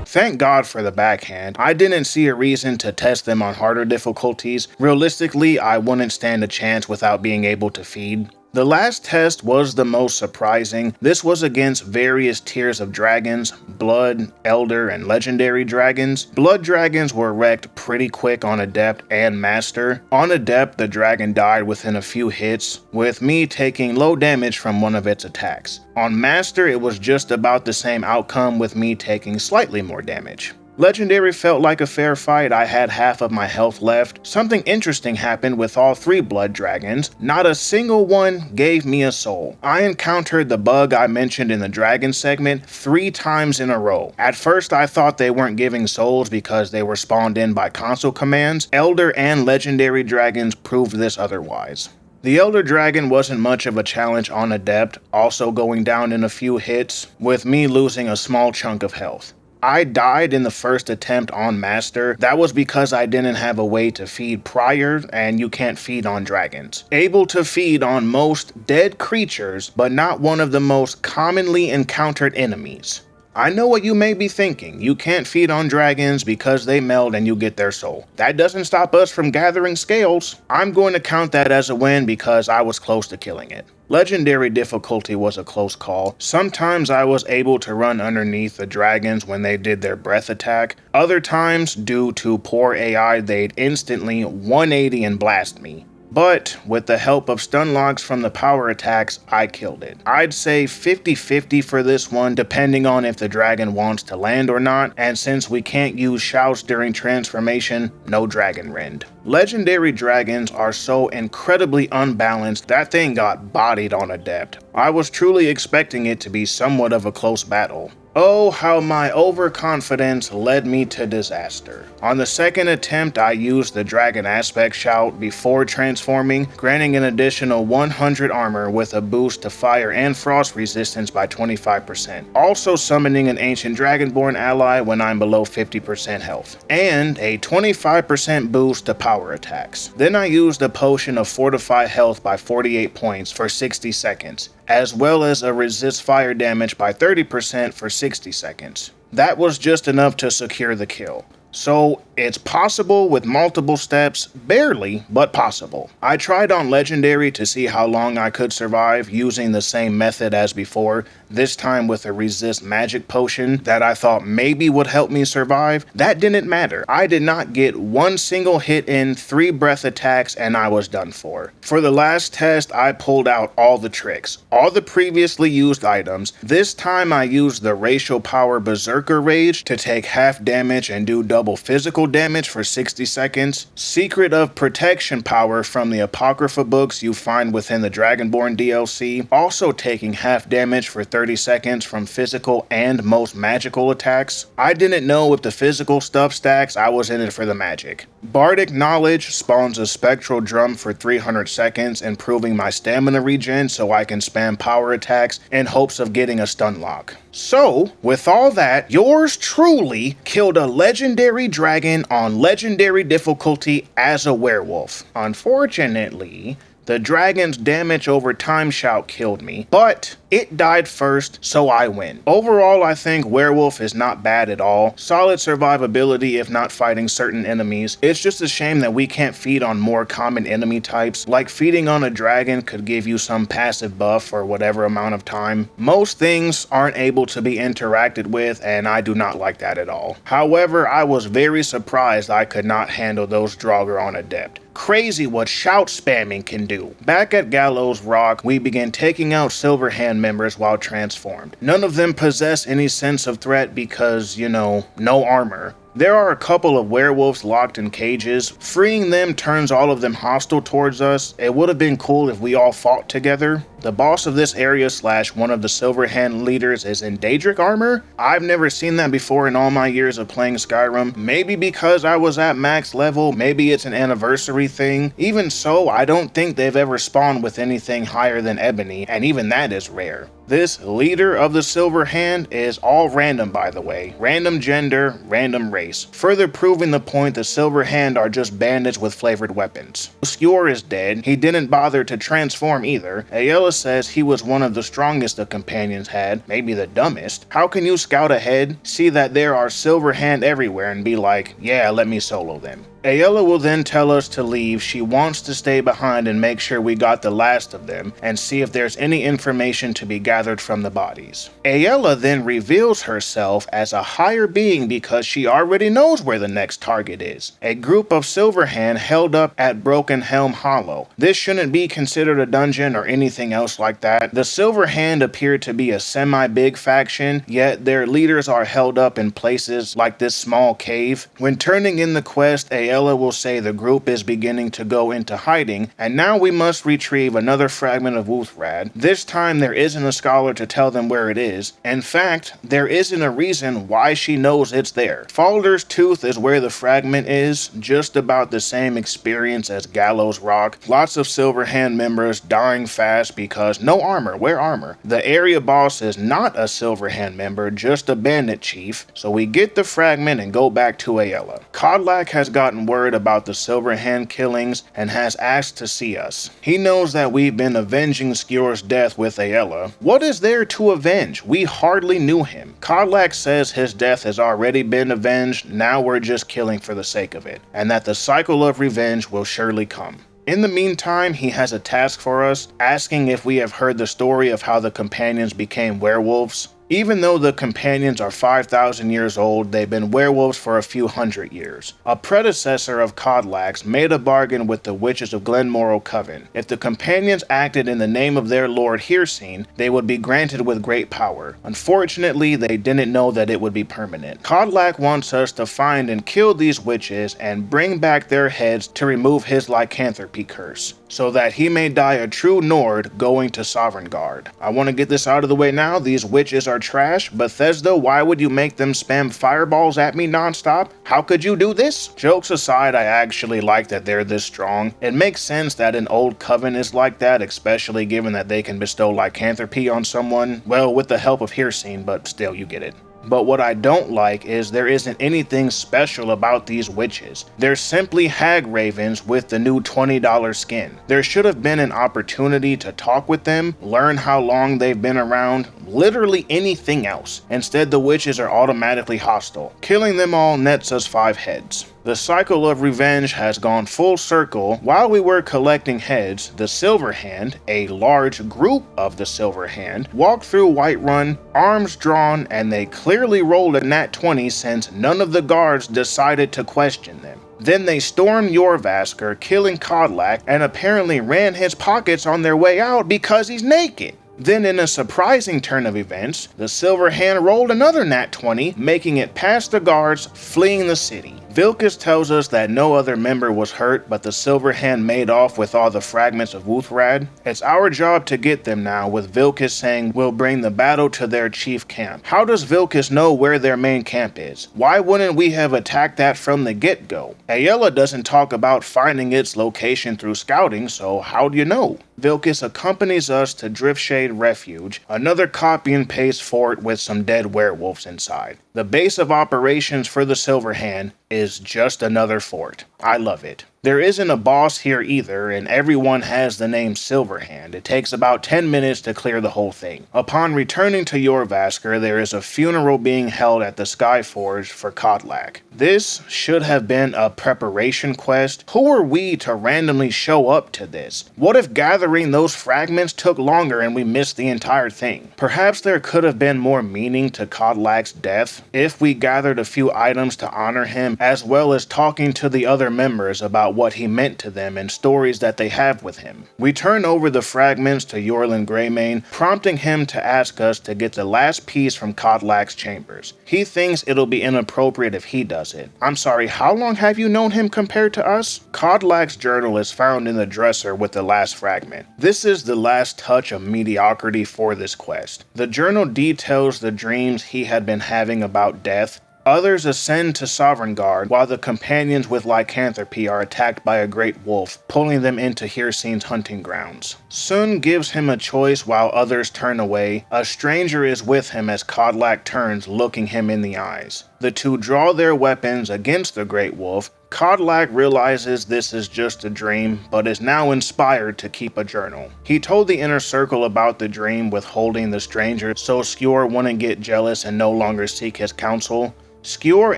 Thank God for the backhand. I didn't see a reason to test them on harder difficulties. Realistically, I wouldn't stand a chance without being able to feed. The last test was the most surprising. This was against various tiers of dragons, Blood, Elder, and Legendary dragons. Blood dragons were wrecked pretty quick on Adept and Master. On Adept, the dragon died within a few hits, with me taking low damage from one of its attacks. On Master, it was just about the same outcome with me taking slightly more damage. Legendary felt like a fair fight. I had half of my health left. Something interesting happened with all 3 blood dragons. Not a single one gave me a soul. I encountered the bug I mentioned in the dragon segment 3 times in a row. At first I thought they weren't giving souls because they were spawned in by console commands. Elder and Legendary dragons proved this otherwise. The Elder Dragon wasn't much of a challenge on Adept, also going down in a few hits, with me losing a small chunk of health. I died in the first attempt on Master. That was because I didn't have a way to feed prior, and you can't feed on dragons. Able to feed on most dead creatures, but not one of the most commonly encountered enemies. I know what you may be thinking. You can't feed on dragons because they meld and you get their soul. That doesn't stop us from gathering scales. I'm going to count that as a win because I was close to killing it. Legendary difficulty was a close call. Sometimes I was able to run underneath the dragons when they did their breath attack. Other times, due to poor AI, they'd instantly 180 and blast me. But with the help of stun logs from the power attacks, I killed it. I'd say 50-50 for this one, depending on if the dragon wants to land or not, and since we can't use shouts during transformation, no dragon rend. Legendary dragons are so incredibly unbalanced, that thing got bodied on Adept. I was truly expecting it to be somewhat of a close battle. Oh, how my overconfidence led me to disaster. On the second attempt, I used the Dragon Aspect Shout before transforming, granting an additional 100 armor with a boost to fire and frost resistance by 25%. Also summoning an Ancient Dragonborn ally when I'm below 50% health. And a 25% boost to power attacks. Then I used a potion of Fortify health by 48 points for 60 seconds. As well as a resist fire damage by 30% for 60 seconds. That was just enough to secure the kill. So it's possible with multiple steps, barely, but possible. I tried on Legendary to see how long I could survive using the same method as before, this time with a resist magic potion that I thought maybe would help me survive. That didn't matter. I did not get one single hit in, 3 breath attacks, and I was done for. For the last test, I pulled out all the tricks, all the previously used items. This time I used the Racial Power Berserker Rage to take half damage and do double physical physical damage for 60 seconds, secret of protection power from the Apocrypha books you find within the Dragonborn DLC, also taking half damage for 30 seconds from physical and most magical attacks. I didn't know if the physical stuff stacks, I was in it for the magic. Bardic Knowledge spawns a spectral drum for 300 seconds, improving my stamina regen so I can spam power attacks in hopes of getting a stun lock. So, with all that, yours truly killed a legendary dragon on legendary difficulty as a werewolf. Unfortunately, the dragon's damage over time shout killed me, but it died first, so I win. Overall, I think werewolf is not bad at all. Solid survivability if not fighting certain enemies. It's just a shame that we can't feed on more common enemy types, like feeding on a dragon could give you some passive buff for whatever amount of time. Most things aren't able to be interacted with, and I do not like that at all. However, I was very surprised I could not handle those Draugr on Adept. Crazy what shout spamming can do. Back at Gallows Rock, we begin taking out Silverhand members while transformed. None of them possess any sense of threat because, you know, no armor. There are a couple of werewolves locked in cages. Freeing them turns all of them hostile towards us. It would have been cool if we all fought together. The boss of this area / one of the Silverhand leaders is in Daedric armor. I've never seen that before in all my years of playing Skyrim. Maybe because I was at max level, maybe it's an anniversary thing. Even so, I don't think they've ever spawned with anything higher than Ebony, and even that is rare. This leader of the Silverhand is all random, by the way. Random gender, random race. Further proving the point the Silverhand are just bandits with flavored weapons. Skjor is dead. He didn't bother to transform either. Aela says he was one of the strongest the companions had, maybe the dumbest. How can you scout ahead, see that there are Silverhand everywhere and be like, yeah, let me solo them? Aela will then tell us to leave. She wants to stay behind and make sure we got the last of them and see if there's any information to be gathered from the bodies. Aela then reveals herself as a higher being because she already knows where the next target is. A group of Silverhand held up at Broken Helm Hollow. This shouldn't be considered a dungeon or anything else like that. The Silverhand appear to be a semi-big faction, yet their leaders are held up in places like this small cave. When turning in the quest, Aela will say the group is beginning to go into hiding, and now we must retrieve another fragment of Wuthrad. This time there isn't a scholar to tell them where it is. In fact, there isn't a reason why she knows it's there. Falder's Tooth is where the fragment is, just about the same experience as Gallows Rock. Lots of Silverhand members dying fast because no armor, wear armor. The area boss is not a Silverhand member, just a bandit chief, so we get the fragment and go back to Aela. Kodlak has gotten word about the Silverhand killings and has asked to see us. He knows that we've been avenging Skjor's death with Aela. What is there to avenge? We hardly knew him. Kodlak says his death has already been avenged, now we're just killing for the sake of it, and that the cycle of revenge will surely come. In the meantime, he has a task for us, asking if we have heard the story of how the companions became werewolves. Even though the companions are 5,000 years old, they've been werewolves for a few hundred years. A predecessor of Kodlak's made a bargain with the witches of Glenmorrow Coven. If the companions acted in the name of their lord Hirsine, they would be granted with great power. Unfortunately, they didn't know that it would be permanent. Kodlak wants us to find and kill these witches and bring back their heads to remove his lycanthropy curse, so that he may die a true Nord going to Sovngarde. I want to get this out of the way now. These witches are trash. Bethesda, why would you make them spam fireballs at me nonstop? How could you do this? Jokes aside, I actually like that they're this strong. It makes sense that an old coven is like that, especially given that they can bestow lycanthropy on someone. Well, with the help of Hirsine, but still, you get it. But what I don't like is there isn't anything special about these witches. They're simply hag ravens with the new $20 skin. There should have been an opportunity to talk with them, learn how long they've been around, literally anything else. Instead, the witches are automatically hostile. Killing them all nets us 5 heads. The cycle of revenge has gone full circle. While we were collecting heads, the Silverhand, a large group of the Silverhand, walked through Whiterun, arms drawn, and they clearly rolled a nat 20 since none of the guards decided to question them. Then they stormed Jorvaskr, killing Kodlak, and apparently ran his pockets on their way out because he's naked. Then in a surprising turn of events, the Silverhand rolled another nat 20, making it past the guards, fleeing the city. Vilkas tells us that no other member was hurt, but the Silver Hand made off with all the fragments of Wuthrad. It's our job to get them now, with Vilkas saying we'll bring the battle to their chief camp. How does Vilkas know where their main camp is? Why wouldn't we have attacked that from the get-go? Ayala doesn't talk about finding its location through scouting, so how do you know? Vilkas accompanies us to Driftshade Refuge, another copy and paste fort with some dead werewolves inside. The base of operations for the Silver Hand is just another fort. I love it. There isn't a boss here either, and everyone has the name Silverhand. It takes about 10 minutes to clear the whole thing. Upon returning to Jorrvaskr, there is a funeral being held at the Skyforge for Kodlak. This should have been a preparation quest. Who are we to randomly show up to this? What if gathering those fragments took longer and we missed the entire thing? Perhaps there could have been more meaning to Kodlak's death if we gathered a few items to honor him, as well as talking to the other members about what he meant to them and stories that they have with him. We turn over the fragments to Yorlin Greymane, prompting him to ask us to get the last piece from Kodlak's chambers. He thinks it'll be inappropriate if he does it. I'm sorry, how long have you known him compared to us? Kodlak's journal is found in the dresser with the last fragment. This is the last touch of mediocrity for this quest. The journal details the dreams he had been having about death. Others ascend to Sovngarde, while the companions with lycanthropy are attacked by a great wolf, pulling them into Hircine's hunting grounds. Sun gives him a choice while others turn away. A stranger is with him as Kodlak turns, looking him in the eyes. The two draw their weapons against the great wolf. Kodlak realizes this is just a dream, but is now inspired to keep a journal. He told the inner circle about the dream withholding the stranger so Skjor wouldn't get jealous and no longer seek his counsel. Skjor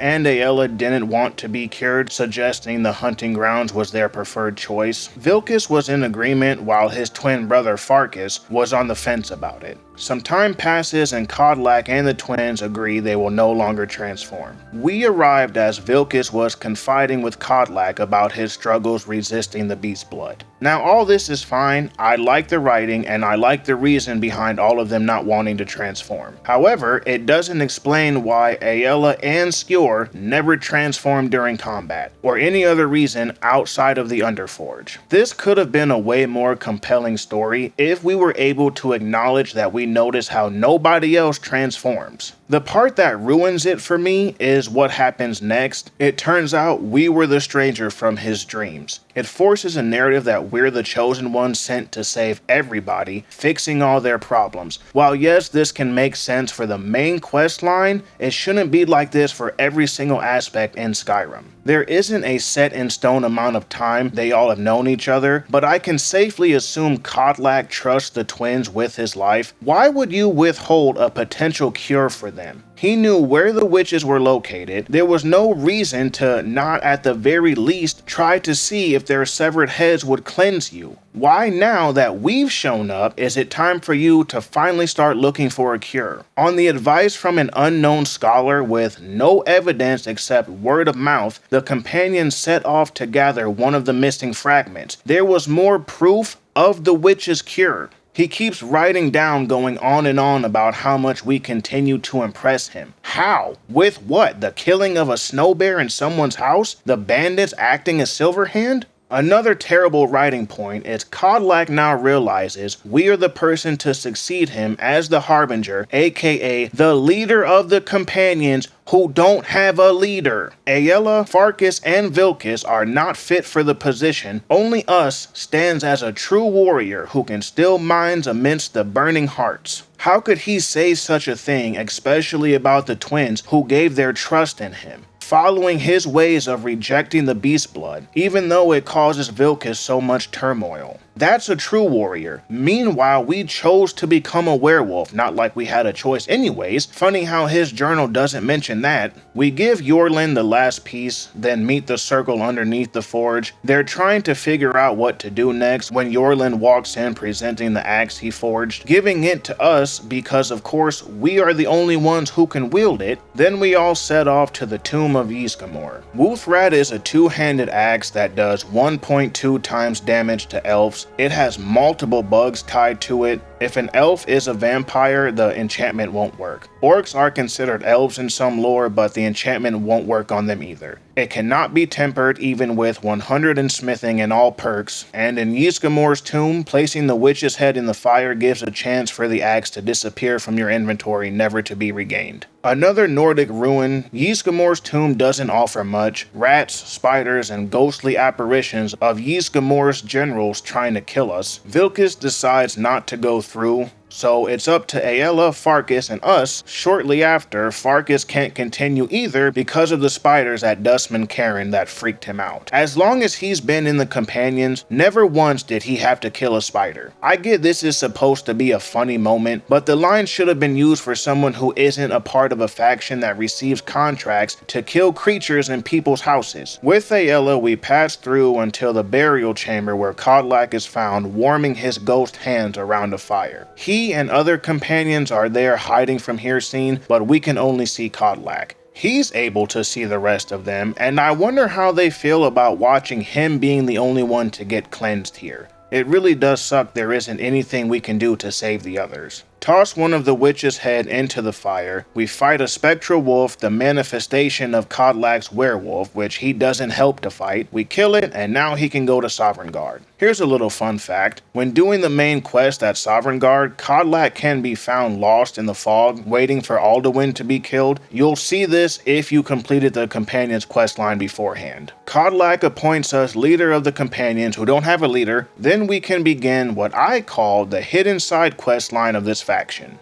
and Ayala didn't want to be cured, suggesting the hunting grounds was their preferred choice. Vilkas was in agreement, while his twin brother Farkas was on the fence about it. Some time passes and Kodlak and the twins agree they will no longer transform. We arrived as Vilkas was confiding with Kodlak about his struggles resisting the beast blood. Now all this is fine, I like the writing and I like the reason behind all of them not wanting to transform. However, it doesn't explain why Ayala and Skjor never transformed during combat, or any other reason outside of the Underforge. This could have been a way more compelling story if we were able to acknowledge that we notice how nobody else transforms. The part that ruins it for me is what happens next. It turns out we were the stranger from his dreams. It forces a narrative that we're the chosen ones sent to save everybody, fixing all their problems. While yes, this can make sense for the main quest line, it shouldn't be like this for every single aspect in Skyrim. There isn't a set in stone amount of time they all have known each other, but I can safely assume Kodlak trusts the twins with his life. Why would you withhold a potential cure for them? He knew where the witches were located. There was no reason to not at the very least try to see if their severed heads would cleanse you. Why now that we've shown up is it time for you to finally start looking for a cure? On the advice from an unknown scholar with no evidence except word of mouth, the companions set off to gather one of the missing fragments. There was more proof of the witch's cure. He keeps writing down, going on and on about how much we continue to impress him. How? With what? The killing of a snow bear in someone's house? The bandits acting as Silverhand? Another terrible writing point is Kodlak now realizes we are the person to succeed him as the Harbinger, aka the leader of the companions who don't have a leader. Ayala, Farkas, and Vilkas are not fit for the position. Only us stands as a true warrior who can still minds amidst the burning hearts. How could he say such a thing, especially about the twins who gave their trust in him? Following his ways of rejecting the beast blood, even though it causes Vilkas so much turmoil. That's a true warrior. Meanwhile, we chose to become a werewolf, not like we had a choice anyways. Funny how his journal doesn't mention that. We give Yorlin the last piece, then meet the circle underneath the forge. They're trying to figure out what to do next when Yorlin walks in presenting the axe he forged, giving it to us because of course we are the only ones who can wield it. Then we all set off to the tomb of Ysgramor. Wuthrad is a two-handed axe that does 1.2 times damage to elves. It has multiple bugs tied to it. If an elf is a vampire, the enchantment won't work. Orcs are considered elves in some lore, but the enchantment won't work on them either. It cannot be tempered even with 100 in smithing and all perks, and in Ysgramor's tomb, placing the witch's head in the fire gives a chance for the axe to disappear from your inventory, never to be regained. Another Nordic ruin, Ysgramor's tomb doesn't offer much. Rats, spiders, and ghostly apparitions of Ysgramor's generals trying to kill us. Vilkas decides not to go through, so it's up to Aella, Farkas, and us. Shortly after, Farkas can't continue either because of the spiders at Dustman Cairn that freaked him out. As long as he's been in the Companions, never once did he have to kill a spider. I get this is supposed to be a funny moment, but the line should have been used for someone who isn't a part of a faction that receives contracts to kill creatures in people's houses. With Aella, we pass through until the burial chamber where Kodlak is found warming his ghost hands around a fire. He and other companions are there hiding from Hircine, but we can only see Kodlak. He's able to see the rest of them, and I wonder how they feel about watching him being the only one to get cleansed here. It really does suck there isn't anything we can do to save the others. Toss one of the witch's head into the fire. We fight a spectral wolf, the manifestation of Kodlak's werewolf, which he doesn't help to fight. We kill it, and now he can go to Sovngarde. Here's a little fun fact. When doing the main quest at Sovngarde, Kodlak can be found lost in the fog, waiting for Alduin to be killed. You'll see this if you completed the Companions questline beforehand. Kodlak appoints us leader of the Companions who don't have a leader. Then we can begin what I call the hidden side questline of this faction.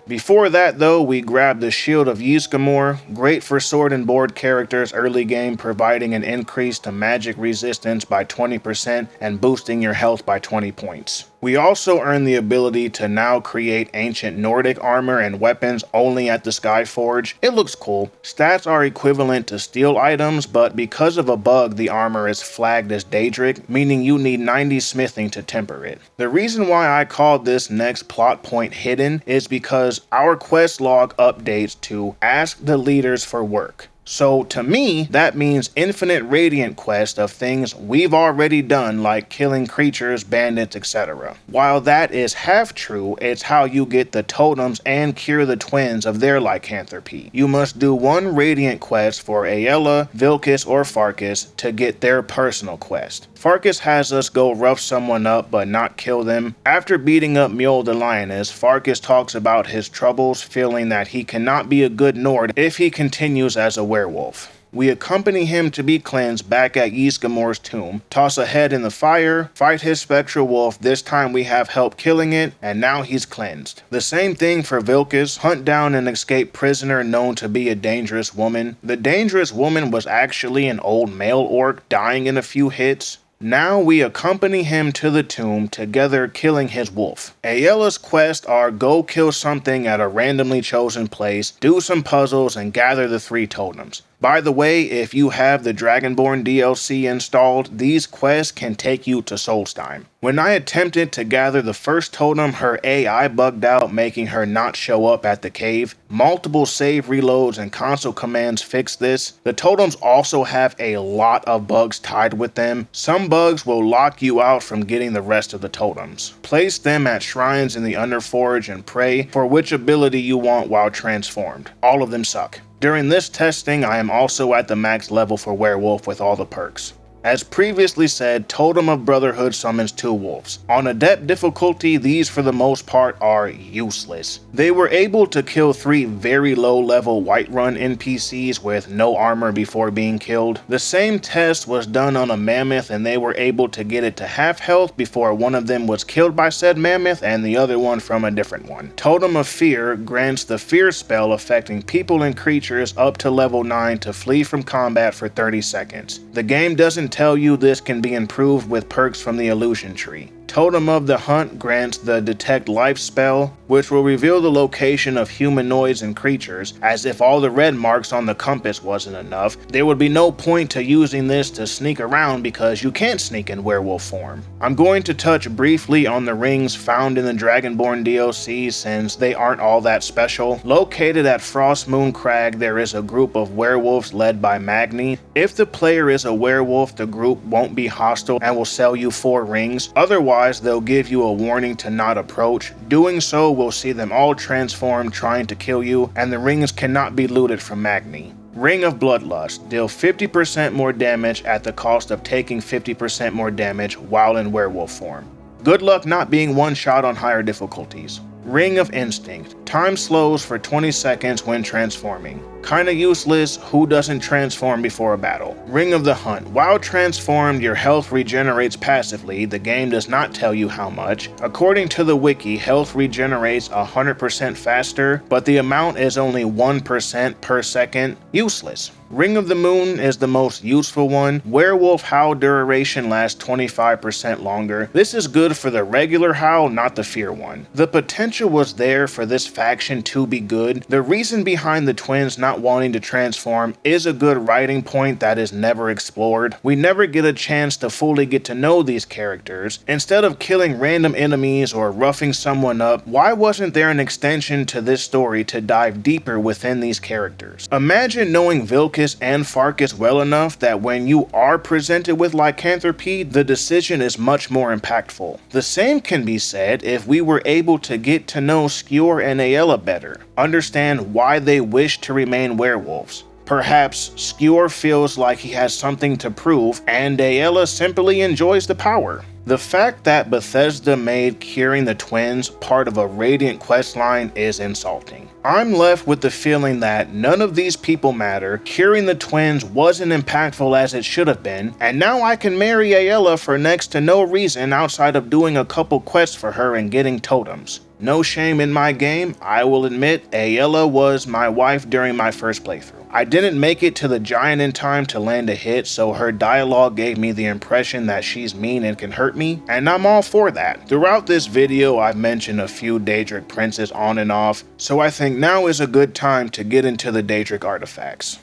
Before that though, we grab the Shield of Ysgramor, great for sword and board characters early game, providing an increase to magic resistance by 20% and boosting your health by 20 points. We also earn the ability to now create ancient Nordic armor and weapons only at the Skyforge. It looks cool. Stats are equivalent to steel items, but because of a bug, the armor is flagged as Daedric, meaning you need 90 smithing to temper it. The reason why I called this next plot point hidden is because our quest log updates to ask the leaders for work. So to me, that means infinite radiant quest of things we've already done, like killing creatures, bandits, etc. While that is half true, it's how you get the totems and cure the twins of their lycanthropy. You must do one radiant quest for Aella, Vilkas, or Farkas to get their personal quest. Farkas has us go rough someone up but not kill them. After beating up Mjol the Lioness, Farkas talks about his troubles, feeling that he cannot be a good Nord if he continues as a werewolf. We accompany him to be cleansed back at Ysgramor's tomb, toss a head in the fire, fight his spectral wolf. This time we have help killing it, and now he's cleansed. The same thing for Vilkas, hunt down an escaped prisoner known to be a dangerous woman. The dangerous woman was actually an old male orc dying in a few hits. Now we accompany him to the tomb, together killing his wolf. Aella's quests are go kill something at a randomly chosen place, do some puzzles, and gather the 3 totems. By the way, if you have the Dragonborn DLC installed, these quests can take you to Solstheim. When I attempted to gather the first totem, her AI bugged out, making her not show up at the cave. Multiple save reloads and console commands fixed this. The totems also have a lot of bugs tied with them. Some bugs will lock you out from getting the rest of the totems. Place them at shrines in the Underforge and pray for which ability you want while transformed. All of them suck. During this testing, I am also at the max level for Werewolf with all the perks. As previously said, Totem of Brotherhood summons 2 wolves. On Adept difficulty, these for the most part are useless. They were able to kill 3 very low level Whiterun NPCs with no armor before being killed. The same test was done on a mammoth and they were able to get it to half health before one of them was killed by said mammoth and the other one from a different one. Totem of Fear grants the fear spell affecting people and creatures up to level 9 to flee from combat for 30 seconds. The game doesn't tell you this can be improved with perks from the illusion tree. Totem of the Hunt grants the Detect Life spell, which will reveal the location of humanoids and creatures. As if all the red marks on the compass wasn't enough, there would be no point to using this to sneak around because you can't sneak in werewolf form. I'm going to touch briefly on the rings found in the Dragonborn DLC since they aren't all that special. Located at Frostmoon Crag, there is a group of werewolves led by Magni. If the player is a werewolf, the group won't be hostile and will sell you 4 rings. Otherwise, Otherwise, they'll give you a warning to not approach. Doing so will see them all transform trying to kill you, and the rings cannot be looted from Magni. Ring of Bloodlust. Deal 50% more damage at the cost of taking 50% more damage while in werewolf form. Good luck not being one-shot on higher difficulties. Ring of Instinct. Time slows for 20 seconds when transforming. Kinda useless, who doesn't transform before a battle? Ring of the Hunt. While transformed, your health regenerates passively. The game does not tell you how much. According to the wiki, health regenerates 100% faster, but the amount is only 1% per second. Useless. Ring of the Moon is the most useful one. Werewolf Howl duration lasts 25% longer. This is good for the regular Howl, not the Fear one. The potential was there for this faction to be good. The reason behind the twins not wanting to transform is a good writing point that is never explored. We never get a chance to fully get to know these characters. Instead of killing random enemies or roughing someone up, why wasn't there an extension to this story to dive deeper within these characters? Imagine knowing Vilcus and Farkas well enough that when you are presented with lycanthropy, the decision is much more impactful. The same can be said if we were able to get to know Skjor and Aella better, understand why they wish to remain werewolves. Perhaps Skjor feels like he has something to prove, and Aella simply enjoys the power. The fact that Bethesda made curing the twins part of a Radiant questline is insulting. I'm left with the feeling that none of these people matter, curing the twins wasn't impactful as it should have been, and now I can marry Aella for next to no reason outside of doing a couple quests for her and getting totems. No shame in my game, I will admit Aella was my wife during my first playthrough. I didn't make it to the giant in time to land a hit, so her dialogue gave me the impression that she's mean and can hurt me, and I'm all for that. Throughout this video, I've mentioned a few Daedric princes on and off, so I think now is a good time to get into the Daedric Artifacts.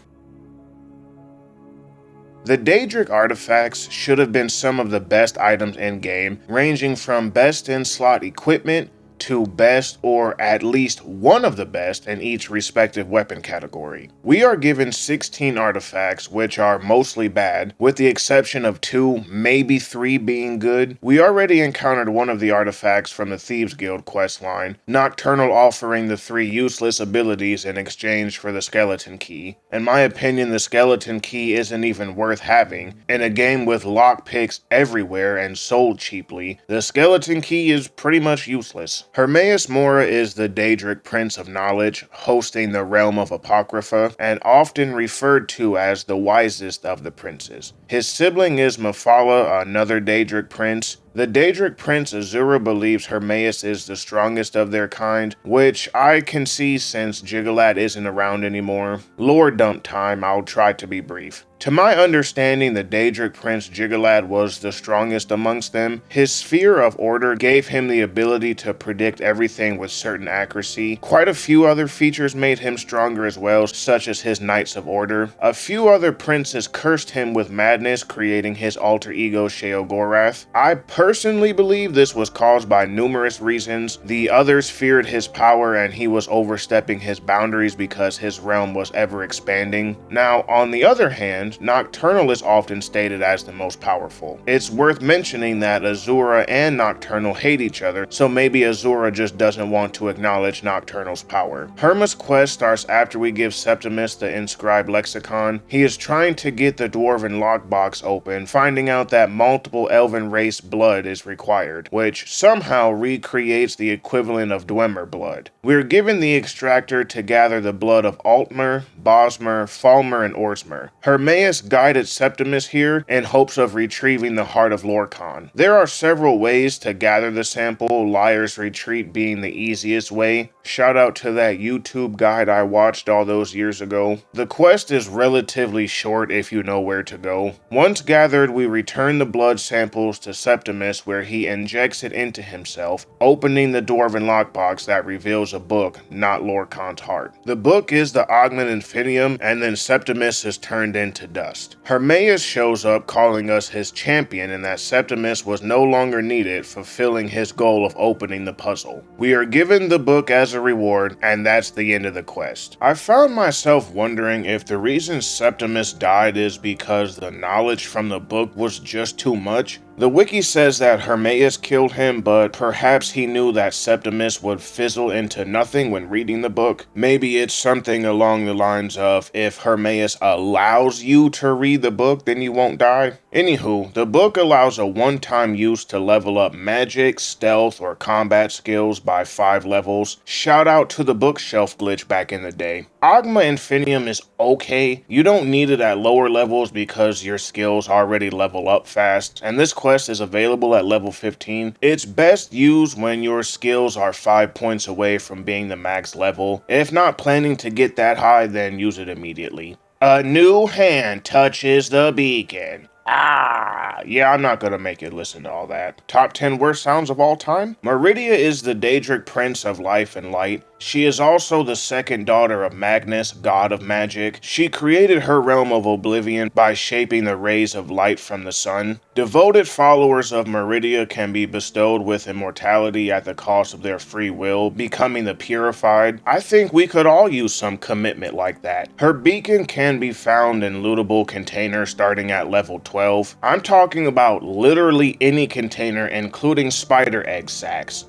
The Daedric Artifacts should have been some of the best items in game, ranging from best in slot equipment to best or at least one of the best in each respective weapon category. We are given 16 artifacts, which are mostly bad, with the exception of 2, maybe 3 being good. We already encountered one of the artifacts from the Thieves Guild questline, Nocturnal offering the 3 useless abilities in exchange for the skeleton key. In my opinion, the skeleton key isn't even worth having. In a game with lockpicks everywhere and sold cheaply, the skeleton key is pretty much useless. Hermaeus Mora is the Daedric Prince of Knowledge, hosting the realm of Apocrypha, and often referred to as the wisest of the princes. His sibling is Mephala, another Daedric prince. The Daedric Prince Azura believes Hermaeus is the strongest of their kind, which I can see since Jiggalad isn't around anymore. Lore dump time, I'll try to be brief. To my understanding, the Daedric Prince Jiggalad was the strongest amongst them. His sphere of order gave him the ability to predict everything with certain accuracy. Quite a few other features made him stronger as well, such as his Knights of Order. A few other princes cursed him with madness, creating his alter ego Sheogorath. I personally believe this was caused by numerous reasons. The others feared his power and he was overstepping his boundaries because his realm was ever expanding. Now, on the other hand, Nocturnal is often stated as the most powerful. It's worth mentioning that Azura and Nocturnal hate each other, so maybe Azura just doesn't want to acknowledge Nocturnal's power. Herma's quest starts after we give Septimus the inscribed lexicon. He is trying to get the dwarven lockbox open, finding out that multiple elven race blood is required, which somehow recreates the equivalent of Dwemer blood. We're given the extractor to gather the blood of Altmer, Bosmer, Falmer, and Orsmer. Hermaeus guided Septimus here in hopes of retrieving the heart of Lorkhan. There are several ways to gather the sample, Liar's Retreat being the easiest way. Shout out to that YouTube guide I watched all those years ago. The quest is relatively short if you know where to go. Once gathered, we return the blood samples to Septimus where he injects it into himself, opening the dwarven lockbox that reveals a book, not Lorkhan's heart. The book is the Augment Infinium, and then Septimus is turned into dust. Hermaeus shows up calling us his champion and that Septimus was no longer needed, fulfilling his goal of opening the puzzle. We are given the book as a reward, and that's the end of the quest. I found myself wondering if the reason Septimus died is because the knowledge from the book was just too much. The wiki says that Hermaeus killed him, but perhaps he knew that Septimus would fizzle into nothing when reading the book. Maybe it's something along the lines of, if Hermaeus allows you to read the book, then you won't die. Anywho, the book allows a one-time use to level up magic, stealth, or combat skills by 5 levels. Shout out to the bookshelf glitch back in the day. Ogma Infinium is okay. You don't need it at lower levels because your skills already level up fast, and this quest is available at level 15. It's best used when your skills are 5 points away from being the max level. If not planning to get that high, then use it immediately. A new hand touches the beacon. Yeah, I'm not gonna make you listen to all that. Top 10 worst sounds of all time? Meridia is the Daedric Prince of Life and Light. She is also the second daughter of Magnus, god of magic. She created her realm of oblivion by shaping the rays of light from the sun. Devoted followers of Meridia can be bestowed with immortality at the cost of their free will, becoming the purified. I think we could all use some commitment like that. Her beacon can be found in lootable containers starting at level 12. I'm talking about literally any container, including spider egg sacks.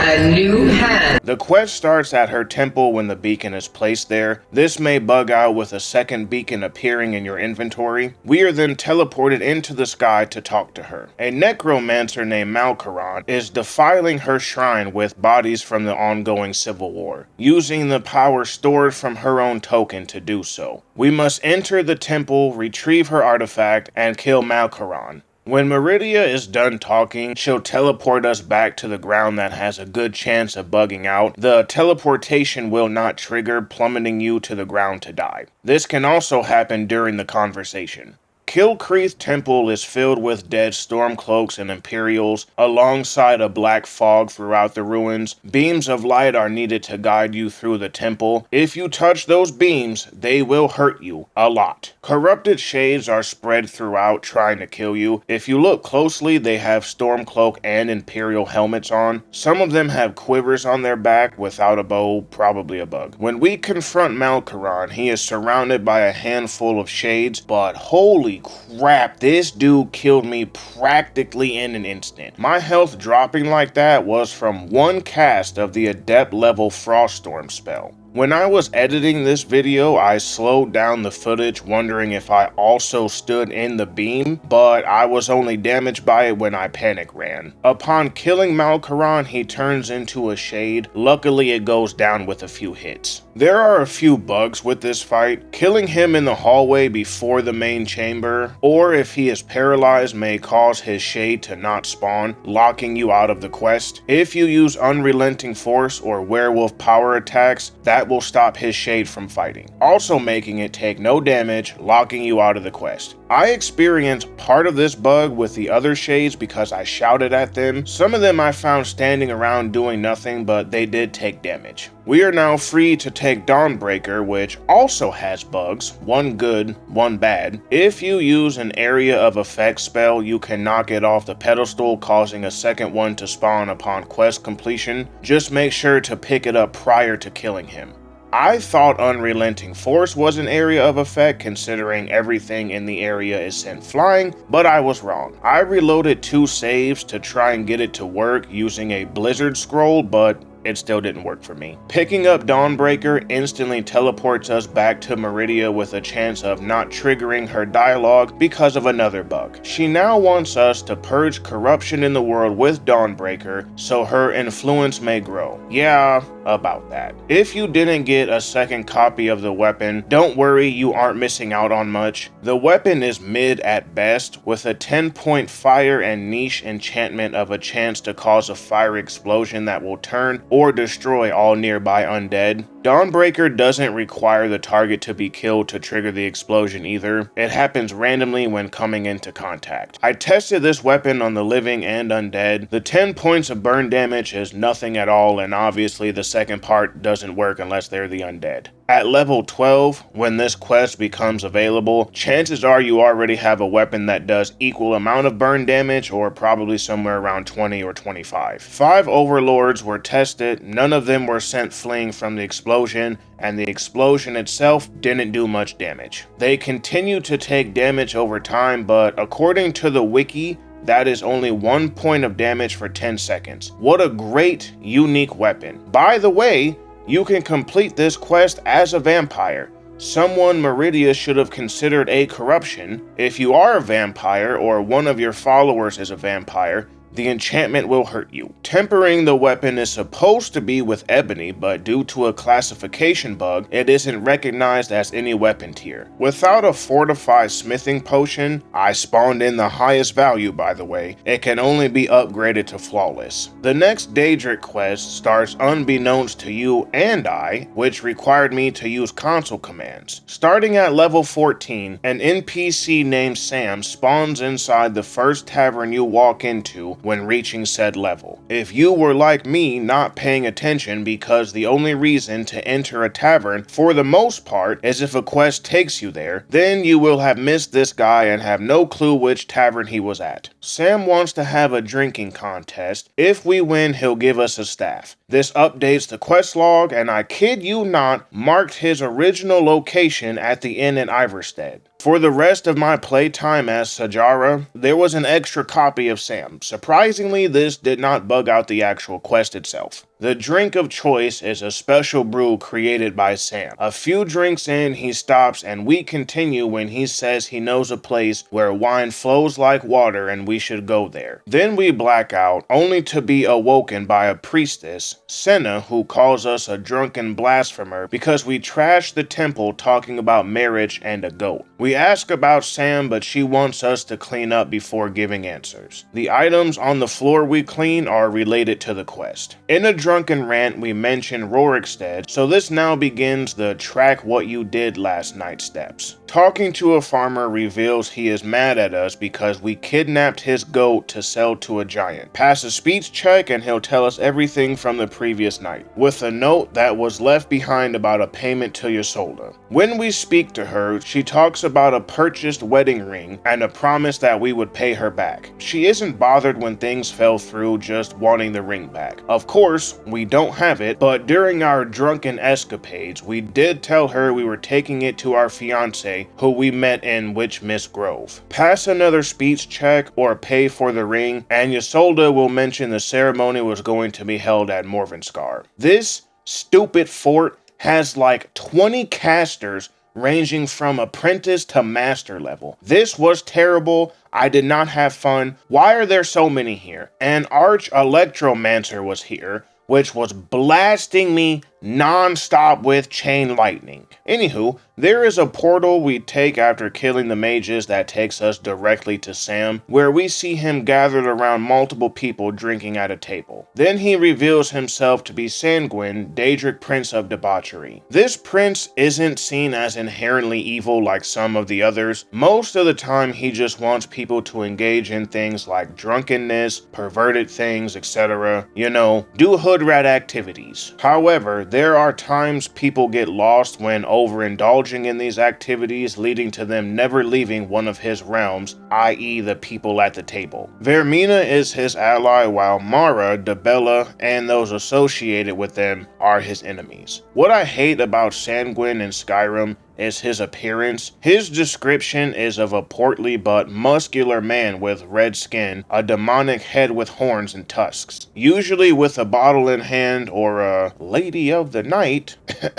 A new hand. The quest starts at her temple when the beacon is placed there. This may bug out with a second beacon appearing in your inventory. We are then teleported into the sky to talk to her. A necromancer named Malkaron is defiling her shrine with bodies from the ongoing civil war, using the power stored from her own token to do so. We must enter the temple, retrieve her artifact, and kill Malkaron. When Meridia is done talking, she'll teleport us back to the ground that has a good chance of bugging out. The teleportation will not trigger, plummeting you to the ground to die. This can also happen during the conversation. Kilcreath Temple is filled with dead Stormcloaks and Imperials, alongside a black fog throughout the ruins. Beams of light are needed to guide you through the temple. If you touch those beams, they will hurt you a lot. Corrupted shades are spread throughout trying to kill you. If you look closely, they have Stormcloak and Imperial helmets on. Some of them have quivers on their back without a bow, probably a bug. When we confront Malkaron, he is surrounded by a handful of shades, but holy crap, this dude killed me practically in an instant. My health dropping like that was from one cast of the Adept level Froststorm spell. When I was editing this video, I slowed down the footage wondering if I also stood in the beam, but I was only damaged by it when I panic ran. Upon killing Malkaron, he turns into a shade. Luckily, it goes down with a few hits. There are a few bugs with this fight. Killing him in the hallway before the main chamber, or if he is paralyzed, may cause his shade to not spawn, locking you out of the quest. If you use Unrelenting Force or Werewolf power attacks, that will stop his shade from fighting, also making it take no damage, locking you out of the quest. I experienced part of this bug with the other shades because I shouted at them. Some of them I found standing around doing nothing, but they did take damage. We are now free to take Dawnbreaker, which also has bugs, one good, one bad. If you use an area of effect spell, you can knock it off the pedestal, causing a second one to spawn upon quest completion. Just make sure to pick it up prior to killing him. I thought Unrelenting Force was an area of effect considering everything in the area is sent flying, but I was wrong. I reloaded 2 saves to try and get it to work using a Blizzard scroll, but it still didn't work for me. Picking up Dawnbreaker instantly teleports us back to Meridia with a chance of not triggering her dialogue because of another bug. She now wants us to purge corruption in the world with Dawnbreaker so her influence may grow. Yeah, about that. If you didn't get a second copy of the weapon, don't worry, you aren't missing out on much. The weapon is mid at best, with a 10-point fire and niche enchantment of a chance to cause a fire explosion that will turn or destroy all nearby undead. Dawnbreaker doesn't require the target to be killed to trigger the explosion either. It happens randomly when coming into contact. I tested this weapon on the living and undead. The 10 points of burn damage is nothing at all, and obviously the second part doesn't work unless they're the undead. At level 12, when this quest becomes available, chances are you already have a weapon that does equal amount of burn damage, or probably somewhere around 20 or 25. 5 overlords were tested, none of them were sent fleeing from the explosion, and the explosion itself didn't do much damage. They continue to take damage over time, but according to the wiki, that is only 1 point of damage for 10 seconds. What a great, unique weapon. By the way, you can complete this quest as a vampire. Someone Meridia should have considered a corruption. If you are a vampire or one of your followers is a vampire, the enchantment will hurt you. Tempering the weapon is supposed to be with ebony, but due to a classification bug, it isn't recognized as any weapon tier. Without a fortified smithing potion, I spawned in the highest value by the way, it can only be upgraded to flawless. The next Daedric quest starts unbeknownst to you and I, which required me to use console commands. Starting at level 14, an NPC named Sam spawns inside the first tavern you walk into when reaching said level. If you were like me, not paying attention because the only reason to enter a tavern for the most part is if a quest takes you there, then you will have missed this guy and have no clue which tavern he was at. Sam wants to have a drinking contest. If we win, he'll give us a staff. This updates the quest log, and I kid you not, marked his original location at the inn in Iverstead. For the rest of my playtime as Sajara, there was an extra copy of Sam. Surprisingly, this did not bug out the actual quest itself. The drink of choice is a special brew created by Sam. A few drinks in, he stops, and we continue when he says he knows a place where wine flows like water and we should go there. Then we black out, only to be awoken by a priestess, Senna, who calls us a drunken blasphemer because we trashed the temple talking about marriage and a goat. We ask about Sam, but she wants us to clean up before giving answers. The items on the floor we clean are related to the quest. In a drunken rant, we mention Rorikstead, so this now begins the track what you did last night steps. Talking to a farmer reveals he is mad at us because we kidnapped his goat to sell to a giant. Pass a speech check and he'll tell us everything from the previous night, with a note that was left behind about a payment to Ysolda. When we speak to her, she talks about a purchased wedding ring and a promise that we would pay her back. She isn't bothered when things fell through, just wanting the ring back. Of course, we don't have it, but during our drunken escapades, we did tell her we were taking it to our fiancé, who we met in Witchmist Grove. Pass another speech check or pay for the ring, and Ysolda will mention the ceremony was going to be held at Morvenskar. This stupid fort has like 20 casters ranging from apprentice to master level. This was terrible. I did not have fun. Why are there so many here? An arch electromancer was here, which was blasting me non-stop with chain lightning. Anywho, there is a portal we take after killing the mages that takes us directly to Sam, where we see him gathered around multiple people drinking at a table. Then he reveals himself to be Sanguine, Daedric Prince of Debauchery. This prince isn't seen as inherently evil like some of the others. Most of the time he just wants people to engage in things like drunkenness, perverted things, etc. You know, do hood rat activities. However, there are times people get lost when overindulging in these activities, leading to them never leaving one of his realms, i.e. the people at the table. Vermina is his ally, while Mara, Debella, and those associated with them are his enemies. What I hate about Sanguine in Skyrim is his appearance. His description is of a portly but muscular man with red skin, a demonic head with horns and tusks, usually with a bottle in hand or a lady of the night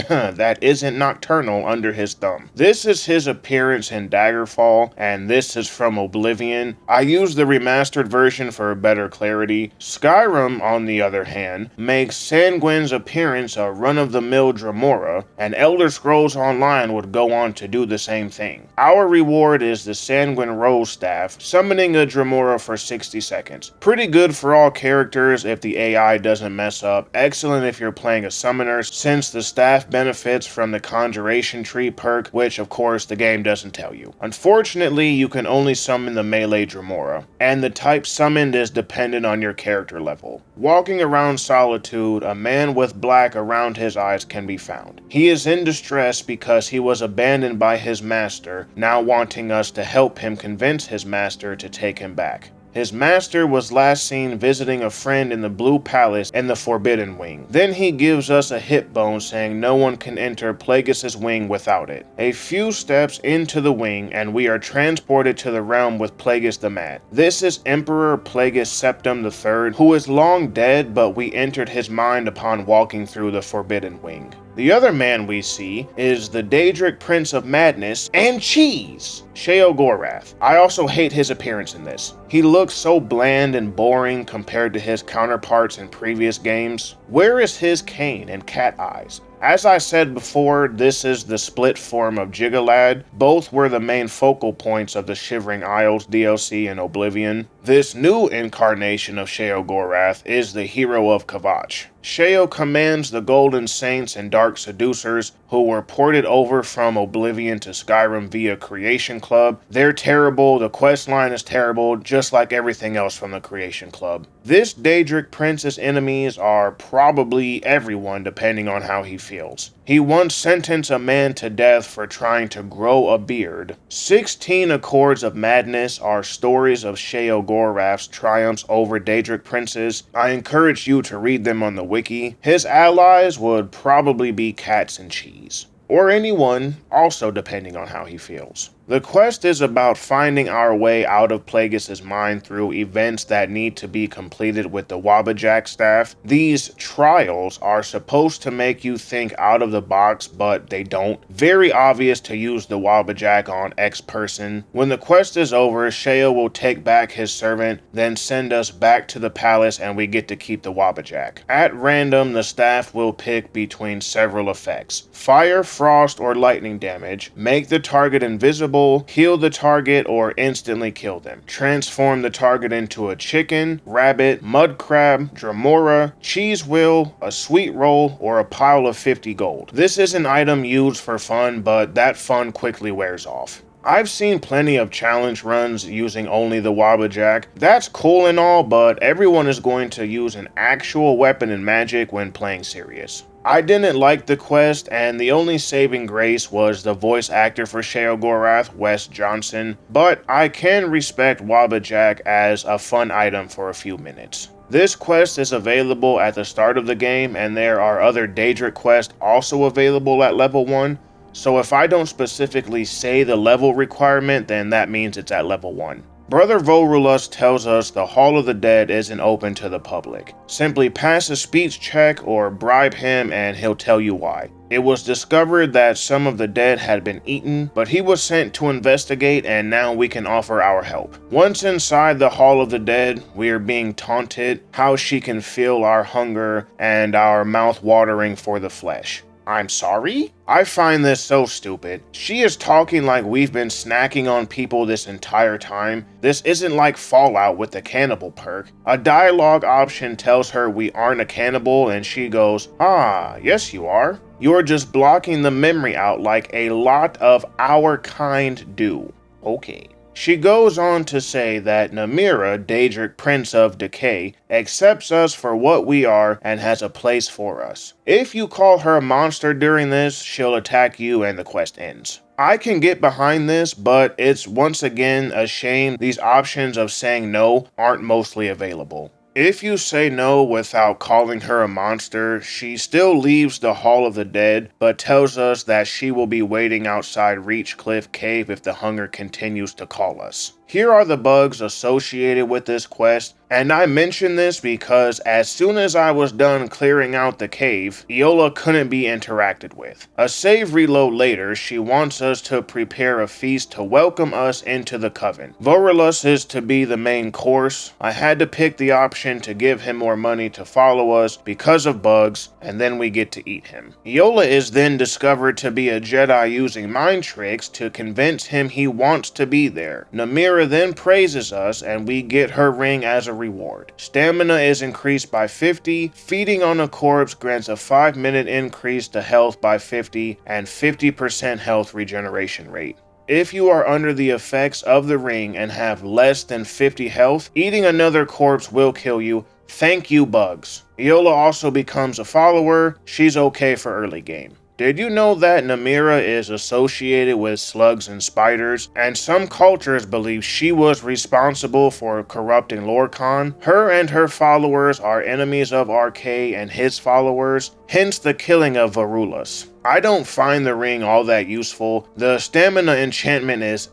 that isn't nocturnal under his thumb. This is his appearance in Daggerfall, and this is from Oblivion. I use the remastered version for better clarity. Skyrim, on the other hand, makes Sanguine's appearance a run-of-the-mill Dremora, and Elder Scrolls Online would would go on to do the same thing. Our reward is the Sanguine Rose Staff, summoning a Dremora for 60 seconds. Pretty good for all characters if the AI doesn't mess up, excellent if you're playing a summoner since the staff benefits from the Conjuration Tree perk, which of course the game doesn't tell you. Unfortunately, you can only summon the melee Dremora, and the type summoned is dependent on your character level. Walking around Solitude, a man with black around his eyes can be found. He is in distress because he was abandoned by his master, now wanting us to help him convince his master to take him back. His master was last seen visiting a friend in the Blue Palace in the Forbidden Wing. Then he gives us a hip bone saying no one can enter Plagueis' wing without it. A few steps into the wing and we are transported to the realm with Plagueis the Mad. This is Emperor Plagueis Septim III, who is long dead, but we entered his mind upon walking through the Forbidden Wing. The other man we see is the Daedric Prince of Madness and Cheese, Sheogorath. I also hate his appearance in this. He looks so bland and boring compared to his counterparts in previous games. Where is his cane and cat eyes? As I said before, this is the split form of Gigalad. Both were the main focal points of the Shivering Isles DLC in Oblivion. This new incarnation of Sheogorath is the hero of Kavach. Sheo commands the Golden Saints and Dark Seducers, who were ported over from Oblivion to Skyrim via Creation Club. They're terrible, the questline is terrible, just like everything else from the Creation Club. This Daedric Prince's enemies are probably everyone depending on how he feels. He once sentenced a man to death for trying to grow a beard. 16 Accords of Madness are stories of Sheogorath's triumphs over Daedric princes. I encourage you to read them on the wiki. His allies would probably be cats and cheese. Or anyone, also depending on how he feels. The quest is about finding our way out of Plagueis' mind through events that need to be completed with the Wabbajack staff. These trials are supposed to make you think out of the box, but they don't. Very obvious to use the Wabbajack on X person. When the quest is over, Sheo will take back his servant, then send us back to the palace and we get to keep the Wabbajack. At random, the staff will pick between several effects: fire, frost, or lightning damage, make the target invisible, heal the target, or instantly kill them. Transform the target into a chicken, rabbit, mud crab, Dremora, cheese wheel, a sweet roll, or a pile of 50 gold. This is an item used for fun, but that fun quickly wears off. I've seen plenty of challenge runs using only the Wabbajack. That's cool and all, but everyone is going to use an actual weapon in Magic when playing serious. I didn't like the quest, and the only saving grace was the voice actor for Sheogorath, Wes Johnson, but I can respect Wabbajack as a fun item for a few minutes. This quest is available at the start of the game, and there are other Daedric quests also available at level 1, so if I don't specifically say the level requirement, then that means it's at level 1. Brother Vorulus tells us the Hall of the Dead isn't open to the public. Simply pass a speech check or bribe him and he'll tell you why. It was discovered that some of the dead had been eaten, but he was sent to investigate and now we can offer our help. Once inside the Hall of the Dead, we are being taunted how she can feel our hunger and our mouth watering for the flesh. I'm sorry? I find this so stupid. She is talking like we've been snacking on people this entire time. This isn't like Fallout with the cannibal perk. A dialogue option tells her we aren't a cannibal and she goes, "Ah, yes you are. You're just blocking the memory out like a lot of our kind do." Okay. She goes on to say that Namira, Daedric Prince of Decay, accepts us for what we are and has a place for us. If you call her a monster during this, she'll attack you and the quest ends. I can get behind this, but it's once again a shame these options of saying no aren't mostly available. If you say no without calling her a monster, she still leaves the Hall of the Dead, but tells us that she will be waiting outside Reach Cliff Cave if the hunger continues to call us. Here are the bugs associated with this quest, and I mention this because as soon as I was done clearing out the cave, Iola couldn't be interacted with. A save reload later, she wants us to prepare a feast to welcome us into the coven. Vorulus is to be the main course. I had to pick the option to give him more money to follow us because of bugs, and then we get to eat him. Iola is then discovered to be a Jedi using mind tricks to convince him he wants to be there. Namira then praises us and we get her ring as a reward. Stamina is increased by 50, feeding on a corpse grants a 5-minute increase to health by 50 and 50% health regeneration rate. If you are under the effects of the ring and have less than 50 health, eating another corpse will kill you. Thank you, bugs. Iola also becomes a follower. She's okay for early game. Did you know that Namira is associated with slugs and spiders, and some cultures believe she was responsible for corrupting Lorcan? Her and her followers are enemies of RK and his followers, hence the killing of Vorulus. I don't find the ring all that useful. The stamina enchantment is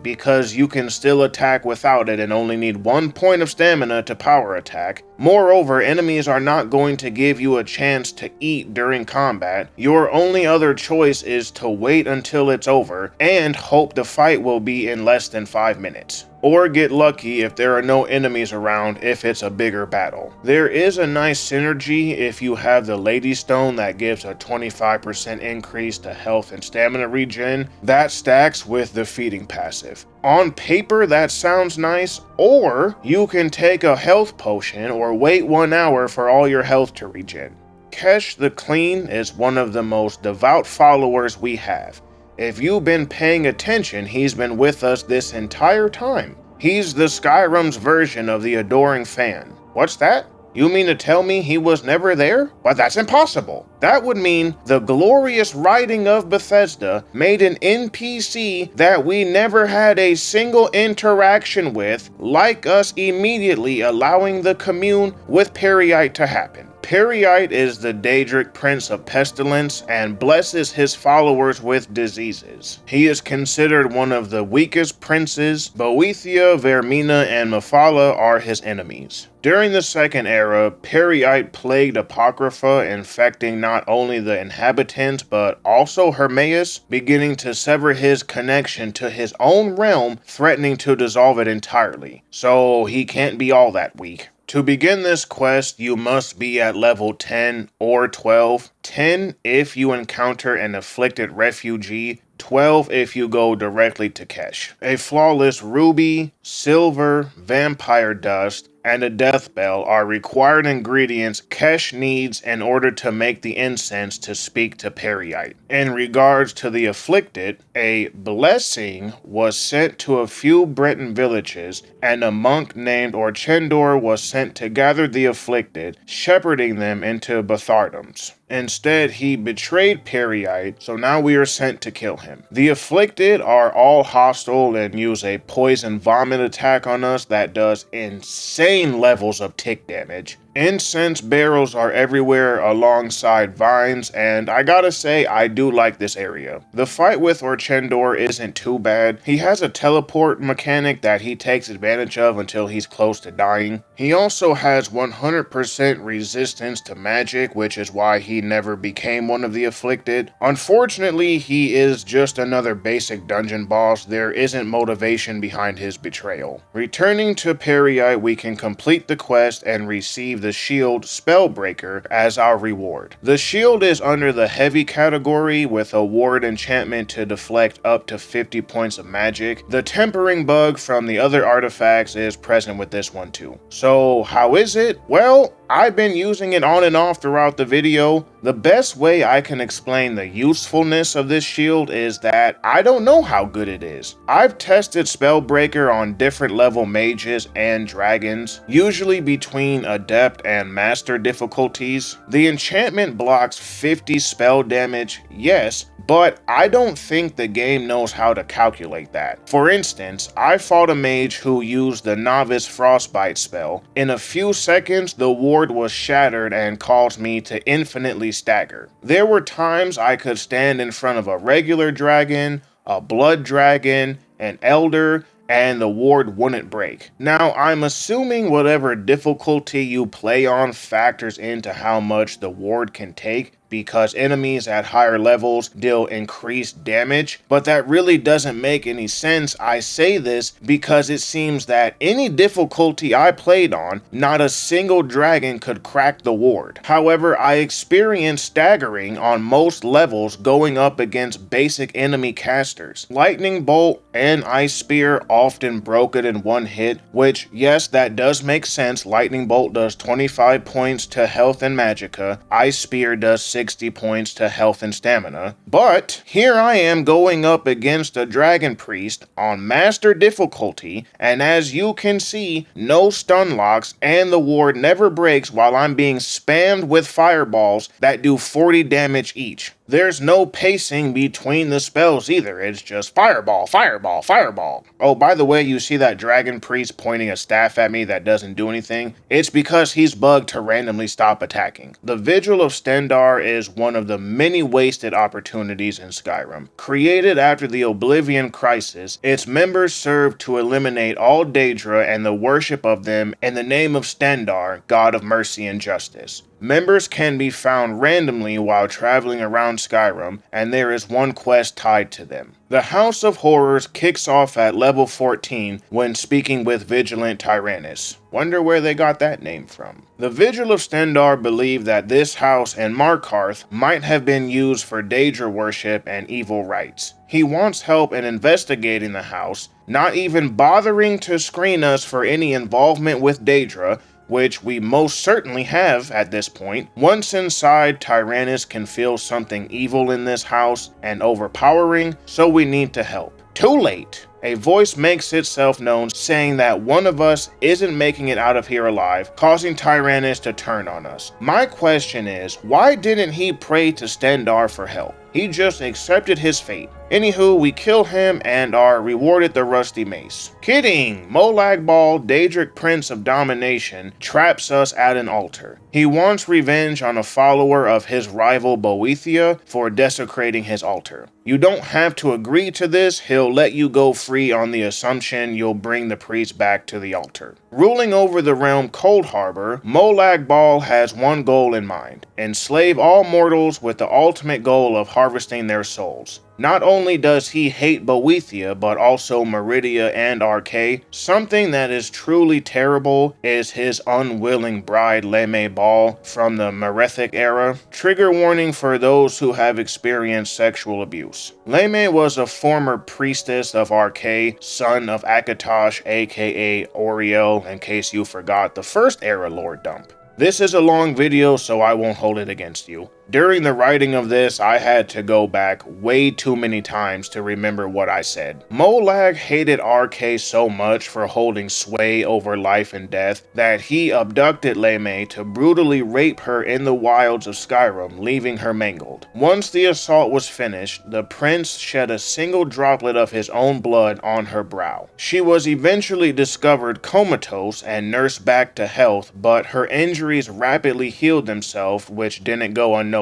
because you can still attack without it and only need 1 point of stamina to power attack. Moreover, enemies are not going to give you a chance to eat during combat. Your only other choice is to wait until it's over and hope the fight will be in less than 5 minutes. Or get lucky if there are no enemies around if it's a bigger battle. There is a nice synergy if you have the Lady Stone that gives a 25% increase to health and stamina regen. That stacks with the feeding passive. On paper that sounds nice, or you can take a health potion or wait 1 hour for all your health to regen. Kesh the Clean is one of the most devout followers we have. If you've been paying attention, he's been with us this entire time. He's the Skyrim's version of the Adoring Fan. What's that? You mean to tell me he was never there? Well, that's impossible. That would mean the glorious writing of Bethesda made an NPC that we never had a single interaction with like us, immediately allowing the commune with Periite to happen. Periite is the Daedric Prince of Pestilence and blesses his followers with diseases. He is considered one of the weakest princes. Boethia, Vermina, and Mephala are his enemies. During the Second Era, Periite plagued Apocrypha, infecting not only the inhabitants but also Hermaeus, beginning to sever his connection to his own realm, threatening to dissolve it entirely. So he can't be all that weak. To begin this quest, you must be at level 10 or 12. 10 if you encounter an afflicted refugee, 12 if you go directly to Kesh. A flawless ruby, silver, vampire dust, and a death bell are required ingredients Kesh needs in order to make the incense to speak to Periite. In regards to the afflicted, a blessing was sent to a few Breton villages, and a monk named Orchendor was sent to gather the afflicted, shepherding them into Bethardums. Instead, he betrayed Periite, so now we are sent to kill him. The afflicted are all hostile and use a poison vomit attack on us that does insane levels of tick damage. Incense barrels are everywhere alongside vines, and I gotta say, I do like this area. The fight with Orchendor isn't too bad. He has a teleport mechanic that he takes advantage of until he's close to dying. He also has 100% resistance to magic, which is why he never became one of the afflicted. Unfortunately, he is just another basic dungeon boss. There isn't motivation behind his betrayal. Returning to Periite, we can complete the quest and receive the shield Spellbreaker as our reward. The shield is under the heavy category with a ward enchantment to deflect up to 50 points of magic. The tempering bug from the other artifacts is present with this one too. So how is it? Well, I've been using it on and off throughout the video. The best way I can explain the usefulness of this shield is that I don't know how good it is. I've tested Spellbreaker on different level mages and dragons, usually between Adept and Master difficulties. The enchantment blocks 50 spell damage, yes, but I don't think the game knows how to calculate that. For instance, I fought a mage who used the Novice Frostbite spell. In a few seconds, the ward was shattered and caused me to infinitely stagger. There were times I could stand in front of a regular dragon, a blood dragon, an elder, and the ward wouldn't break. Now, I'm assuming whatever difficulty you play on factors into how much the ward can take, because enemies at higher levels deal increased damage, but that really doesn't make any sense. I say this because it seems that any difficulty I played on, not a single dragon could crack the ward. However, I experienced staggering on most levels going up against basic enemy casters. Lightning Bolt and Ice Spear often broke it in one hit, which, yes, that does make sense. Lightning Bolt does 25 points to health and magicka. Ice Spear does 60 points to health and stamina. But here I am going up against a dragon priest on master difficulty, and as you can see, no stun locks and the ward never breaks while I'm being spammed with fireballs that do 40 damage each. There's no pacing between the spells either, it's just fireball, fireball, fireball. Oh, by the way, you see that dragon priest pointing a staff at me that doesn't do anything? It's because he's bugged to randomly stop attacking. The Vigil of Stendarr is one of the many wasted opportunities in Skyrim. Created after the Oblivion Crisis, its members serve to eliminate all Daedra and the worship of them in the name of Stendarr, God of Mercy and Justice. Members can be found randomly while traveling around Skyrim, and there is one quest tied to them. The House of Horrors kicks off at level 14 when speaking with Vigilant Tyrannus. Wonder where they got that name from. The Vigil of Stendarr believe that this house and Markarth might have been used for Daedra worship and evil rites. He wants help in investigating the house, not even bothering to screen us for any involvement with Daedra, which we most certainly have at this point. Once inside, Tyrannus can feel something evil in this house and overpowering, so we need to help. Too late. A voice makes itself known saying that one of us isn't making it out of here alive, causing Tyrannus to turn on us. My question is, why didn't he pray to Stendarr for help? He just accepted his fate. Anywho, we kill him and are rewarded the rusty mace. Kidding! Molag Bal, Daedric Prince of Domination, traps us at an altar. He wants revenge on a follower of his rival Boethia for desecrating his altar. You don't have to agree to this, he'll let you go free on the assumption you'll bring the priest back to the altar. Ruling over the realm Cold Harbor, Molag Bal has one goal in mind: enslave all mortals with the ultimate goal of harvesting their souls. Not only does he hate Boethia, but also Meridia and Arkay. Something that is truly terrible is his unwilling bride Leme Bal from the Merethic era. Trigger warning for those who have experienced sexual abuse. Leme was a former priestess of Arkay, son of Akatosh aka Oriel, in case you forgot, the first era lord dump. This is a long video, so I won't hold it against you. During the writing of this, I had to go back way too many times to remember what I said. Molag hated Arkay so much for holding sway over life and death that he abducted Leme to brutally rape her in the wilds of Skyrim, leaving her mangled. Once the assault was finished, the prince shed a single droplet of his own blood on her brow. She was eventually discovered comatose and nursed back to health, but her injuries rapidly healed themselves, which didn't go unnoticed.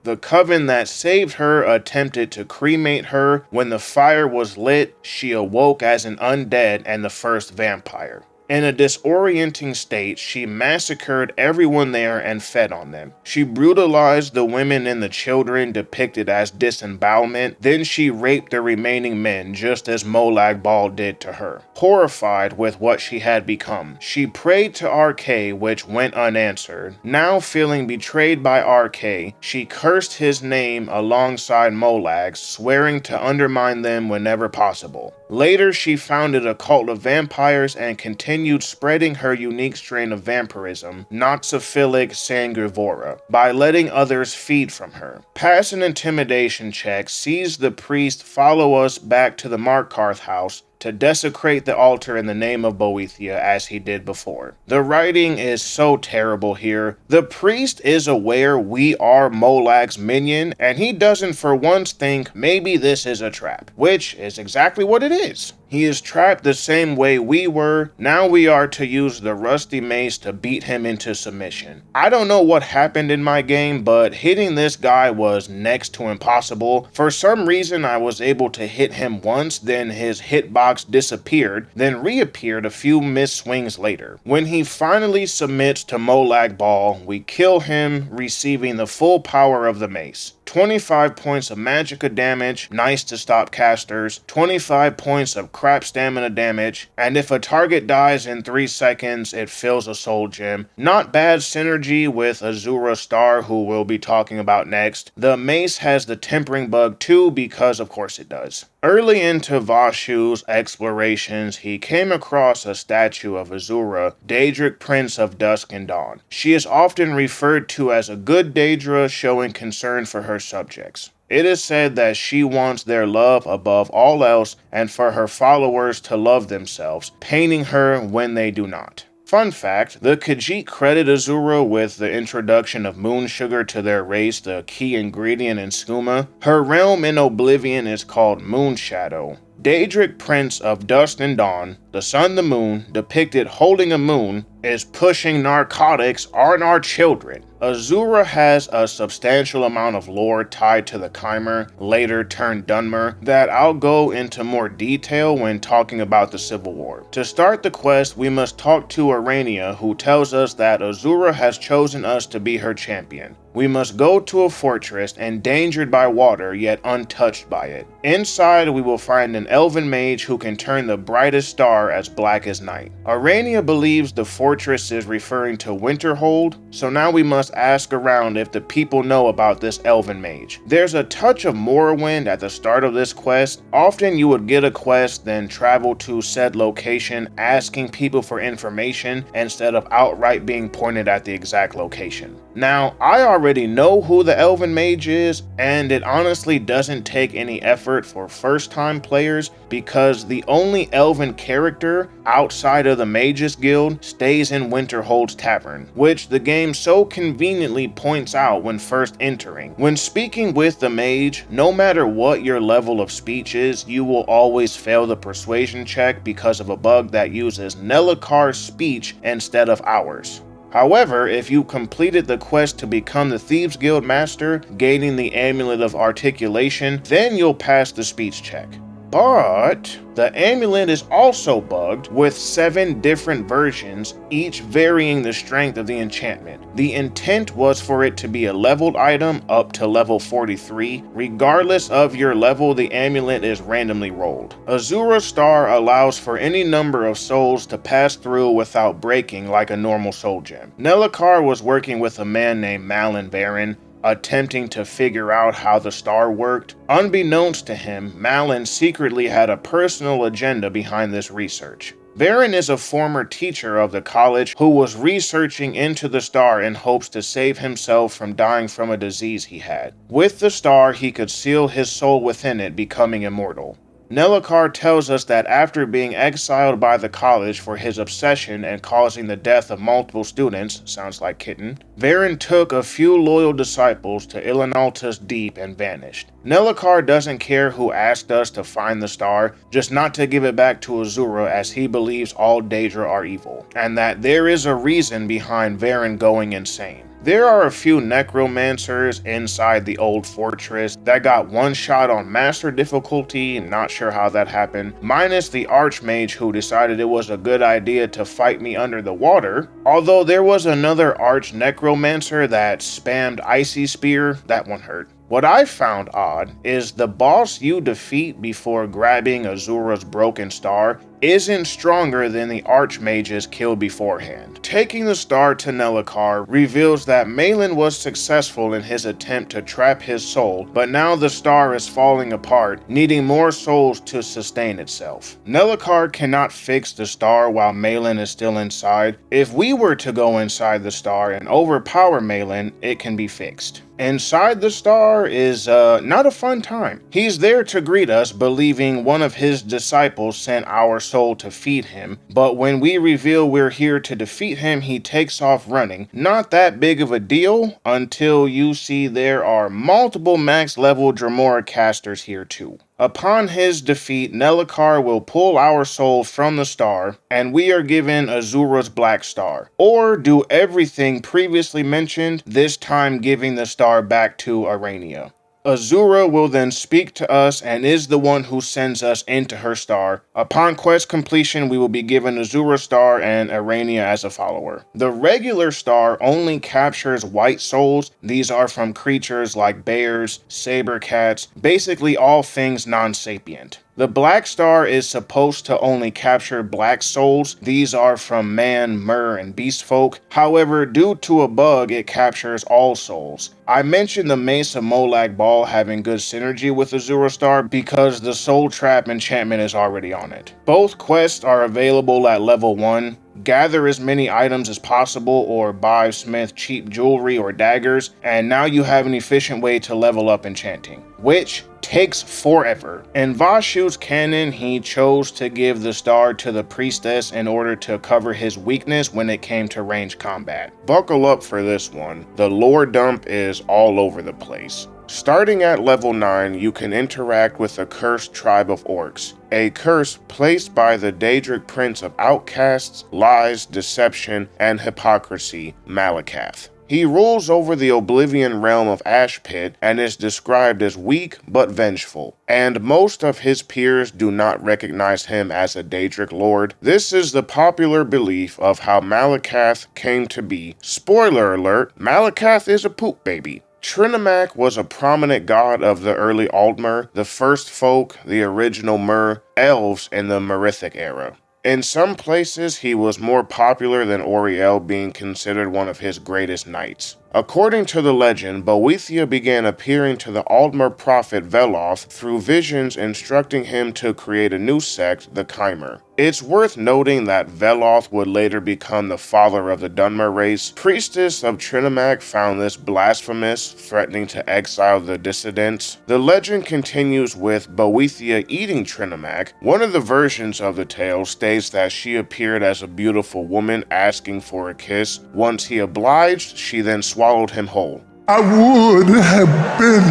The coven that saved her attempted to cremate her. When the fire was lit, she awoke as an undead and the first vampire. In a disorienting state, she massacred everyone there and fed on them. She brutalized the women and the children depicted as disembowelment, then she raped the remaining men just as Molag Bal did to her. Horrified with what she had become, she prayed to Arkay, which went unanswered. Now feeling betrayed by Arkay, she cursed his name alongside Molag's, swearing to undermine them whenever possible. Later, she founded a cult of vampires and continued spreading her unique strain of vampirism, Noxophilic sanguivora, by letting others feed from her. Pass an intimidation check, sees the priest follow us back to the Markarth house to desecrate the altar in the name of Boethia as he did before. The writing is so terrible here. The priest is aware we are Molag's minion, and he doesn't for once think maybe this is a trap, which is exactly what it is. He is trapped the same way we were. Now we are to use the rusty mace to beat him into submission. I don't know what happened in my game, but hitting this guy was next to impossible. For some reason, I was able to hit him once, then his hitbox disappeared, then reappeared a few missed swings later. When he finally submits to Molag Ball, we kill him, receiving the full power of the mace. 25 points of magicka damage, nice to stop casters, 25 points of crap stamina damage, and if a target dies in 3 seconds, it fills a soul gem. Not bad synergy with Azura Star, who we'll be talking about next. The mace has the tempering bug too, because of course it does. Early into Vashu's explorations, he came across a statue of Azura, Daedric Prince of Dusk and Dawn. She is often referred to as a good Daedra, showing concern for her subjects. It is said that she wants their love above all else and for her followers to love themselves, painting her when they do not. Fun fact, the Khajiit credit Azura with the introduction of moon sugar to their race, the key ingredient in skooma. Her realm in Oblivion is called Moon Shadow. Daedric Prince of Dusk and Dawn, the sun the moon, depicted holding a moon, is pushing narcotics on our children. Azura has a substantial amount of lore tied to the Chimer, later turned Dunmer, that I'll go into more detail when talking about the Civil War. To start the quest, we must talk to Orania, who tells us that Azura has chosen us to be her champion. We must go to a fortress endangered by water, yet untouched by it. Inside, we will find an elven mage who can turn the brightest star as black as night. Orania believes the fortress is referring to Winterhold, so now we must ask around if the people know about this elven mage. There's a touch of Morrowind at the start of this quest. Often you would get a quest, then travel to said location asking people for information instead of outright being pointed at the exact location. Now, I already know who the elven mage is, and it honestly doesn't take any effort for first-time players because the only elven character outside of the Mages Guild stays in Winterhold's Tavern, which the game so conveniently points out when first entering. When speaking with the mage, no matter what your level of speech is, you will always fail the persuasion check because of a bug that uses Nelakar's speech instead of ours. However, if you completed the quest to become the Thieves Guild Master, gaining the Amulet of Articulation, then you'll pass the speech check. But the amulet is also bugged with 7 different versions, each varying the strength of the enchantment. The intent was for it to be a leveled item up to level 43. Regardless of your level, the amulet is randomly rolled. Azura Star allows for any number of souls to pass through without breaking like a normal soul gem. Nelakar was working with a man named Malin Varen, attempting to figure out how the star worked. Unbeknownst to him, Malin secretly had a personal agenda behind this research. Varen is a former teacher of the college who was researching into the star in hopes to save himself from dying from a disease he had. With the star, he could seal his soul within it, becoming immortal. Nelakar tells us that after being exiled by the college for his obsession and causing the death of multiple students, sounds like kitten, Varen took a few loyal disciples to Ilinalta's Deep and vanished. Nelakar doesn't care who asked us to find the star, just not to give it back to Azura, as he believes all Daedra are evil, and that there is a reason behind Varen going insane. There are a few necromancers inside the old fortress that got one shot on master difficulty, not sure how that happened, minus the archmage who decided it was a good idea to fight me under the water, although there was another arch necromancer that spammed icy spear, that one hurt. What I found odd is the boss you defeat before grabbing Azura's broken star isn't stronger than the archmages killed beforehand. Taking the star to Nelakar reveals that Malin was successful in his attempt to trap his soul, but now the star is falling apart, needing more souls to sustain itself. Nelakar cannot fix the star while Malin is still inside. If we were to go inside the star and overpower Malin, it can be fixed. Inside the star is not a fun time. He's there to greet us, believing one of his disciples sent our soul to feed him, but when we reveal we're here to defeat him, he takes off running. Not that big of a deal until you see there are multiple max level Dremora casters here too. Upon his defeat, Nelacar will pull our soul from the star, and we are given Azura's Black Star. Or do everything previously mentioned, this time giving the star back to Arania. Azura will then speak to us and is the one who sends us into her star. Upon quest completion, we will be given Azura's star and Arania as a follower. The regular star only captures white souls. These are from creatures like bears, saber cats, basically all things non-sapient. The Black Star is supposed to only capture black souls. These are from man, mer, and beast folk. However, due to a bug, it captures all souls. I mentioned the Mace of Molag Bal having good synergy with Azura Star because the Soul Trap enchantment is already on it. Both quests are available at level 1. Gather as many items as possible or buy smith cheap jewelry or daggers, and now you have an efficient way to level up enchanting, which takes forever. In Vashu's canon, he chose to give the star to the priestess in order to cover his weakness when it came to range combat. Buckle up for this one. The lore dump is all over the place. Starting at level 9, you can interact with the cursed tribe of orcs, a curse placed by the Daedric prince of outcasts, lies, deception, and hypocrisy, Malakath. He rules over the Oblivion realm of Ashpit and is described as weak but vengeful, and most of his peers do not recognize him as a Daedric lord. This is the popular belief of how Malakath came to be. Spoiler alert, Malakath is a poop baby. Trinimac was a prominent god of the early Aldmer, the first folk, the original Mer, elves in the Merithic era. In some places, he was more popular than Auriel, being considered one of his greatest knights. According to the legend, Boethia began appearing to the Aldmer prophet Veloth through visions instructing him to create a new sect, the Chimer. It's worth noting that Veloth would later become the father of the Dunmer race. Priestess of Trinimac found this blasphemous, threatening to exile the dissidents. The legend continues with Boethia eating Trinimac. One of the versions of the tale states that she appeared as a beautiful woman asking for a kiss. Once he obliged, she then swallowed him whole. I would have been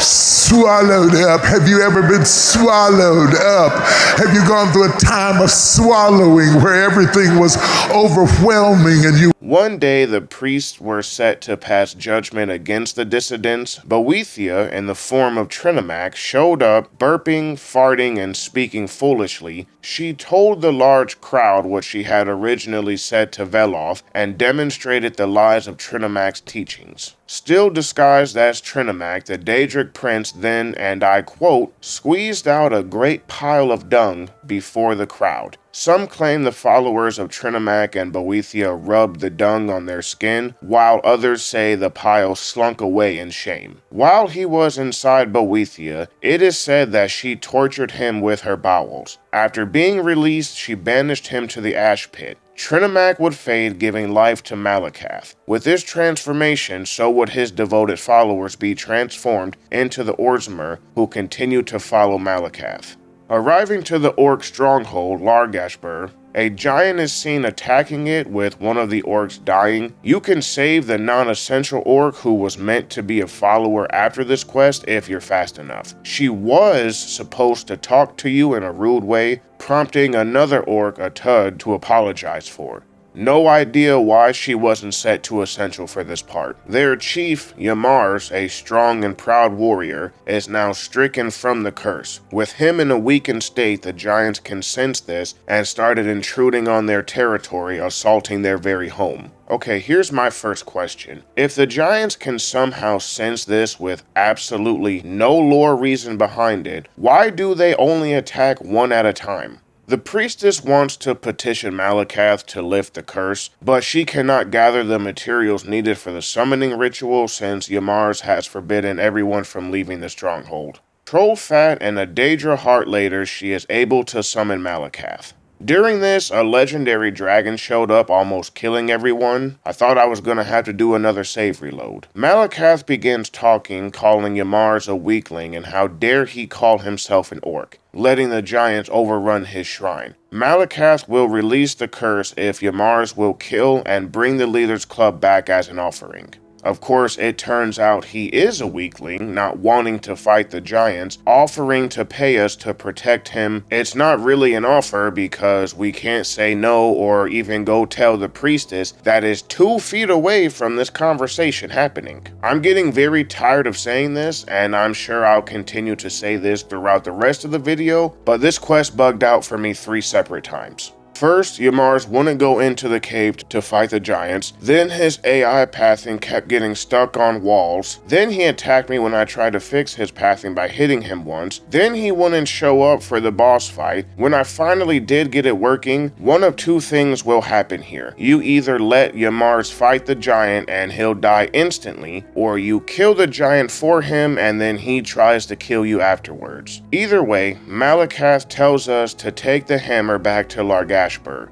swallowed up. Have you ever been swallowed up? Have you gone through a time of swallowing where everything was overwhelming and you... One day, the priests were set to pass judgment against the dissidents. Boethia, in the form of Trinimac, showed up, burping, farting, and speaking foolishly. She told the large crowd what she had originally said to Veloth and demonstrated the lies of Trinimac's teachings. Still disguised as Trinimac, the Daedric prince then, and I quote, squeezed out a great pile of dung before the crowd. Some claim the followers of Trinimac and Boethia rubbed the dung on their skin, while others say the pile slunk away in shame. While he was inside Boethia, it is said that she tortured him with her bowels. After being released, she banished him to the ash pit. Trinimac would fade, giving life to Malakath. With this transformation, so would his devoted followers be transformed into the Orzammar, who continue to follow Malakath. Arriving to the orc stronghold, Largashbur, a giant is seen attacking it with one of the orcs dying. You can save the non-essential orc who was meant to be a follower after this quest if you're fast enough. She was supposed to talk to you in a rude way, prompting another orc, a Tud, to apologize for. No idea why she wasn't set to essential for this part. Their chief, Yamars, a strong and proud warrior, is now stricken from the curse. With him in a weakened state, the giants can sense this and started intruding on their territory, assaulting their very home. Okay, here's my first question. If the giants can somehow sense this with absolutely no lore reason behind it, why do they only attack one at a time? The priestess wants to petition Malakath to lift the curse, but she cannot gather the materials needed for the summoning ritual since Yamars has forbidden everyone from leaving the stronghold. Troll fat and a Daedra heart later, she is able to summon Malakath. During this, a legendary dragon showed up, almost killing everyone. I thought I was gonna have to do another save reload. Malakath begins talking, calling Yamars a weakling and how dare he call himself an orc, letting the giants overrun his shrine. Malakath will release the curse if Yamars will kill and bring the leader's club back as an offering. Of course, it turns out he is a weakling, not wanting to fight the giants, offering to pay us to protect him. It's not really an offer because we can't say no or even go tell the priestess that is 2 feet away from this conversation happening. I'm getting very tired of saying this, and I'm sure I'll continue to say this throughout the rest of the video, but this quest bugged out for me 3 separate times. First, Yamar's wouldn't go into the cave to fight the giants, then his AI pathing kept getting stuck on walls, then he attacked me when I tried to fix his pathing by hitting him once, then he wouldn't show up for the boss fight. When I finally did get it working, one of 2 things will happen here. You either let Yamar's fight the giant and he'll die instantly, or you kill the giant for him and then he tries to kill you afterwards. Either way, Malakath tells us to take the hammer back to Largash,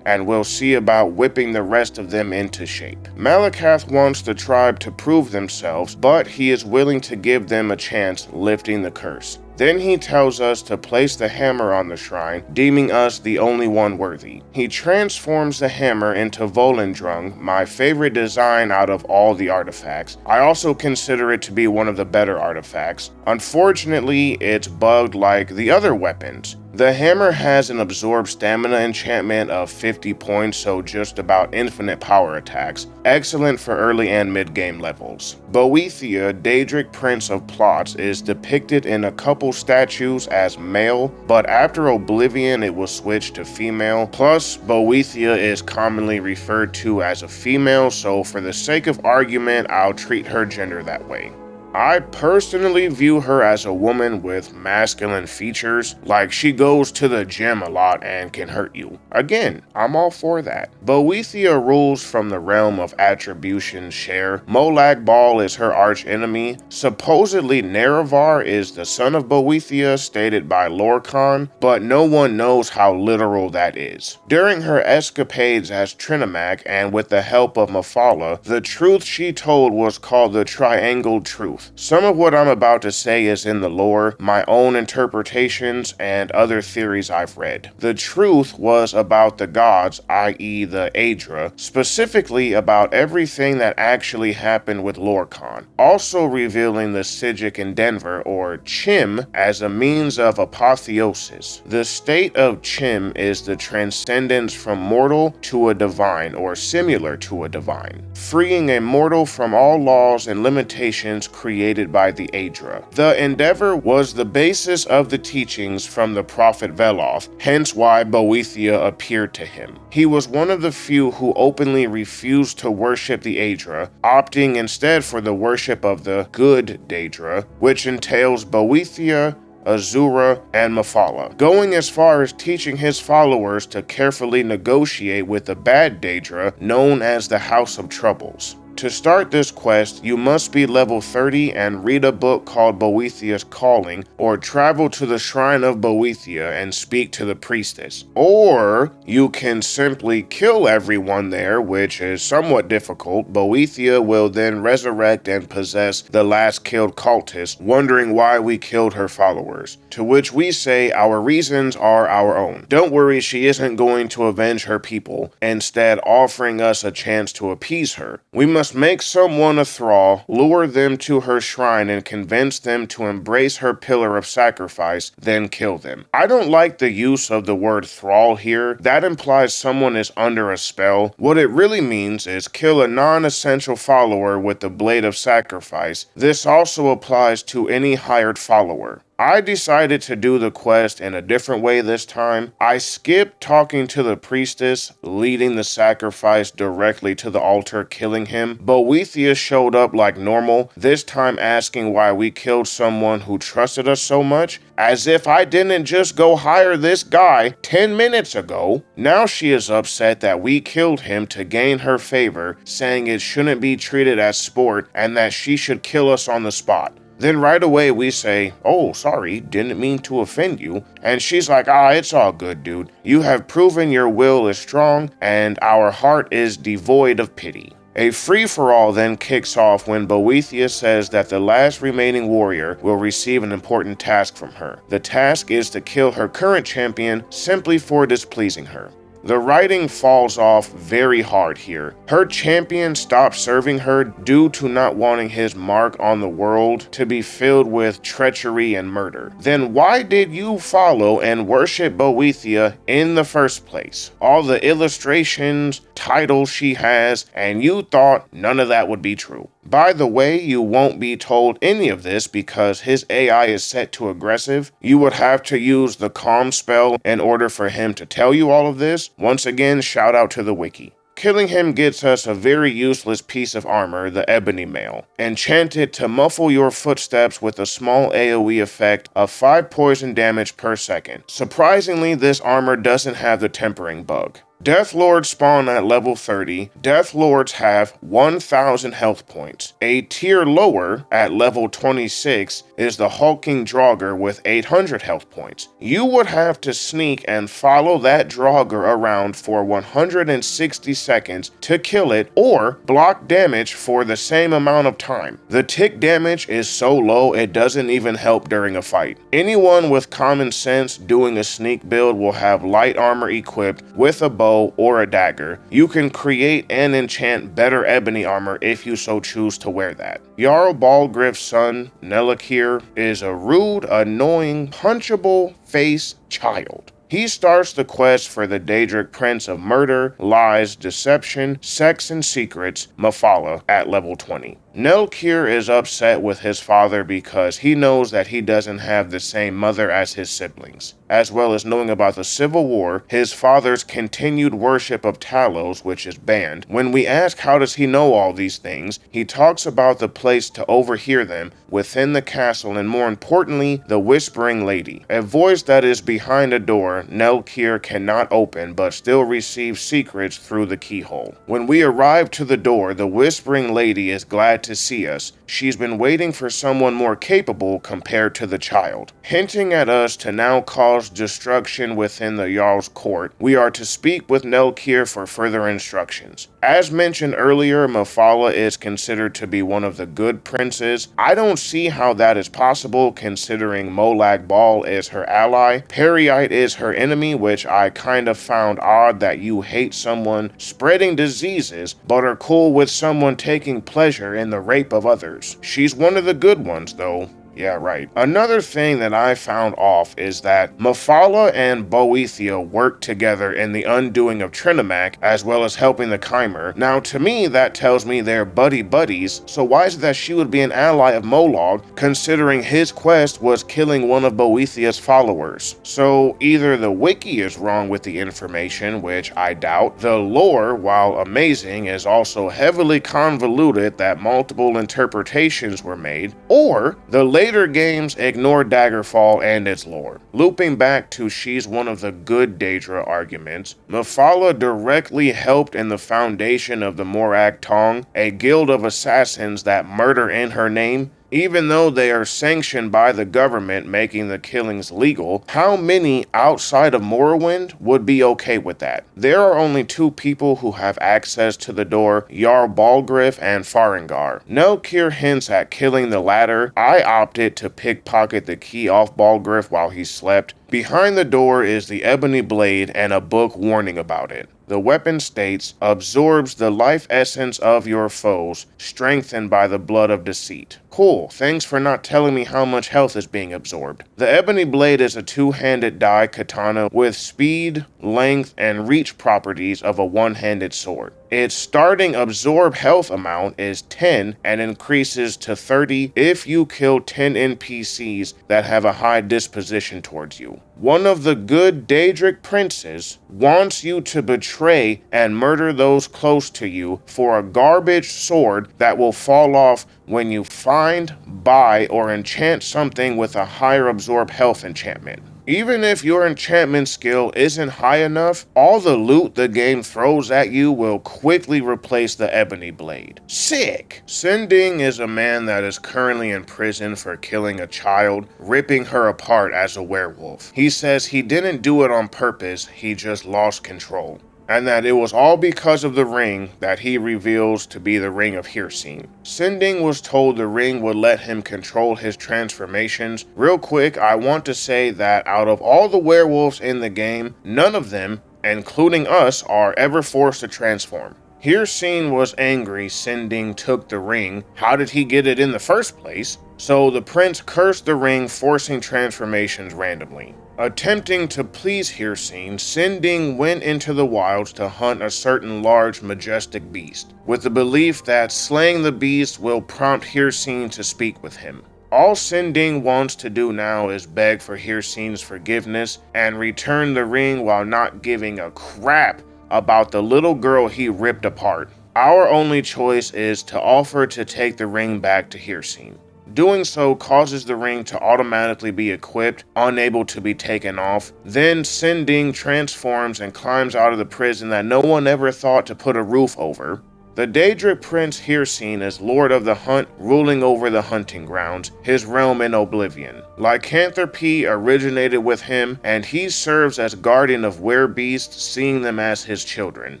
and we'll see about whipping the rest of them into shape. Malakath wants the tribe to prove themselves, but he is willing to give them a chance lifting the curse. Then he tells us to place the hammer on the shrine, deeming us the only one worthy. He transforms the hammer into Volendrung, my favorite design out of all the artifacts. I also consider it to be one of the better artifacts. Unfortunately, it's bugged like the other weapons. The hammer has an absorbed stamina enchantment of 50 points, so just about infinite power attacks. Excellent for early and mid-game levels. Boethia, Daedric Prince of Plots, is depicted in a couple statues as male, but after Oblivion it was switched to female. Plus, Boethia is commonly referred to as a female, so for the sake of argument, I'll treat her gender that way. I personally view her as a woman with masculine features, like she goes to the gym a lot and can hurt you. Again, I'm all for that. Boethia rules from the realm of attribution share. Molag Bal is her arch enemy. Supposedly Nerevar is the son of Boethia, stated by Lorkhan, but no one knows how literal that is. During her escapades as Trinimac and with the help of Mephala, the truth she told was called the Triangle Truth. Some of what I'm about to say is in the lore, my own interpretations, and other theories I've read. The truth was about the gods, i.e. the Aedra, specifically about everything that actually happened with Lorkhan, also revealing the Psijic in Denver, or Chim, as a means of apotheosis. The state of Chim is the transcendence from mortal to a divine, or similar to a divine, freeing a mortal from all laws and limitations created by the Aedra. The endeavor was the basis of the teachings from the prophet Veloth, hence why Boethia appeared to him. He was one of the few who openly refused to worship the Aedra, opting instead for the worship of the good Daedra, which entails Boethia, Azura, and Mephala, going as far as teaching his followers to carefully negotiate with the bad Daedra, known as the House of Troubles. To start this quest, you must be level 30 and read a book called Boethia's Calling, or travel to the Shrine of Boethia and speak to the priestess. Or you can simply kill everyone there, which is somewhat difficult. Boethia will then resurrect and possess the last killed cultist, wondering why we killed her followers. To which we say our reasons are our own. Don't worry, she isn't going to avenge her people, instead offering us a chance to appease her. We must make someone a thrall, lure them to her shrine, and convince them to embrace her pillar of sacrifice, then kill them. I don't like the use of the word thrall here. That implies someone is under a spell. What it really means is kill a non-essential follower with the blade of sacrifice. This also applies to any hired follower. I decided to do the quest in a different way this time. I skipped talking to the priestess, leading the sacrifice directly to the altar, killing him. Boethia showed up like normal, this time asking why we killed someone who trusted us so much, as if I didn't just go hire this guy 10 minutes ago. Now she is upset that we killed him to gain her favor, saying it shouldn't be treated as sport and that she should kill us on the spot. Then right away we say, "Oh, sorry, didn't mean to offend you." And she's like, "It's all good, dude. You have proven your will is strong and our heart is devoid of pity." A free-for-all then kicks off when Boethia says that the last remaining warrior will receive an important task from her. The task is to kill her current champion simply for displeasing her. The writing falls off very hard here. Her champion stopped serving her due to not wanting his mark on the world to be filled with treachery and murder. Then why did you follow and worship Boethia in the first place? All the illustrations, titles she has, and you thought none of that would be true. By the way, you won't be told any of this because his AI is set to aggressive. You would have to use the calm spell in order for him to tell you all of this. Once again, shout out to the wiki. Killing him gets us a very useless piece of armor, the Ebony Mail. Enchanted to muffle your footsteps with a small AoE effect of 5 poison damage per second. Surprisingly, this armor doesn't have the tempering bug. Death Lords spawn at level 30. Death Lords have 1,000 health points. A tier lower, at level 26, is the Hulking Draugr with 800 health points. You would have to sneak and follow that Draugr around for 160 seconds to kill it, or block damage for the same amount of time. The tick damage is so low it doesn't even help during a fight. Anyone with common sense doing a sneak build will have light armor equipped with a bow or a dagger. You can create and enchant better ebony armor if you so choose to wear that. Jarl Balgriff's son, Nelakir, is a rude, annoying, punchable face child. He starts the quest for the Daedric Prince of Murder, Lies, Deception, Sex, and Secrets, Mephala, at level 20. Nelkir is upset with his father because he knows that he doesn't have the same mother as his siblings. As well as knowing about the Civil War, his father's continued worship of Talos, which is banned. When we ask how does he know all these things, he talks about the place to overhear them within the castle and more importantly, the Whispering Lady. A voice that is behind a door Nelkir cannot open but still receives secrets through the keyhole. When we arrive to the door, the Whispering Lady is glad to see us. She's been waiting for someone more capable compared to the child, hinting at us to now cause destruction within the Jarl's court. We are to speak with Nelkir for further instructions. As mentioned earlier, Mephala is considered to be one of the good princes. I don't see how that is possible considering Molag Bal is her ally, Periite is her enemy, which I kind of found odd that you hate someone spreading diseases but are cool with someone taking pleasure in the rape of others. She's one of the good ones though. Yeah, right. Another thing that I found off is that Mephala and Boethia work together in the undoing of Trinimac, as well as helping the Chimer. Now, to me, that tells me they're buddies, so why is it that she would be an ally of Molag, considering his quest was killing one of Boethia's followers? So, either the wiki is wrong with the information, which I doubt, the lore, while amazing, is also heavily convoluted that multiple interpretations were made, or the later games ignore Daggerfall and its lore. Looping back to she's one of the good Daedra arguments, Mephala directly helped in the foundation of the Morag Tong, a guild of assassins that murder in her name. Even though they are sanctioned by the government making the killings legal, how many outside of Morrowind would be okay with that? There are only two people who have access to the door, Jarl Balgriff and Farengar. Nelkir hints at killing the latter. I opted to pickpocket the key off Balgriff while he slept. Behind the door is the ebony blade and a book warning about it. The weapon states, absorbs the life essence of your foes, strengthened by the blood of deceit. Cool, thanks for not telling me how much health is being absorbed. The ebony blade is a two-handed dai katana with speed, length, and reach properties of a one-handed sword. Its starting absorb health amount is 10 and increases to 30 if you kill 10 NPCs that have a high disposition towards you. One of the good Daedric princes wants you to betray and murder those close to you for a garbage sword that will fall off when you find, buy, or enchant something with a higher absorb health enchantment. Even if your enchantment skill isn't high enough, all the loot the game throws at you will quickly replace the ebony blade. Sick! Sinding is a man that is currently in prison for killing a child, ripping her apart as a werewolf. He says he didn't do it on purpose, he just lost control. And that it was all because of the ring that he reveals to be the Ring of Hircine. Sinding was told the ring would let him control his transformations. Real quick, I want to say that out of all the werewolves in the game, none of them including us, are ever forced to transform. Hircine was angry Sinding took the ring. How did he get it in the first place? So the prince cursed the ring, forcing transformations randomly. Attempting to please Hircine, Sinding went into the wilds to hunt a certain large, majestic beast, with the belief that slaying the beast will prompt Hircine to speak with him. All Sinding wants to do now is beg for Hircine's forgiveness and return the ring while not giving a crap about the little girl he ripped apart. Our only choice is to offer to take the ring back to Hircine. Doing so causes the ring to automatically be equipped, unable to be taken off. Then Sinding transforms and climbs out of the prison that no one ever thought to put a roof over. The Daedric Prince Hircine is Lord of the Hunt, ruling over the hunting grounds, his realm in Oblivion. Lycanthropy originated with him, and he serves as guardian of werebeasts, seeing them as his children.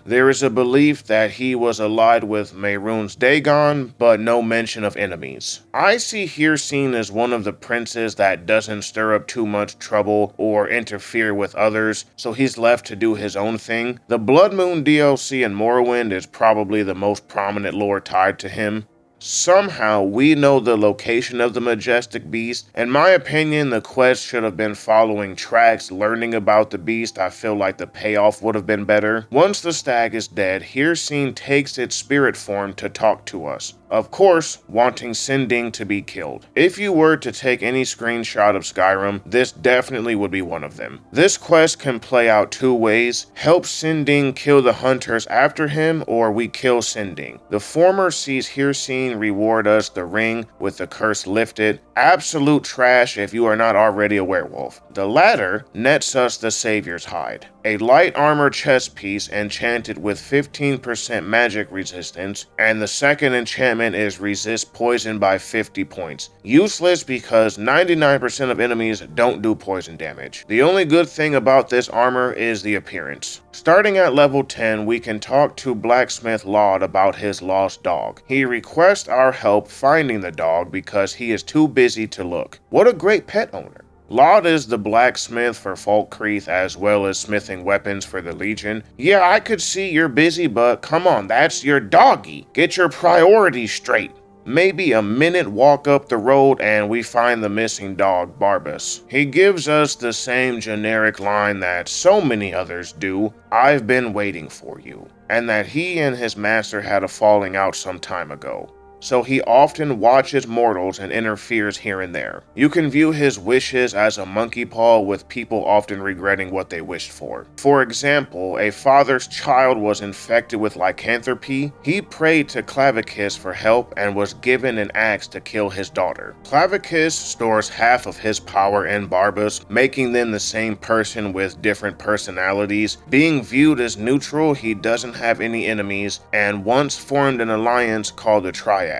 There is a belief that he was allied with Mehrunes Dagon, but no mention of enemies. I see Hircine as one of the princes that doesn't stir up too much trouble or interfere with others, so he's left to do his own thing. The Blood Moon DLC in Morrowind is probably the most prominent lore tied to him. Somehow, we know the location of the majestic beast. In my opinion, the quest should have been following tracks, learning about the beast. I feel like the payoff would have been better. Once the stag is dead, Hircine takes its spirit form to talk to us. Of course, wanting Sinding to be killed. If you were to take any screenshot of Skyrim, this definitely would be one of them. This quest can play out two ways: help Sinding kill the hunters after him, or we kill Sinding. The former sees Hircine reward us the ring with the curse lifted. Absolute trash if you are not already a werewolf. The latter nets us the Savior's Hide, a light armor chest piece enchanted with 15% magic resistance, and the second enchantment is resist poison by 50 points. Useless because 99% of enemies don't do poison damage. The only good thing about this armor is the appearance. Starting at level 10, we can talk to Blacksmith Laud about his lost dog. He requests our help finding the dog because he is too busy to look. What a great pet owner. Laud is the blacksmith for Falkreath as well as smithing weapons for the Legion. Yeah, I could see you're busy, but come on, that's your doggy. Get your priorities straight. Maybe a minute walk up the road and we find the missing dog, Barbas. He gives us the same generic line that so many others do: "I've been waiting for you," and that he and his master had a falling out some time ago. So he often watches mortals and interferes here and there. You can view his wishes as a monkey paw, with people often regretting what they wished for. For example, a father's child was infected with lycanthropy. He prayed to Clavicus for help and was given an axe to kill his daughter. Clavicus stores half of his power in Barbas, making them the same person with different personalities. Being viewed as neutral, he doesn't have any enemies, and once formed an alliance called the Triad.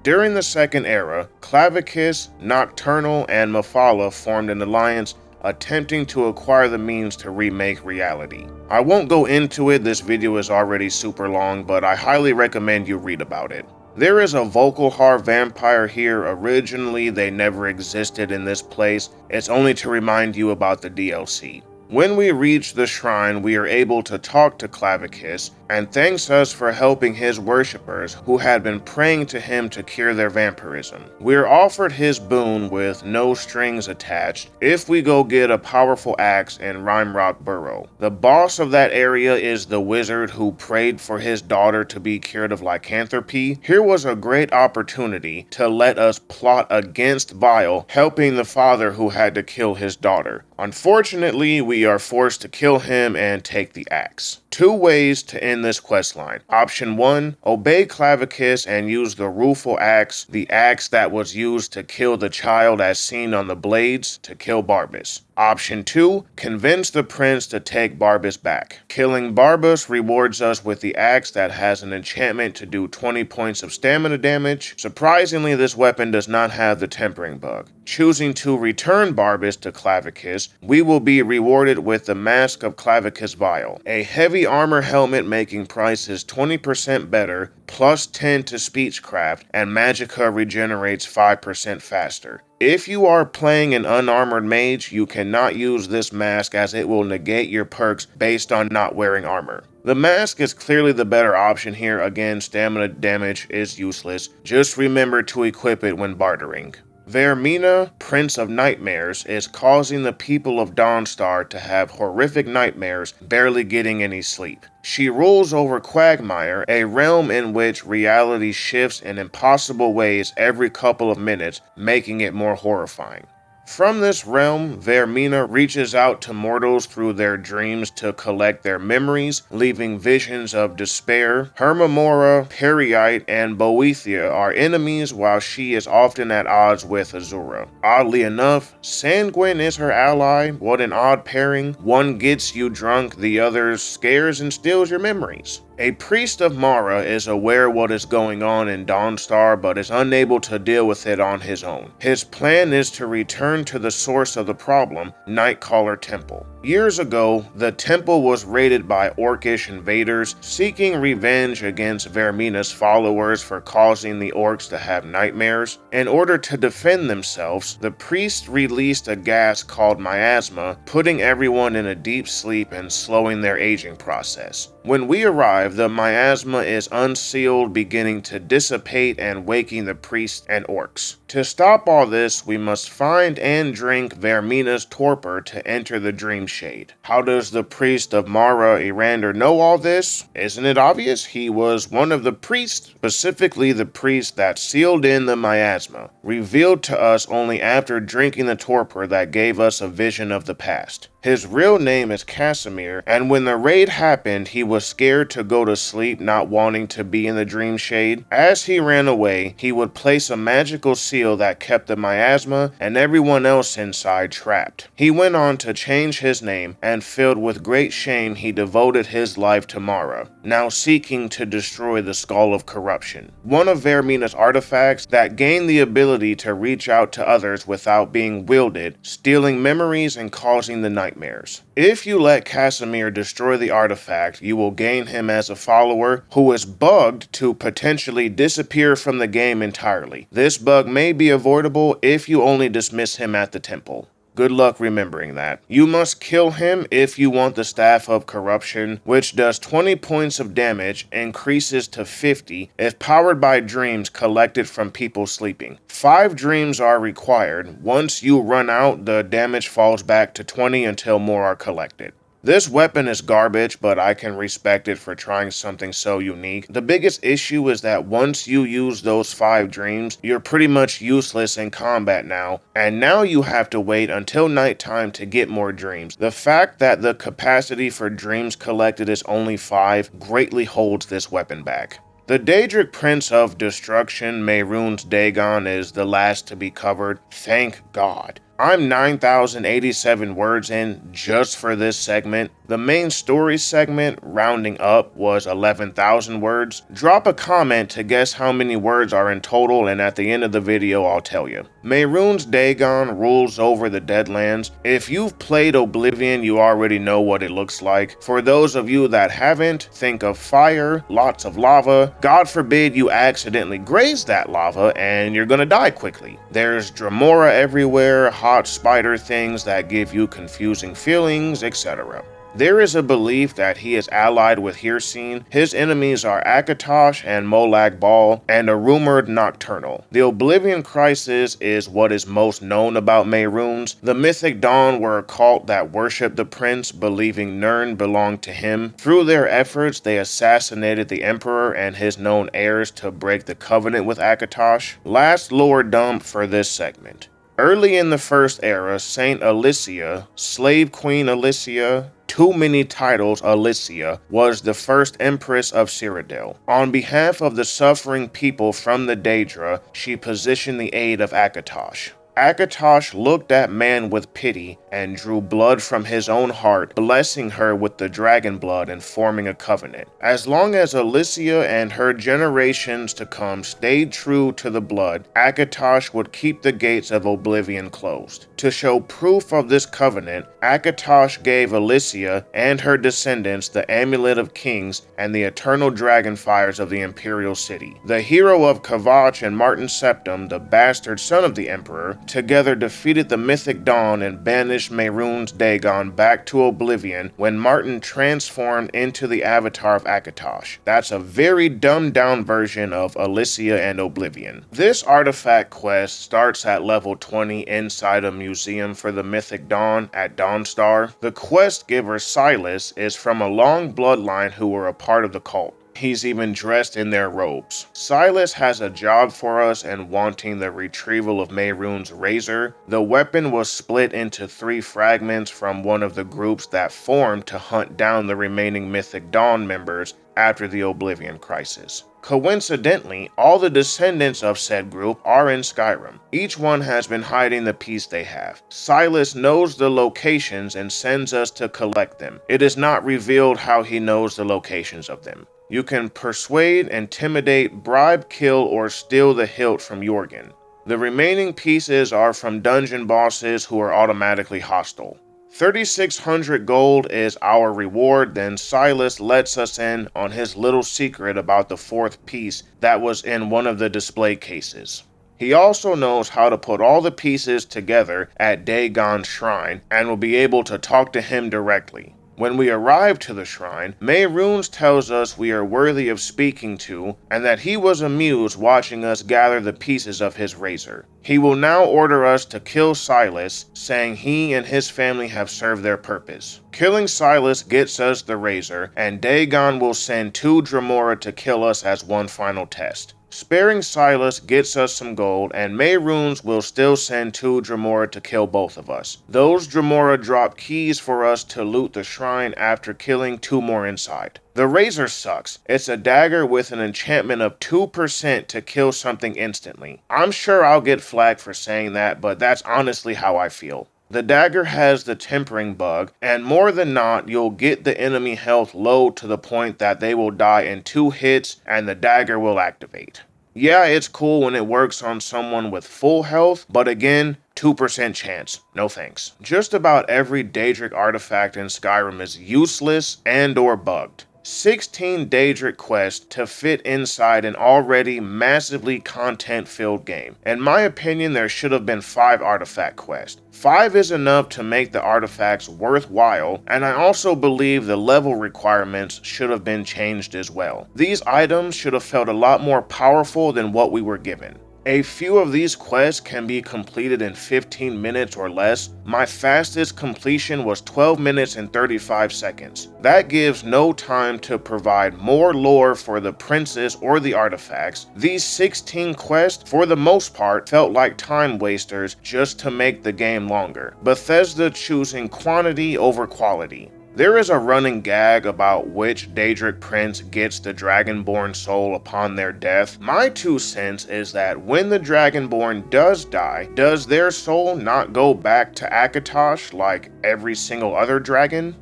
During the Second Era, Clavicus, Nocturnal, and Mephala formed an alliance, attempting to acquire the means to remake reality. I won't go into it, this video is already super long, but I highly recommend you read about it. There is a Volkihar vampire here. Originally, they never existed in this place. It's only to remind you about the DLC. When we reach the shrine, we are able to talk to Clavicus, and thanks us for helping his worshippers who had been praying to him to cure their vampirism. We are offered his boon with no strings attached if we go get a powerful axe in Rimerock Burrow. The boss of that area is the wizard who prayed for his daughter to be cured of lycanthropy. Here was a great opportunity to let us plot against Vile, helping the father who had to kill his daughter. Unfortunately, we are forced to kill him and take the axe. Two ways to end this questline. Option 1, obey Clavicus and use the rueful axe, the axe that was used to kill the child as seen on the blades, to kill Barbas. Option 2, convince the prince to take Barbas back. Killing Barbas rewards us with the axe that has an enchantment to do 20 points of stamina damage. Surprisingly, this weapon does not have the tempering bug. Choosing to return Barbas to Clavicus, we will be rewarded with the Mask of Clavicus Vile, a heavy armor helmet making breaking price is 20% better, plus 10 to speechcraft, and magicka regenerates 5% faster. If you are playing an unarmored mage, you cannot use this mask as it will negate your perks based on not wearing armor. The mask is clearly the better option here. Again, stamina damage is useless. Just remember to equip it when bartering. Vermina, Prince of Nightmares, is causing the people of Dawnstar to have horrific nightmares, barely getting any sleep. She rules over Quagmire, a realm in which reality shifts in impossible ways every couple of minutes, making it more horrifying. From this realm, Vermina reaches out to mortals through their dreams to collect their memories, leaving visions of despair. Hermamora, Periite, and Boethia are enemies, while she is often at odds with Azura. Oddly enough, Sanguine is her ally. What an odd pairing. One gets you drunk, the other scares and steals your memories. A priest of Mara is aware what is going on in Dawnstar, but is unable to deal with it on his own. His plan is to return to the source of the problem, Nightcaller Temple. Years ago, the temple was raided by orcish invaders seeking revenge against Vermina's followers for causing the orcs to have nightmares. In order to defend themselves, the priests released a gas called miasma, putting everyone in a deep sleep and slowing their aging process. When we arrive, the miasma is unsealed, beginning to dissipate and waking the priests and orcs. To stop all this, we must find and drink Vermina's torpor to enter the Dream Shade. How does the priest of Mara Erander know all this? Isn't it obvious? He was one of the priests, specifically the priest that sealed in the miasma, revealed to us only after drinking the torpor that gave us a vision of the past. His real name is Casimir, and when the raid happened, he was scared to go to sleep, not wanting to be in the Dream Shade. As he ran away, he would place a magical seal that kept the miasma and everyone else inside trapped. He went on to change his name, and filled with great shame, he devoted his life to Mara, now seeking to destroy the Skull of Corruption, one of Vermina's artifacts that gain the ability to reach out to others without being wielded, stealing memories and causing the nightmares. If you let Casimir destroy the artifact, you will gain him as a follower who is bugged to potentially disappear from the game entirely. This bug may be avoidable if you only dismiss him at the temple. Good luck remembering that. You must kill him if you want the Staff of Corruption, which does 20 points of damage, increases to 50 if powered by dreams collected from people sleeping. 5 dreams are required. Once you run out, the damage falls back to 20 until more are collected. This weapon is garbage, but I can respect it for trying something so unique. The biggest issue is that once you use those 5 dreams, you're pretty much useless in combat now, and now you have to wait until nighttime to get more dreams. The fact that the capacity for dreams collected is only 5 greatly holds this weapon back. The Daedric Prince of Destruction, Mehrunes Dagon, is the last to be covered. Thank God. I'm 9,087 words in just for this segment. The main story segment, rounding up, was 11,000 words. Drop a comment to guess how many words are in total, and at the end of the video I'll tell you. Mehrunes Dagon rules over the Deadlands. If you've played Oblivion, you already know what it looks like. For those of you that haven't, think of fire, lots of lava. God forbid you accidentally graze that lava and you're gonna die quickly. There's Dremora everywhere, hot spider things that give you confusing feelings, etc. There is a belief that he is allied with Hircine. His enemies are Akatosh and Molag Bal, and a rumored Nocturnal. The Oblivion Crisis is what is most known about Mehrunes. The Mythic Dawn were a cult that worshipped the prince, believing Nirn belonged to him. Through their efforts, they assassinated the Emperor and his known heirs to break the covenant with Akatosh. Last lore dump for this segment. Early in the First Era, Saint Alicia, Slave Queen Alicia, too many titles, Alicia, was the first Empress of Cyrodiil. On behalf of the suffering people from the Daedra, she positioned the aid of Akatosh. Akatosh looked at man with pity and drew blood from his own heart, blessing her with the dragon blood and forming a covenant. As long as Alicia and her generations to come stayed true to the blood, Akatosh would keep the gates of oblivion closed. To show proof of this covenant, Akatosh gave Alicia and her descendants the Amulet of Kings and the eternal dragon fires of the Imperial City. The hero of Kavach and Martin Septim, the bastard son of the Emperor, together defeated the Mythic Dawn and banished Mehrunes Dagon back to oblivion when Martin transformed into the avatar of Akatosh. That's a very dumbed down version of Alicia and Oblivion. This artifact quest starts at level 20 inside a museum for the Mythic Dawn at Dawnstar. The quest giver Silas is from a long bloodline who were a part of the cult. He's even dressed in their robes. Silas has a job for us in wanting the retrieval of Mehrunes' razor. The weapon was split into 3 fragments from one of the groups that formed to hunt down the remaining Mythic Dawn members after the Oblivion Crisis. Coincidentally, all the descendants of said group are in Skyrim. Each one has been hiding the piece they have. Silas knows the locations and sends us to collect them. It is not revealed how he knows the locations of them. You can persuade, intimidate, bribe, kill, or steal the hilt from Jorgen. The remaining pieces are from dungeon bosses who are automatically hostile. 3,600 gold is our reward, then Silas lets us in on his little secret about the 4th piece that was in one of the display cases. He also knows how to put all the pieces together at Dagon's shrine and will be able to talk to him directly. When we arrive to the shrine, Mehrunes tells us we are worthy of speaking to and that he was amused watching us gather the pieces of his razor. He will now order us to kill Silas, saying he and his family have served their purpose. Killing Silas gets us the razor, and Dagon will send 2 Dremora to kill us as one final test. Sparing Silas gets us some gold, and Mehrunes will still send 2 Dremora to kill both of us. Those Dremora drop keys for us to loot the shrine after killing 2 more inside. The razor sucks. It's a dagger with an enchantment of 2% to kill something instantly. I'm sure I'll get flagged for saying that, but that's honestly how I feel. The dagger has the tempering bug, and more than not, you'll get the enemy health low to the point that they will die in 2 hits and the dagger will activate. Yeah, it's cool when it works on someone with full health, but again, 2% chance. No thanks. Just about every Daedric artifact in Skyrim is useless and or bugged. 16 Daedric quests to fit inside an already massively content-filled game. In my opinion, there should have been 5 artifact quests. 5 is enough to make the artifacts worthwhile, and I also believe the level requirements should have been changed as well. These items should have felt a lot more powerful than what we were given. A few of these quests can be completed in 15 minutes or less. My fastest completion was 12 minutes and 35 seconds. That gives no time to provide more lore for the princess or the artifacts. These 16 quests, for the most part, felt like time wasters just to make the game longer. Bethesda choosing quantity over quality. There is a running gag about which Daedric prince gets the Dragonborn soul upon their death. My 2 cents is that when the Dragonborn does die, does their soul not go back to Akatosh like every single other dragon?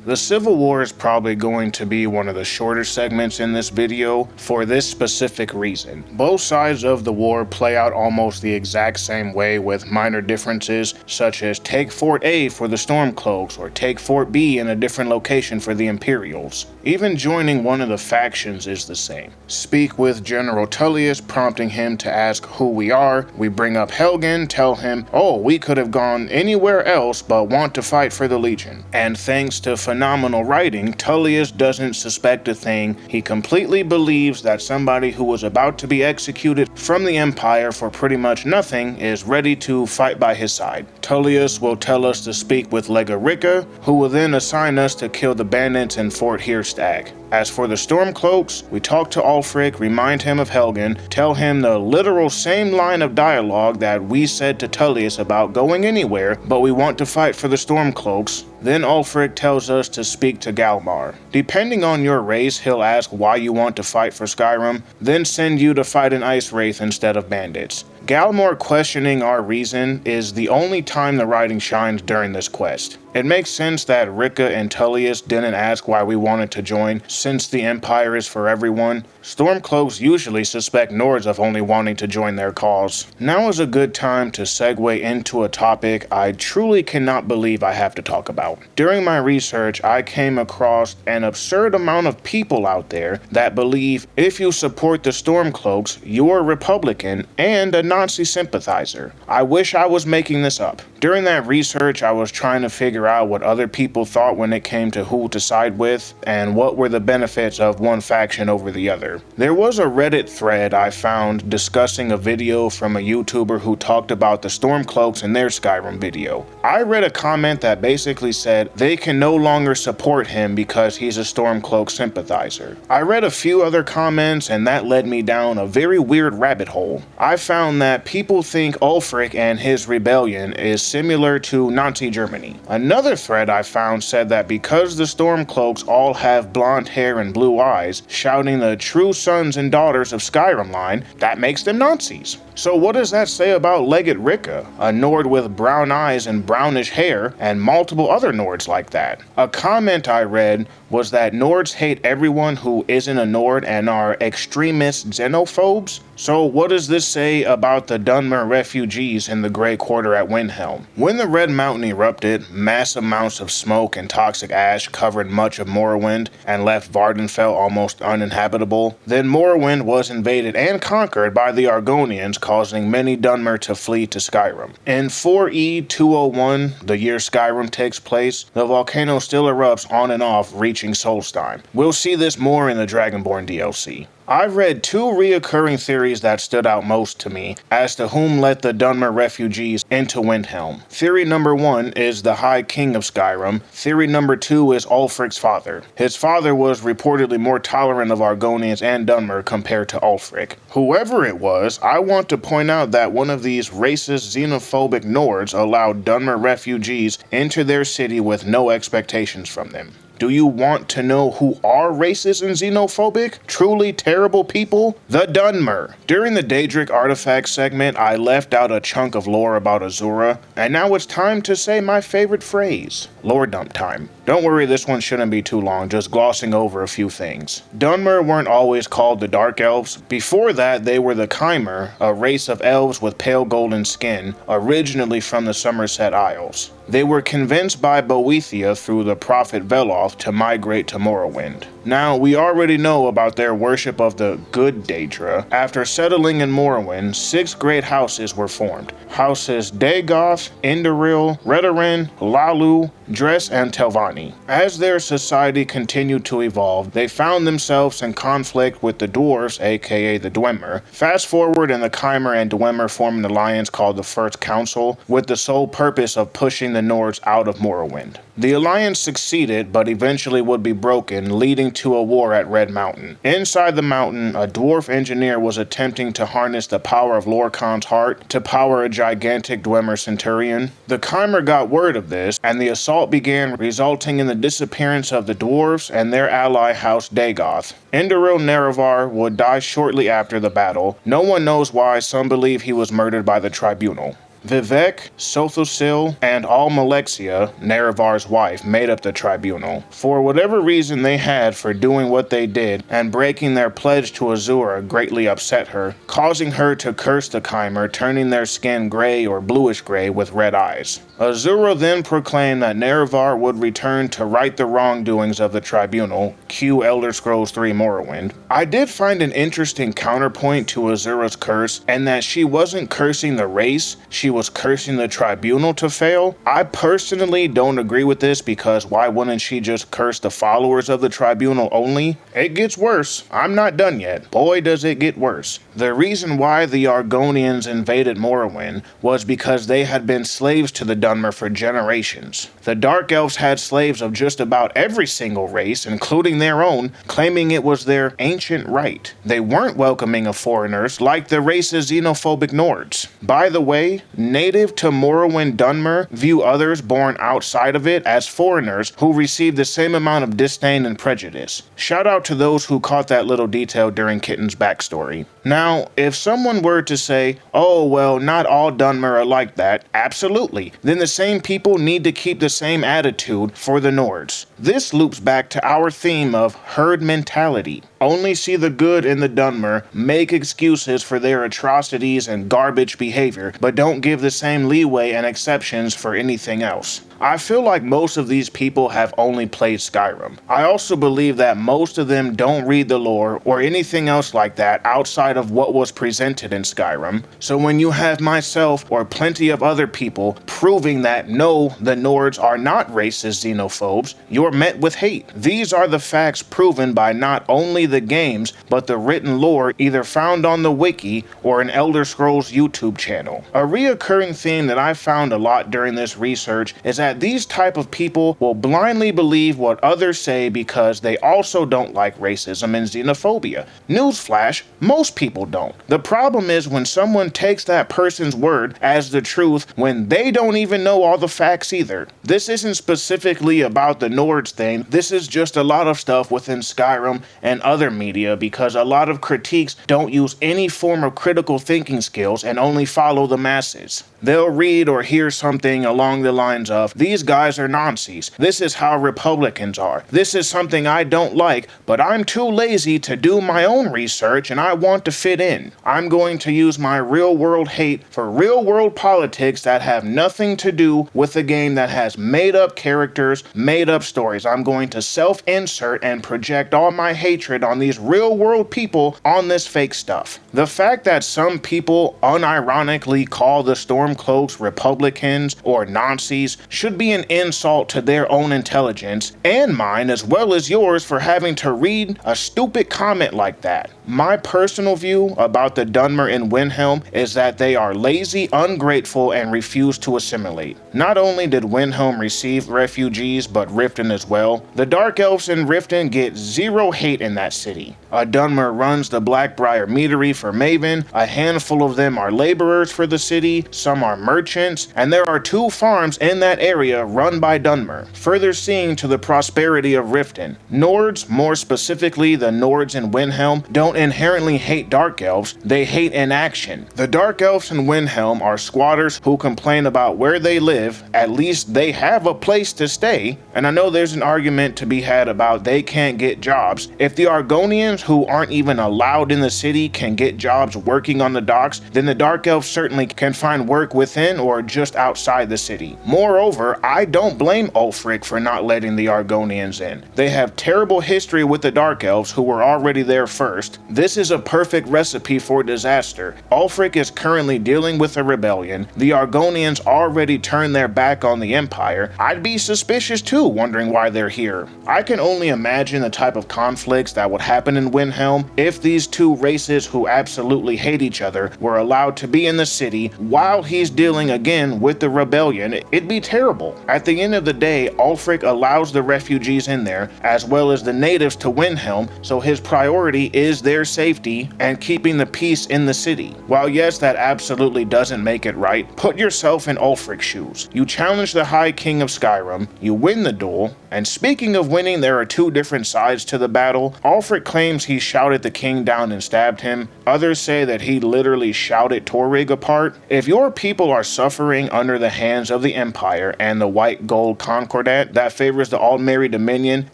The Civil War is probably going to be one of the shorter segments in this video for this specific reason. Both sides of the war play out almost the exact same way with minor differences such as take Fort A for the Stormcloaks or take Fort B in a different location for the Imperials. Even joining one of the factions is the same. Speak with General Tullius, prompting him to ask who we are. We bring up Helgen, tell him, oh, we could have gone anywhere else but want to fight for the Legion. And thanks to phenomenal writing, Tullius doesn't suspect a thing. He completely believes that somebody who was about to be executed from the Empire for pretty much nothing is ready to fight by his side. Tullius will tell us to speak with Legarica, who will then assign us to kill the bandits in Fort Heerstag. As for the Stormcloaks, we talk to Ulfric, remind him of Helgen, tell him the literal same line of dialogue that we said to Tullius about going anywhere, but we want to fight for the Stormcloaks. Then Ulfric tells us to speak to Galmar. Depending on your race, he'll ask why you want to fight for Skyrim, then send you to fight an Ice Wraith instead of bandits. Galmor questioning our reason is the only time the writing shines during this quest. It makes sense that Rika and Tullius didn't ask why we wanted to join, since the Empire is for everyone. Stormcloaks usually suspect Nords of only wanting to join their cause. Now is a good time to segue into a topic I truly cannot believe I have to talk about. During my research, I came across an absurd amount of people out there that believe if you support the Stormcloaks, you're a Republican and a Nazi sympathizer. I wish I was making this up. During that research, I was trying to figure out what other people thought when it came to who to side with, and what were the benefits of one faction over the other. There was a Reddit thread I found discussing a video from a YouTuber who talked about the Stormcloaks in their Skyrim video. I read a comment that basically said they can no longer support him because he's a Stormcloak sympathizer. I read a few other comments and that led me down a very weird rabbit hole. I found that people think Ulfric and his rebellion is similar to Nazi Germany. Another thread I found said that because the Stormcloaks all have blonde hair and blue eyes, shouting the true sons and daughters of Skyrim line, that makes them Nazis. So what does that say about Legate Rika, a Nord with brown eyes and brownish hair, and multiple other Nords like that? A comment I read was that Nords hate everyone who isn't a Nord and are extremist xenophobes. So what does this say about the Dunmer refugees in the Grey Quarter at Windhelm? When the Red Mountain erupted, mass amounts of smoke and toxic ash covered much of Morrowind and left Vardenfell almost uninhabitable. Then Morrowind was invaded and conquered by the Argonians, causing many Dunmer to flee to Skyrim. In 4E201, the year Skyrim takes place, the volcano still erupts on and off, reaching Solstheim. We'll see this more in the Dragonborn DLC. I've read two reoccurring theories that stood out most to me as to whom let the Dunmer refugees into Windhelm. Theory number 1 is the High King of Skyrim. Theory number 2 is Ulfric's father. His father was reportedly more tolerant of Argonians and Dunmer compared to Ulfric. Whoever it was, I want to point out that one of these racist xenophobic Nords allowed Dunmer refugees into their city with no expectations from them. Do you want to know who are racist and xenophobic? Truly terrible people? The Dunmer. During the Daedric Artifacts segment, I left out a chunk of lore about Azura, and now it's time to say my favorite phrase. Lore dump time. Don't worry, this one shouldn't be too long, just glossing over a few things. Dunmer weren't always called the Dark Elves. Before that, they were the Chimer, a race of elves with pale golden skin, originally from the Somerset Isles. They were convinced by Boethia through the prophet Veloth to migrate to Morrowind. Now, we already know about their worship of the good Daedra. After settling in Morrowind, 6 great houses were formed. Houses Dagoth, Indoril, Redoran, Lalu, Dress, and Telvanni. As their society continued to evolve, they found themselves in conflict with the dwarves, aka the Dwemer. Fast forward, and the Chimer and Dwemer formed an alliance called the First Council, with the sole purpose of pushing the Nords out of Morrowind. The alliance succeeded, but eventually would be broken, leading to a war at Red Mountain. Inside the mountain, a dwarf engineer was attempting to harness the power of Lorkhan's heart to power a gigantic Dwemer centurion. The Chimer got word of this, and the assault began, resulting in the disappearance of the dwarves and their ally House Dagoth. Indoril Nerevar would die shortly after the battle. No one knows why. Some believe he was murdered by the tribunal. Vivek, Sothosil, and Almalexia, Nerevar's wife, made up the tribunal. For whatever reason they had for doing what they did and breaking their pledge to Azura greatly upset her, causing her to curse the Chimer, turning their skin gray or bluish gray with red eyes. Azura then proclaimed that Nerevar would return to right the wrongdoings of the tribunal, cue Elder Scrolls 3 Morrowind. I did find an interesting counterpoint to Azura's curse, and that she wasn't cursing the race, she was cursing the tribunal to fail. I personally don't agree with this, because why wouldn't she just curse the followers of the tribunal only? It gets worse. I'm not done yet. Boy, does it get worse. The reason why the Argonians invaded Morrowind was because they had been slaves to the Dunmer for generations. The Dark Elves had slaves of just about every single race, including their own, claiming it was their ancient right. They weren't welcoming of foreigners like the race's xenophobic Nords. By the way, native to Morrowind Dunmer view others born outside of it as foreigners who receive the same amount of disdain and prejudice. Shout out to those who caught that little detail during Kitten's backstory. Now, if someone were to say, oh well, not all Dunmer are like that, absolutely, then the same people need to keep the same attitude for the Nords. This loops back to our theme of herd mentality. Only see the good in the Dunmer, make excuses for their atrocities and garbage behavior, but don't give the same leeway and exceptions for anything else. I feel like most of these people have only played Skyrim. I also believe that most of them don't read the lore or anything else like that outside of what was presented in Skyrim. So when you have myself or plenty of other people proving that no, the Nords are not racist xenophobes, you're met with hate. These are the facts proven by not only the games, but the written lore either found on the wiki or an Elder Scrolls YouTube channel. A reoccurring theme that I found a lot during this research is that these type of people will blindly believe what others say because they also don't like racism and xenophobia. Newsflash, most people don't. The problem is when someone takes that person's word as the truth when they don't even know all the facts either. This isn't specifically about the Nords thing, this is just a lot of stuff within Skyrim and other media because a lot of critiques don't use any form of critical thinking skills and only follow the masses. They'll read or hear something along the lines of, these guys are Nazis, this is how Republicans are, this is something I don't like, but I'm too lazy to do my own research and I want to fit in. I'm going to use my real world hate for real world politics that have nothing to do with a game that has made up characters, made up stories. I'm going to self-insert and project all my hatred on these real world people on this fake stuff. The fact that some people unironically call the Stormcloaks Republicans or Nazis should be an insult to their own intelligence and mine as well as yours for having to read a stupid comment like that. My personal view about the Dunmer in Windhelm is that they are lazy, ungrateful, and refuse to assimilate. Not only did Windhelm receive refugees, but Riften as well. The Dark Elves in Riften get zero hate in that city. A Dunmer runs the Blackbriar Meadery for Maven, a handful of them are laborers for the city, some are merchants, and there are 2 farms in that area run by Dunmer, further seeing to the prosperity of Riften. Nords, more specifically the Nords in Windhelm, don't inherently hate Dark Elves, they hate inaction. The Dark Elves in Windhelm are squatters who complain about where they live, at least they have a place to stay, and I know there's an argument to be had about they can't get jobs. If the Argonians who aren't even allowed in the city can get jobs working on the docks, then the Dark Elves certainly can find work within or just outside the city. Moreover, I don't blame Ulfric for not letting the Argonians in. They have terrible history with the Dark Elves who were already there first. This is a perfect recipe for disaster. Ulfric is currently dealing with a rebellion. The Argonians already turned their back on the Empire. I'd be suspicious too, wondering why they're here. I can only imagine the type of conflicts that would happen in Windhelm if these 2 races who absolutely hate each other were allowed to be in the city while he's dealing again with the rebellion. It'd be terrible. At the end of the day, Ulfric allows the refugees in there as well as the natives to Windhelm, so his priority is their safety and keeping the peace in the city. While yes, that absolutely doesn't make it right, put yourself in Ulfric's shoes. You challenge the High King of Skyrim, you win the duel, and speaking of winning, there are 2 different sides to the battle. Ulfric claims he shouted the king down and stabbed him. Others say that he literally shouted Torrig apart. If your people are suffering under the hands of the Empire and the white gold concordat that favors the Aldmeri Dominion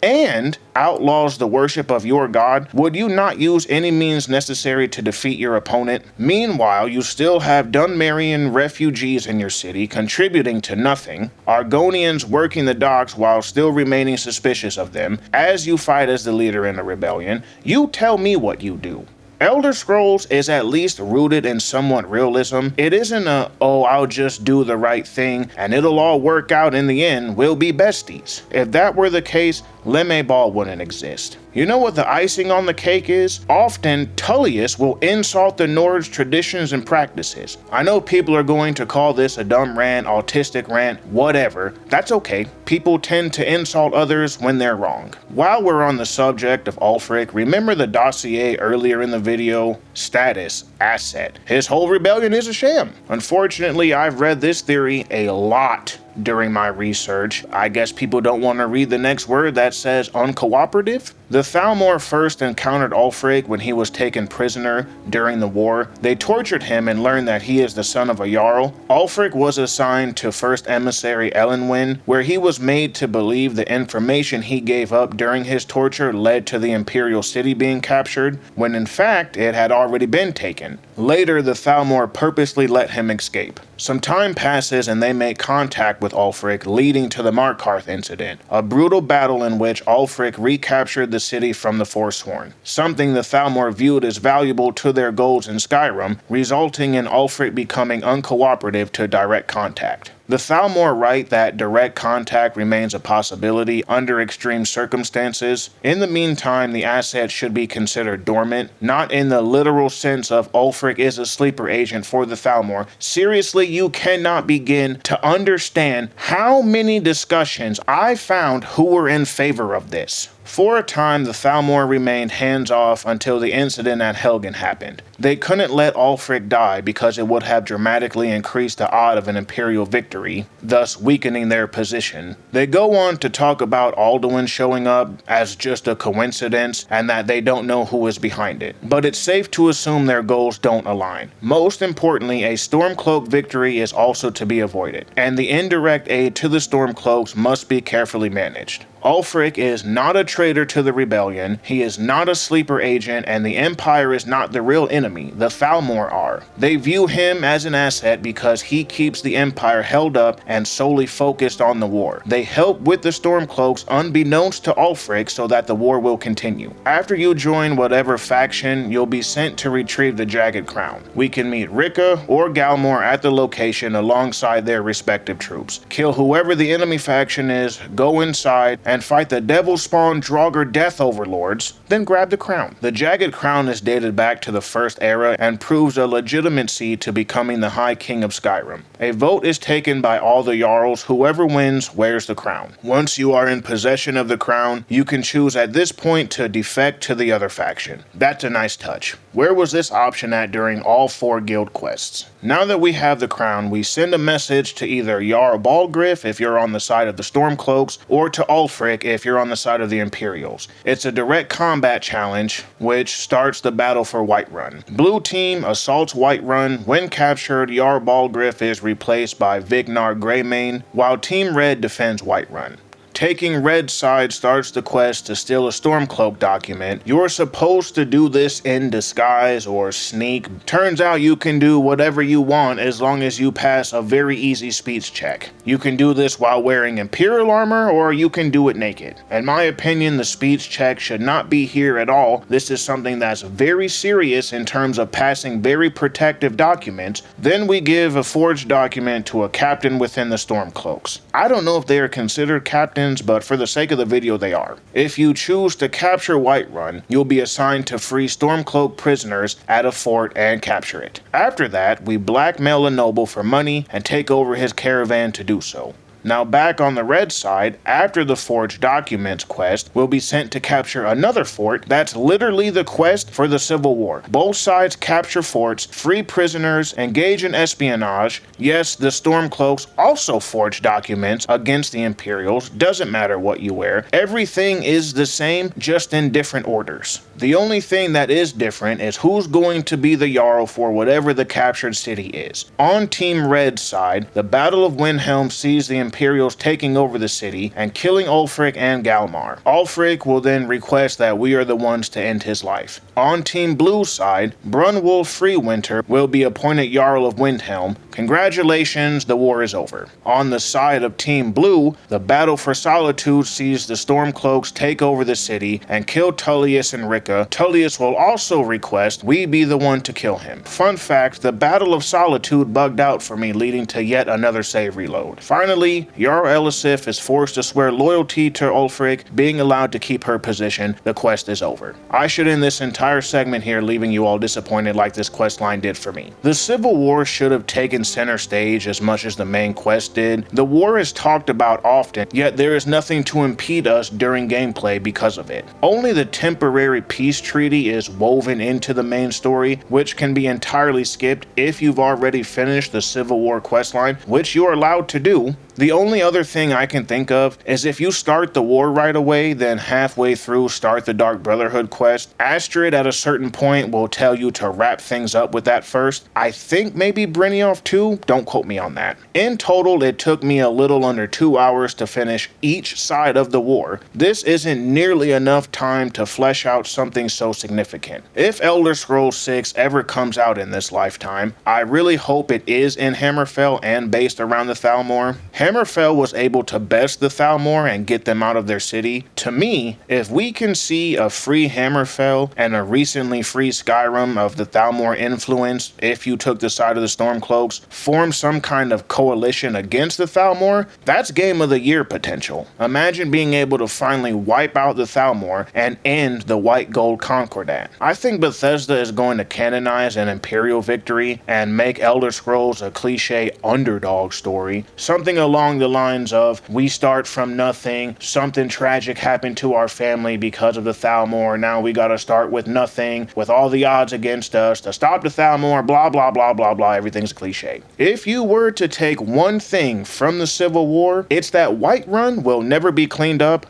and outlaws the worship of your god, would you not use any means necessary to defeat your opponent? Meanwhile, you still have Dunmerian refugees in your city contributing to nothing, Argonians working the docks while still remaining suspicious of them, as you fight as the leader in the rebellion. You tell me what you do. Elder Scrolls is at least rooted in somewhat realism. It isn't a, oh, I'll just do the right thing and it'll all work out in the end, we'll be besties. If that were the case, Lemebal wouldn't exist. You know what the icing on the cake is? Often, Tullius will insult the Nords' traditions and practices. I know people are going to call this a dumb rant, autistic rant, whatever. That's okay. People tend to insult others when they're wrong. While we're on the subject of Ulfric, remember the dossier earlier in the video? Status, asset. His whole rebellion is a sham. Unfortunately, I've read this theory a lot during my research. I guess people don't want to read the next word that says uncooperative. The Thalmor first encountered Ulfric when he was taken prisoner during the war. They tortured him and learned that he is the son of a Jarl. Ulfric was assigned to First Emissary Elenwen, where he was made to believe the information he gave up during his torture led to the Imperial city being captured, when in fact it had already been taken. Later, the Thalmor purposely let him escape. Some time passes and they make contact with Ulfric, leading to the Markarth incident, a brutal battle in which Ulfric recaptured the city from the Forsworn, something the Thalmor viewed as valuable to their goals in Skyrim, resulting in Ulfric becoming uncooperative to direct contact. The Thalmor write that direct contact remains a possibility under extreme circumstances. In the meantime, the asset should be considered dormant, not in the literal sense of Ulfric is a sleeper agent for the Thalmor. Seriously, you cannot begin to understand how many discussions I found who were in favor of this. For a time, the Thalmor remained hands-off until the incident at Helgen happened. They couldn't let Ulfric die because it would have dramatically increased the odds of an Imperial victory, thus weakening their position. They go on to talk about Alduin showing up as just a coincidence and that they don't know who is behind it. But it's safe to assume their goals don't align. Most importantly, a Stormcloak victory is also to be avoided, and the indirect aid to the Stormcloaks must be carefully managed. Ulfric is not a traitor to the rebellion, he is not a sleeper agent, and the Empire is not the real enemy, the Thalmor are. They view him as an asset because he keeps the Empire held up and solely focused on the war. They help with the Stormcloaks unbeknownst to Ulfric so that the war will continue. After you join whatever faction, you'll be sent to retrieve the Jagged Crown. We can meet Rika or Galmor at the location alongside their respective troops. Kill whoever the enemy faction is, go inside, and fight the devil-spawned Draugr Death Overlords, then grab the crown. The Jagged Crown is dated back to the First Era and proves a legitimacy to becoming the High King of Skyrim. A vote is taken by all the Jarls. Whoever wins wears the crown. Once you are in possession of the crown, you can choose at this point to defect to the other faction. That's a nice touch. Where was this option at during all 4 guild quests? Now that we have the crown, we send a message to either Jarl Balgriff if you're on the side of the Stormcloaks, or to Ulfric if you're on the side of the Imperials. It's a direct combat challenge, which starts the battle for Whiterun. Blue team assaults Whiterun. When captured, Jarl Balgriff is replaced by Vignar Greymane, while Team Red defends Whiterun. Taking Red's side starts the quest to steal a Stormcloak document. You're supposed to do this in disguise or sneak. Turns out you can do whatever you want as long as you pass a very easy speech check. You can do this while wearing Imperial armor, or you can do it naked. In my opinion, the speech check should not be here at all. This is something that's very serious in terms of passing very protective documents. Then we give a forged document to a captain within the Stormcloaks. I don't know if they are considered captains, but for the sake of the video they are. If you choose to capture Whiterun, you'll be assigned to free Stormcloak prisoners at a fort and capture it. After that, we blackmail a noble for money and take over his caravan to do so. Now back on the red side, after the Forged Documents quest, we'll be sent to capture another fort. That's literally the quest for the Civil War. Both sides capture forts, free prisoners, engage in espionage. Yes, the Stormcloaks also forge documents against the Imperials. Doesn't matter what you wear. Everything is the same, just in different orders. The only thing that is different is who's going to be the Jarl for whatever the captured city is. On Team Red's side, the Battle of Windhelm sees the Imperials taking over the city and killing Ulfric and Galmar. Ulfric will then request that we are the ones to end his life. On Team Blue's side, Brunwulf Freewinter will be appointed Jarl of Windhelm. Congratulations, the war is over. On the side of Team Blue, the Battle for Solitude sees the Stormcloaks take over the city and kill Tullius and Rika. Tullius will also request we be the one to kill him. Fun fact, the Battle of Solitude bugged out for me, leading to yet another save reload. Finally, Jarl Elisif is forced to swear loyalty to Ulfric, being allowed to keep her position. The quest is over. I should end this entire segment here, leaving you all disappointed like this quest line did for me. The Civil War should have taken center stage as much as the main quest did. The war is talked about often, yet there is nothing to impede us during gameplay because of it. Only the temporary peace treaty is woven into the main story, which can be entirely skipped if you've already finished the Civil War questline, which you're allowed to do. The only other thing I can think of is if you start the war right away, then halfway through start the Dark Brotherhood quest. Astrid at a certain point will tell you to wrap things up with that first. I think maybe Brynjolf too, don't quote me on that. In total, it took me a little under 2 hours to finish each side of the war. This isn't nearly enough time to flesh out something so significant. If Elder Scrolls 6 ever comes out in this lifetime, I really hope it is in Hammerfell and based around the Thalmor. Hammerfell was able to best the Thalmor and get them out of their city. To me, if we can see a free Hammerfell and a recently free Skyrim of the Thalmor influence, if you took the side of the Stormcloaks, form some kind of coalition against the Thalmor, that's Game of the Year potential. Imagine being able to finally wipe out the Thalmor and end the White Gold Concordat. I think Bethesda is going to canonize an Imperial victory and make Elder Scrolls a cliche underdog story. Something along the lines of, we start from nothing, something tragic happened to our family because of the Thalmor, now we gotta start with nothing, with all the odds against us, to stop the Thalmor, blah blah blah blah blah, everything's a cliche. If you were to take one thing from the Civil War, it's that Whiterun will never be cleaned up.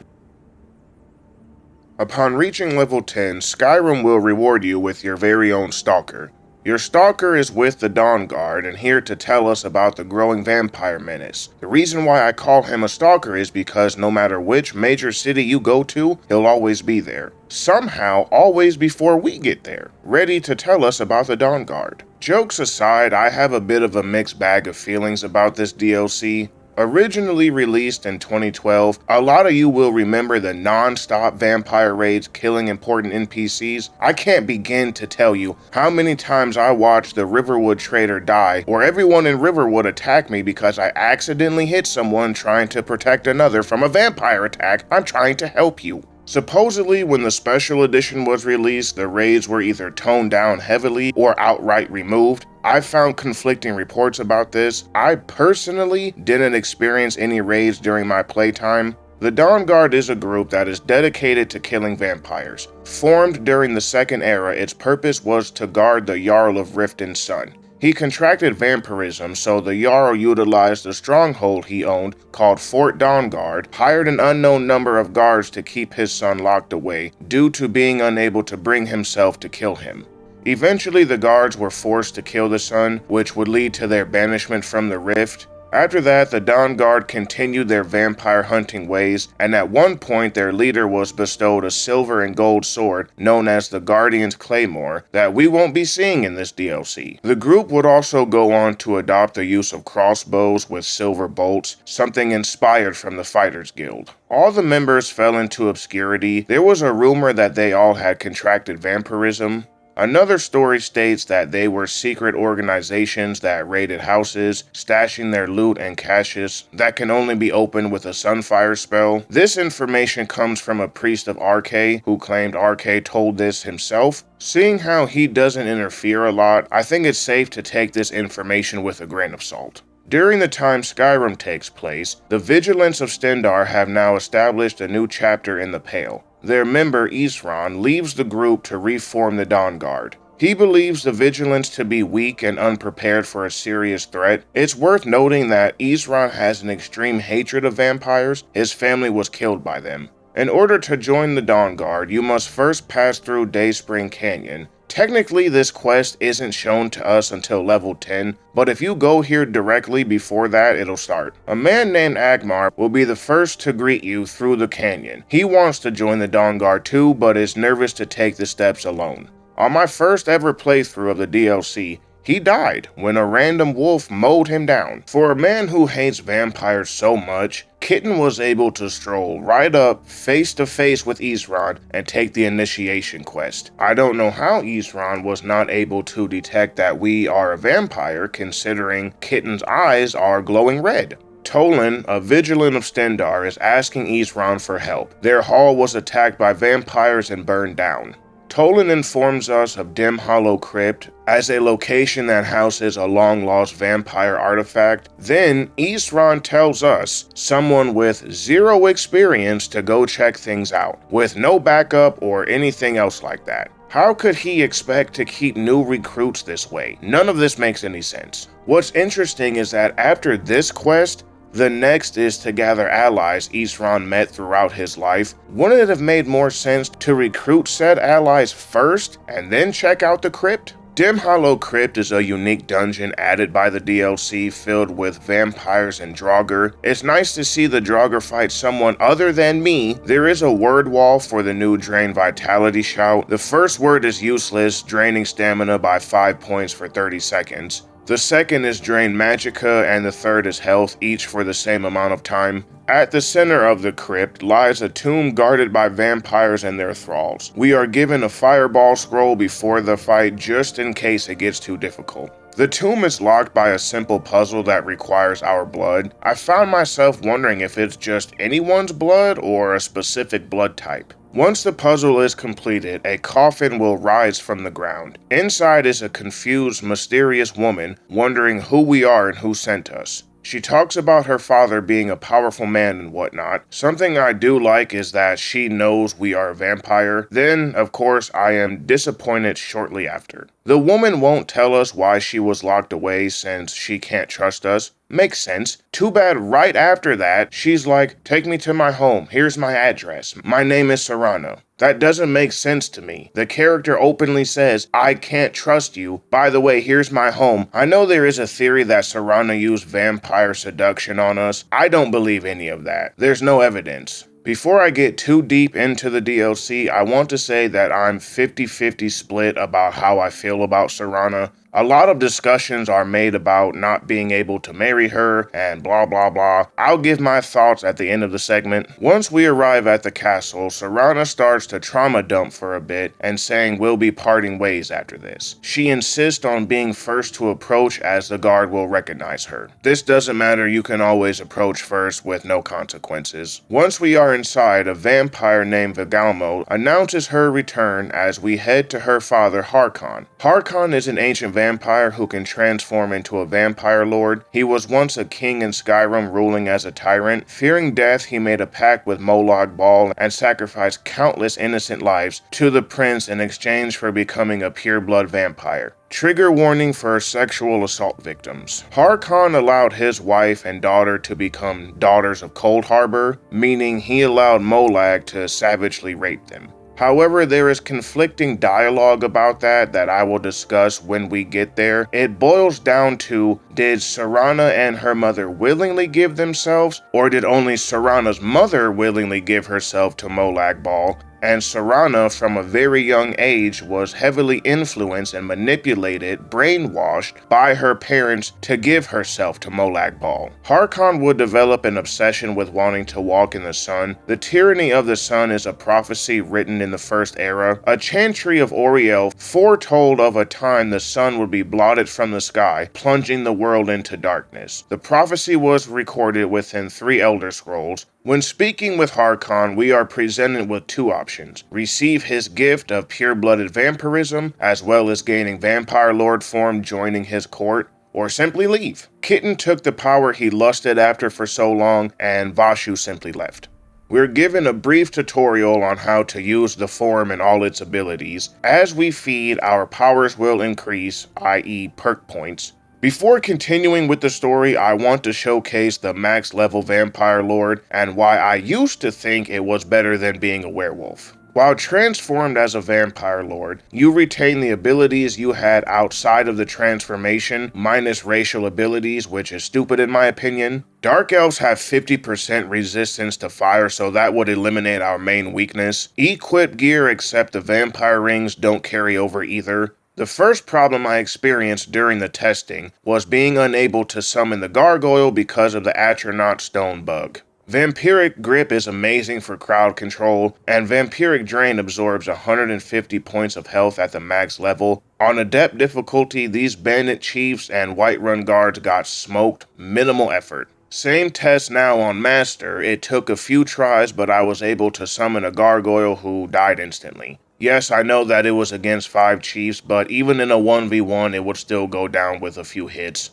Upon reaching level 10, Skyrim will reward you with your very own Stalker. Your Stalker is with the Dawnguard and here to tell us about the growing vampire menace. The reason why I call him a Stalker is because no matter which major city you go to, he'll always be there. Somehow, always before we get there, ready to tell us about the Dawnguard. Jokes aside, I have a bit of a mixed bag of feelings about this DLC. Originally released in 2012, a lot of you will remember the non-stop vampire raids killing important NPCs. I can't begin to tell you how many times I watched the Riverwood trader die, or everyone in Riverwood attack me because I accidentally hit someone trying to protect another from a vampire attack. I'm trying to help you. Supposedly, when the special edition was released, the raids were either toned down heavily or outright removed. I found conflicting reports about this. I personally didn't experience any raids during my playtime. The Dawnguard is a group that is dedicated to killing vampires. Formed during the Second Era, its purpose was to guard the Jarl of Riften's son. He contracted vampirism, so the Jarl utilized a stronghold he owned called Fort Dawnguard, hired an unknown number of guards to keep his son locked away, due to being unable to bring himself to kill him. Eventually, the guards were forced to kill the son, which would lead to their banishment from the Rift. After that, the Dawnguard continued their vampire hunting ways, and at one point their leader was bestowed a silver and gold sword known as the Guardian's Claymore that we won't be seeing in this DLC. The group would also go on to adopt the use of crossbows with silver bolts, something inspired from the Fighters Guild. All the members fell into obscurity. There was a rumor that they all had contracted vampirism. Another story states that they were secret organizations that raided houses, stashing their loot and caches that can only be opened with a Sunfire spell. This information comes from a priest of Arcade who claimed Arcade told this himself. Seeing how he doesn't interfere a lot, I think it's safe to take this information with a grain of salt. During the time Skyrim takes place, the Vigilants of Stendarr have now established a new chapter in the Pale. Their member, Isran, leaves the group to reform the Dawnguard. He believes the Vigilants to be weak and unprepared for a serious threat. It's worth noting that Isran has an extreme hatred of vampires. His family was killed by them. In order to join the Dawnguard, you must first pass through Dayspring Canyon. Technically, this quest isn't shown to us until level 10, but if you go here directly before that, it'll start. A man named Agmar will be the first to greet you through the canyon. He wants to join the Dawnguard too, but is nervous to take the steps alone. On my first ever playthrough of the DLC, he died when a random wolf mowed him down. For a man who hates vampires so much, Kitten was able to stroll right up face to face with Isran and take the initiation quest. I don't know how Isran was not able to detect that we are a vampire, considering Kitten's eyes are glowing red. Tolan, a Vigilant of Stendarr, is asking Isran for help. Their hall was attacked by vampires and burned down. Tolan informs us of Dim Hollow Crypt as a location that houses a long-lost vampire artifact. Then, Isran tells us someone with zero experience to go check things out, with no backup or anything else like that. How could he expect to keep new recruits this way? None of this makes any sense. What's interesting is that after this quest, The next is to gather allies Isran met throughout his life. Wouldn't it have made more sense to recruit said allies first and then check out the crypt? Dim Hollow Crypt is a unique dungeon added by the DLC filled with vampires and Draugr. It's nice to see the Draugr fight someone other than me. There is a word wall for the new Drain Vitality shout. The first word is useless, draining stamina by 5 points for 30 seconds. The second is Drain Magicka, and the third is Health, each for the same amount of time. At the center of the crypt lies a tomb guarded by vampires and their thralls. We are given a fireball scroll before the fight just in case it gets too difficult. The tomb is locked by a simple puzzle that requires our blood. I found myself wondering if it's just anyone's blood or a specific blood type. Once the puzzle is completed, a coffin will rise from the ground. Inside is a confused, mysterious woman wondering who we are and who sent us. She talks about her father being a powerful man and whatnot. Something I do like is that she knows we are a vampire. Then, of course, I am disappointed shortly after. The woman won't tell us why she was locked away since she can't trust us. Makes sense. Too bad right after that, she's like, take me to my home, here's my address, my name is Serrano. That doesn't make sense to me. The character openly says, I can't trust you. By the way, here's my home. I know there is a theory that Serrano used vampire seduction on us. I don't believe any of that. There's no evidence. Before I get too deep into the DLC, I want to say that I'm 50-50 split about how I feel about Serrano. A lot of discussions are made about not being able to marry her and blah blah blah. I'll give my thoughts at the end of the segment. Once we arrive at the castle, Serrano starts to trauma dump for a bit and saying we'll be parting ways after this. She insists on being first to approach as the guard will recognize her. This doesn't matter, you can always approach first with no consequences. Once we are inside, a vampire named Vigalmo announces her return as we head to her father Harkon. Harkon is an ancient vampire who can transform into a vampire lord. He was once a king in Skyrim ruling as a tyrant. Fearing death, he made a pact with Molag Bal and sacrificed countless innocent lives to the prince in exchange for becoming a pure-blood vampire. Trigger warning for sexual assault victims. Harkon allowed his wife and daughter to become daughters of Cold Harbor, meaning he allowed Molag to savagely rape them. However, there is conflicting dialogue about that I will discuss when we get there. It boils down to, did Serrano and her mother willingly give themselves, or did only Serrano's mother willingly give herself to Molag Bal? And Serrano, from a very young age, was heavily influenced and manipulated, brainwashed by her parents to give herself to Molag Bal. Harkon would develop an obsession with wanting to walk in the sun. The tyranny of the sun is a prophecy written in the First Era. A chantry of Oriel foretold of a time the sun would be blotted from the sky, plunging the world into darkness. The prophecy was recorded within 3 Elder Scrolls. When speaking with Harkon, we are presented with 2 options. Receive his gift of pure-blooded vampirism, as well as gaining vampire lord form joining his court, or simply leave. Kitten took the power he lusted after for so long, and Vashu simply left. We're given a brief tutorial on how to use the form and all its abilities. As we feed, our powers will increase, i.e. perk points. Before continuing with the story, I want to showcase the max level Vampire Lord and why I used to think it was better than being a werewolf. While transformed as a Vampire Lord, you retain the abilities you had outside of the transformation, minus racial abilities, which is stupid in my opinion. Dark Elves have 50% resistance to fire, so that would eliminate our main weakness. Equip gear except the Vampire Rings don't carry over either. The first problem I experienced during the testing was being unable to summon the gargoyle because of the Atronach stone bug. Vampiric Grip is amazing for crowd control, and Vampiric Drain absorbs 150 points of health at the max level. On Adept difficulty, these Bandit Chiefs and Whiterun guards got smoked, minimal effort. Same test now on Master. It took a few tries, but I was able to summon a gargoyle who died instantly. Yes, I know that it was against 5 chiefs, but even in a 1v1, it would still go down with a few hits.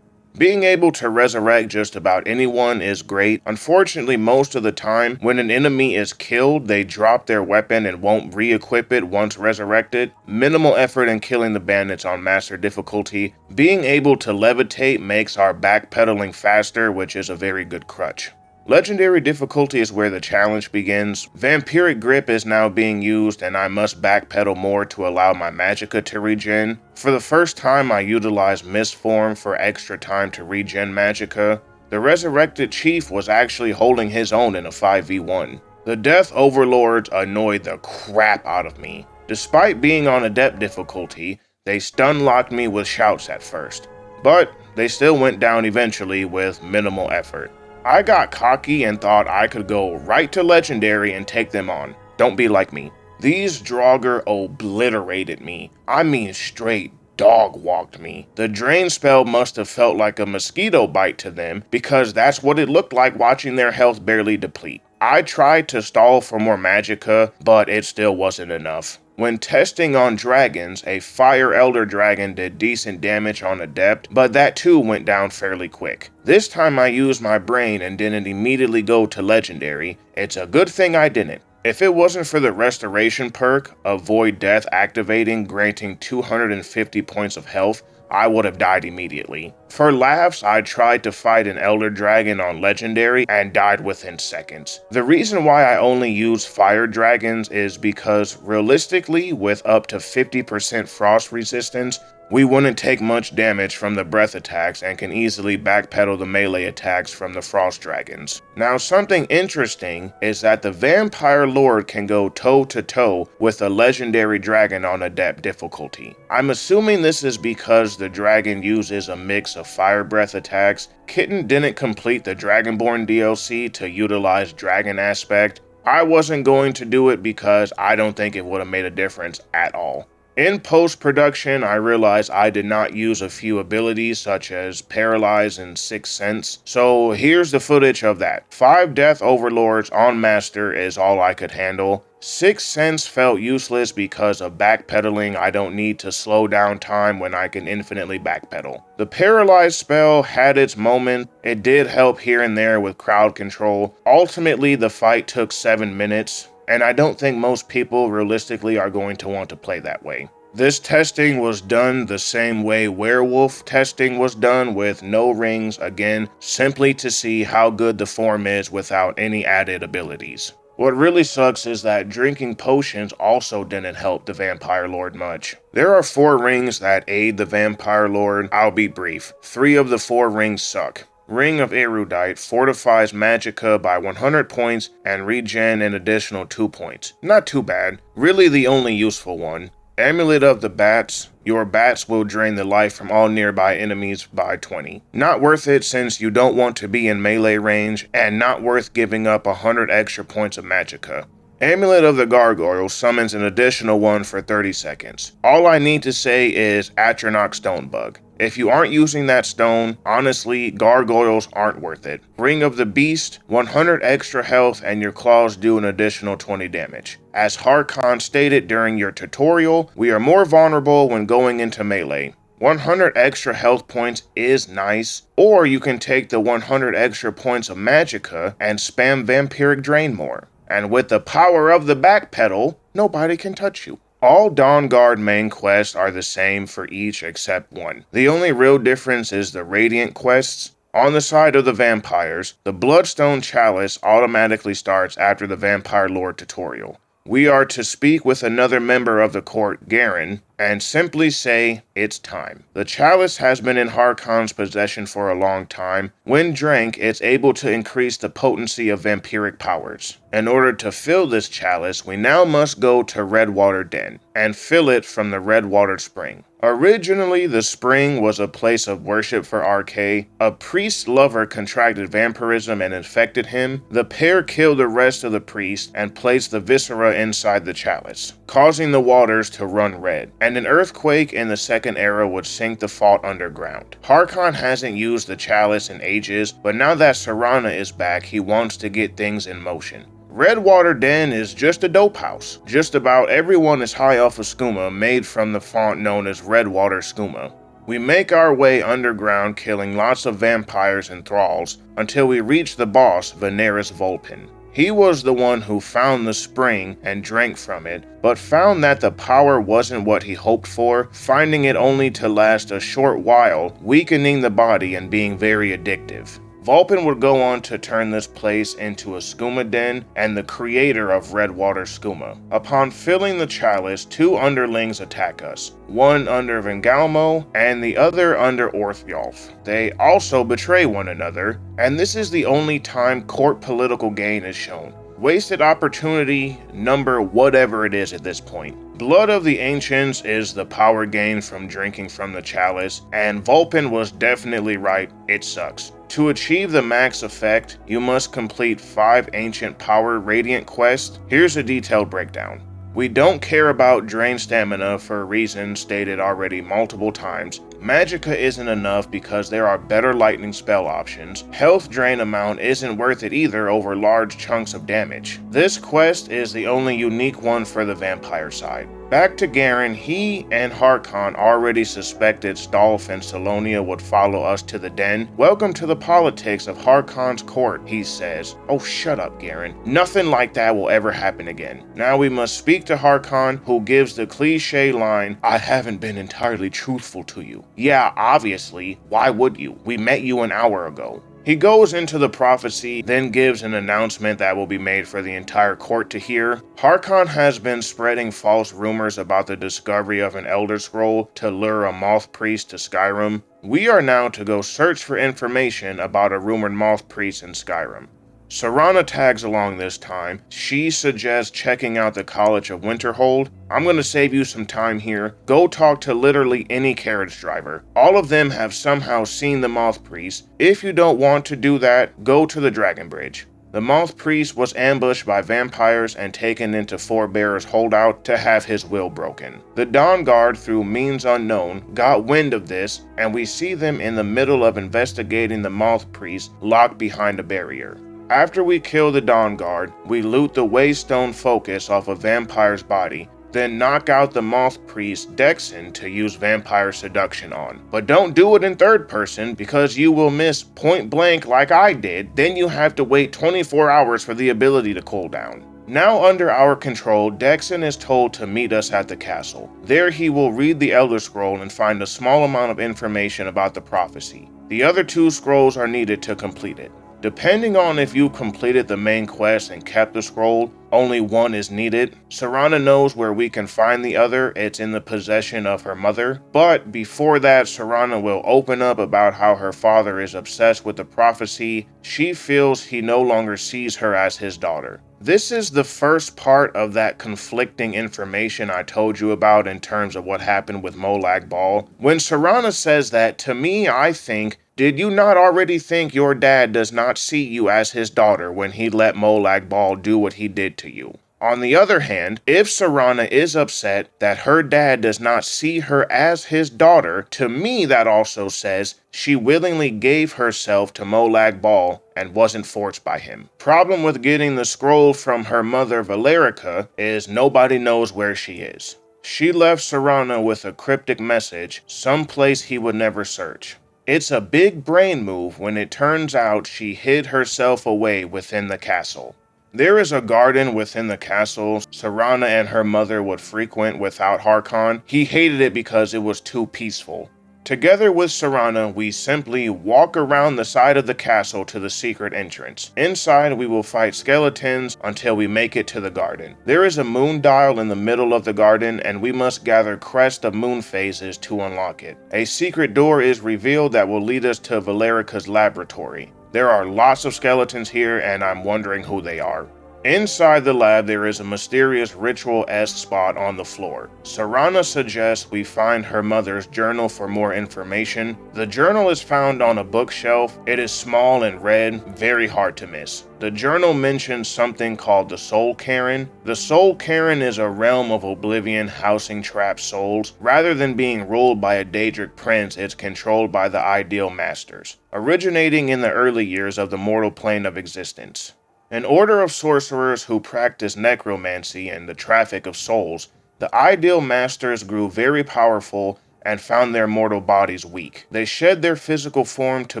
Being able to resurrect just about anyone is great. Unfortunately, most of the time, when an enemy is killed, they drop their weapon and won't re-equip it once resurrected. Minimal effort in killing the bandits on master difficulty. Being able to levitate makes our backpedaling faster, which is a very good crutch. Legendary difficulty is where the challenge begins. Vampiric grip is now being used and I must backpedal more to allow my magicka to regen. For the first time I utilized mist form for extra time to regen magicka. The resurrected chief was actually holding his own in a 5v1. The death overlords annoyed the crap out of me. Despite being on adept difficulty, they stun locked me with shouts at first. But they still went down eventually with minimal effort. I got cocky and thought I could go right to legendary and take them on. Don't be like me. These Draugr obliterated me. I mean straight dog walked me. The drain spell must have felt like a mosquito bite to them because that's what it looked like watching their health barely deplete. I tried to stall for more magicka, but it still wasn't enough. When testing on dragons, a Fire Elder Dragon did decent damage on Adept, but that too went down fairly quick. This time I used my brain and didn't immediately go to Legendary. It's a good thing I didn't. If it wasn't for the Restoration perk, Avoid Death activating, granting 250 points of health, I would have died immediately. For laughs, I tried to fight an Elder Dragon on Legendary and died within seconds. The reason why I only use Fire Dragons is because realistically, with up to 50% frost resistance, we wouldn't take much damage from the breath attacks and can easily backpedal the melee attacks from the frost dragons. Now something interesting is that the vampire lord can go toe to toe with a legendary dragon on adept difficulty. I'm assuming this is because the dragon uses a mix of fire breath attacks. Kitten didn't complete the Dragonborn DLC to utilize dragon aspect. I wasn't going to do it because I don't think it would have made a difference at all. In post-production, I realized I did not use a few abilities such as Paralyze and Sixth Sense, so here's the footage of that. 5 Death Overlords on Master is all I could handle. Sixth Sense felt useless because of backpedaling. I don't need to slow down time when I can infinitely backpedal. The Paralyze spell had its moment. It did help here and there with crowd control. Ultimately, the fight took 7 minutes. And I don't think most people realistically are going to want to play that way. This testing was done the same way werewolf testing was done, with no rings, again, simply to see how good the form is without any added abilities. What really sucks is that drinking potions also didn't help the Vampire Lord much. There are 4 rings that aid the Vampire Lord. I'll be brief. 3 of the 4 rings suck. Ring of Erudite fortifies magicka by 100 points and regen an additional 2 points. Not too bad. Really the only useful one. Amulet of the Bats. Your bats will drain the life from all nearby enemies by 20. Not worth it since you don't want to be in melee range, and not worth giving up 100 extra points of magicka. Amulet of the Gargoyle summons an additional one for 30 seconds. All I need to say is Atronach Stonebug. If you aren't using that stone, honestly, gargoyles aren't worth it. Ring of the Beast, 100 extra health and your claws do an additional 20 damage. As Harkon stated during your tutorial, we are more vulnerable when going into melee. 100 extra health points is nice, or you can take the 100 extra points of magicka and spam Vampiric Drain more. And with the power of the backpedal, nobody can touch you. All Dawnguard main quests are the same for each except one. The only real difference is the Radiant quests. On the side of the vampires, the Bloodstone Chalice automatically starts after the Vampire Lord tutorial. We are to speak with another member of the court, Garen, and simply say, it's time. The chalice has been in Harkon's possession for a long time. When drank, it's able to increase the potency of vampiric powers. In order to fill this chalice, we now must go to Redwater Den and fill it from the Redwater Spring. Originally, the spring was a place of worship for RK. A priest lover contracted vampirism and infected him. The pair killed the rest of the priest and placed the viscera inside the chalice, causing the waters to run red. And an earthquake in the Second Era would sink the fault underground. Harkon hasn't used the chalice in ages, but now that Serana is back, he wants to get things in motion. Redwater Den is just a dope house. Just about everyone is high off of skooma, made from the font known as Redwater skooma. We make our way underground, killing lots of vampires and thralls, until we reach the boss, Veneris Vulpin. He was the one who found the spring and drank from it, but found that the power wasn't what he hoped for, finding it only to last a short while, weakening the body and being very addictive. Vulpin would go on to turn this place into a skooma den and the creator of Redwater skooma. Upon filling the chalice, two underlings attack us, one under Vengalmo and the other under Orthjolf. They also betray one another, and this is the only time court political gain is shown. Wasted opportunity number whatever it is at this point. Blood of the Ancients is the power gain from drinking from the chalice, and Vulpin was definitely right, it sucks. To achieve the max effect, you must complete 5 Ancient Power Radiant quests. Here's a detailed breakdown. We don't care about drain stamina for reasons stated already multiple times. Magicka isn't enough because there are better lightning spell options. Health drain amount isn't worth it either over large chunks of damage. This quest is the only unique one for the vampire side. Back to Garen, he and Harkon already suspected Stolf and Salonia would follow us to the den. Welcome to the politics of Harkon's court, he says. Oh, shut up, Garen. Nothing like that will ever happen again. Now we must speak to Harkon, who gives the cliche line, I haven't been entirely truthful to you. Yeah, obviously. Why would you? We met you an hour ago. He goes into the prophecy, then gives an announcement that will be made for the entire court to hear. Harkon has been spreading false rumors about the discovery of an Elder Scroll to lure a Moth Priest to Skyrim. We are now to go search for information about a rumored Moth Priest in Skyrim. Serana tags along this time. She suggests checking out the College of Winterhold. I'm going to save you some time here. Go talk to literally any carriage driver. All of them have somehow seen the Moth Priest. If you don't want to do that, go to the Dragon Bridge. The Moth Priest was ambushed by vampires and taken into Forebearer's holdout to have his will broken. The Dawnguard, through means unknown, got wind of this, and we see them in the middle of investigating the Moth Priest locked behind a barrier. After we kill the Dawnguard, we loot the Waystone Focus off a vampire's body, then knock out the Moth Priest Dexon to use vampire seduction on. But don't do it in third person because you will miss point blank like I did, then you have to wait 24 hours for the ability to cool down. Now under our control, Dexon is told to meet us at the castle. There he will read the Elder Scroll and find a small amount of information about the prophecy. The other 2 scrolls are needed to complete it. Depending on if you completed the main quest and kept the scroll, only one is needed. Serana knows where we can find the other. It's in the possession of her mother. But before that, Serana will open up about how her father is obsessed with the prophecy. She feels he no longer sees her as his daughter. This is the first part of that conflicting information I told you about in terms of what happened with Molag Bal. When Serana says that, to me, I think, did you not already think your dad does not see you as his daughter when he let Molag Bal do what he did to you? On the other hand, if Serana is upset that her dad does not see her as his daughter, to me that also says she willingly gave herself to Molag Bal and wasn't forced by him. Problem with getting the scroll from her mother Valerica is nobody knows where she is. She left Serana with a cryptic message, someplace he would never search. It's a big brain move when it turns out she hid herself away within the castle. There is a garden within the castle Serana and her mother would frequent without Harkon. He hated it because it was too peaceful. Together with Serana, we simply walk around the side of the castle to the secret entrance. Inside, we will fight skeletons until we make it to the garden. There is a moon dial in the middle of the garden, and we must gather crest of moon phases to unlock it. A secret door is revealed that will lead us to Valerica's laboratory. There are lots of skeletons here, and I'm wondering who they are. Inside the lab, there is a mysterious ritual-esque spot on the floor. Serana suggests we find her mother's journal for more information. The journal is found on a bookshelf. It is small and red, very hard to miss. The journal mentions something called the Soul Cairn. The Soul Cairn is a realm of oblivion housing trapped souls. Rather than being ruled by a Daedric prince, it's controlled by the Ideal Masters, originating in the early years of the mortal plane of existence. An order of sorcerers who practice necromancy and the traffic of souls, the Ideal Masters grew very powerful and found their mortal bodies weak. They shed their physical form to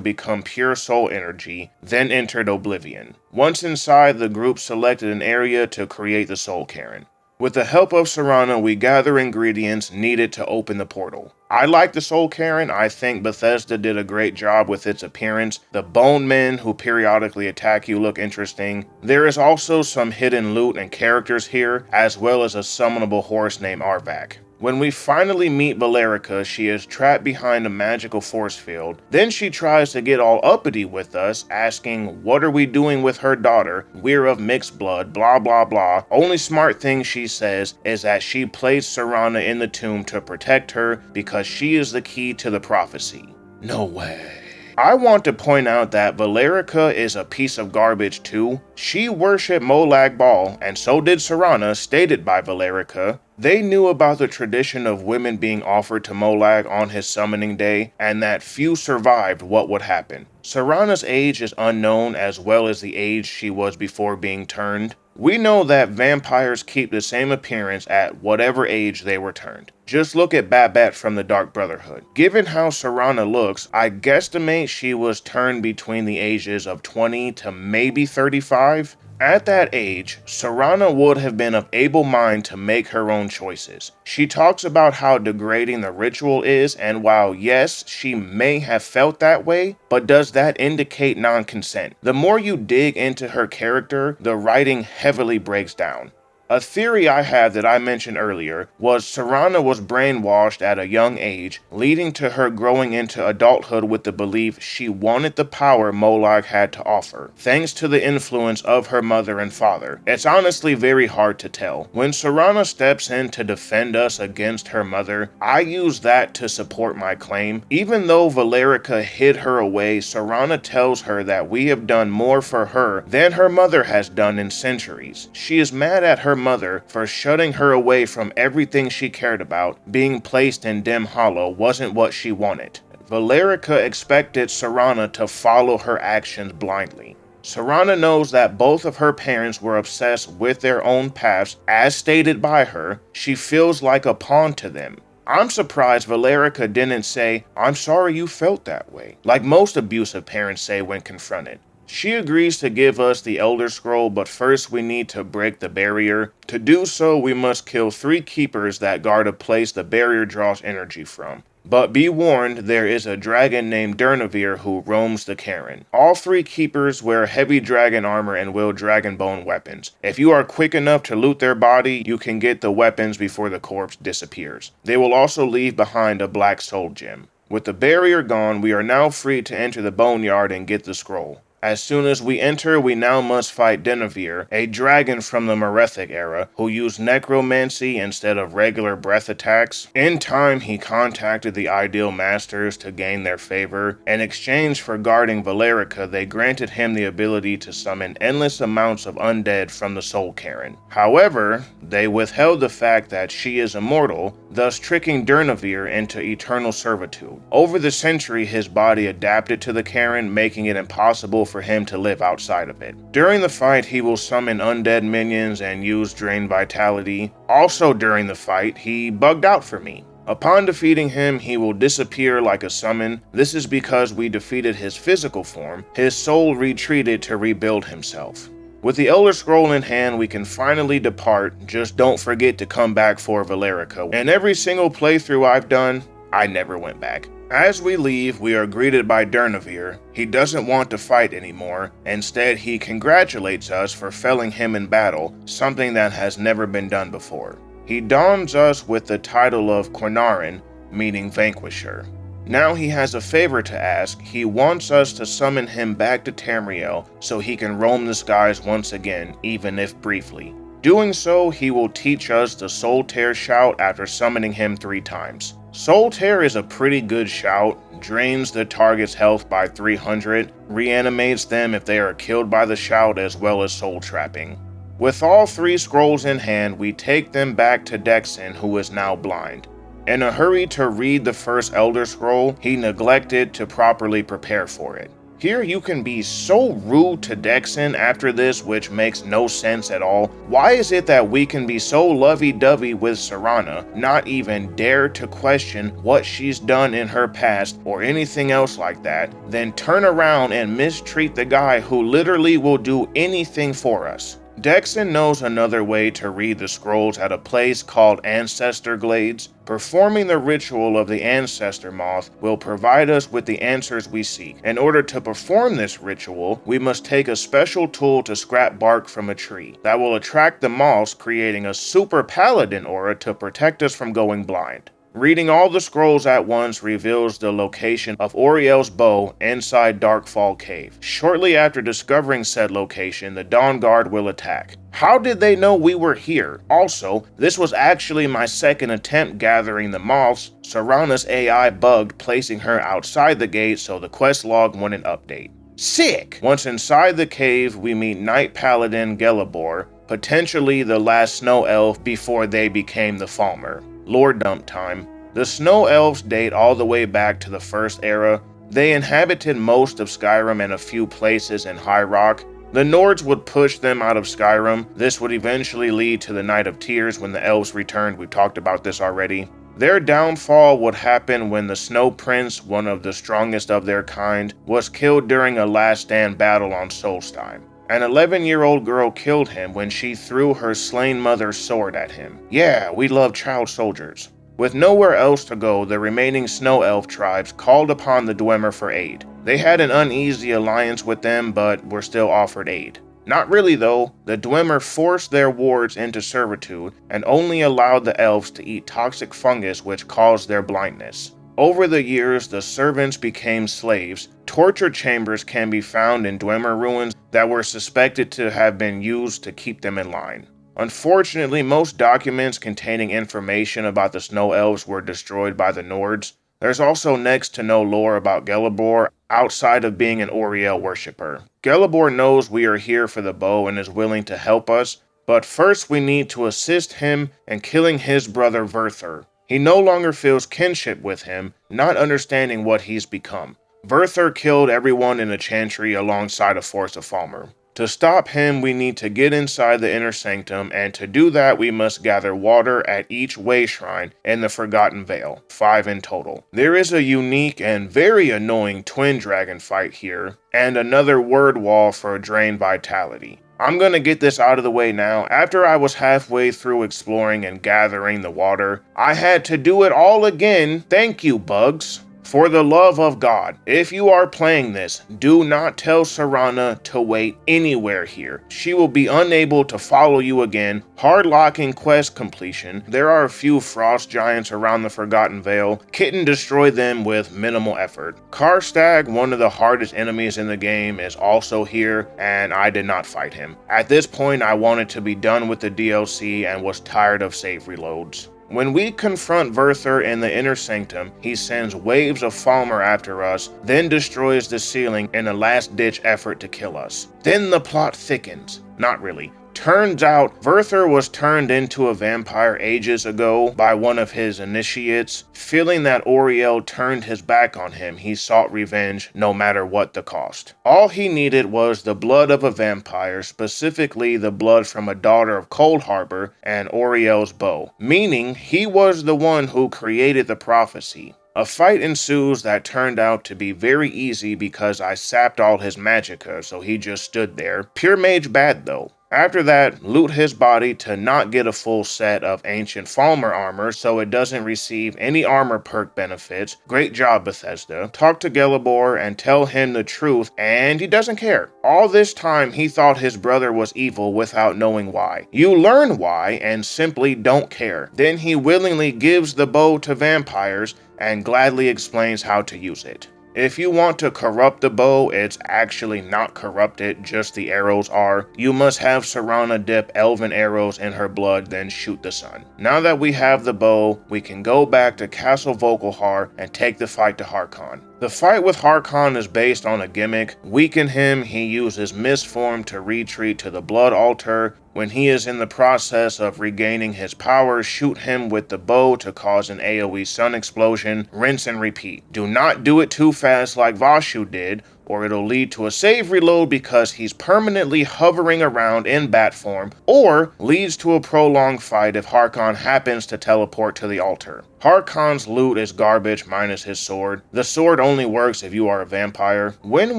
become pure soul energy, then entered oblivion. Once inside, the group selected an area to create the Soul Cairn. With the help of Serana, we gather ingredients needed to open the portal. I like the Soul Cairn. I think Bethesda did a great job with its appearance. The bone men who periodically attack you look interesting. There is also some hidden loot and characters here, as well as a summonable horse named Arvak. When we finally meet Valerica, she is trapped behind a magical force field. Then she tries to get all uppity with us, asking what are we doing with her daughter, we're of mixed blood, blah blah blah. Only smart thing she says is that she placed Serana in the tomb to protect her because she is the key to the prophecy. No way. I want to point out that Valerica is a piece of garbage too. She worshipped Molag Bal, and so did Serana, stated by Valerica. They knew about the tradition of women being offered to Molag on his summoning day, and that few survived what would happen. Serana's age is unknown, as well as the age she was before being turned. We know that vampires keep the same appearance at whatever age they were turned. Just look at Babette from the Dark Brotherhood. Given how Serana looks, I guesstimate she was turned between the ages of 20 to maybe 35. At that age, Serana would have been of able mind to make her own choices. She talks about how degrading the ritual is, and while yes, she may have felt that way, but does that indicate non-consent? The more you dig into her character, the writing heavily breaks down. A theory I have that I mentioned earlier was Serana was brainwashed at a young age, leading to her growing into adulthood with the belief she wanted the power Molag had to offer, thanks to the influence of her mother and father. It's honestly very hard to tell. When Serana steps in to defend us against her mother, I use that to support my claim. Even though Valerica hid her away, Serana tells her that we have done more for her than her mother has done in centuries. She is mad at her mother for shutting her away from everything she cared about. Being placed in Dim Hollow wasn't what she wanted. Valerica expected Serana to follow her actions blindly. Serana knows that both of her parents were obsessed with their own paths, as stated by her. She feels like a pawn to them. I'm surprised Valerica didn't say, "I'm sorry you felt that way," like most abusive parents say when confronted. She agrees to give us the Elder Scroll, but first we need to break the barrier. To do so, we must kill 3 keepers that guard a place the barrier draws energy from. But be warned, there is a dragon named Durnavir who roams the Cairn. All 3 keepers wear heavy dragon armor and wield dragonbone weapons. If you are quick enough to loot their body, you can get the weapons before the corpse disappears. They will also leave behind a black soul gem. With the barrier gone, we are now free to enter the boneyard and get the scroll. As soon as we enter, we now must fight Denavir, a dragon from the Merethic era, who used necromancy instead of regular breath attacks. In time, he contacted the Ideal Masters to gain their favor. In exchange for guarding Valerica, they granted him the ability to summon endless amounts of undead from the Soul Cairn. However, they withheld the fact that she is immortal, thus tricking Durnavir into eternal servitude. Over the century, his body adapted to the Cairn, making it impossible for him to live outside of it. During the fight, he will summon undead minions and use Drain Vitality. Also during the fight, he bugged out for me. Upon defeating him, he will disappear like a summon. This is because we defeated his physical form. His soul retreated to rebuild himself. With the Elder Scroll in hand, we can finally depart. Just don't forget to come back for Valerica. In every single playthrough I've done, I never went back. As we leave, we are greeted by Durnavir. He doesn't want to fight anymore. Instead, he congratulates us for felling him in battle, something that has never been done before. He dons us with the title of Quinarin, meaning Vanquisher. Now he has a favor to ask. He wants us to summon him back to Tamriel so he can roam the skies once again, even if briefly. Doing so, he will teach us the Soul Tear shout after summoning him 3 times. Soul Tear is a pretty good shout, drains the target's health by 300, reanimates them if they are killed by the shout, as well as soul trapping. With all 3 scrolls in hand, we take them back to Dexin, who is now blind. In a hurry to read the first Elder Scroll, he neglected to properly prepare for it. Here you can be so rude to Dexen after this, which makes no sense at all. Why is it that we can be so lovey-dovey with Serana, not even dare to question what she's done in her past or anything else like that, then turn around and mistreat the guy who literally will do anything for us? Dexen knows another way to read the scrolls at a place called Ancestor Glades. Performing the ritual of the Ancestor Moth will provide us with the answers we seek. In order to perform this ritual, we must take a special tool to scrap bark from a tree that will attract the moths, creating a super paladin aura to protect us from going blind. Reading all the scrolls at once reveals the location of Auriel's bow inside Darkfall Cave. Shortly after discovering said location, the Dawnguard will attack. How did they know we were here? Also, this was actually my second attempt gathering the moths. Serana's AI bugged, placing her outside the gate so the quest log wouldn't update. Sick! Once inside the cave, we meet Night Paladin Gelibor, potentially the last snow elf before they became the Falmer. Lore dump time. The Snow Elves date all the way back to the First Era. They inhabited most of Skyrim and a few places in High Rock. The Nords would push them out of Skyrim. This would eventually lead to the Night of Tears when the Elves returned. We talked about this already. Their downfall would happen when the Snow Prince, one of the strongest of their kind, was killed during a last stand battle on Solstheim. An 11-year-old girl killed him when she threw her slain mother's sword at him. Yeah, we love child soldiers. With nowhere else to go, the remaining Snow Elf tribes called upon the Dwemer for aid. They had an uneasy alliance with them, but were still offered aid. Not really though. The Dwemer forced their wards into servitude and only allowed the elves to eat toxic fungus which caused their blindness. Over the years, the servants became slaves. Torture chambers can be found in Dwemer ruins that were suspected to have been used to keep them in line. Unfortunately, most documents containing information about the Snow Elves were destroyed by the Nords. There's also next to no lore about Gelibor outside of being an Auriel worshipper. Gelibor knows we are here for the bow and is willing to help us, but first we need to assist him in killing his brother Verthur. He no longer feels kinship with him, not understanding what he's become. Verthur killed everyone in the Chantry alongside a force of Falmer. To stop him, we need to get inside the inner sanctum, and to do that we must gather water at each way shrine in the Forgotten Vale, 5 in total. There is a unique and very annoying twin dragon fight here, and another word wall for drain vitality. I'm gonna get this out of the way now. After I was halfway through exploring and gathering the water, I had to do it all again. Thank you, bugs. For the love of God, if you are playing this, do not tell Serana to wait anywhere here. She will be unable to follow you again. Hard locking quest completion. There are a few frost giants around the Forgotten Vale. Kitten destroyed them with minimal effort. Karstag, one of the hardest enemies in the game, is also here, and I did not fight him. At this point, I wanted to be done with the DLC and was tired of save reloads. When we confront Verthur in the inner sanctum, he sends waves of Falmer after us, then destroys the ceiling in a last-ditch effort to kill us. Then the plot thickens. Not really. Turns out, Verthur was turned into a vampire ages ago by one of his initiates. Feeling that Auriel turned his back on him, he sought revenge no matter what the cost. All he needed was the blood of a vampire, specifically the blood from a daughter of Cold Harbor and Auriel's bow, meaning he was the one who created the prophecy. A fight ensues that turned out to be very easy because I sapped all his magicka, so he just stood there. Pure mage bad though. After that, loot his body to not get a full set of ancient Falmer armor so it doesn't receive any armor perk benefits. Great job, Bethesda. Talk to Gelibor and tell him the truth, and he doesn't care. All this time, he thought his brother was evil without knowing why. You learn why and simply don't care. Then he willingly gives the bow to vampires and gladly explains how to use it. If you want to corrupt the bow, it's actually not corrupted, just the arrows are. You must have Serana dip elven arrows in her blood, then shoot the sun. Now that we have the bow, we can go back to Castle Volkihar and take the fight to Harkon. The fight with Harkon is based on a gimmick. Weaken him, he uses mist form to retreat to the blood altar. When he is in the process of regaining his power, shoot him with the bow to cause an AoE sun explosion. Rinse and repeat. Do not do it too fast like Vashu did, or it'll lead to a save reload because he's permanently hovering around in bat form, or leads to a prolonged fight if Harkon happens to teleport to the altar. Harkon's loot is garbage minus his sword. The sword only works if you are a vampire. When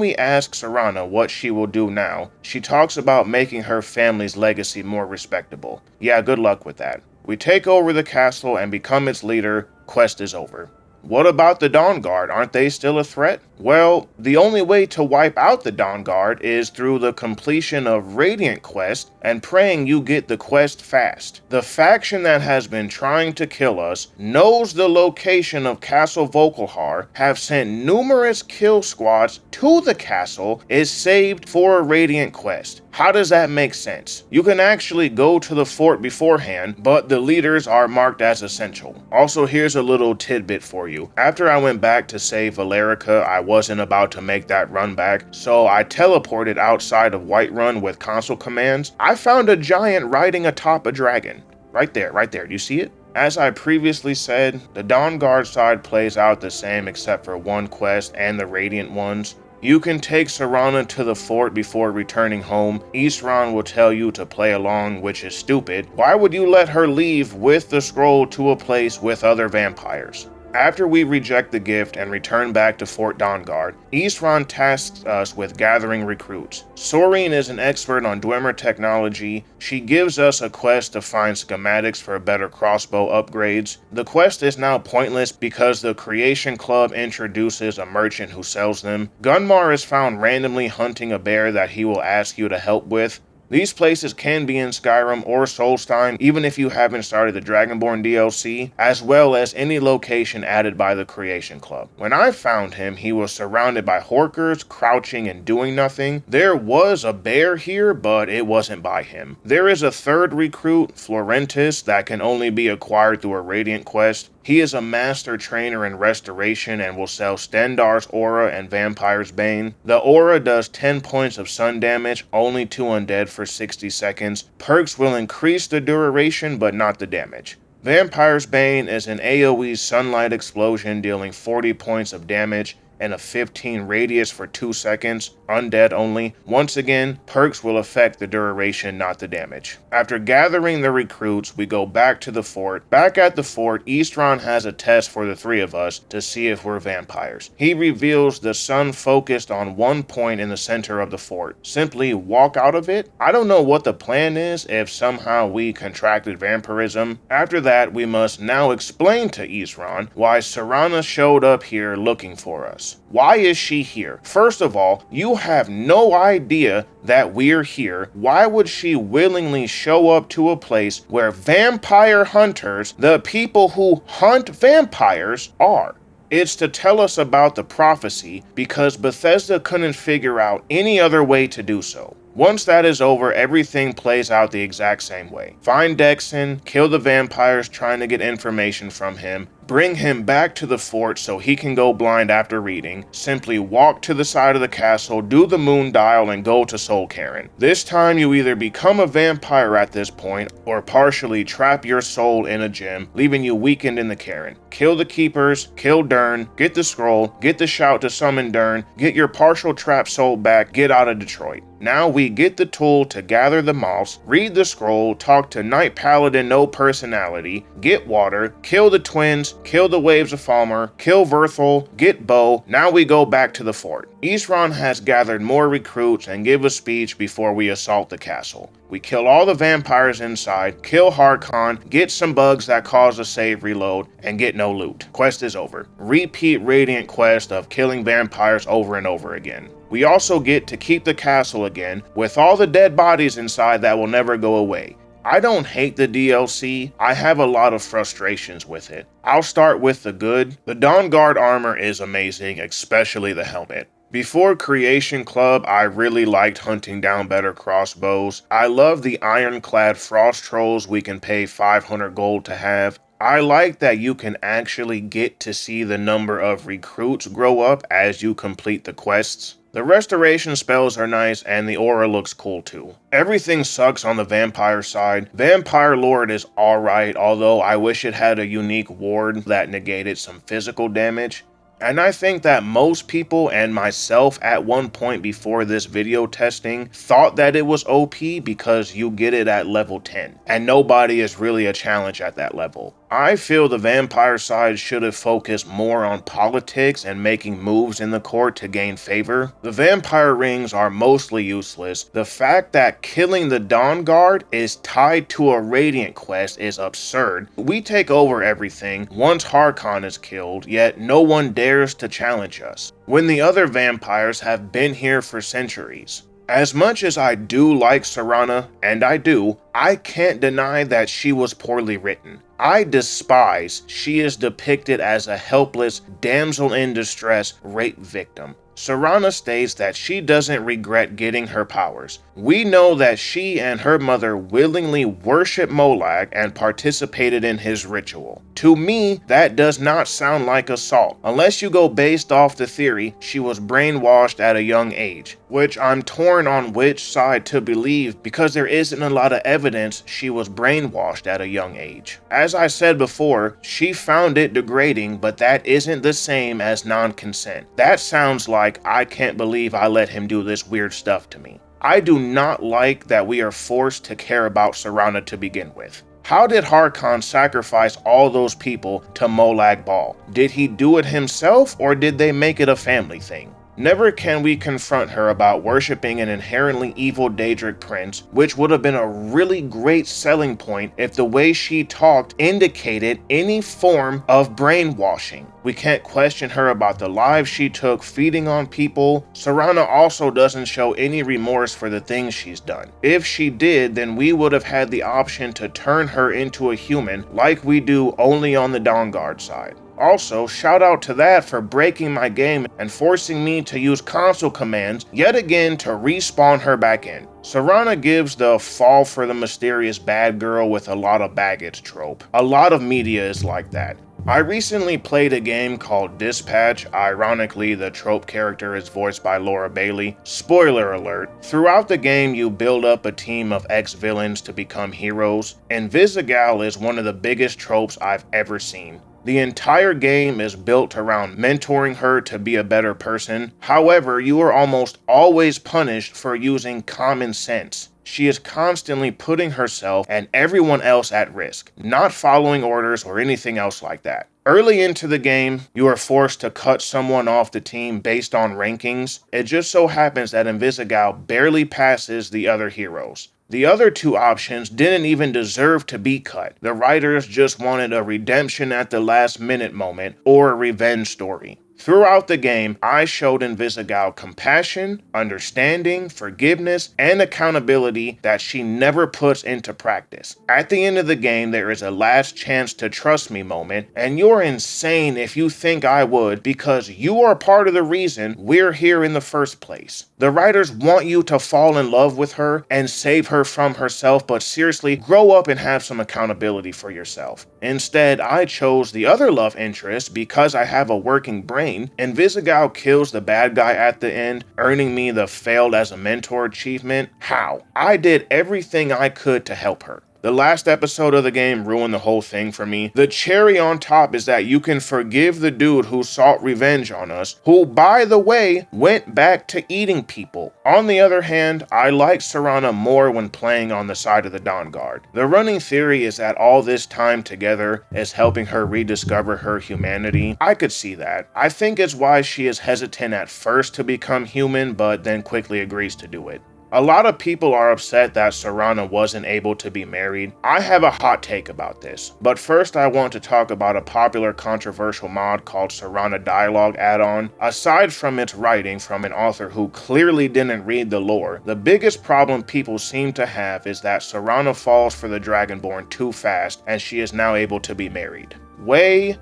we ask Serana what she will do now, she talks about making her family's legacy more respectable. Yeah, good luck with that. We take over the castle and become its leader. Quest is over. What about the Dawnguard? Aren't they still a threat? Well, the only way to wipe out the Dawnguard is through the completion of Radiant Quest and praying you get the quest fast. The faction that has been trying to kill us knows the location of Castle Volkilhar, have sent numerous kill squads to the castle, is saved for a Radiant Quest. How does that make sense? You can actually go to the fort beforehand, but the leaders are marked as essential. Also, here's a little tidbit for you. After I went back to save Valerica, I wasn't about to make that run back, so I teleported outside of Whiterun with console commands. I found a giant riding atop a dragon. Right there. Do you see it? As I previously said, the Dawnguard side plays out the same except for one quest and the Radiant ones. You can take Serana to the fort before returning home. Isran will tell you to play along, which is stupid. Why would you let her leave with the scroll to a place with other vampires? After we reject the gift and return back to Fort Dawnguard, Isran tasks us with gathering recruits. Soreen is an expert on Dwemer technology. She gives us a quest to find schematics for better crossbow upgrades. The quest is now pointless because the Creation Club introduces a merchant who sells them. Gunmar is found randomly hunting a bear that he will ask you to help with. These places can be in Skyrim or Solstheim, even if you haven't started the Dragonborn DLC, as well as any location added by the Creation Club. When I found him, he was surrounded by Horkers, crouching and doing nothing. There was a bear here, but it wasn't by him. There is a third recruit, Florentis, that can only be acquired through a Radiant quest. He is a master trainer in restoration and will sell Stendarr's Aura and Vampire's Bane. The Aura does 10 points of sun damage, only to undead for 60 seconds. Perks will increase the duration, but not the damage. Vampire's Bane is an AoE sunlight explosion dealing 40 points of damage and a 15 radius for 2 seconds, undead only. Once again, perks will affect the duration, not the damage. After gathering the recruits, we go back to the fort. Back at the fort, Eastron has a test for the three of us to see if we're vampires. He reveals the sun focused on one point in the center of the fort. Simply walk out of it? I don't know what the plan is if somehow we contracted vampirism. After that, we must now explain to Eastron why Serana showed up here looking for us. Why is she here? First of all, you have no idea that we're here. Why would she willingly show up to a place where vampire hunters, the people who hunt vampires, are? It's to tell us about the prophecy because Bethesda couldn't figure out any other way to do so. Once that is over, everything plays out the exact same way. Find Dexon, kill the vampires trying to get information from him, bring him back to the fort so he can go blind after reading, simply walk to the side of the castle, do the moon dial, and go to Soul Cairn. This time you either become a vampire at this point, or partially trap your soul in a gem, leaving you weakened in the Cairn. Kill the keepers, kill Dern, get the scroll, get the shout to summon Dern, get your partial trap soul back, get out of Detroit. Now we get the tool to gather the moths, read the scroll, talk to Night Paladin No Personality, get water, kill the twins, kill the Waves of Falmer, kill Verthal, get Bo. Now we go back to the fort. Isran has gathered more recruits and give a speech before we assault the castle. We kill all the vampires inside, kill Harkon, get some bugs that cause a save reload, and get no loot. Quest is over. Repeat Radiant quest of killing vampires over and over again. We also get to keep the castle again, with all the dead bodies inside that will never go away. I don't hate the DLC, I have a lot of frustrations with it. I'll start with the good. The Dawnguard armor is amazing, especially the helmet. Before Creation Club, I really liked hunting down better crossbows. I love the ironclad frost trolls we can pay 500 gold to have. I like that you can actually get to see the number of recruits grow up as you complete the quests. The restoration spells are nice and the aura looks cool too. Everything sucks on the vampire side. Vampire Lord is alright, although I wish it had a unique ward that negated some physical damage. And I think that most people and myself at one point before this video testing thought that it was OP because you get it at level 10, and nobody is really a challenge at that level. I feel the vampire side should have focused more on politics and making moves in the court to gain favor. The vampire rings are mostly useless. The fact that killing the Dawnguard is tied to a Radiant quest is absurd. We take over everything once Harkon is killed, yet no one dares to challenge us, when the other vampires have been here for centuries. As much as I do like Serana, and I do, I can't deny that she was poorly written. I despise she is depicted as a helpless damsel in distress rape victim. Serana states that she doesn't regret getting her powers. We know that she and her mother willingly worship Molag and participated in his ritual. To me, that does not sound like assault, unless you go based off the theory she was brainwashed at a young age, which I'm torn on which side to believe because there isn't a lot of evidence she was brainwashed at a young age. As I said before, she found it degrading, but that isn't the same as non-consent. That sounds like I can't believe I let him do this weird stuff to me. I do not like that we are forced to care about Serana to begin with. How did Harkon sacrifice all those people to Molag Bal? Did he do it himself, or did they make it a family thing? Never can we confront her about worshipping an inherently evil Daedric prince, which would have been a really great selling point if the way she talked indicated any form of brainwashing. We can't question her about the lives she took feeding on people. Serana also doesn't show any remorse for the things she's done. If she did, then we would have had the option to turn her into a human like we do only on the Dawnguard side. Also, shout out to that for breaking my game and forcing me to use console commands yet again to respawn her back in. Serana gives the fall for the mysterious bad girl with a lot of baggage trope. A lot of media is like that. I recently played a game called Dispatch. Ironically, the trope character is voiced by Laura Bailey. Spoiler alert. Throughout the game, you build up a team of ex-villains to become heroes, and Vizigal is one of the biggest tropes I've ever seen. The entire game is built around mentoring her to be a better person. However, you are almost always punished for using common sense. She is constantly putting herself and everyone else at risk, not following orders or anything else like that. Early into the game, you are forced to cut someone off the team based on rankings. It just so happens that Invisigal barely passes the other heroes. The other two options didn't even deserve to be cut. The writers just wanted a redemption at the last minute moment or a revenge story. Throughout the game, I showed Invisigal compassion, understanding, forgiveness, and accountability that she never puts into practice. At the end of the game, there is a last chance to trust me moment, and you're insane if you think I would because you are part of the reason we're here in the first place. The writers want you to fall in love with her and save her from herself, but seriously, grow up and have some accountability for yourself. Instead, I chose the other love interest because I have a working brain, and Invisigal kills the bad guy at the end, earning me the failed as a mentor achievement. How? I did everything I could to help her. The last episode of the game ruined the whole thing for me. The cherry on top is that you can forgive the dude who sought revenge on us, who, by the way, went back to eating people. On the other hand, I like Serana more when playing on the side of the Dawnguard. The running theory is that all this time together is helping her rediscover her humanity. I could see that. I think it's why she is hesitant at first to become human, but then quickly agrees to do it. A lot of people are upset that Serana wasn't able to be married. I have a hot take about this, but first I want to talk about a popular controversial mod called Serana Dialogue Add-on. Aside from its writing from an author who clearly didn't read the lore, the biggest problem people seem to have is that Serana falls for the Dragonborn too fast and she is now able to be married. Way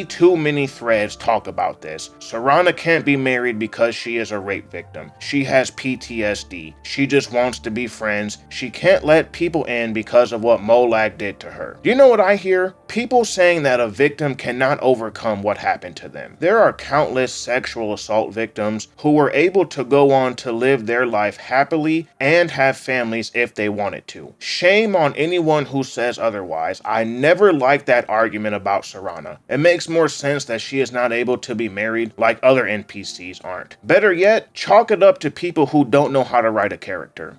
too many threads talk about this. Serana can't be married because she is a rape victim. She has PTSD. She just wants to be friends. She can't let people in because of what Molag did to her. Do you know what I hear? People saying that a victim cannot overcome what happened to them. There are countless sexual assault victims who were able to go on to live their life happily and have families if they wanted to. Shame on anyone who says otherwise. I never liked like that argument about Serana. It makes more sense that she is not able to be married like other NPCs aren't. Better yet, chalk it up to people who don't know how to write a character.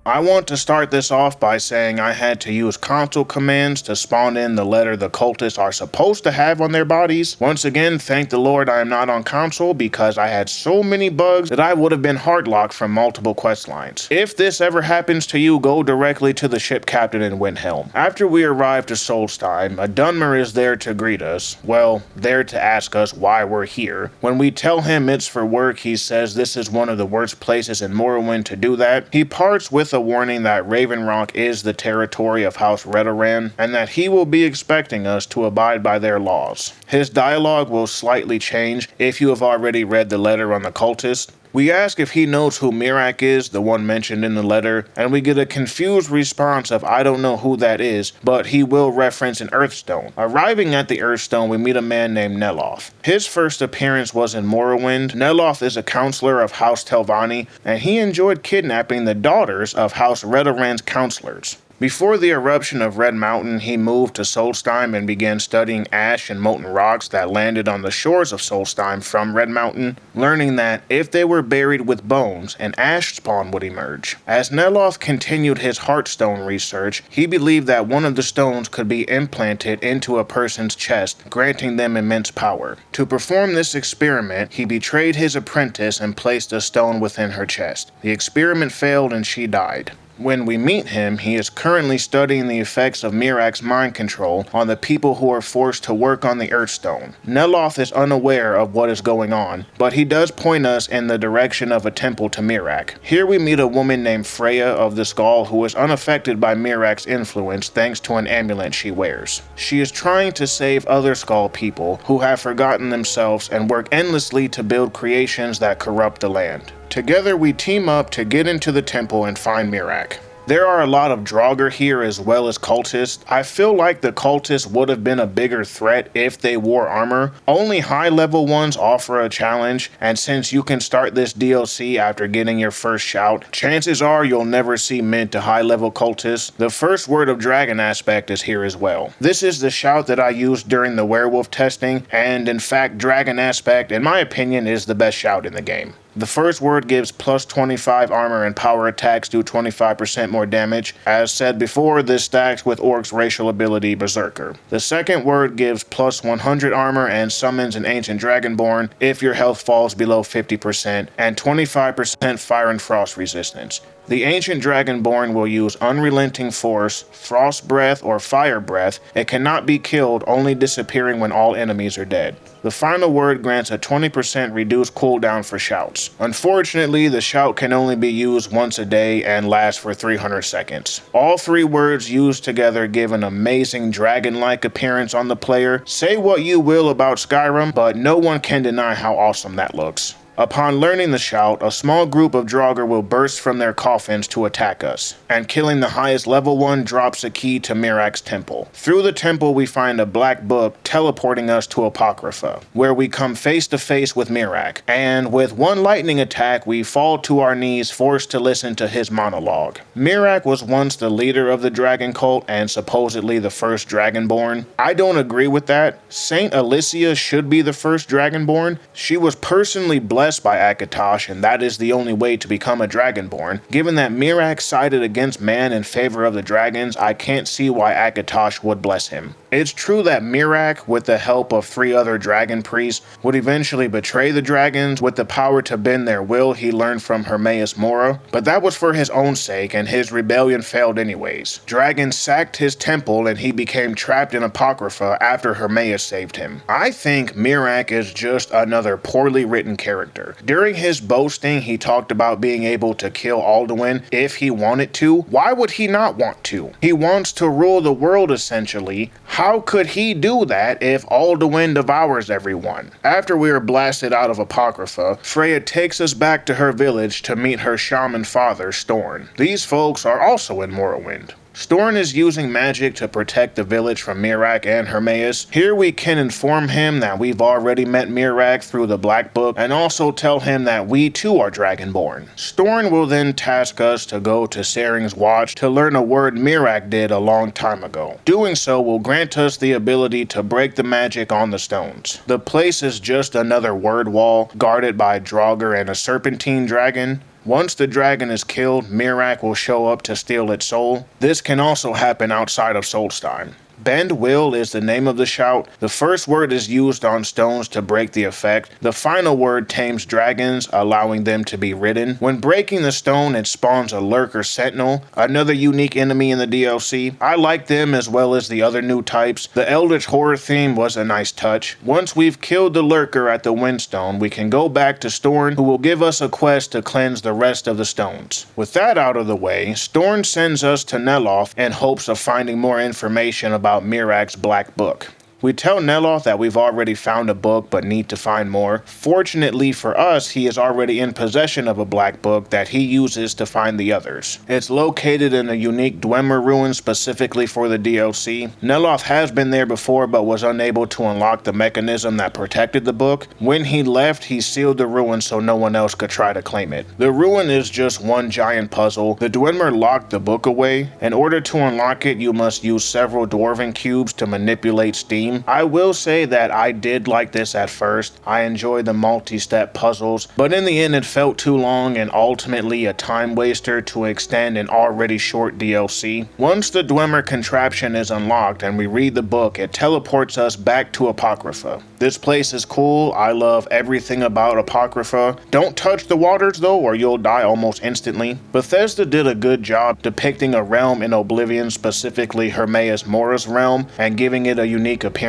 I want to start this off by saying I had to use console commands to spawn in the letter the cultists are supposed to have on their bodies. Once again, thank the Lord I am not on console because I had so many bugs that I would have been hardlocked from multiple quest lines. If this ever happens to you, go directly to the ship captain in Windhelm. After we arrive to Solstheim, a Dunmer is there to greet us. Well, there to ask us why we're here. When we tell him it's for work, he says this is one of the worst places in Morrowind to do that. He parts with a warning that Raven Rock is the territory of House Redoran, and that he will be expecting us to abide by their laws. His dialogue will slightly change if you have already read the letter on the cultist. We ask if he knows who Miraak is, the one mentioned in the letter, and we get a confused response of I don't know who that is, but he will reference an Earthstone. Arriving at the Earthstone, we meet a man named Neloth. His first appearance was in Morrowind. Neloth is a counselor of House Telvanni, and he enjoyed kidnapping the daughters of House Redoran's counselors. Before the eruption of Red Mountain, he moved to Solstheim and began studying ash and molten rocks that landed on the shores of Solstheim from Red Mountain, learning that if they were buried with bones, an ash spawn would emerge. As Neloth continued his Heartstone research, he believed that one of the stones could be implanted into a person's chest, granting them immense power. To perform this experiment, he betrayed his apprentice and placed a stone within her chest. The experiment failed and she died. When we meet him, he is currently studying the effects of Miraak's mind control on the people who are forced to work on the Earthstone. Neloth is unaware of what is going on, but he does point us in the direction of a temple to Miraak. Here we meet a woman named Freya of the Skull who is unaffected by Miraak's influence thanks to an amulet she wears. She is trying to save other Skull people who have forgotten themselves and work endlessly to build creations that corrupt the land. Together we team up to get into the temple and find Miraak. There are a lot of Draugr here as well as cultists. I feel like the cultists would have been a bigger threat if they wore armor. Only high level ones offer a challenge, and since you can start this DLC after getting your first shout, chances are you'll never see mid to high level cultists. The first word of dragon aspect is here as well. This is the shout that I used during the werewolf testing, and in fact dragon aspect in my opinion is the best shout in the game. The first word gives plus 25 armor and power attacks do 25% more damage. As said before, this stacks with Orc's racial ability Berserker. The second word gives plus 100 armor and summons an ancient Dragonborn if your health falls below 50% and 25% fire and frost resistance. The ancient Dragonborn will use Unrelenting Force, Frost Breath, or Fire Breath. It cannot be killed, only disappearing when all enemies are dead. The final word grants a 20% reduced cooldown for shouts. Unfortunately, the shout can only be used once a day and lasts for 300 seconds. All three words used together give an amazing dragon-like appearance on the player. Say what you will about Skyrim, but no one can deny how awesome that looks. Upon learning the shout, a small group of Draugr will burst from their coffins to attack us, and killing the highest level one drops a key to Miraak's temple. Through the temple we find a black book teleporting us to Apocrypha, where we come face to face with Miraak, and with one lightning attack we fall to our knees forced to listen to his monologue. Miraak was once the leader of the dragon cult and supposedly the first Dragonborn. I don't agree with that. Saint Alicia should be the first Dragonborn. She was personally blessed by Akatosh, and that is the only way to become a Dragonborn. Given that Miraak sided against man in favor of the dragons, I can't see why Akatosh would bless him. It's true that Miraak, with the help of 3 other dragon priests, would eventually betray the dragons with the power to bend their will he learned from Hermaeus Mora, but that was for his own sake, and his rebellion failed anyways. Dragons sacked his temple and he became trapped in Apocrypha after Hermaeus saved him. I think Miraak is just another poorly written character. During his boasting, he talked about being able to kill Alduin if he wanted to. Why would he not want to? He wants to rule the world essentially. How could he do that if Alduin devours everyone? After we are blasted out of Apocrypha, Freya takes us back to her village to meet her shaman father, Storn. These folks are also in Morrowind. Storn is using magic to protect the village from Miraak and Hermaeus. Here we can inform him that we've already met Miraak through the Black Book, and also tell him that we too are Dragonborn. Storn will then task us to go to Sering's Watch to learn a word Miraak did a long time ago. Doing so will grant us the ability to break the magic on the stones. The place is just another word wall, guarded by Draugr and a serpentine dragon. Once the dragon is killed, Miraak will show up to steal its soul. This can also happen outside of Solstheim. Bend Will is the name of the shout. The first word is used on stones to break the effect. The final word tames dragons, allowing them to be ridden. When breaking the stone, it spawns a Lurker Sentinel, another unique enemy in the DLC. I like them as well as the other new types. The Eldritch Horror theme was a nice touch. Once we've killed the Lurker at the Windstone, we can go back to Storn, who will give us a quest to cleanse the rest of the stones. With that out of the way, Storn sends us to Neloth in hopes of finding more information about Miraak's Black Book. We tell Neloth that we've already found a book but need to find more. Fortunately for us, he is already in possession of a black book that he uses to find the others. It's located in a unique Dwemer ruin specifically for the DLC. Neloth has been there before but was unable to unlock the mechanism that protected the book. When he left, he sealed the ruin so no one else could try to claim it. The ruin is just one giant puzzle. The Dwemer locked the book away. In order to unlock it, you must use several dwarven cubes to manipulate steam. I will say that I did like this at first. I enjoyed the multi-step puzzles, but in the end it felt too long and ultimately a time waster to extend an already short DLC. Once the Dwemer contraption is unlocked and we read the book, it teleports us back to Apocrypha. This place is cool. I love everything about Apocrypha. Don't touch the waters though or you'll die almost instantly. Bethesda did a good job depicting a realm in Oblivion, specifically Hermaeus Mora's realm, and giving it a unique appearance.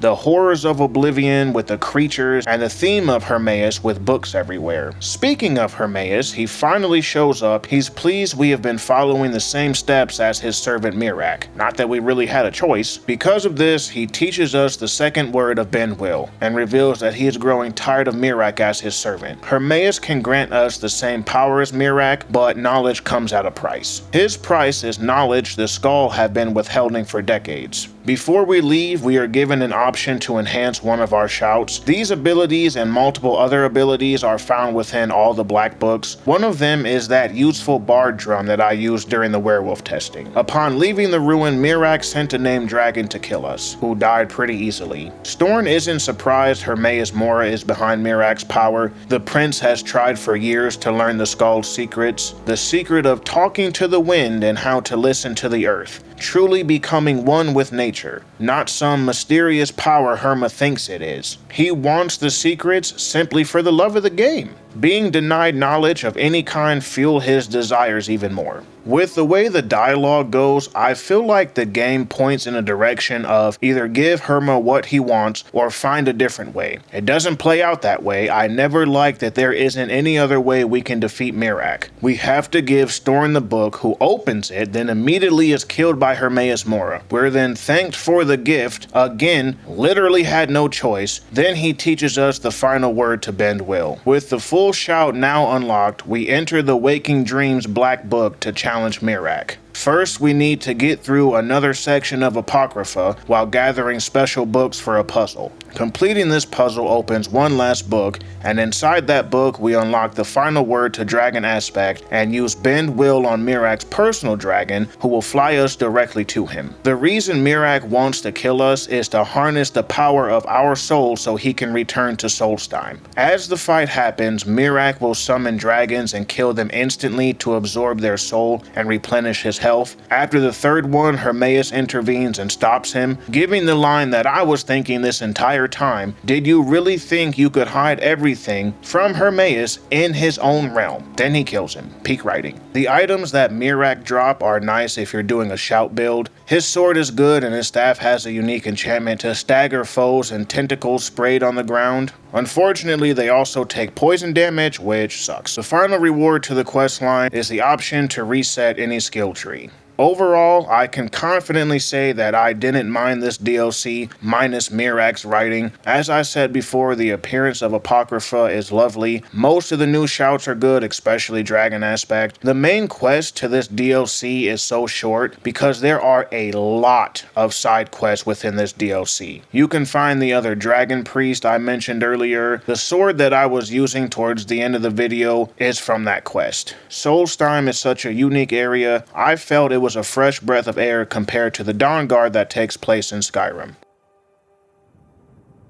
The horrors of Oblivion with the creatures, and the theme of Hermaeus with books everywhere. Speaking of Hermaeus, he finally shows up. He's pleased we have been following the same steps as his servant Miraak. Not that we really had a choice. Because of this, he teaches us the second word of Ben Will, and reveals that he is growing tired of Miraak as his servant. Hermaeus can grant us the same power as Miraak, but knowledge comes at a price. His price is knowledge the Skull have been withholding for decades. Before we leave, we are given an option to enhance one of our shouts. These abilities and multiple other abilities are found within all the black books. One of them is that useful bard drum that I used during the werewolf testing. Upon leaving the ruin, Miraak sent a named dragon to kill us, who died pretty easily. Storn isn't surprised Hermaeus Mora is behind Miraak's power. The prince has tried for years to learn the Skull's secrets, the secret of talking to the wind and how to listen to the earth. Truly becoming one with nature, not some mysterious power Herma thinks it is. He wants the secrets simply for the love of the game. Being denied knowledge of any kind fuel his desires even more. With the way the dialogue goes, I feel like the game points in a direction of either give Herma what he wants or find a different way. It doesn't play out that way. I never like that there isn't any other way we can defeat Miraak. We have to give Storn the book, who opens it, then immediately is killed by Hermaeus Mora. We're then thanked for the gift, again, literally had no choice. Then he teaches us the final word to Bend Will. With the full shout now unlocked, we enter the Waking Dreams Black Book to challenge Miraak. First, we need to get through another section of Apocrypha while gathering special books for a puzzle. Completing this puzzle opens one last book, and inside that book we unlock the final word to Dragon Aspect and use Bend Will on Miraak's personal dragon, who will fly us directly to him. The reason Miraak wants to kill us is to harness the power of our soul so he can return to Solstheim. As the fight happens, Miraak will summon dragons and kill them instantly to absorb their soul and replenish his health. After the third one, Hermaeus intervenes and stops him, giving the line that I was thinking this entire time: did you really think you could hide everything from Hermaeus in his own realm? Then he kills him. Peak writing. The items that Miraak drop are nice if you're doing a shout build. His sword is good and his staff has a unique enchantment to stagger foes and tentacles sprayed on the ground. Unfortunately, they also take poison damage, which sucks. The final reward to the quest line is the option to reset any skill tree. Overall, I can confidently say that I didn't mind this DLC, minus Mirak's writing. As I said before, the appearance of Apocrypha is lovely. Most of the new shouts are good, especially Dragon Aspect. The main quest to this DLC is so short because there are a lot of side quests within this DLC. You can find the other Dragon Priest I mentioned earlier. The sword that I was using towards the end of the video is from that quest. Solstheim is such a unique area. I felt it was a fresh breath of air compared to the Dawnguard that takes place in Skyrim.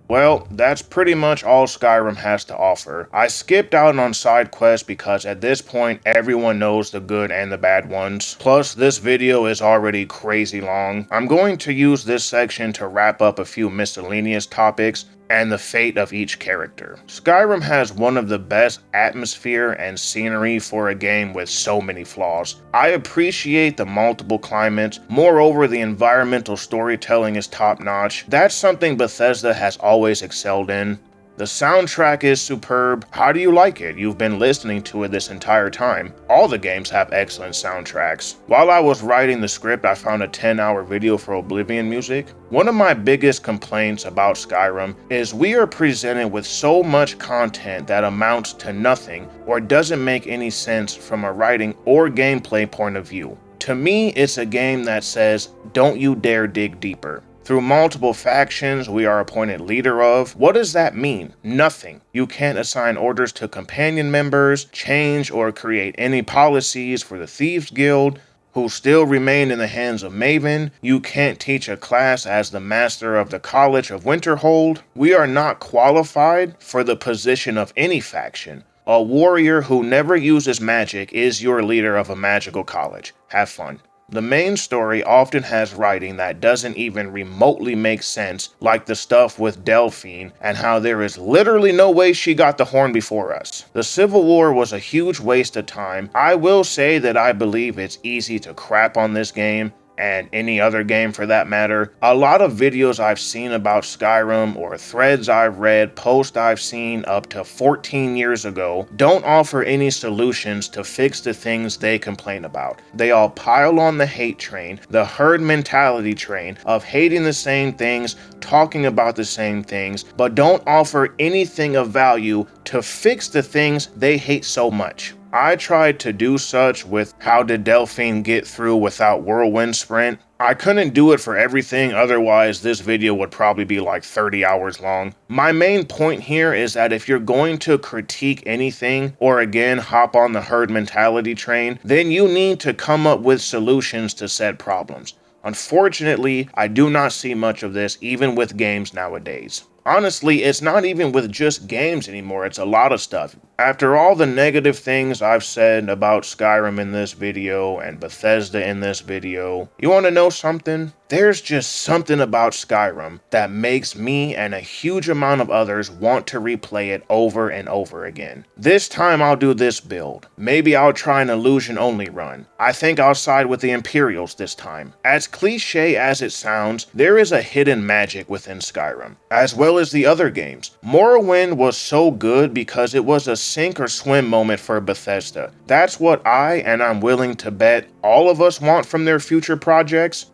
Well, that's pretty much all Skyrim has to offer. I skipped out on side quests because at this point everyone knows the good and the bad ones. Plus, this video is already crazy long. I'm going to use this section to wrap up a few miscellaneous topics and the fate of each character. Skyrim has one of the best atmosphere and scenery for a game with so many flaws. I appreciate the multiple climates. Moreover, the environmental storytelling is top-notch. That's something Bethesda has always excelled in. The soundtrack is superb. How do you like it? You've been listening to it this entire time. All the games have excellent soundtracks. While I was writing the script, I found a 10-hour video for Oblivion music. One of my biggest complaints about Skyrim is we are presented with so much content that amounts to nothing or doesn't make any sense from a writing or gameplay point of view. To me, it's a game that says, don't you dare dig deeper. Through multiple factions we are appointed leader of. What does that mean? Nothing. You can't assign orders to companion members, change or create any policies for the Thieves Guild, who still remain in the hands of Maven. You can't teach a class as the master of the College of Winterhold. We are not qualified for the position of any faction. A warrior who never uses magic is your leader of a magical college. Have fun. The main story often has writing that doesn't even remotely make sense, like the stuff with Delphine and how there is literally no way she got the horn before us. The Civil War was a huge waste of time. I will say that I believe it's easy to crap on this game, and any other game for that matter. A lot of videos I've seen about Skyrim or threads I've read, posts I've seen up to 14 years ago don't offer any solutions to fix the things they complain about. They all pile on the hate train, the herd mentality train of hating the same things, talking about the same things, but don't offer anything of value to fix the things they hate so much. I tried to do such with How Did Delphine Get Through Without Whirlwind Sprint. I couldn't do it for everything, otherwise this video would probably be like 30 hours long. My main point here is that if you're going to critique anything, or again hop on the herd mentality train, then you need to come up with solutions to said problems. Unfortunately, I do not see much of this even with games nowadays. Honestly, it's not even with just games anymore, it's a lot of stuff. After all the negative things I've said about Skyrim in this video and Bethesda in this video, you want to know something? There's just something about Skyrim that makes me and a huge amount of others want to replay it over and over again. This time I'll do this build. Maybe I'll try an illusion-only run. I think I'll side with the Imperials this time. As cliche as it sounds, there is a hidden magic within Skyrim, as well as the other games. Morrowind was so good because it was a sink or swim moment for Bethesda. That's what and I'm willing to bet all of us want from their future projects.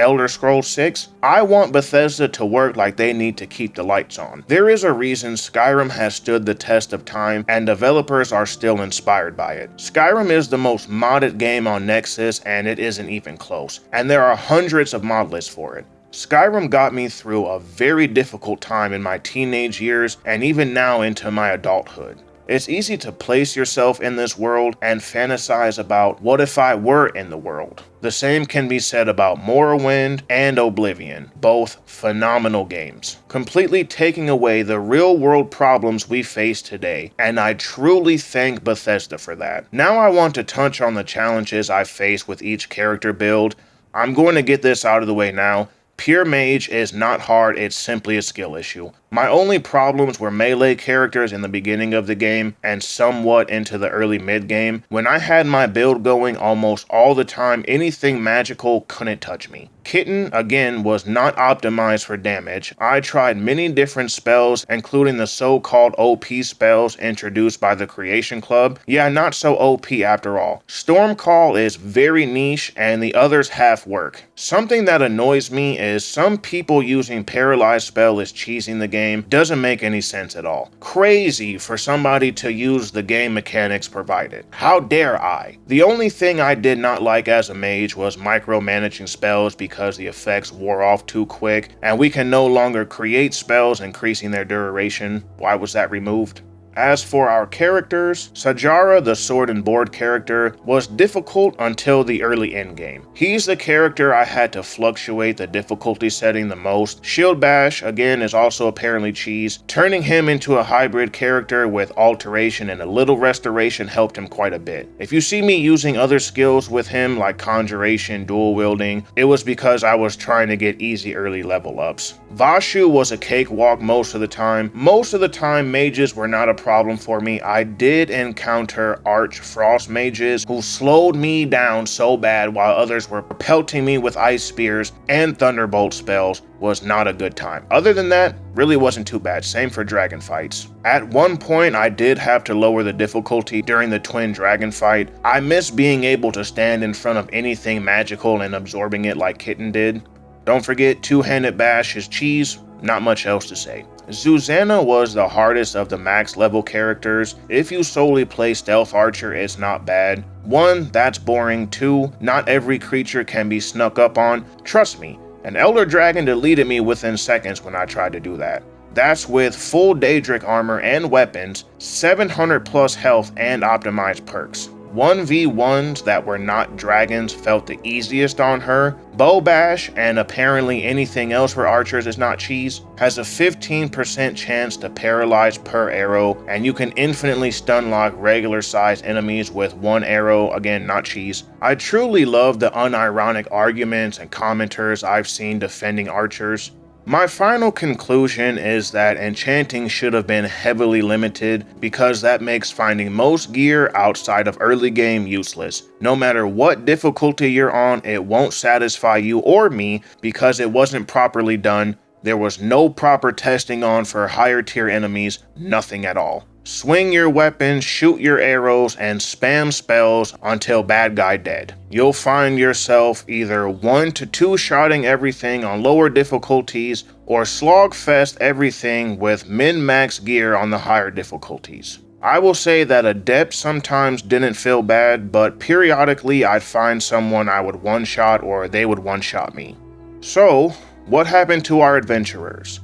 Elder Scrolls 6, I want Bethesda to work like they need to keep the lights on. There is a reason Skyrim has stood the test of time and developers are still inspired by it. Skyrim is the most modded game on Nexus and it isn't even close, and there are hundreds of mod lists for it. Skyrim got me through a very difficult time in my teenage years and even now into my adulthood. It's easy to place yourself in this world and fantasize about what if I were in the world. The same can be said about Morrowind and Oblivion, both phenomenal games, completely taking away the real world problems we face today, and I truly thank Bethesda for that. Now I want to touch on the challenges I face with each character build. I'm going to get this out of the way now. Pure Mage is not hard, it's simply a skill issue. My only problems were melee characters in the beginning of the game and somewhat into the early mid-game. When I had my build going almost all the time, anything magical couldn't touch me. Kitten, again, was not optimized for damage. I tried many different spells, including the so-called OP spells introduced by the Creation Club. Yeah, not so OP after all. Stormcall is very niche and the others half work. Something that annoys me is some people using Paralyzed spell as cheesing the game. Doesn't make any sense at all. Crazy for somebody to use the game mechanics provided. How dare I? The only thing I did not like as a mage was micromanaging spells because the effects wore off too quick, and we can no longer create spells increasing their duration. Why was that removed? As for our characters, Sajara, the sword and board character, was difficult until the early endgame. He's the character I had to fluctuate the difficulty setting the most. Shield Bash, again, is also apparently cheese. Turning him into a hybrid character with alteration and a little restoration helped him quite a bit. If you see me using other skills with him like conjuration, dual wielding, it was because I was trying to get easy early level ups. Vashu was a cakewalk most of the time. Most of the time, mages were not a problem for me. I did encounter Arch Frost mages who slowed me down so bad while others were pelting me with ice spears and thunderbolt spells. Was not a good time. Other than that, really wasn't too bad. Same for dragon fights. At one point, I did have to lower the difficulty during the twin dragon fight. I miss being able to stand in front of anything magical and absorbing it like Kitten did. Don't forget, two-handed bash is cheese. Not much else to say. Zuzana was the hardest of the max level characters. If you solely play Stealth Archer, it's not bad. 1, that's boring. 2, not every creature can be snuck up on. Trust me, an Elder Dragon deleted me within seconds when I tried to do that. That's with full Daedric armor and weapons, 700 plus health and optimized perks. 1v1s that were not dragons felt the easiest on her. Bow Bash, and apparently anything else for archers is not cheese, has a 15% chance to paralyze per arrow, and you can infinitely stun lock regular sized enemies with one arrow, again not cheese. I truly love the unironic arguments and commenters I've seen defending archers. My final conclusion is that enchanting should have been heavily limited because that makes finding most gear outside of early game useless. No matter what difficulty you're on, it won't satisfy you or me because it wasn't properly done. There was no proper testing on for higher tier enemies, nothing at all. Swing your weapons, shoot your arrows, and spam spells until bad guy dead. You'll find yourself either 1 to 2 shotting everything on lower difficulties or slogfest everything with min-max gear on the higher difficulties. I will say that Adept sometimes didn't feel bad, but periodically I'd find someone I would one-shot or they would one-shot me. So, what happened to our adventurers?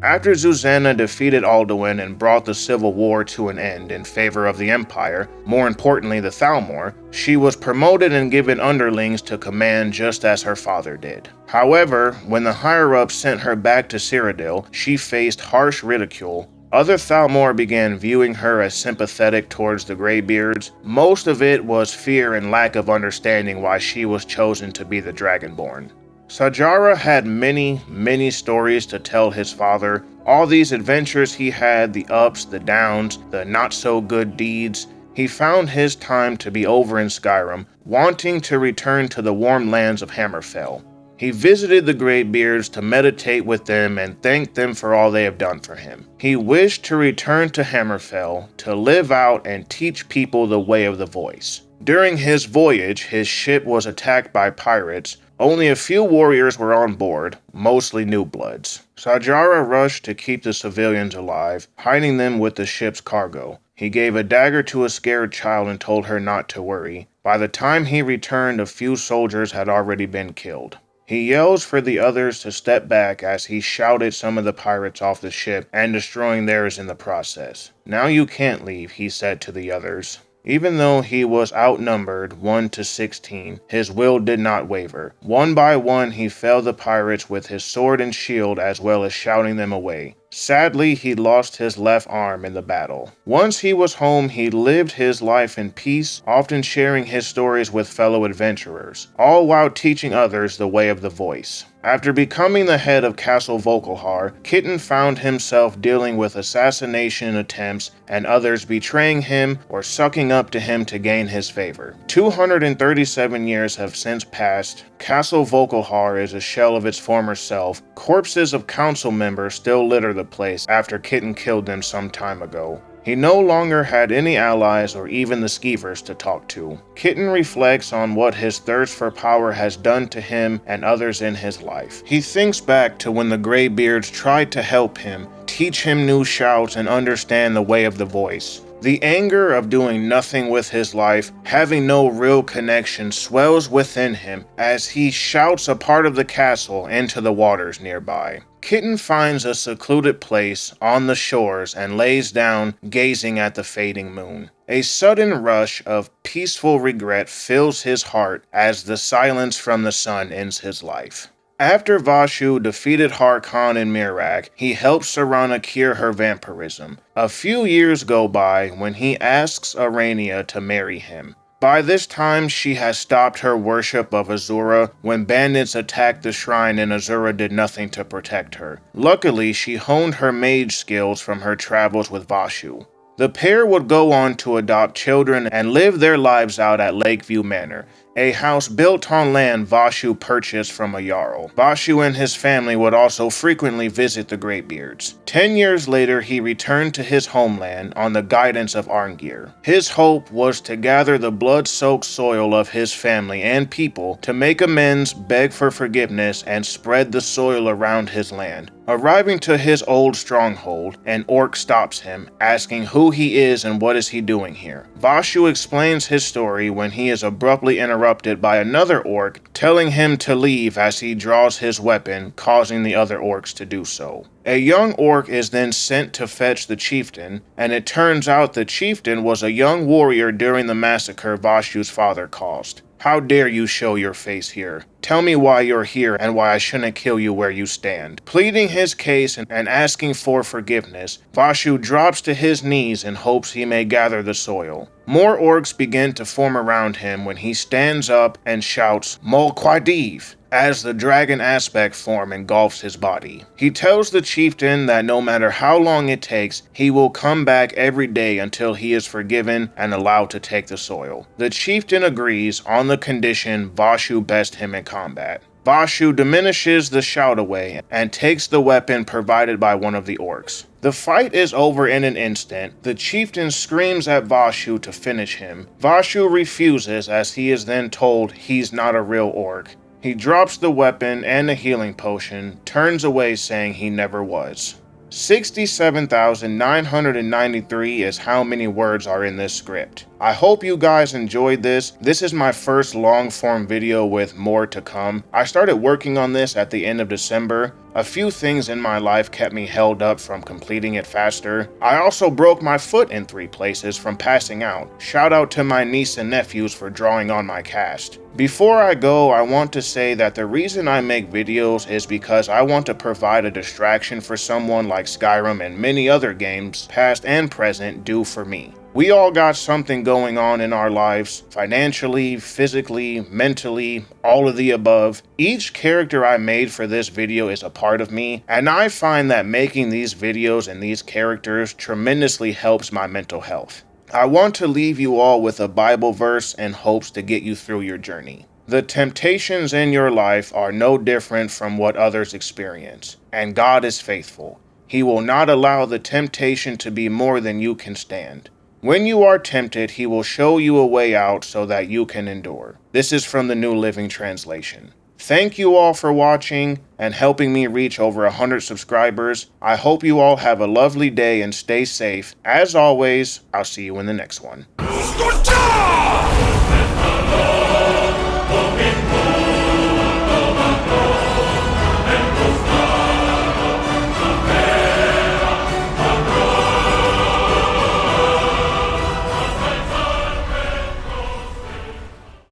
After Zuzana defeated Alduin and brought the civil war to an end in favor of the Empire, more importantly the Thalmor, she was promoted and given underlings to command just as her father did. However, when the higher-ups sent her back to Cyrodiil, she faced harsh ridicule. Other Thalmor began viewing her as sympathetic towards the Greybeards. Most of it was fear and lack of understanding why she was chosen to be the Dragonborn. Sajara had many stories to tell his father. All these adventures he had, the ups, the downs, the not so good deeds. He found his time to be over in Skyrim, wanting to return to the warm lands of Hammerfell. He visited the Greybeards to meditate with them and thank them for all they have done for him. He wished to return to Hammerfell to live out and teach people the way of the voice. During his voyage, his ship was attacked by pirates. Only a few warriors were on board, mostly new bloods. Sajara rushed to keep the civilians alive, hiding them with the ship's cargo. He gave a dagger to a scared child and told her not to worry. By the time he returned, a few soldiers had already been killed. He yells for the others to step back as he shouted some of the pirates off the ship and destroying theirs in the process. "Now you can't leave," he said to the others. Even though he was outnumbered 1 to 16, his will did not waver. One by one, he felled the pirates with his sword and shield as well as shouting them away. Sadly, he lost his left arm in the battle. Once he was home, he lived his life in peace, often sharing his stories with fellow adventurers, all while teaching others the way of the voice. After becoming the head of Castle Volkelhar, Kitten found himself dealing with assassination attempts and others betraying him or sucking up to him to gain his favor. 237 years have since passed. Castle Volkelhar is a shell of its former self. Corpses of council members still litter the place after Kitten killed them some time ago. He no longer had any allies or even the Skeevers to talk to. Kitten reflects on what his thirst for power has done to him and others in his life. He thinks back to when the Greybeards tried to help him, teach him new shouts and understand the way of the voice. The anger of doing nothing with his life, having no real connection, swells within him as he shouts a part of the castle into the waters nearby. Kitten finds a secluded place on the shores and lays down, gazing at the fading moon. A sudden rush of peaceful regret fills his heart as the silence from the sun ends his life. After Vashu defeated Harkon in Mirak, he helps Serana cure her vampirism. A few years go by when he asks Arania to marry him. By this time, she has stopped her worship of Azura when bandits attacked the shrine and Azura did nothing to protect her. Luckily, she honed her mage skills from her travels with Vashu. The pair would go on to adopt children and live their lives out at Lakeview Manor, a house built on land Vashu purchased from a Jarl. Vashu and his family would also frequently visit the Greybeards. 10 years later, he returned to his homeland on the guidance of Arngir. His hope was to gather the blood-soaked soil of his family and people to make amends, beg for forgiveness, and spread the soil around his land. Arriving to his old stronghold, an orc stops him, asking who he is and what is he doing here. Vashu explains his story when he is abruptly interrupted by another orc, telling him to leave as he draws his weapon, causing the other orcs to do so. A young orc is then sent to fetch the chieftain, and it turns out the chieftain was a young warrior during the massacre Vashu's father caused. How dare you show your face here? Tell me why you're here and why I shouldn't kill you where you stand. Pleading his case and asking for forgiveness, Vashu drops to his knees in hopes he may gather the soil. More orcs begin to form around him when he stands up and shouts, Mol Quadiv, as the dragon aspect form engulfs his body. He tells the chieftain that no matter how long it takes, he will come back every day until he is forgiven and allowed to take the soil. The chieftain agrees on the condition Vashu best him in combat. Vashu diminishes the shout away and takes the weapon provided by one of the orcs. The fight is over in an instant. The chieftain screams at Vashu to finish him. Vashu refuses as he is then told he's not a real orc. He drops the weapon and a healing potion, turns away saying he never was. 67,993 is how many words are in this script. I hope you guys enjoyed this. This is my first long form video with more to come. I started working on this at the end of December. A few things in my life kept me held up from completing it faster. I also broke my foot in 3 places from passing out. Shout out to my niece and nephews for drawing on my cast. Before I go, I want to say that the reason I make videos is because I want to provide a distraction for someone like Skyrim and many other games, past and present, do for me. We all got something going on in our lives, financially, physically, mentally, all of the above. Each character I made for this video is a part of me, and I find that making these videos and these characters tremendously helps my mental health. I want to leave you all with a Bible verse in hopes to get you through your journey. The temptations in your life are no different from what others experience, and God is faithful. He will not allow the temptation to be more than you can stand. When you are tempted, he will show you a way out so that you can endure. This is from the New Living Translation. Thank you all for watching and helping me reach over 100 subscribers. I hope you all have a lovely day and stay safe. As always, I'll see you in the next one.